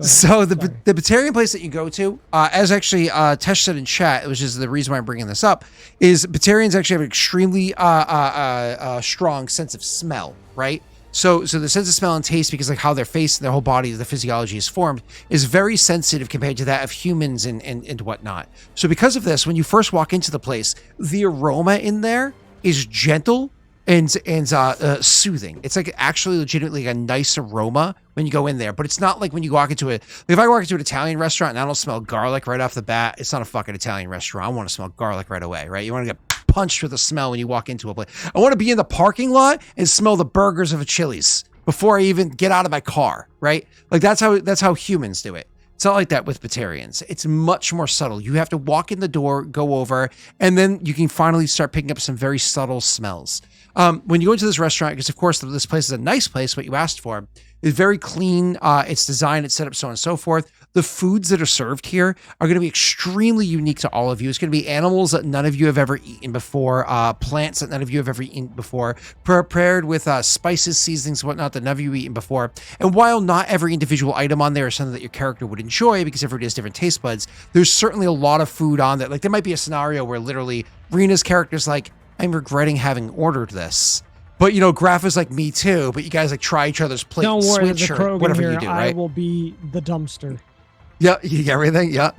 So the Sorry. Batarian place that you go to, as actually Tesh said in chat, which is the reason why I'm bringing this up, is Batarians actually have an extremely strong sense of smell, right? So the sense of smell and taste, because like how their face, their whole body, the physiology is formed, is very sensitive compared to that of humans and whatnot. So because of this, when you first walk into the place, the aroma in there is gentle and soothing. It's like actually legitimately a nice aroma when you go in there, but it's not like when you walk into it. Like if I walk into an Italian restaurant and I don't smell garlic right off the bat, it's not a fucking Italian restaurant. I want to smell garlic right away, right? You want to get punched with a smell when you walk into a place. I want to be in the parking lot and smell the burgers of a Chili's before I even get out of my car, right? Like that's how humans do it. It's not like that with Batarians. It's much more subtle. You have to walk in the door, go over, and then you can finally start picking up some very subtle smells. When you go into this restaurant, because of course this place is a nice place, what you asked for, It's very clean. It's designed, it's set up, so on and so forth. The foods that are served here are going to be extremely unique to all of you. It's going to be animals that none of you have ever eaten before, plants that none of you have ever eaten before, prepared with spices, seasonings, whatnot that none of you have eaten before. And while not every individual item on there is something that your character would enjoy because everybody has different taste buds, there's certainly a lot of food on that. Like there might be a scenario where literally Rena's character's like, I'm regretting having ordered this. But, you know, Graff is like, me too. But you guys like try each other's plate, Don't worry, switch, there's a or Krogan whatever here. you do, right? I will be the dumpster. Yeah, you get everything. Yeah.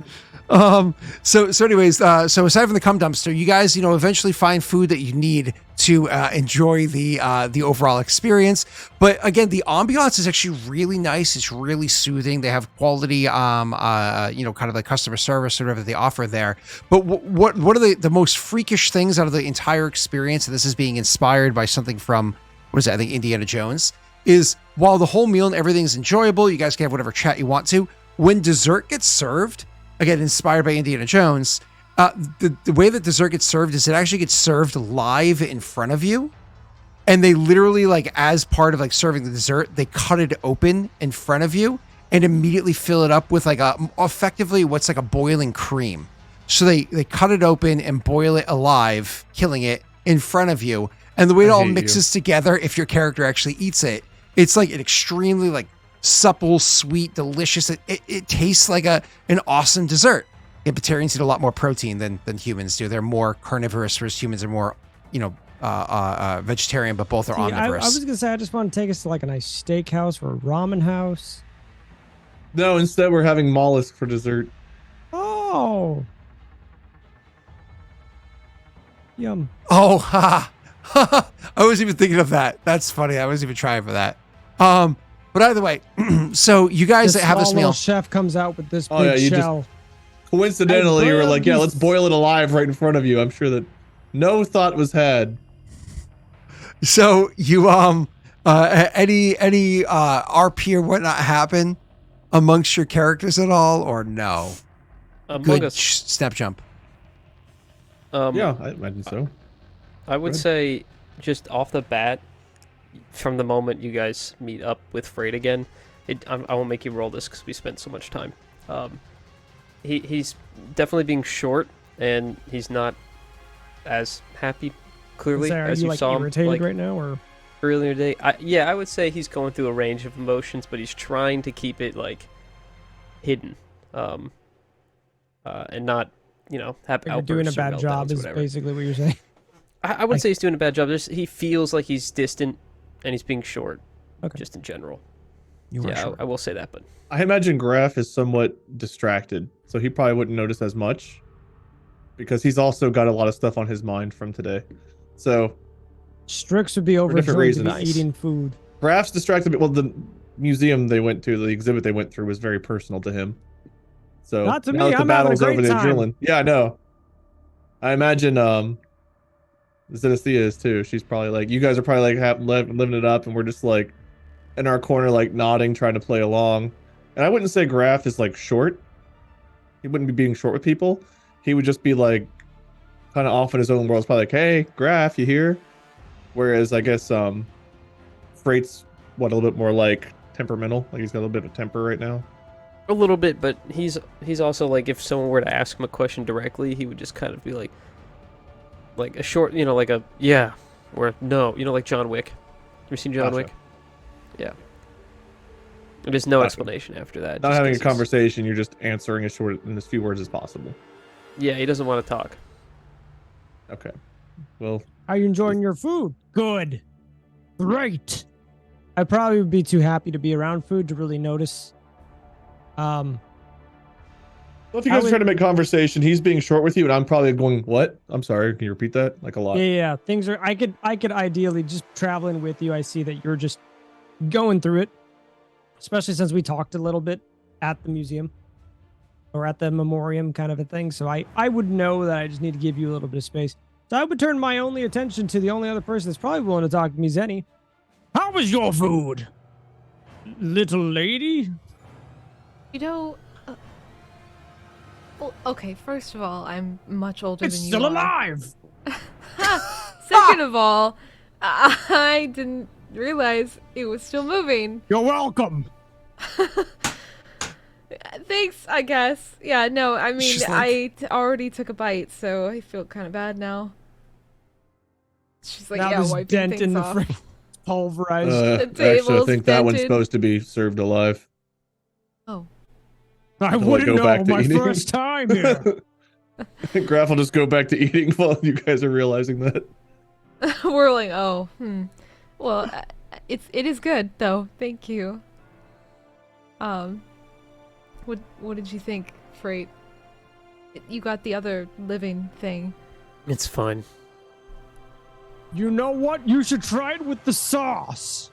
So anyways, so aside from the cum dumpster, you guys, you know, eventually find food that you need to enjoy the overall experience. But again, the ambiance is actually really nice. It's really soothing. They have quality, you know, kind of like customer service or whatever they offer there. But what are the most freakish things out of the entire experience? And this is being inspired by something from, what is it? I think Indiana Jones. Is while the whole meal and everything is enjoyable, you guys can have whatever chat you want to. When dessert gets served, again, inspired by Indiana Jones, the way that dessert gets served is it actually gets served live in front of you. And they literally, like, as part of like serving the dessert, they cut it open in front of you and immediately fill it up with like effectively what's like a boiling cream. So they cut it open and boil it alive, killing it in front of you. And the way it all mixes together, if your character actually eats it, it's like an extremely like supple, sweet, delicious. It tastes like an awesome dessert. And Batarians eat a lot more protein than humans do. They're more carnivorous, whereas humans are more, you know, vegetarian, but both are omnivorous. I was gonna say I just want to take us to like a nice steakhouse or a ramen house. No, instead we're having mollusk for dessert. Oh, yum. Oh, ha! I wasn't even thinking of that. That's funny. I wasn't even trying for that. But either way, so you guys that have this meal, chef comes out with this big shell. Coincidentally, you were like, yeah, let's boil it alive right in front of you. I'm sure that no thought was had. So you any RP or whatnot happen amongst your characters at all, or no? Good snap jump. Yeah, I imagine so. I would say just off the bat, from the moment you guys meet up with Frait again, I won't make you roll this because we spent so much time. He's definitely being short, and he's not as happy, clearly, as you saw him. Irritated right now, or earlier today? I would say he's going through a range of emotions, but he's trying to keep it like hidden, and not, you know, have outbursts. Doing a bad job is basically what you're saying. I wouldn't say he's doing a bad job. He feels like he's distant, and he's being short, just in general. I will say that, but I imagine Graff is somewhat distracted, so he probably wouldn't notice as much because he's also got a lot of stuff on his mind from today. So Strix would be overjoyed to be eating food. Graff's distracted. Well, the museum they went to, the exhibit they went through, was very personal to him. So not to now me. that the I'm battle's having a over, great they're time. drilling. Yeah, I know. I imagine Zenestthea is too. She's probably like, you guys are probably like living it up, and we're just like in our corner, like nodding, trying to play along. And I wouldn't say Graff is like short. He wouldn't be being short with people. He would just be like kind of off in his own world. It's probably like, hey, Graff, you here? Whereas I guess Freight's a little bit more like temperamental. Like he's got a little bit of temper right now. a little bit, but he's also like, if someone were to ask him a question directly, he would just kind of be like a short, like a yeah or no, like John Wick. Have you seen John Wick? Yeah. There's no explanation after that. Not having a conversation, you're just answering as short in as few words as possible. Yeah, he doesn't want to talk. Okay. Well, are you enjoying your food? Good. Great. I probably would be too happy to be around food to really notice. Well, if you guys are trying to make conversation, he's being short with you, and I'm probably going, what? I'm sorry, can you repeat that? Like a lot. Yeah. Things are, I could ideally just traveling with you. I see that you're just going through it, especially since we talked a little bit at the museum or at the memoriam kind of a thing. So I would know that I just need to give you a little bit of space. So I would turn my only attention to the only other person that's probably willing to talk to me, Zenny. How was your food, little lady? Well, okay, first of all, I'm much older than you are. It's still alive! Second of all, I didn't realize it was still moving. You're welcome. Thanks, I guess. Yeah, no, I mean, She's like- already took a bite, so I feel kind of bad now. She's like, Now yeah, this wiping dent things in the off. frame pulverized. Actually, I table's think that one's dented. supposed to be served alive. Oh. I I'll wouldn't go back know. to My eating. first time here. Graff will just go back to eating while you guys are realizing that. We're like, oh, Well, it is good though. Thank you. What did you think, Frait? You got the other living thing. It's fine. You know what? You should try it with the sauce.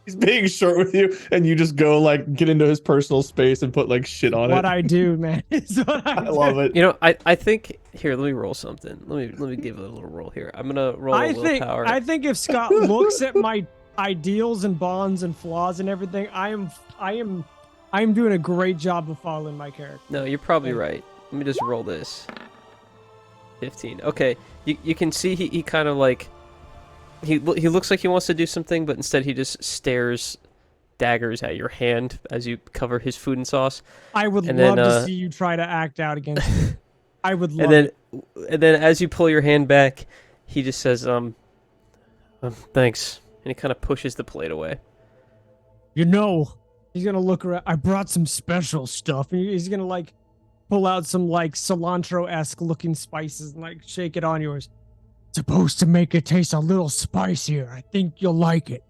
He's being short with you, and you just go like get into his personal space and put like shit on What it. I do, man. It's what I I love it. You know, I think here. Let me roll something. Let me give it a little roll here. I'm gonna roll a willpower. I think if Scott looks at my ideals and bonds and flaws and everything, I am doing a great job of following my character. No, you're probably right. Let me just roll this. 15. Okay, you can see he kind of like he looks like he wants to do something, but instead he just stares daggers at your hand as you cover his food and sauce. I would And love then, to see you try to act out against me. I would love And then as you pull your hand back, he just says, thanks. And he kind of pushes the plate away. You know, he's gonna look around. I brought some special stuff. And he's gonna like pull out some like cilantro-esque looking spices and like shake it on yours. Supposed to make it taste a little spicier. I think you'll like it.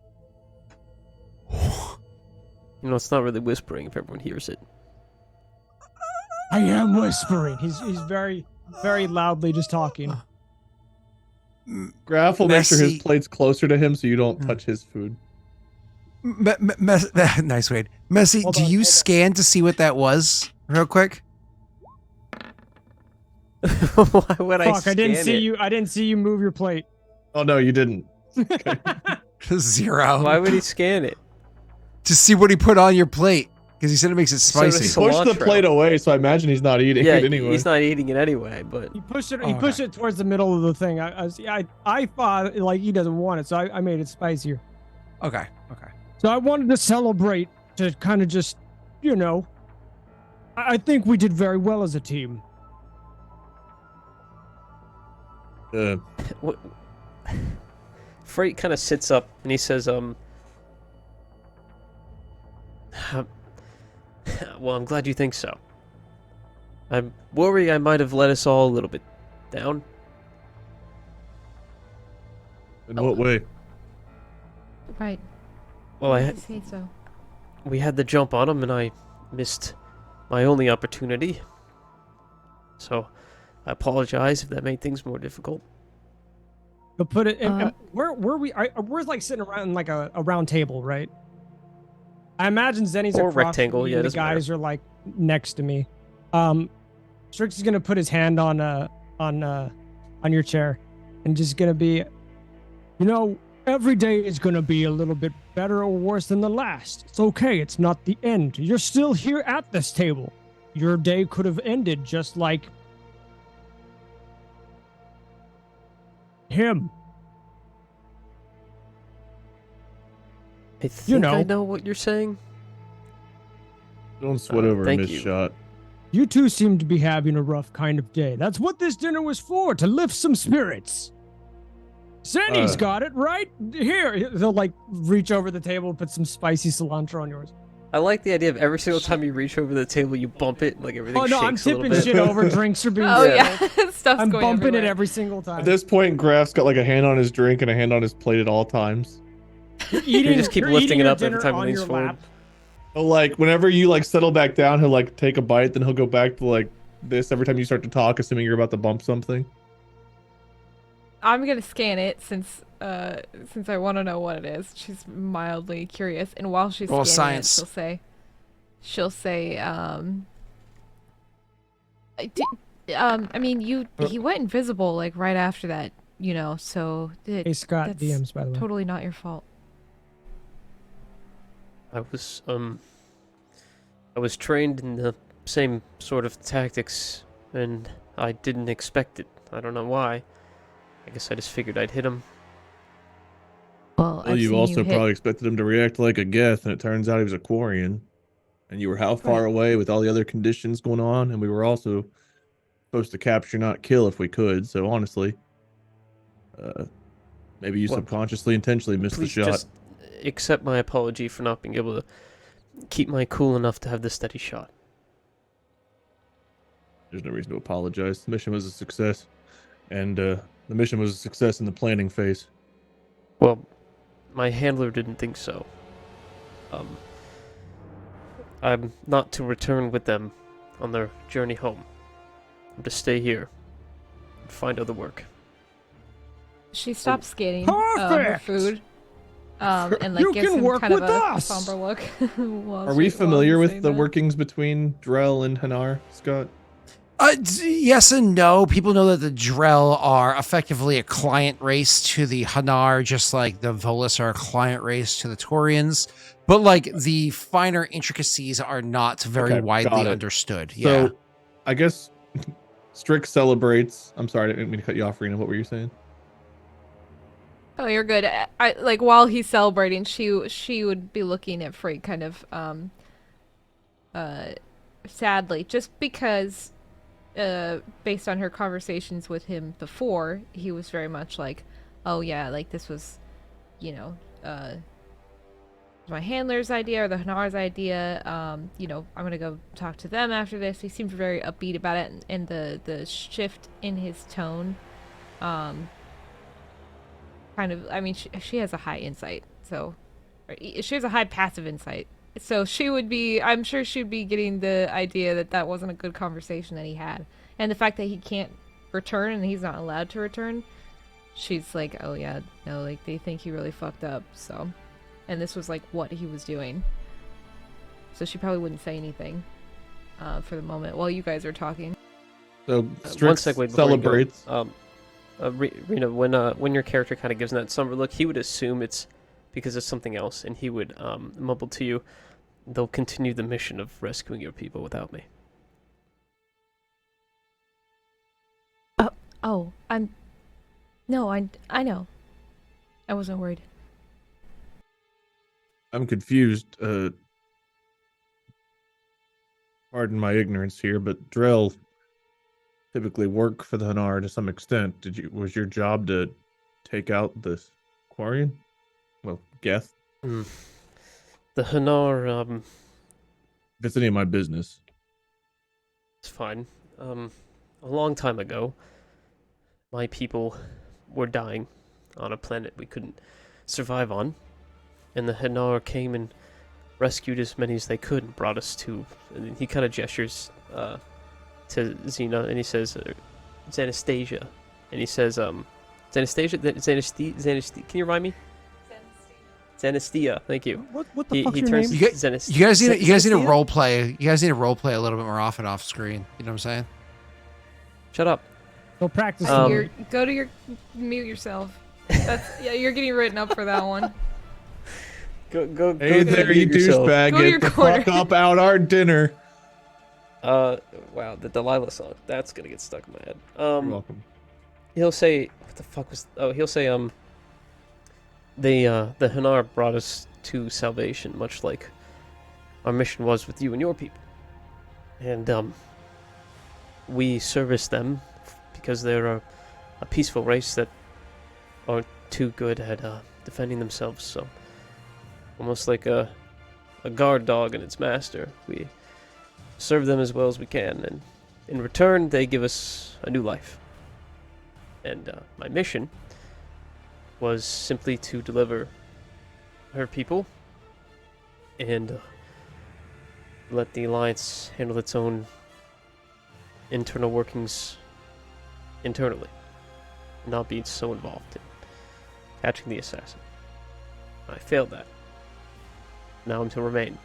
You know, it's not really whispering if everyone hears it. I am whispering. He's very, very loudly just talking. Graff will make sure his Messy. plate's closer to him so you don't touch his food. Nice, Wade. Messy, Hold do on, you hold on. scan to see what that was, real quick? Why would I Fuck! I didn't scan see it? you. I didn't see you move your plate. Oh no, you didn't. 0. Why would he scan it? To see what he put on your plate, because he said it makes it So does spicy. he- Push the Cilantro. plate away, so I imagine he's not eating Yeah, it anyway. he's not eating it anyway, but He pushed it. Oh, He pushed okay. it towards the middle of the thing. I thought like he doesn't want it, so I made it spicier. Okay. So I wanted to celebrate to kind of just, you know, I think we did very well as a team. what? Freight kind of sits up and he says, well, I'm glad you think so. I'm worried I might have let us all a little bit down. In what way? Right. Well, I say so. we had the jump on him and I missed my only opportunity. So I apologize if that made things more difficult. But put it in. Uh, Where we? We're like sitting around like a round table, right? I imagine Zenny's Or across from rectangle, me yeah, and the doesn't matter. guys are like next to me. Strix is gonna put his hand on your chair, and just gonna be, you know, every day is gonna be a little bit better or worse than the last. It's okay. It's not the end. You're still here at this table. Your day could have ended just like him. I think know. I know what you're saying. Don't sweat over a thank missed you. shot. You two seem to be having a rough kind of day. That's what this dinner was for, to lift some spirits. Zenny's got it, right? Here, they'll like reach over the table and put some spicy cilantro on yours. I like the idea of every single time you reach over the table, you bump it, like everything Oh no, I'm shakes a little tipping bit. shit over, drinks are being Oh spilled. yeah, stuff's I'm going bumping everywhere. it every single time. At this point, Graff's got like a hand on his drink and a hand on his plate at all times. You're eating, just keep you're lifting eating it your up every dinner time he on leans your forward. lap. So like whenever you like settle back down, he'll like take a bite, then he'll go back to like this every time you start to talk, assuming you're about to bump something. I'm gonna scan it since I want to know what it is. She's mildly curious, and while she's Roll scanning science. it, she'll say, I mean, he went invisible like right after that, you know. So Hey Scott, that's DMs by the way. totally not your fault. I was trained in the same sort of tactics, and I didn't expect it. I don't know why. I guess I just figured I'd hit him. Well, Well, I've you seen also you hit. probably expected him to react like a Geth, and it turns out he was a Quarian. And you were how far Right. away with all the other conditions going on, and we were also supposed to capture, not kill, if we could. So honestly, maybe you Well, subconsciously, intentionally missed the Please shot. just accept my apology for not being able to keep my cool enough to have the steady shot. There's no reason to apologize. The mission was a success, and the mission was a success in the planning phase. Well, my handler didn't think so. I'm not to return with them on their journey home. I'm to stay here and find other work. She stops scanning her Perfect! food, and like You gives can him work kind of with a us! somber look. Are we familiar with the workings between Drell and Hanar, Scott? Yes and no. People know that the Drell are effectively a client race to the Hanar, just like the Volus are a client race to the Taurians. But like the finer intricacies are not very Okay, got widely it. understood. Yeah. So, I guess Strix celebrates. I'm sorry, I didn't mean to cut you off, Rena. What were you saying? Oh, you're good. I like while he's celebrating, she would be looking at Frait kind of sadly, just because based on her conversations with him before, he was very much like, oh yeah, like this was, you know, my handler's idea or the Hanar's idea. You know, I'm gonna go talk to them after this. He seemed very upbeat about it, and the shift in his tone, kind of. I mean, she has a high insight, so she has a high passive insight. So she would be, I'm sure she'd be getting the idea that that wasn't a good conversation that he had. And the fact that he can't return and he's not allowed to return, she's like, oh yeah, no, like they think he really fucked up, so. And this was like what he was doing. So she probably wouldn't say anything for the moment while you guys are talking. So One Strix segue before celebrates. You go. Rena, when your character kind of gives that somber look, he would assume it's because of something else, and he would mumble to you, "They'll continue the mission of rescuing your people without me." Oh, I know. I wasn't worried. I'm confused. Pardon my ignorance here, but Drell typically work for the Hanar to some extent. Was your job to take out this Quarian? Well, Geth? The Hanar, If it's any of my business. it's fine. A long time ago, my people were dying on a planet we couldn't survive on, and the Hanar came and rescued as many as they could and brought us to. And he kind of gestures to Xena, and he says, "Zenestthea," and he says, "Zenestthea, Zenestthea. Can you remind me?" Zenestthea. Thank you. What the fuck's your turns name? to You guys need to Zenestthea? role play. You guys need to role play a little bit more often off screen. You know what I'm saying? Shut up. Go practice. Mute yourself. That's you're getting written up for that one. Go. Hey there, you douchebag. Go to your Get the corner. fuck up out our dinner. Wow, the Delilah song. That's gonna get stuck in my head. You're welcome. He'll say, what the fuck was? Oh, he'll say, the Hanar brought us to salvation, much like our mission was with you and your people. And we service them because they're a peaceful race that aren't too good at defending themselves. So almost like a guard dog and its master, we serve them as well as we can, and in return they give us a new life. And my mission was simply to deliver her people and let the Alliance handle its own internal workings internally, and not be so involved in catching the assassin. I failed that. Now I'm to remain.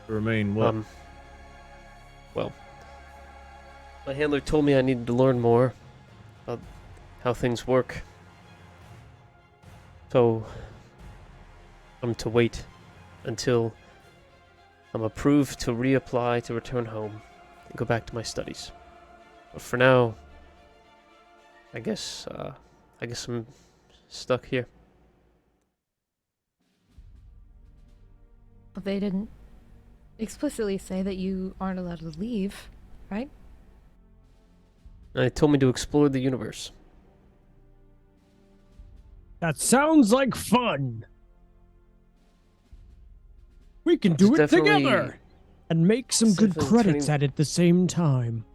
Remain what? Well, my handler told me I needed to learn more about how things work. So, I'm to wait until I'm approved to reapply to return home and go back to my studies. But for now, I guess I'm stuck here. They didn't explicitly say that you aren't allowed to leave, right? They told me to explore the universe. That sounds like fun. We can do It's it definitely- together and make some it's good definitely credits turning- at the same time.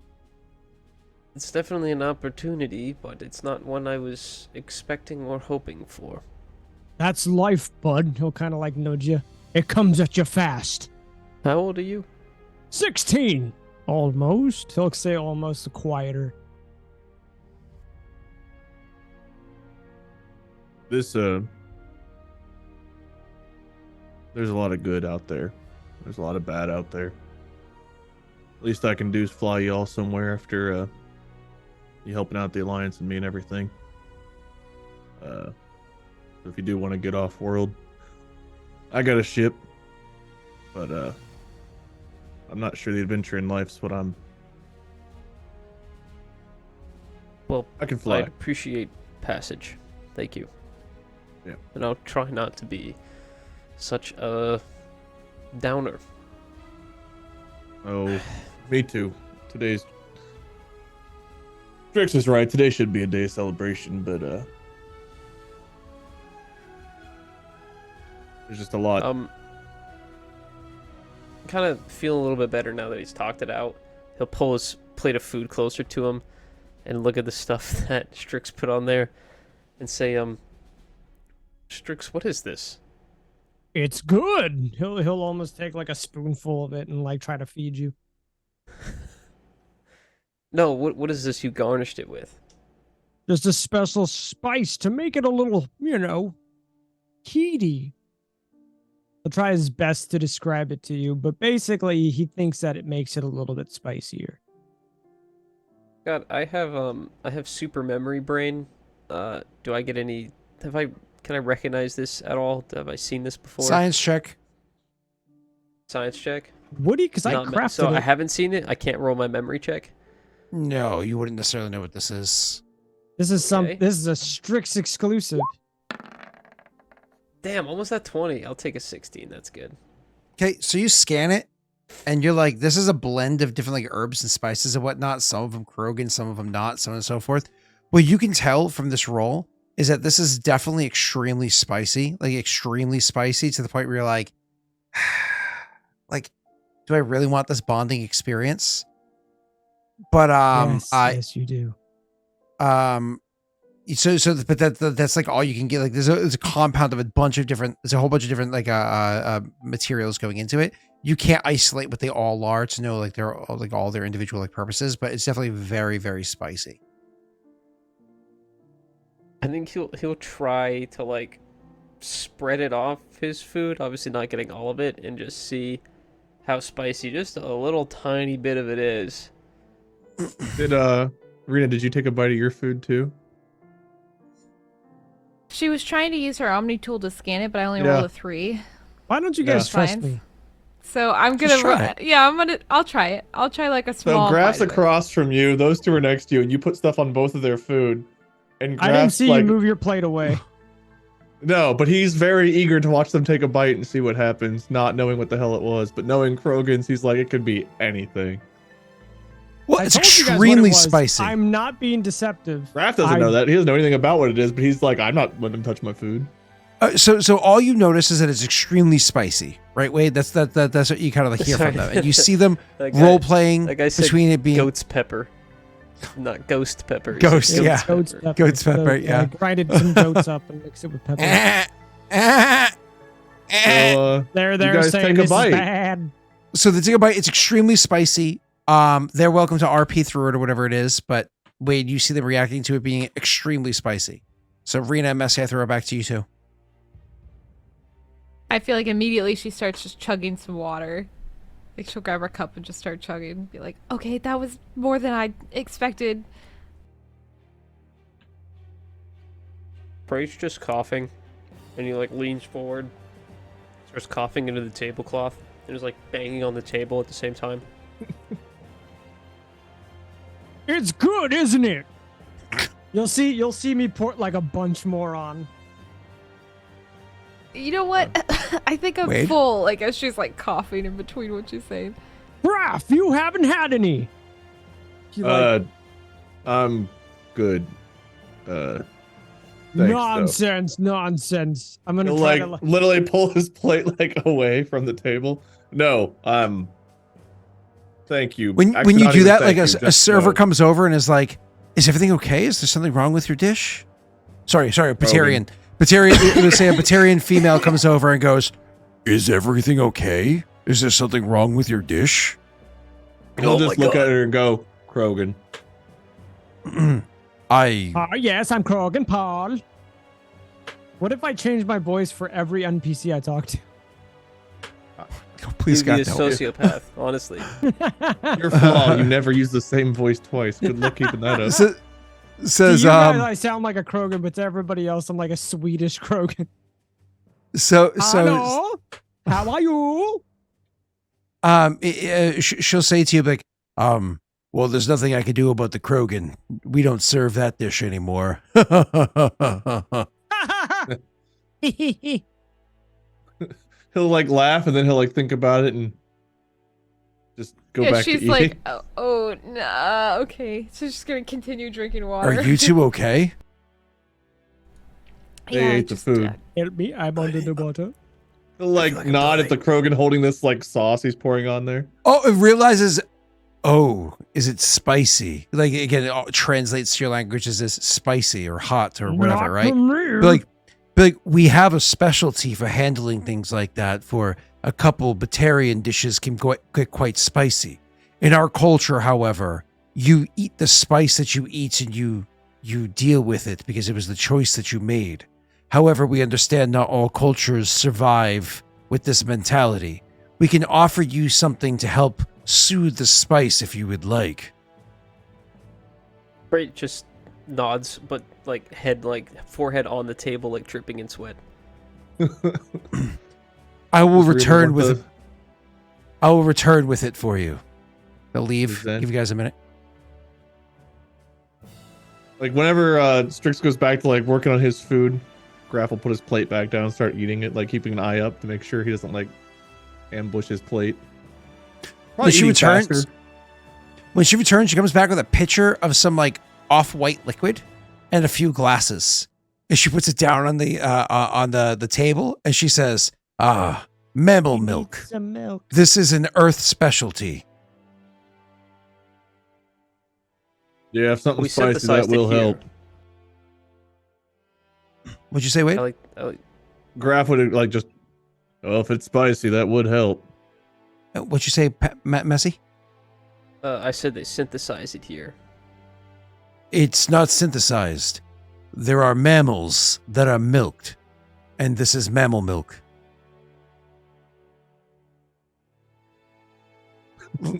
It's definitely an opportunity, but it's not one I was expecting or hoping for. That's life, bud. He'll kind of like nudge you. It comes at you fast. How old are you? 16. Almost. He'll say almost quieter. This there's a lot of good out there. There's a lot of bad out there. Least I can do is fly y'all somewhere after you helping out the Alliance and me and everything. If you do want to get off world, I got a ship, but I'm not sure the adventure in life's what I'm. Well, I can fly. I'd appreciate passage. Thank you. Yeah. And I'll try not to be such a downer. Oh, me too. Today's Strix is right. Today should be a day of celebration, but there's just a lot. Kind of feeling a little bit better now that he's talked it out. He'll pull his plate of food closer to him and look at the stuff that Strix put on there and say, Strix, what is this? It's good. He'll almost take like a spoonful of it and like try to feed you. No, what is this you garnished it with? Just a special spice to make it a little, heaty. He'll try his best to describe it to you, but basically he thinks that it makes it a little bit spicier. God, I have super memory brain. Do I get any? Can I recognize this at all? Have I seen this before? Science check. Science check. Would he? Because I Not me- crafted so it. I haven't seen it. I can't roll my memory check. No, you wouldn't necessarily know what this is. This is Okay. This is a Strix exclusive. Damn, almost at 20. I'll take a 16. That's good. Okay, so you scan it, and you're like, this is a blend of different like herbs and spices and whatnot. Some of them Krogan, some of them not, so on and so forth. What you can tell from this roll is that this is definitely extremely spicy, like extremely spicy to the point where you're like, like, do I really want this bonding experience? But yes, you do. But that's like all you can get. Like there's a compound of there's a whole bunch of different like materials going into it. You can't isolate what they all are to know like they're all their individual like purposes, but it's definitely very, very spicy. I think he'll try to like spread it off his food, obviously not getting all of it, and just see how spicy just a little tiny bit of it is. Did Rena, did you take a bite of your food too? She was trying to use her Omni tool to scan it, but I only Yeah. rolled a 3. Why don't you Yeah. guys trust Science. me? So I'm Just gonna, try it. yeah, I'll try it. I'll try like a So small. Graff's bite of it. across from you. Those two are next to you, and you put stuff on both of their food. And I didn't Graff's see like, you move your plate away. no, but he's very eager to watch them take a bite and see what happens, not knowing what the hell it was. But knowing Krogan's, he's like, it could be anything. Well, I it's told you guys what it extremely was. spicy. I'm not being deceptive. Graff doesn't know that. He doesn't know anything about what it is, but he's like, I'm not letting him touch my food. So all you notice is that it's extremely spicy, right, Wade? That's what you kind of like hear from them, and you see them That guy- role playing that guy said between it being Goat's pepper. Not ghost pepper. he Ghost, said yeah. Goat's pepper. Goat's pepper, yeah. I grinded some goats up and mixed it with pepper. So, They're you guys saying take a this bite. is bad. So the gigabyte, it's extremely spicy. They're welcome to RP through it or whatever it is, but Wade, you see them reacting to it being extremely spicy. So Rena and Messi, I throw it back to you too. I feel like immediately she starts just chugging some water. Like she'll grab her cup and just start chugging and be like, okay, that was more than I expected. Freight's just coughing, and he like leans forward, starts coughing into the tablecloth, and is like banging on the table at the same time. It's good, isn't it? You'll see me pour like a bunch more on. You know what? I think I'm Wade? full. Like as she's like coughing in between what she's saying. Graff, you haven't had any. He, like, I'm good. Thanks, nonsense, nonsense. I'm gonna He'll try like to. literally pull his plate like away from the table. No, thank you. When Actually, you not do even that, thank like you, a just server no. comes over and is like, "Is everything okay? Is there something wrong with your dish?" Sorry, Batarian. Batarian. It would say a Batarian female comes over and goes, "Is everything okay? Is there something wrong with your dish?" He'll just look at her and go, Krogan. Yes, I'm Krogan Paul. What if I change my voice for every NPC I talk to? Please, You'd be God, a no. sociopath, honestly. Your flaw, you never use the same voice twice. Good luck keeping that up. To Says you guys, I sound like a Krogan, but to everybody else, I'm like a Swedish Krogan. so Hello? How are you? she'll say to you like, well, there's nothing I can do about the Krogan. We don't serve that dish anymore. He'll like laugh and then he'll like think about it and just go back to she's eating. like, oh, nah, okay. So she's just gonna continue drinking water. Are you two okay? They ate the food. Help me, I'm under the water. He'll like nod at the Krogan holding this like sauce he's pouring on there. Oh, it realizes. Oh, is it spicy? Like again, it translates to your language as this spicy or hot or whatever, Not right? for me. But like we have a specialty for handling things like that. For a couple Batarian dishes can get quite spicy. In our culture, however, you eat the spice that you eat and you deal with it because it was the choice that you made. However, we understand not all cultures survive with this mentality. We can offer you something to help soothe the spice if you would like. Frait just nods, but like forehead on the table, like dripping in sweat. I will Just return reading with what it. I will return with it for you. I'll leave. Zen. Give you guys a minute. Like whenever Strix goes back to like working on his food, Graff will put his plate back down and start eating it, like keeping an eye up to make sure he doesn't like ambush his plate. When she eating returns, faster. she comes back with a pitcher of some like off-white liquid and a few glasses. And she puts it down on the table and she says, mammal We need milk. Some milk. This is an earth specialty. Yeah, if something We spicy, that synthesized it will here. help. What'd you say, Wade? I like Graff would like just, oh, if it's spicy, that would help. What'd you say, Messy? I said they synthesize it here. It's not synthesized. There are mammals that are milked, and this is mammal milk.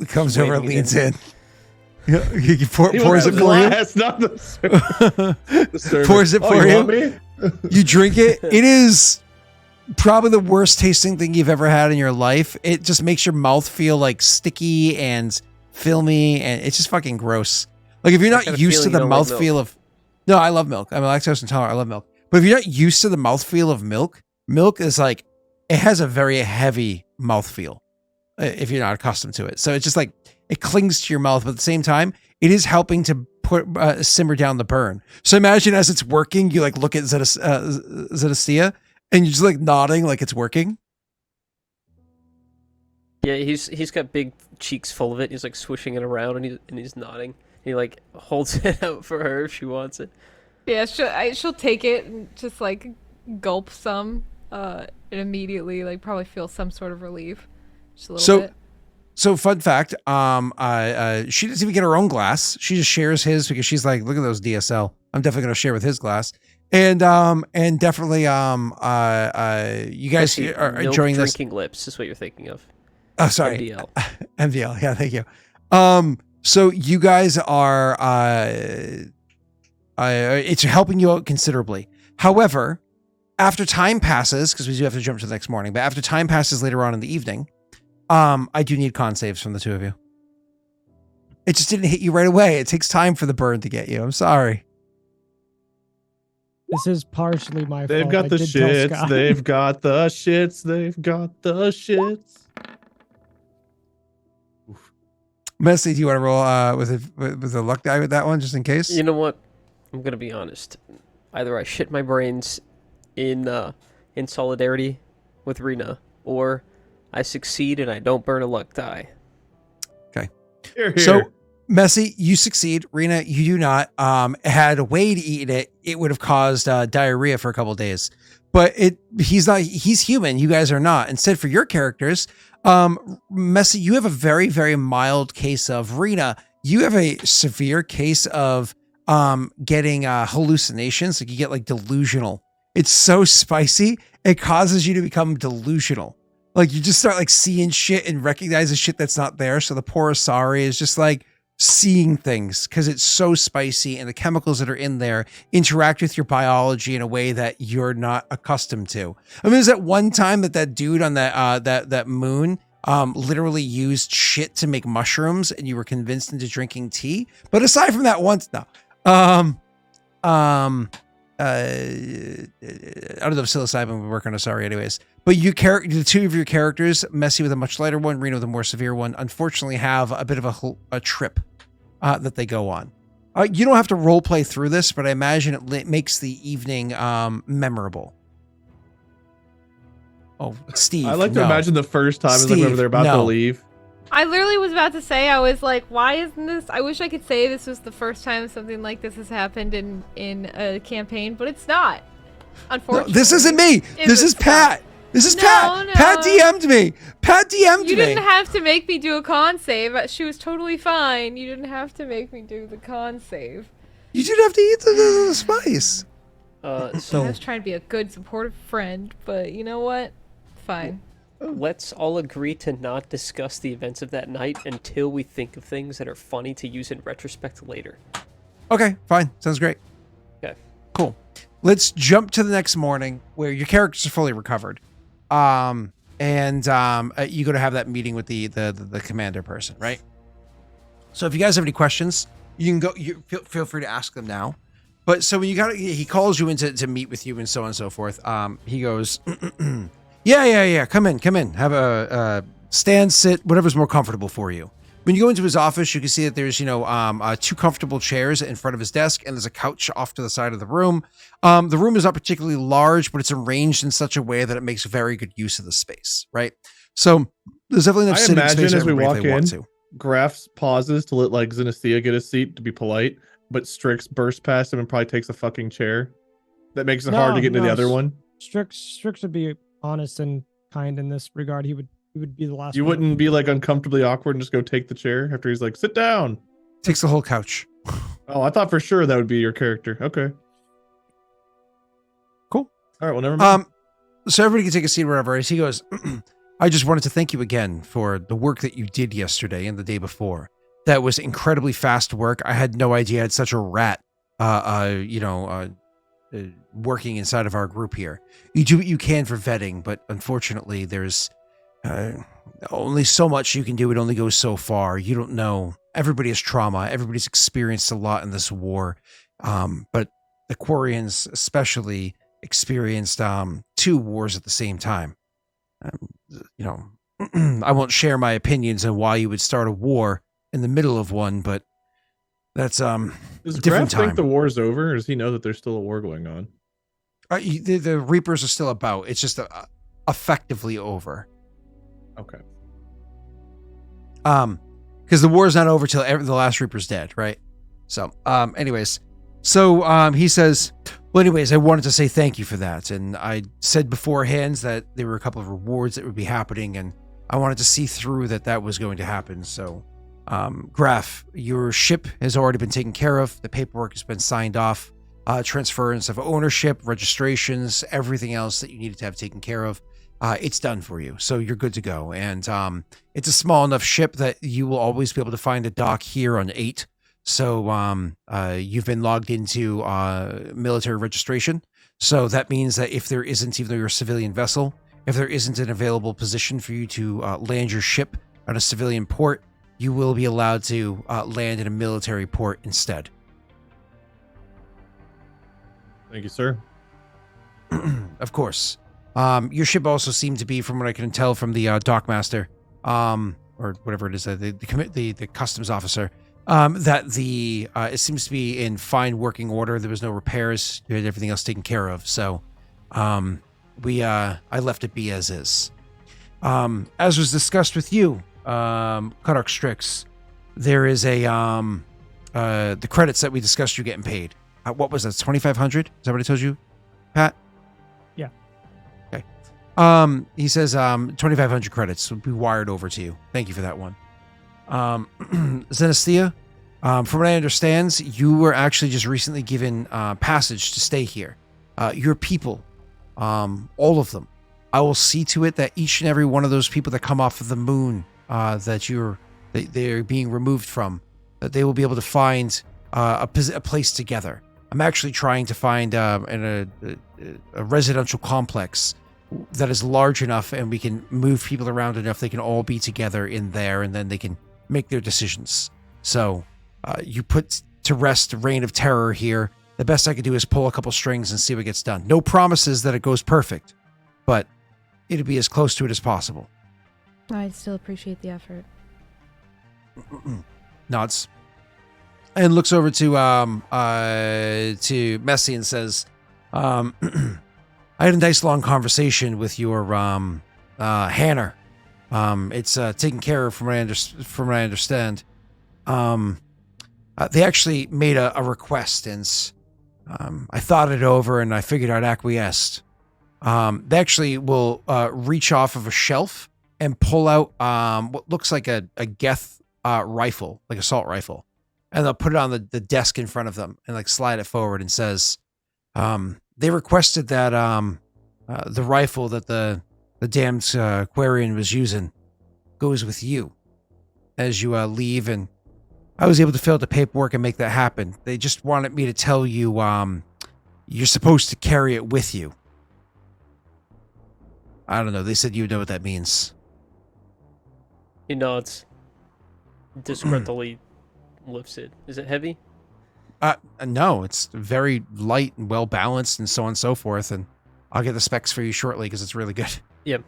Comes Waiting over and leans in. again. Yeah, he pours it wants for you. glass, not the server. Pours it Oh, for you you. want me? You drink it. It is probably the worst tasting thing you've ever had in your life. It just makes your mouth feel like sticky and filmy, and it's just fucking gross. Like if you're I got not a used to feeling the you don't like milk. mouthfeel of, no, I love milk. I'm lactose intolerant. I love milk. But if you're not used to the mouthfeel of milk, milk is like it has a very heavy mouthfeel if you're not accustomed to it. So it's just like it clings to your mouth, but at the same time, it is helping to put simmer down the burn. So imagine as it's working, you like look at Zenestthea and you're just like nodding like it's working. Yeah, he's got big cheeks full of it. He's like swishing it around and he's nodding. He like holds it out for her if she wants it. Yeah, she'll take it and just like gulp some, and immediately like probably feel some sort of relief, just a little bit. So fun fact, she doesn't even get her own glass. She just shares his because she's like, look at those DSL. I'm definitely gonna share with his glass. And definitely, you guys Actually, are milk enjoying this. drinking lips is what you're thinking of. Oh, sorry, MDL. MDL. Yeah, thank you. So you guys are, it's helping you out considerably. However, after time passes, because we do have to jump to the next morning, but after time passes later on in the evening, I do need con saves from the two of you. It just didn't hit you right away. It takes time for the burn to get you. I'm sorry. This is partially my They've fault. got I the did tell shits. Scott. They've got the shits. They've got the shits. Messy, do you want to roll with a luck die with that one, just in case? You know what? I'm gonna be honest. Either I shit my brains in solidarity with Rena, or I succeed and I don't burn a luck die. Here, here. So, Messy, you succeed. Rena, you do not. Had Wade eaten it, it would have caused diarrhea for a couple of days. But he's not. He's human. You guys are not. Instead, for your characters, Messy, you have a very, very mild case of. Rena, you have a severe case of getting hallucinations. Like you get like delusional. It's so spicy, it causes you to become delusional. Like you just start like seeing shit and recognizing shit that's not there. So the poor Asari is just like seeing things because it's so spicy and the chemicals that are in there interact with your biology in a way that you're not accustomed to. I mean, there's that one time that dude on that moon literally used shit to make mushrooms and you were convinced into drinking tea. But aside from that once, no. I don't know if psilocybin would work on Asari anyways. But the two of your characters, Messy with a much lighter one, Reno with a more severe one, unfortunately have a bit of a trip that they go on. You don't have to role play through this, but I imagine it makes the evening memorable. Oh, Steve. I like to imagine the first time is like Steve, whenever they're about to leave. I literally was about to say, I was like, why isn't this? I wish I could say this was the first time something like this has happened in a campaign, but it's not. Unfortunately. No, this isn't me. This is Pat. This is Pat. No. Pat DM'd me. Pat DM'd me. You didn't have to make me do a con save. She was totally fine. You didn't have to make me do the con save. You didn't have to eat the spice. So I was trying to be a good, supportive friend, but you know what? Fine. let's all agree to not discuss the events of that night until we think of things that are funny to use in retrospect later. Okay, fine. Sounds great. Okay. Cool. Let's jump to the next morning where your characters are fully recovered. You go to have that meeting with the commander person, right? So if you guys have any questions, you can go. You feel free to ask them now. But so when he calls you in to meet with you and so on and so forth. He goes, yeah. Come in. Have a stand, sit, whatever's more comfortable for you. When you go into his office, you can see that there's, two comfortable chairs in front of his desk, and there's a couch off to the side of the room. The room is not particularly large, but it's arranged in such a way that it makes very good use of the space, right? So there's definitely enough sitting space as we for everybody walk if they want to. Graff pauses to let like Zenestthea get a seat to be polite, but Strix bursts past him and probably takes a fucking chair. That makes it hard to get into the other one. Strix would be honest and kind in this regard. He would be the last. You one. wouldn't be like uncomfortably awkward and just go take the chair after he's like, sit down. Takes the whole couch. Oh, I thought for sure that would be your character. Okay. Cool. All right, well, never mind. So everybody can take a seat wherever. As he goes, I just wanted to thank you again for the work that you did yesterday and the day before. That was incredibly fast work. I had no idea I had such a rat, working inside of our group here. You do what you can for vetting, but unfortunately there's only so much you can do. It only goes so far. You don't know. Everybody has trauma. Everybody's experienced a lot in this war. But the Quarians especially experienced 2 wars at the same time. I won't share my opinions on why you would start a war in the middle of one, but that's Does a different Graff think time. the war's over, or does he know that there's still a war going on? The Reapers are still about. It's just effectively over. Okay. Because the war is not over till the last Reaper's dead, right? So, he says, well, anyways, I wanted to say thank you for that. And I said beforehand that there were a couple of rewards that would be happening, and I wanted to see through that was going to happen. So, Graff, your ship has already been taken care of. The paperwork has been signed off. Transference of ownership, registrations, everything else that you needed to have taken care of. It's done for you. So you're good to go. And it's a small enough ship that you will always be able to find a dock here on 8. So you've been logged into military registration. So that means that if there isn't, even though you're a civilian vessel, if there isn't an available position for you to land your ship on a civilian port, you will be allowed to land in a military port instead. Thank you, sir. Of course. Your ship also seemed to be, from what I can tell from the dockmaster, or whatever it is, the customs officer, that it seems to be in fine working order. There was no repairs. You had everything else taken care of. So, I left it be as is. As was discussed with you, Karruk Strix, there is the credits that we discussed you getting paid. What was that, 2,500? Is that what I told you, Pat? Yeah. Okay. He says 2,500 credits will be wired over to you. Thank you for that one. Zenestthea, from what I understand, you were actually just recently given passage to stay here. Your people, all of them. I will see to it that each and every one of those people that come off of the moon that they're being removed from, that they will be able to find a place together. I'm actually trying to find a residential complex that is large enough and we can move people around enough they can all be together in there, and then they can make their decisions. So you put to rest reign of terror here. The best I could do is pull a couple strings and see what gets done. No promises that it goes perfect, but it'll be as close to it as possible. I still appreciate the effort. Nods. And looks over to Messi and says, I had a nice long conversation with your Hanner. It's taken care of from what I understand. They actually made a request, and I thought it over and I figured I'd acquiesced. They actually will reach off of a shelf and pull out what looks like a Geth rifle, like assault rifle. And they'll put it on the desk in front of them and like slide it forward and says, they requested that the rifle that the damned Quarian was using goes with you as you leave. And I was able to fill out the paperwork and make that happen. They just wanted me to tell you you're supposed to carry it with you. I don't know. They said you know what that means. He nods. Discreetly lifts it. Is it heavy? No, it's very light and well balanced and so on and so forth. And I'll get the specs for you shortly because it's really good. Yeah.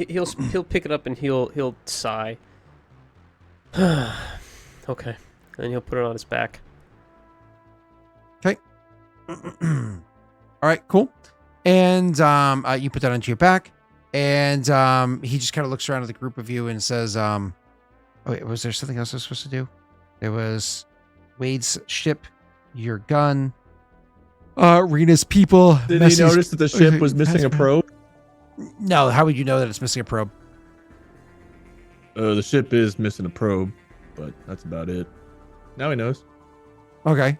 He'll pick it up and he'll sigh. Okay. And he'll put it on his back. Okay. All right, cool. And you put that onto your back. And he just kind of looks around at the group of you and says, oh, wait, was there something else I was supposed to do? There was Wade's ship, your gun, Rena's people. Did you notice that the ship was missing a probe? No, how would you know that it's missing a probe? The ship is missing a probe, but that's about it. Now he knows. Okay.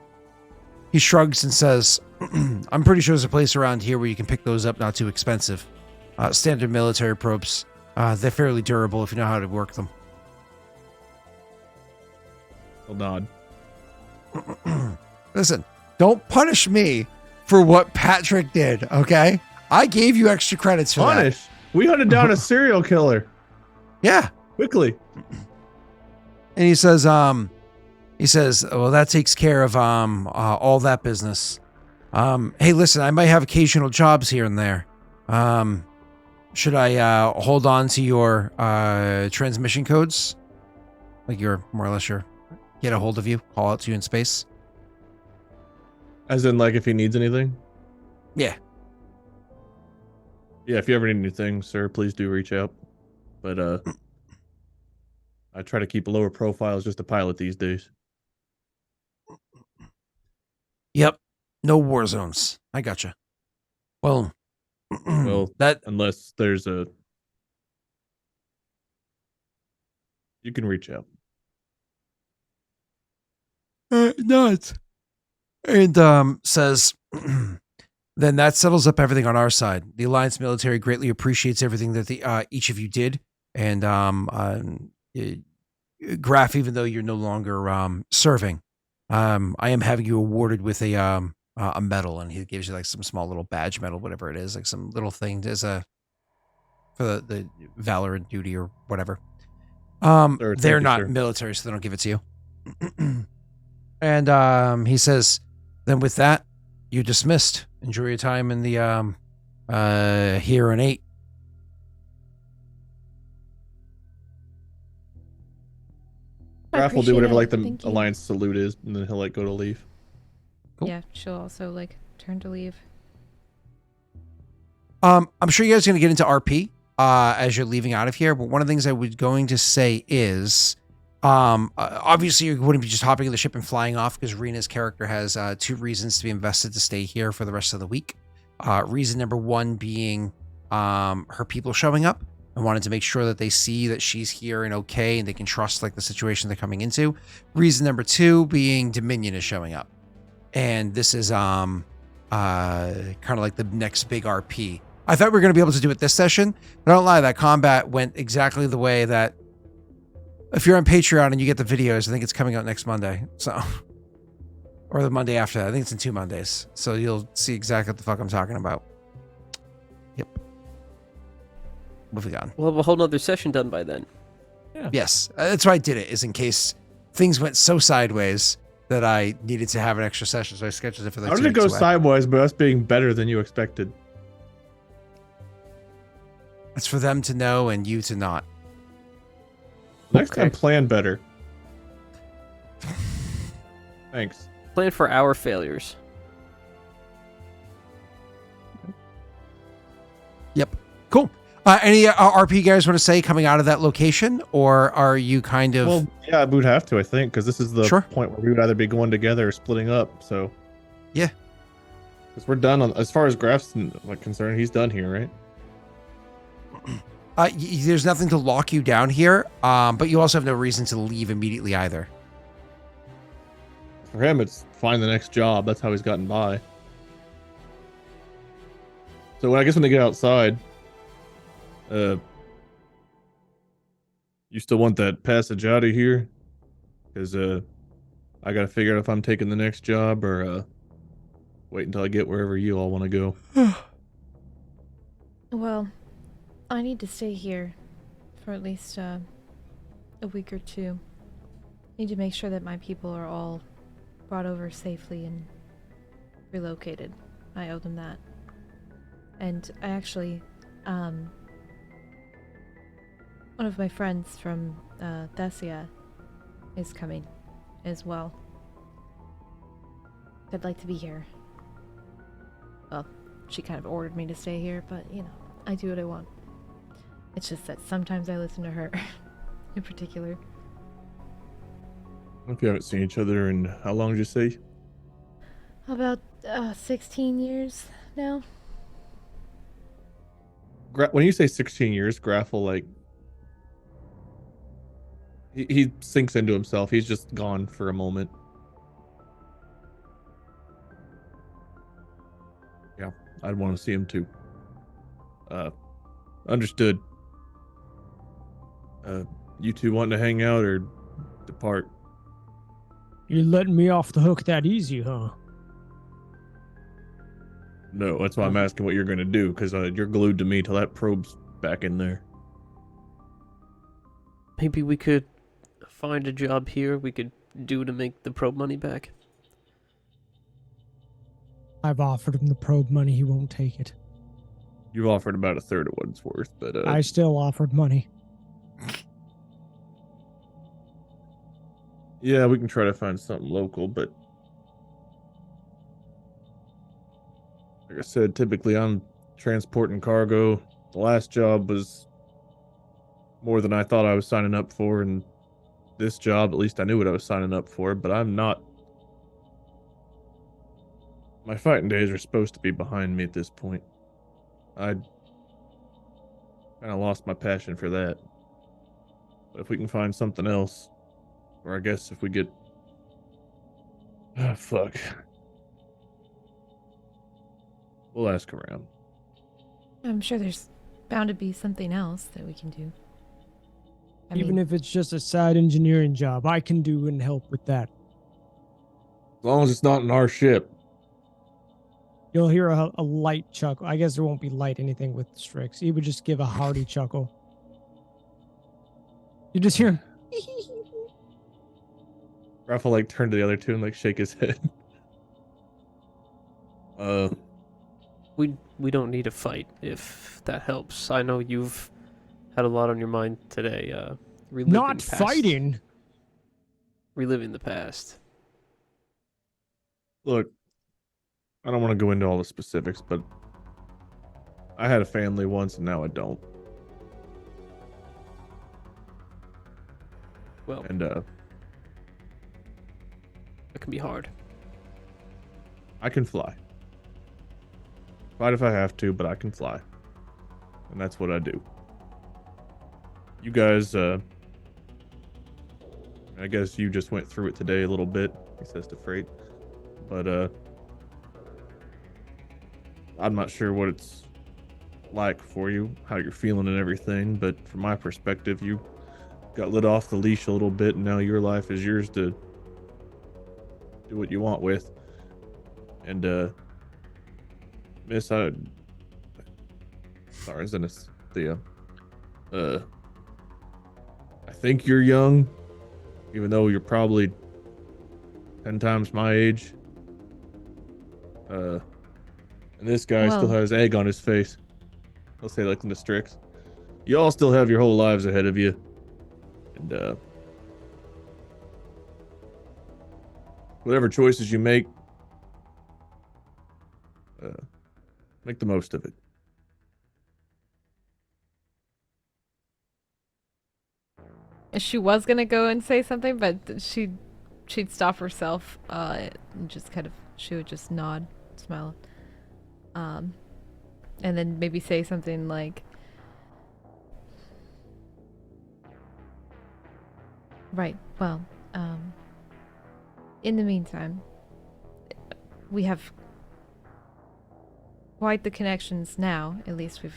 He shrugs and says, I'm pretty sure there's a place around here where you can pick those up, not too expensive. Standard military probes. They're fairly durable if you know how to work them. He'll nod. Listen, don't punish me for what Patrick did, okay? I gave you extra credits for Punish? We hunted down a serial killer. Yeah. Quickly. And he says, well, that takes care of all that business. Hey, listen, I might have occasional jobs here and there. Should I hold on to your transmission codes? Like your, more or less your, get a hold of you, call out to you in space? As in, like, if he needs anything? Yeah. Yeah, if you ever need anything, sir, please do reach out. But, I try to keep lower profiles just to pilot these days. Yep. No war zones. I gotcha. Well, that unless there's a, you can reach out. Nuts. And says, then that settles up everything on our side. The Alliance military greatly appreciates everything that each of you did, and Graff, even though you're no longer serving, I am having you awarded with a medal, and he gives you like some small little badge medal, whatever it is, like some little thing as a for the valor and duty or whatever. Sir, they're you, not sir. military, so they don't give it to you. And he says, then with that, you're dismissed, Enjoy your time in the here and 8. I Graff will do appreciate whatever it. like the Thank you. alliance salute is, and then he'll like go to leave. Cool. Yeah, she'll also like turn to leave. I'm sure you guys are going to get into RP as you're leaving out of here, but one of the things I was going to say is, obviously you wouldn't be just hopping in the ship and flying off, because Rena's character has 2 reasons to be invested to stay here for the rest of the week. Reason number 1 being her people showing up. I wanted to make sure that they see that she's here and okay, and they can trust like the situation they're coming into. Reason number 2 being Dominion is showing up, and this is kind of like the next big RP. I thought we were going to be able to do it this session, but I don't lie, that combat went exactly the way that, if you're on Patreon and you get the videos, I think it's coming out next Monday, so, or the Monday after that. I think it's in 2 Mondays, so you'll see exactly what the fuck I'm talking about. Yep. Moving on. We'll have a whole nother session done by then. Yes, that's why I did it, is in case things went so sideways that I needed to have an extra session, so I scheduled it for like How 2 did it go weeks away. sideways, but us being better than you expected? It's for them to know and you to not. Next Okay. time, plan better. Thanks. Plan for our failures. Yep. Cool. Any RP you guys want to say coming out of that location, or are you kind of... Well, yeah, we'd have to, I think, because this is the Sure. point where we would either be going together or splitting up. So, Yeah. because we're done on, as far as Graff's like concerned, he's done here, right? There's nothing to lock you down here, but you also have no reason to leave immediately either. For him, it's find the next job. That's how he's gotten by. So I guess when they get outside, you still want that passage out of here? Because I gotta figure out if I'm taking the next job or wait until I get wherever you all want to go. Well, I need to stay here for at least a week or 2. Need to make sure that my people are all brought over safely and relocated. I owe them that. And I actually, one of my friends from Zenestthea is coming as well. I'd like to be here. Well, she kind of ordered me to stay here, but you know, I do what I want. It's just that sometimes I listen to her in particular. If you haven't seen each other in how long did you say? About 16 years now. When you say 16 years, Graff will like he sinks into himself. He's just gone for a moment. Yeah, I'd want to see him too. Understood. You two wanting to hang out or depart? You're letting me off the hook that easy, huh? No, that's why I'm asking what you're gonna do, because you're glued to me till that probe's back in there. Maybe we could find a job here we could do to make the probe money back. I've offered him the probe money. He won't take it. You've offered about a third of what it's worth, but I still offered money. yeah, we can try to find something local, but like I said, typically I'm transporting cargo. The last job was more than I thought I was signing up for, and this job, at least I knew what I was signing up for, but I'm not. My fighting days are supposed to be behind me at this point. I kind of lost my passion for that. But if we can find something else, or I guess if we get... Ah, fuck. We'll ask around. I'm sure there's bound to be something else that we can do. Even if it's just a side engineering job, I can do and help with that. As long as it's not in our ship. You'll hear a light chuckle. I guess there won't be light anything with Strix. He would just give a hearty chuckle. You just hear him. Raph will like turn to the other two and like shake his head. we don't need a fight if that helps. I know you've had a lot on your mind today. Reliving Not past, fighting. reliving the past. Look, I don't want to go into all the specifics, but I had a family once and now I don't. Well, And it can be hard. I can fly. Fight if I have to, but I can fly. And that's what I do. You guys, I guess you just went through it today a little bit, he says to Frait. But, I'm not sure what it's like for you, how you're feeling and everything, but from my perspective, you got let off the leash a little bit, and now your life is yours to do what you want with. And, Miss, sorry, Zenestthea. I think you're young, even though you're probably 10 times my age. And this guy still has egg on his face. I'll say like in the Strix. You all still have your whole lives ahead of you. And, whatever choices you make the most of it. She was gonna go and say something, but she'd stop herself and just kind of, she would just nod, smile, and then maybe say something like, right, well, in the meantime, we have quite the connections now. At least we've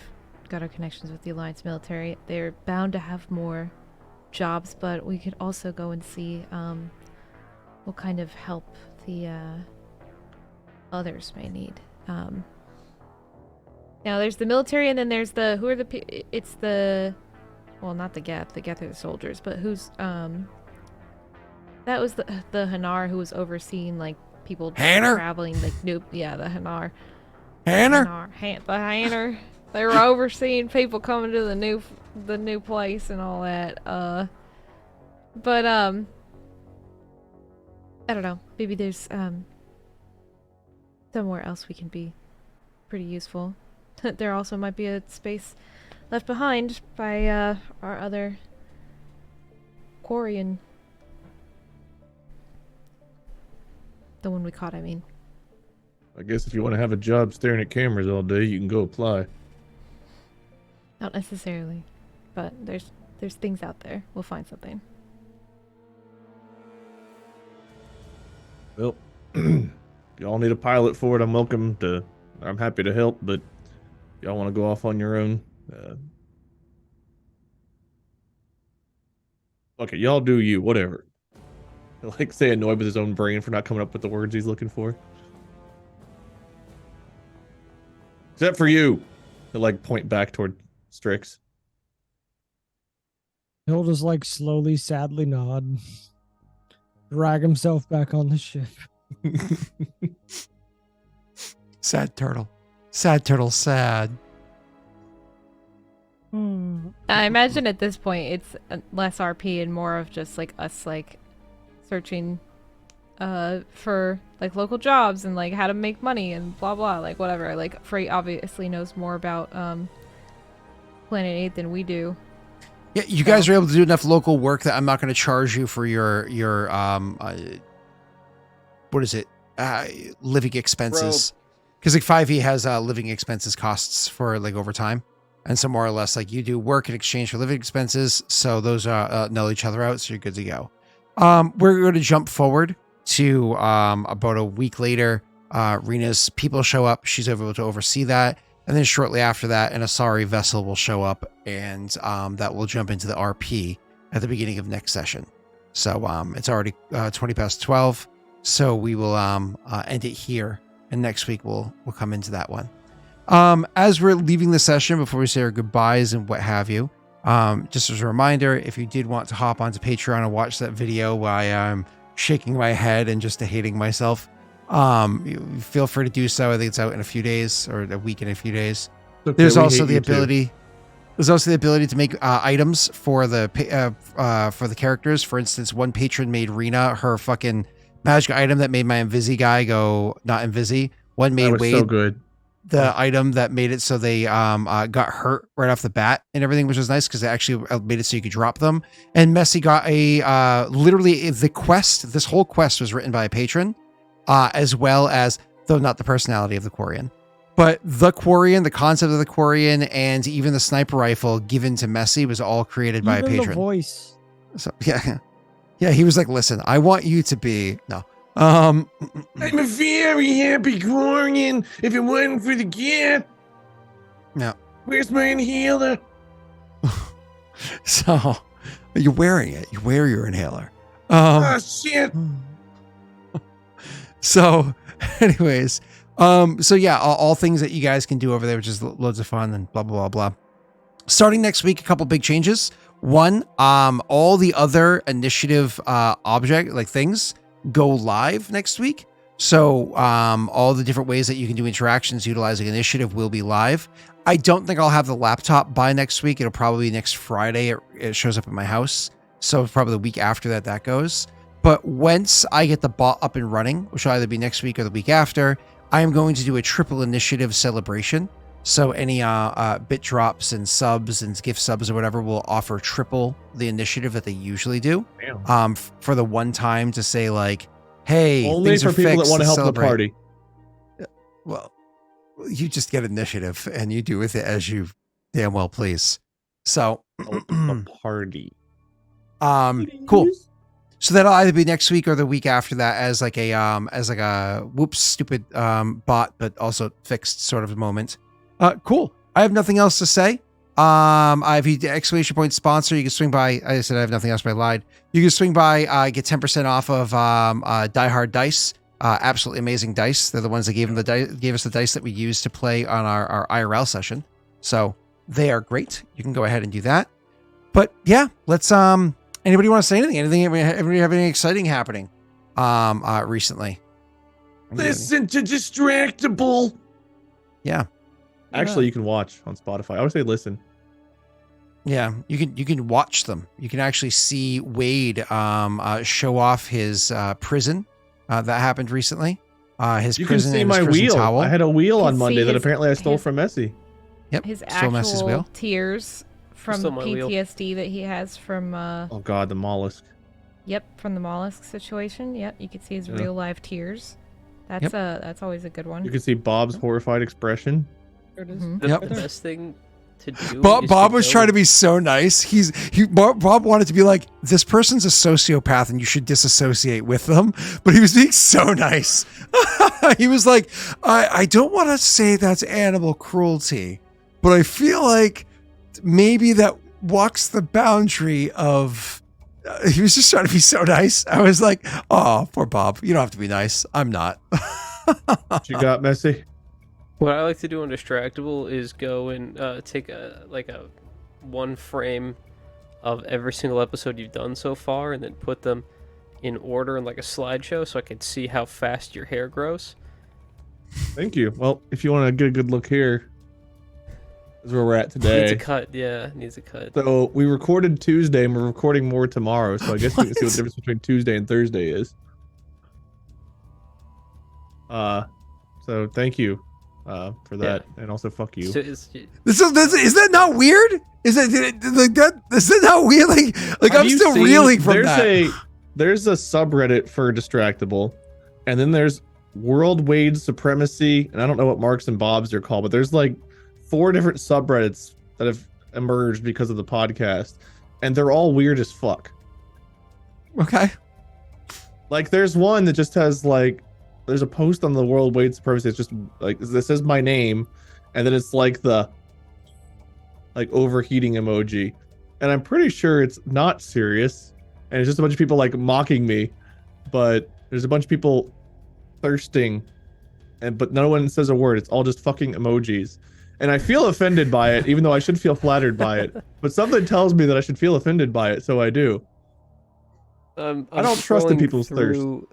got our connections with the Alliance military. They're bound to have more jobs, but we could also go and see what kind of help the others may need. Now there's the military, and then there's the, who are the it's the, well, not the Geth. The Geth are the soldiers, but who's that was the Hanar who was overseeing like people traveling, like the Hanar. The Hanar. They were overseeing people coming to the new place and all that. But I don't know. Maybe there's somewhere else we can be pretty useful. There also might be a space left behind by our other Quarian. The one we caught, I mean. I guess if you want to have a job staring at cameras all day, you can go apply. Not necessarily, but there's things out there. We'll find something. Well, y'all need a pilot for it. I'm happy to help, but y'all want to go off on your own. Okay, y'all do you, whatever. Like, say annoyed with his own brain for not coming up with the words he's looking for. Except for you. He'll like point back toward Strix. He'll just like slowly, sadly nod. Drag himself back on the ship. Sad turtle. Sad turtle, sad. I imagine at this point it's less RP and more of just like us like searching for like local jobs and like how to make money and blah blah, like whatever. Like Frait obviously knows more about Planet 8 than we do. Yeah, you guys are able to do enough local work that I'm not going to charge you for your what is it? Living expenses. Because like 5e has living expenses costs for like overtime. And so more or less like you do work in exchange for living expenses. So those null each other out. So you're good to go. We're going to jump forward to about a week later. Rena's people show up. She's able to oversee that. And then shortly after that, an Asari vessel will show up, and that will jump into the RP at the beginning of next session. So it's already 20 past 12. So we will end it here. And next week we'll come into that one. As we're leaving the session, before we say our goodbyes and what have you, just as a reminder, if you did want to hop onto Patreon and watch that video while I'm shaking my head and just hating myself, You feel free to do so. I think it's out in a few days or a week and a few days. Okay, There's we also hate the you too. ability. There's also the ability to make items for the characters. For instance, one patron made Rena her fucking magic item that made my Invisi guy go not Invisi. One That made was Wade so good. the item that made it so they got hurt right off the bat and everything, which was nice because it actually made it so you could drop them. And Messy got a literally the quest. This whole quest was written by a patron, as well as, though not the personality of the Quarian, but the Quarian, the concept of the Quarian, and even the sniper rifle given to Messy was all created by a Even the patron. voice. So yeah, he was like, "Listen, I want you to be no." I'm a very happy Quarian. If it wasn't for the gift. No. Where's my inhaler? So you're wearing it. You wear your inhaler. Oh shit. So anyways, so yeah, all things that you guys can do over there, which is loads of fun and blah, blah, blah, blah. Starting next week, a couple big changes. One, all the other initiative, things go live next week. So, all the different ways that you can do interactions utilizing initiative will be live. I don't think I'll have the laptop by next week. It'll probably be next Friday. It shows up at my house. So probably the week after that goes. But once I get the bot up and running, which will either be next week or the week after, I am going to do a triple initiative celebration. So any bit drops and subs and gift subs or whatever will offer triple the initiative that they usually do. Damn. For the one time to say like, hey, Only things for are people that fixed, want to let's help the celebrate. party. Well, you just get initiative and you do with it as you damn well please. So, A party. cool. So that'll either be next week or the week after that as like a whoops stupid bot, but also fixed sort of moment. Cool. I have nothing else to say. I have the exclamation point sponsor. You can swing by. I said I have nothing else, but I lied. You can swing by, get 10% off of Die Hard Dice. Absolutely amazing dice. They're the ones that gave us the dice that we use to play on our IRL session. So they are great. You can go ahead and do that. But yeah, let's anybody want to say anything? Everybody have anything exciting happening recently? Listen to Distractable. Yeah. Actually, you can watch on Spotify. I would say listen. Yeah, you can watch them. You can actually see Wade show off his prison that happened recently. His You can prison see and his my prison wheel. towel. I had a wheel You on can Monday see that his- apparently I stole his- from Messy. Yep, His still Mess's actual wheel. tears from Still my wheel. PTSD that he has from Oh god, the mollusk. from the mollusk situation. Yep, you can see his Yeah. real live tears. That's Yep. that's always a good one. You can see Bob's horrified expression. There it is. Mhm. The, Yep. the best thing to do. Bob was go trying to be so nice. Bob wanted to be like, this person's a sociopath and you should disassociate with them. But he was being so nice. He was like, I don't want to say that's animal cruelty, but I feel like maybe that walks the boundary of. He was just trying to be so nice. I was like, oh, poor Bob. You don't have to be nice. I'm not. What you got, Messy? What I like to do on Distractable is go and take a one frame of every single episode you've done so far, and then put them in order in like a slideshow, so I can see how fast your hair grows. Thank you. Well, if you want to get a good look here, this is where we're at Needs a today. cut, yeah, needs a cut. So we recorded Tuesday and we're recording more tomorrow. So I guess you can see what the difference between Tuesday and Thursday is. So thank you for that, and also fuck you. So it's, Is that not weird? Is that like that? Is that not weird? Like Have I'm you still seen- reeling from there's that. There's a subreddit for Distractable, and then there's World Wade Supremacy, and I don't know what Marks and Bobs are called, but there's like 4 different subreddits that have emerged because of the podcast, and they're all weird as fuck. Okay. Like there's one that just has like, there's a post on the World Wade Supremacy. It's just like, this is my name, and then it's like the like overheating emoji, and I'm pretty sure it's not serious, and it's just a bunch of people like mocking me, but there's a bunch of people thirsting, but no one says a word. It's all just fucking emojis, and I feel offended by it, even though I should feel flattered by it. But something tells me that I should feel offended by it, so I do. I'm I don't trust the scrolling people's thirst. through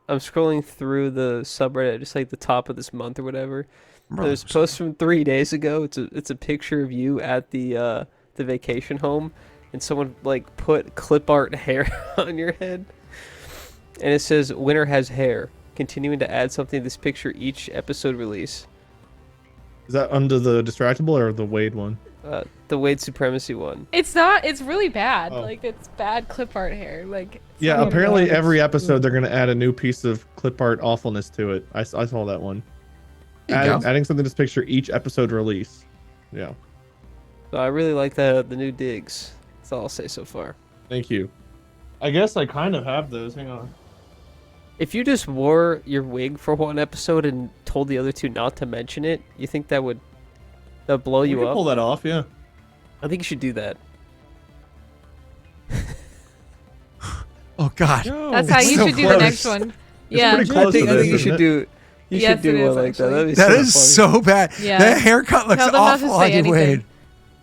I'm scrolling through the subreddit, just like the top of this month or whatever. Really? There's a post from 3 days ago. It's a picture of you at the vacation home, and someone like put clip art hair on your head, and it says "Winter has hair." Continuing to add something to this picture each episode release. Is that under the distractible or the Wade one? The Wade Supremacy one. It's not. It's really bad. Oh. Like it's bad clip art hair. Like Yeah, Oh, apparently God, every it's- episode they're gonna add a new piece of clip art awfulness to it. I saw that one. There you go. Adding something to this picture each episode release. Yeah, So I really like the new digs. That's all I'll say so far. thank you. I guess I kind of have those. Hang on. If you just wore your wig for one episode and told the other two not to mention it, you think that would blow You you can up? pull that off, yeah. I think you should do that. Oh God. Yo, that's how it's you so should do the close. next one. It's Yeah. pretty I close think, to I this, think you isn't should it? do. You Yes, should do it one is, like that. That'd be That so is funny. so bad. Yeah. That haircut looks Tell them not awful to on say you, anything. Wade.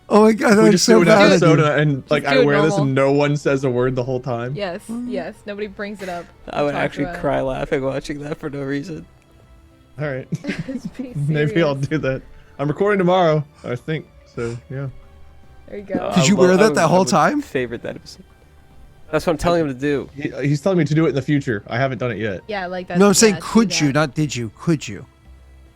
Oh my God, that We looks just so do an bad. episode and like Just I do it wear this normal. and no one says a word the whole time. Yes. Yes. Nobody brings it up. I would Talk actually about it. cry laughing watching that for no reason. All right, Be maybe I'll serious. do that. I'm recording tomorrow, I think. So yeah. There you go. Did you wear that the whole time? Favorite that episode. That's what I'm telling him to do. He's telling me to do it in the future. I haven't done it yet. Yeah, like that. No, I'm saying yeah, do could you, that. not did you. Could you?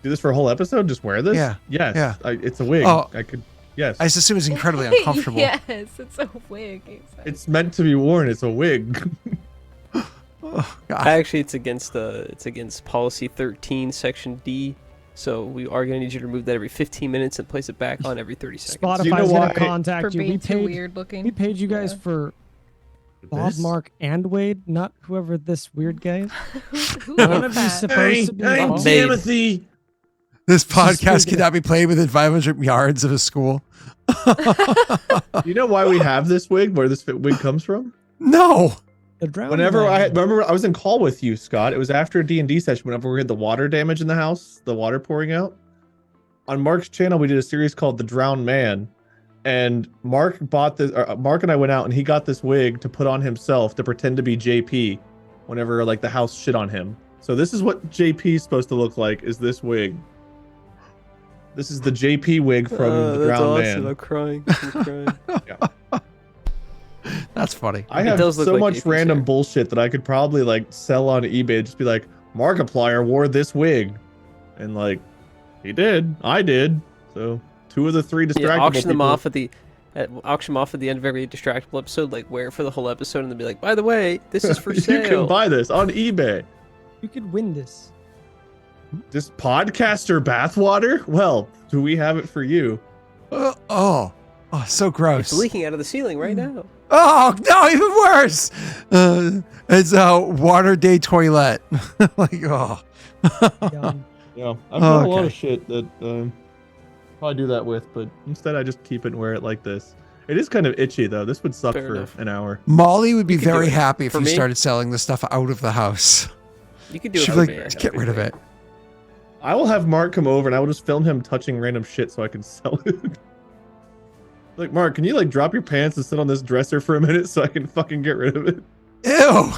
Do this for a whole episode? Just wear this? Yeah. Yes. Yeah. It's a wig. Oh. I could. Yes. I just assume it's incredibly uncomfortable. Yes, it's a wig. Exactly. It's meant to be worn. It's a wig. Oh, God. Actually, it's against policy 13, section D. So we are going to need you to remove that every 15 minutes and place it back on every 30 seconds. Spotify's You know gonna why- contact For you. being We too paid. weird looking. We paid you guys Yeah. for Bob, This? Mark, and Wade, not whoever this weird guy is. Who One is of you's that? supposed to be I'm involved. Made. Timothy. This just podcast figured cannot be played within 500 yards of a school. You know why we have this wig? Where this wig comes from? No. The drowned Whenever man. I was in call with you, Scott. It was after a D&D session. Whenever we had the water damage in the house, the water pouring out. On Mark's channel, we did a series called The Drowned Man, and Mark bought this. Mark and I went out, and he got this wig to put on himself to pretend to be JP. Whenever like the house shit on him. So this is what JP is supposed to look like. Is this wig? This is the JP wig from The that's Drowned awesome. Man. I'm crying. I'm crying. That's funny. I It have does look so like much JP's random hair. bullshit that I could probably like sell on eBay. Just be like, Markiplier wore this wig, and like, he did. I did. So 2 of the 3 distractible Yeah, auction them people- off auction them off at the end of every distractible episode, like wear it for the whole episode, and then be like, by the way, this is for You can sale. buy this on eBay. You could win this. This podcaster bathwater? Well, do we have it for you? Oh, so gross. It's leaking out of the ceiling right now. Oh no, even worse. It's a water day toilet. Like oh. Yum. Yeah, I've got a lot Okay. of shit that probably do that with, but instead I just keep it and wear it like this. It is kind of itchy though. This would suck Fair for enough. an hour. Molly would be You could do very it. happy if For you me? started selling this stuff out of the house. You could do it She'd for be me. like, get rid of it. I will have Mark come over and I will just film him touching random shit so I can sell it. Like, Mark, can you like drop your pants and sit on this dresser for a minute so I can fucking get rid of it? Ew.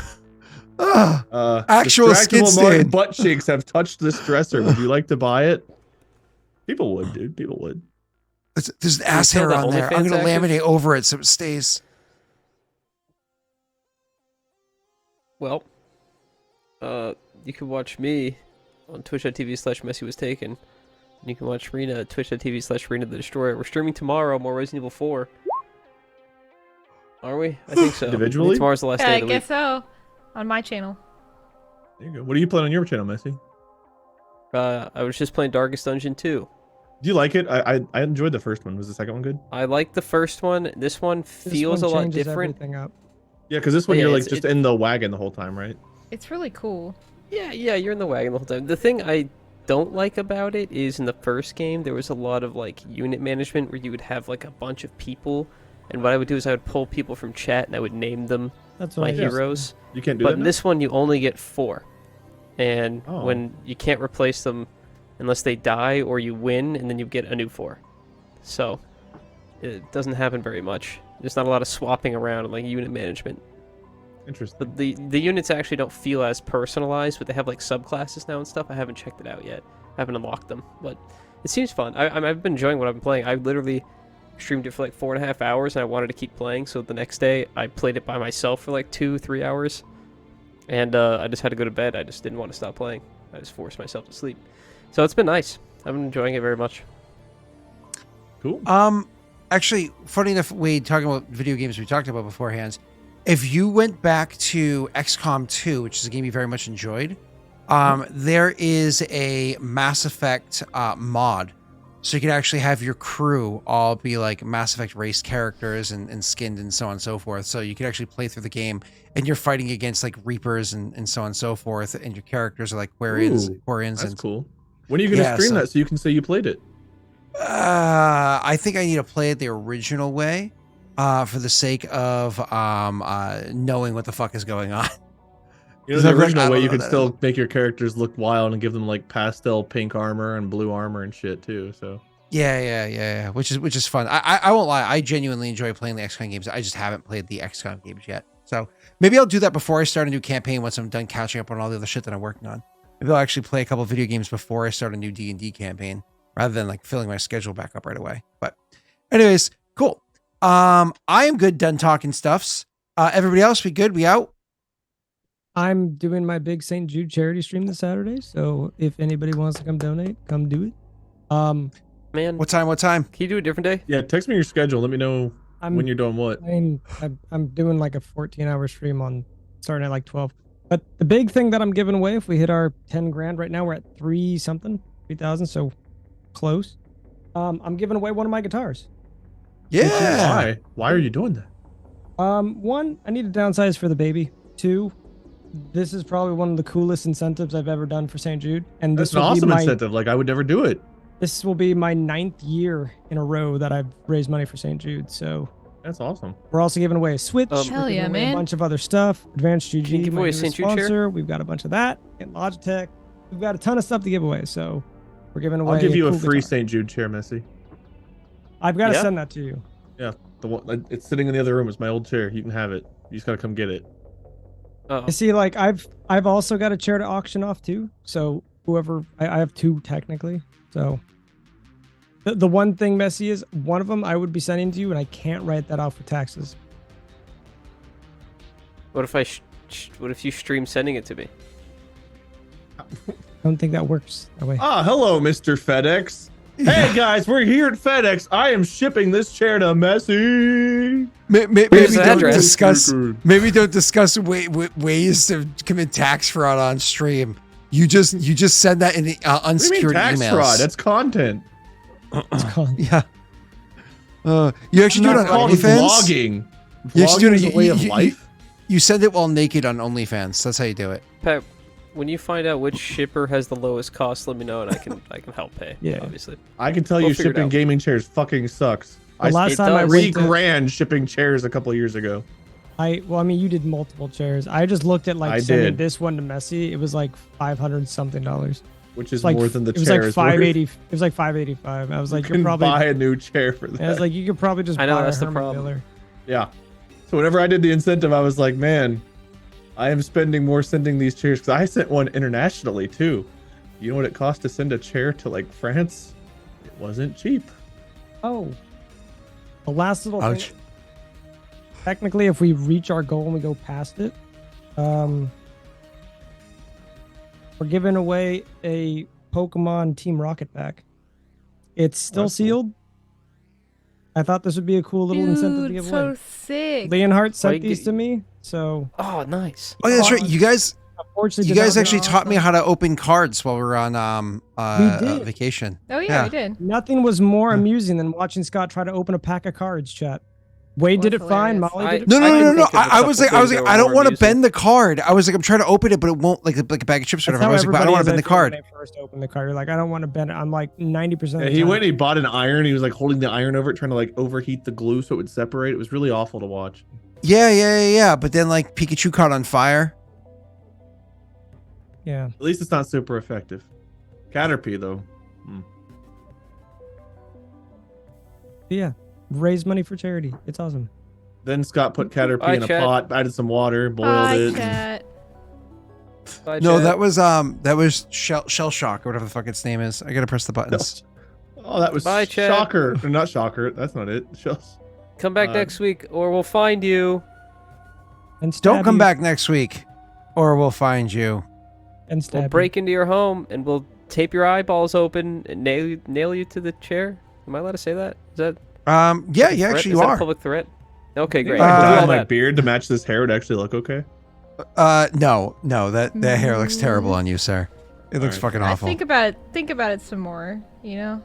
Ugh. Actual skin Distractible Mark stain. butt cheeks have touched this dresser. Would you like to buy it? People would, dude. People would. There's an ass sell hair the on there. I'm OnlyFans gonna active? laminate over it so it stays. Well, you can watch me on twitch.tv/messywasttaken. And you can watch Rena at twitch.tv/Rena the Destroyer. We're streaming tomorrow more Resident Evil 4. Are we? I think so. I think Individually? tomorrow's the last Yeah, day I of the week. guess so. On my channel. There you go. What are you playing on your channel, Messi? I was just playing Darkest Dungeon 2. Do you like it? I enjoyed the first one. Was the second one good? I like the first one. This one This feels one a lot changes different. everything up. Yeah, because this one Yeah, you're like it's- just it- in the wagon the whole time, right? It's really cool. Yeah, you're in the wagon the whole time. The thing I don't like about it is in the first game there was a lot of like unit management where you would have like a bunch of people, and what I would do is I would pull people from chat and I would name them That's what my I did. heroes. You can't do But that. in now? this one you only get 4, and Oh. when you can't replace them unless they die or you win, and then you get a new 4. So it doesn't happen very much. There's not a lot of swapping around and like unit management. Interesting. But the units actually don't feel as personalized, but they have like subclasses now and stuff. I haven't checked it out yet. I haven't unlocked them, but it seems fun. I've been enjoying what I've been playing. I literally streamed it for like 4.5 hours, and I wanted to keep playing. So the next day, I played it by myself for like 2-3 hours, and I just had to go to bed. I just didn't want to stop playing. I just forced myself to sleep. So it's been nice. I've been enjoying it very much. Cool. Actually, funny enough, Wade, talking about video games we talked about beforehand, if you went back to XCOM 2, which is a game you very much enjoyed, there is a Mass Effect mod. So you can actually have your crew all be like Mass Effect race characters and skinned and so on and so forth. So you can actually play through the game and you're fighting against like Reapers and so on and so forth. And your characters are like Quarians. That's And cool. When are you going to stream that so you can say you played it? I think I need to play it the original way for the sake of knowing what the fuck is going on. You know, the original way you could still make your characters look wild and give them like pastel pink armor and blue armor and shit too. So yeah, which is fun. I won't lie, I genuinely enjoy playing the XCOM games. I just haven't played the XCOM games yet. So maybe I'll do that before I start a new campaign once I'm done catching up on all the other shit that I'm working on. Maybe I'll actually play a couple video games before I start a new D&D campaign rather than like filling my schedule back up right away. But anyways, cool. I am good done talking stuffs. Everybody else, we good? We out? I'm doing my big St. Jude charity stream this Saturday, so if anybody wants to come donate, come do it. Man, What time? can you do a different day? yeah, text me your schedule. Let me know when you're doing what. I'm doing like a 14-hour stream on starting at like 12. But the big thing that I'm giving away, if we hit our 10 grand right now, we're at 3,000, so close. I'm giving away one of my guitars. Yeah. Why are you doing that? One, I need a downsize for the baby. Two, this is probably one of the coolest incentives I've ever done for St. Jude. And That's this an will awesome be my, incentive. Like I would never do it. This will be my 9th year in a row that I've raised money for St. Jude. So That's awesome. we're also giving away a Switch. Hell We're giving yeah, away man. A bunch of other stuff. Advanced GG, Can you give my away a newest St. Jude chair? sponsor. We've got a bunch of that. And Logitech. We've got a ton of stuff to give away. So we're giving away. I'll give you a cool free guitar. St. Jude chair, Messy. I've got to Yeah? send that to you. Yeah, the one it's sitting in the other room. It's my old chair. You can have it. You just gotta come get it. Oh, You see, like I've also got a chair to auction off too. So whoever I have two technically. So the one thing, Messy, is one of them I would be sending to you, and I can't write that off for taxes. what if what if you stream sending it to me? I don't think that works that way. Ah, hello, Mr. FedEx. Hey guys, we're here at FedEx. I am shipping this chair to Messi. Maybe Where's the don't address? discuss. Maybe don't discuss ways to commit tax fraud on stream. You just send that in the What do you mean unsecured tax emails. fraud? That's content. It's called. Yeah. You actually do it on That's called OnlyFans. vlogging. You actually do Vlogging it- is a way of you- life. You send it while naked on OnlyFans. That's how you do it. Pat, when you find out which shipper has the lowest cost, let me know and I can help pay. Yeah. Obviously. I can tell We'll you figure it shipping out. gaming chairs fucking sucks. The I last spent time I does. went to, $3,000 shipping chairs a couple of years ago. well, I mean, you did multiple chairs. I just looked at like I sending did. this one to Messi. It was like $500 something. Which is Like more than the it was chair like is worth. 580. It was like 585. I was like, You you're can probably. buy a new chair for that. I was like, you could probably just I know, buy that's a the Herman problem. Miller. Yeah. So whenever I did the incentive, I was like, man, I am spending more sending these chairs because I sent one internationally too. You know what it cost to send a chair to like France? It wasn't cheap. Oh, the last little Ouch. thing. Technically, if we reach our goal and we go past it, we're giving away a Pokemon Team Rocket pack. It's still That's cool. sealed. I thought this would be a cool little incentive to Dude, give so away. sick. Leonhardt Why sent you these get- to me, so Oh, nice. Oh, yeah, that's right. You guys unfortunately, You did guys not- actually taught me how to open cards while we were on did. vacation. Oh yeah, Yeah. we did. Nothing was more Yeah. amusing than watching Scott try to open a pack of cards. Chat. Wade did it Was fine. hilarious. Molly did it. No, I no, no, can no, no. think of a I was couple like, things that I were don't more want to amusing. bend the card. I was like, I'm trying to open it, but it won't like a bag of chips or That's whatever. I how was like, but I don't want to everybody bend the is, I feel, when card. they first open the card. You're like, I don't want to bend it. I'm like 90% Yeah, of the he time. went and he bought an iron. He was like holding the iron over it, trying to like overheat the glue so it would separate. It was really awful to watch. Yeah. But then like Pikachu caught on fire. Yeah. At least it's not super effective. Caterpie though. But yeah. Raise money for charity. It's awesome. Then Scott put Caterpie Bye, in a chat. pot, added some water, boiled Bye, it. chat. Bye, No, chat. that was shell shock or whatever the fuck its name is. I gotta press the buttons. Oh, that was Bye, chat. Shocker. Or not Shocker. That's not it. Come back next week, or we'll find you. And stab Don't come you, back next week, or we'll find you. and stab We'll you. break into your home, and we'll tape your eyeballs open and nail you to the chair. Am I allowed to say that? Is that Yeah, a you threat? actually Is that a are. public threat? Okay, great. If I We'll do dyed all my that. beard to match this hair would actually look okay. No, that hair looks terrible on you, sir. It looks Alright. fucking I awful. think about it some more. You know.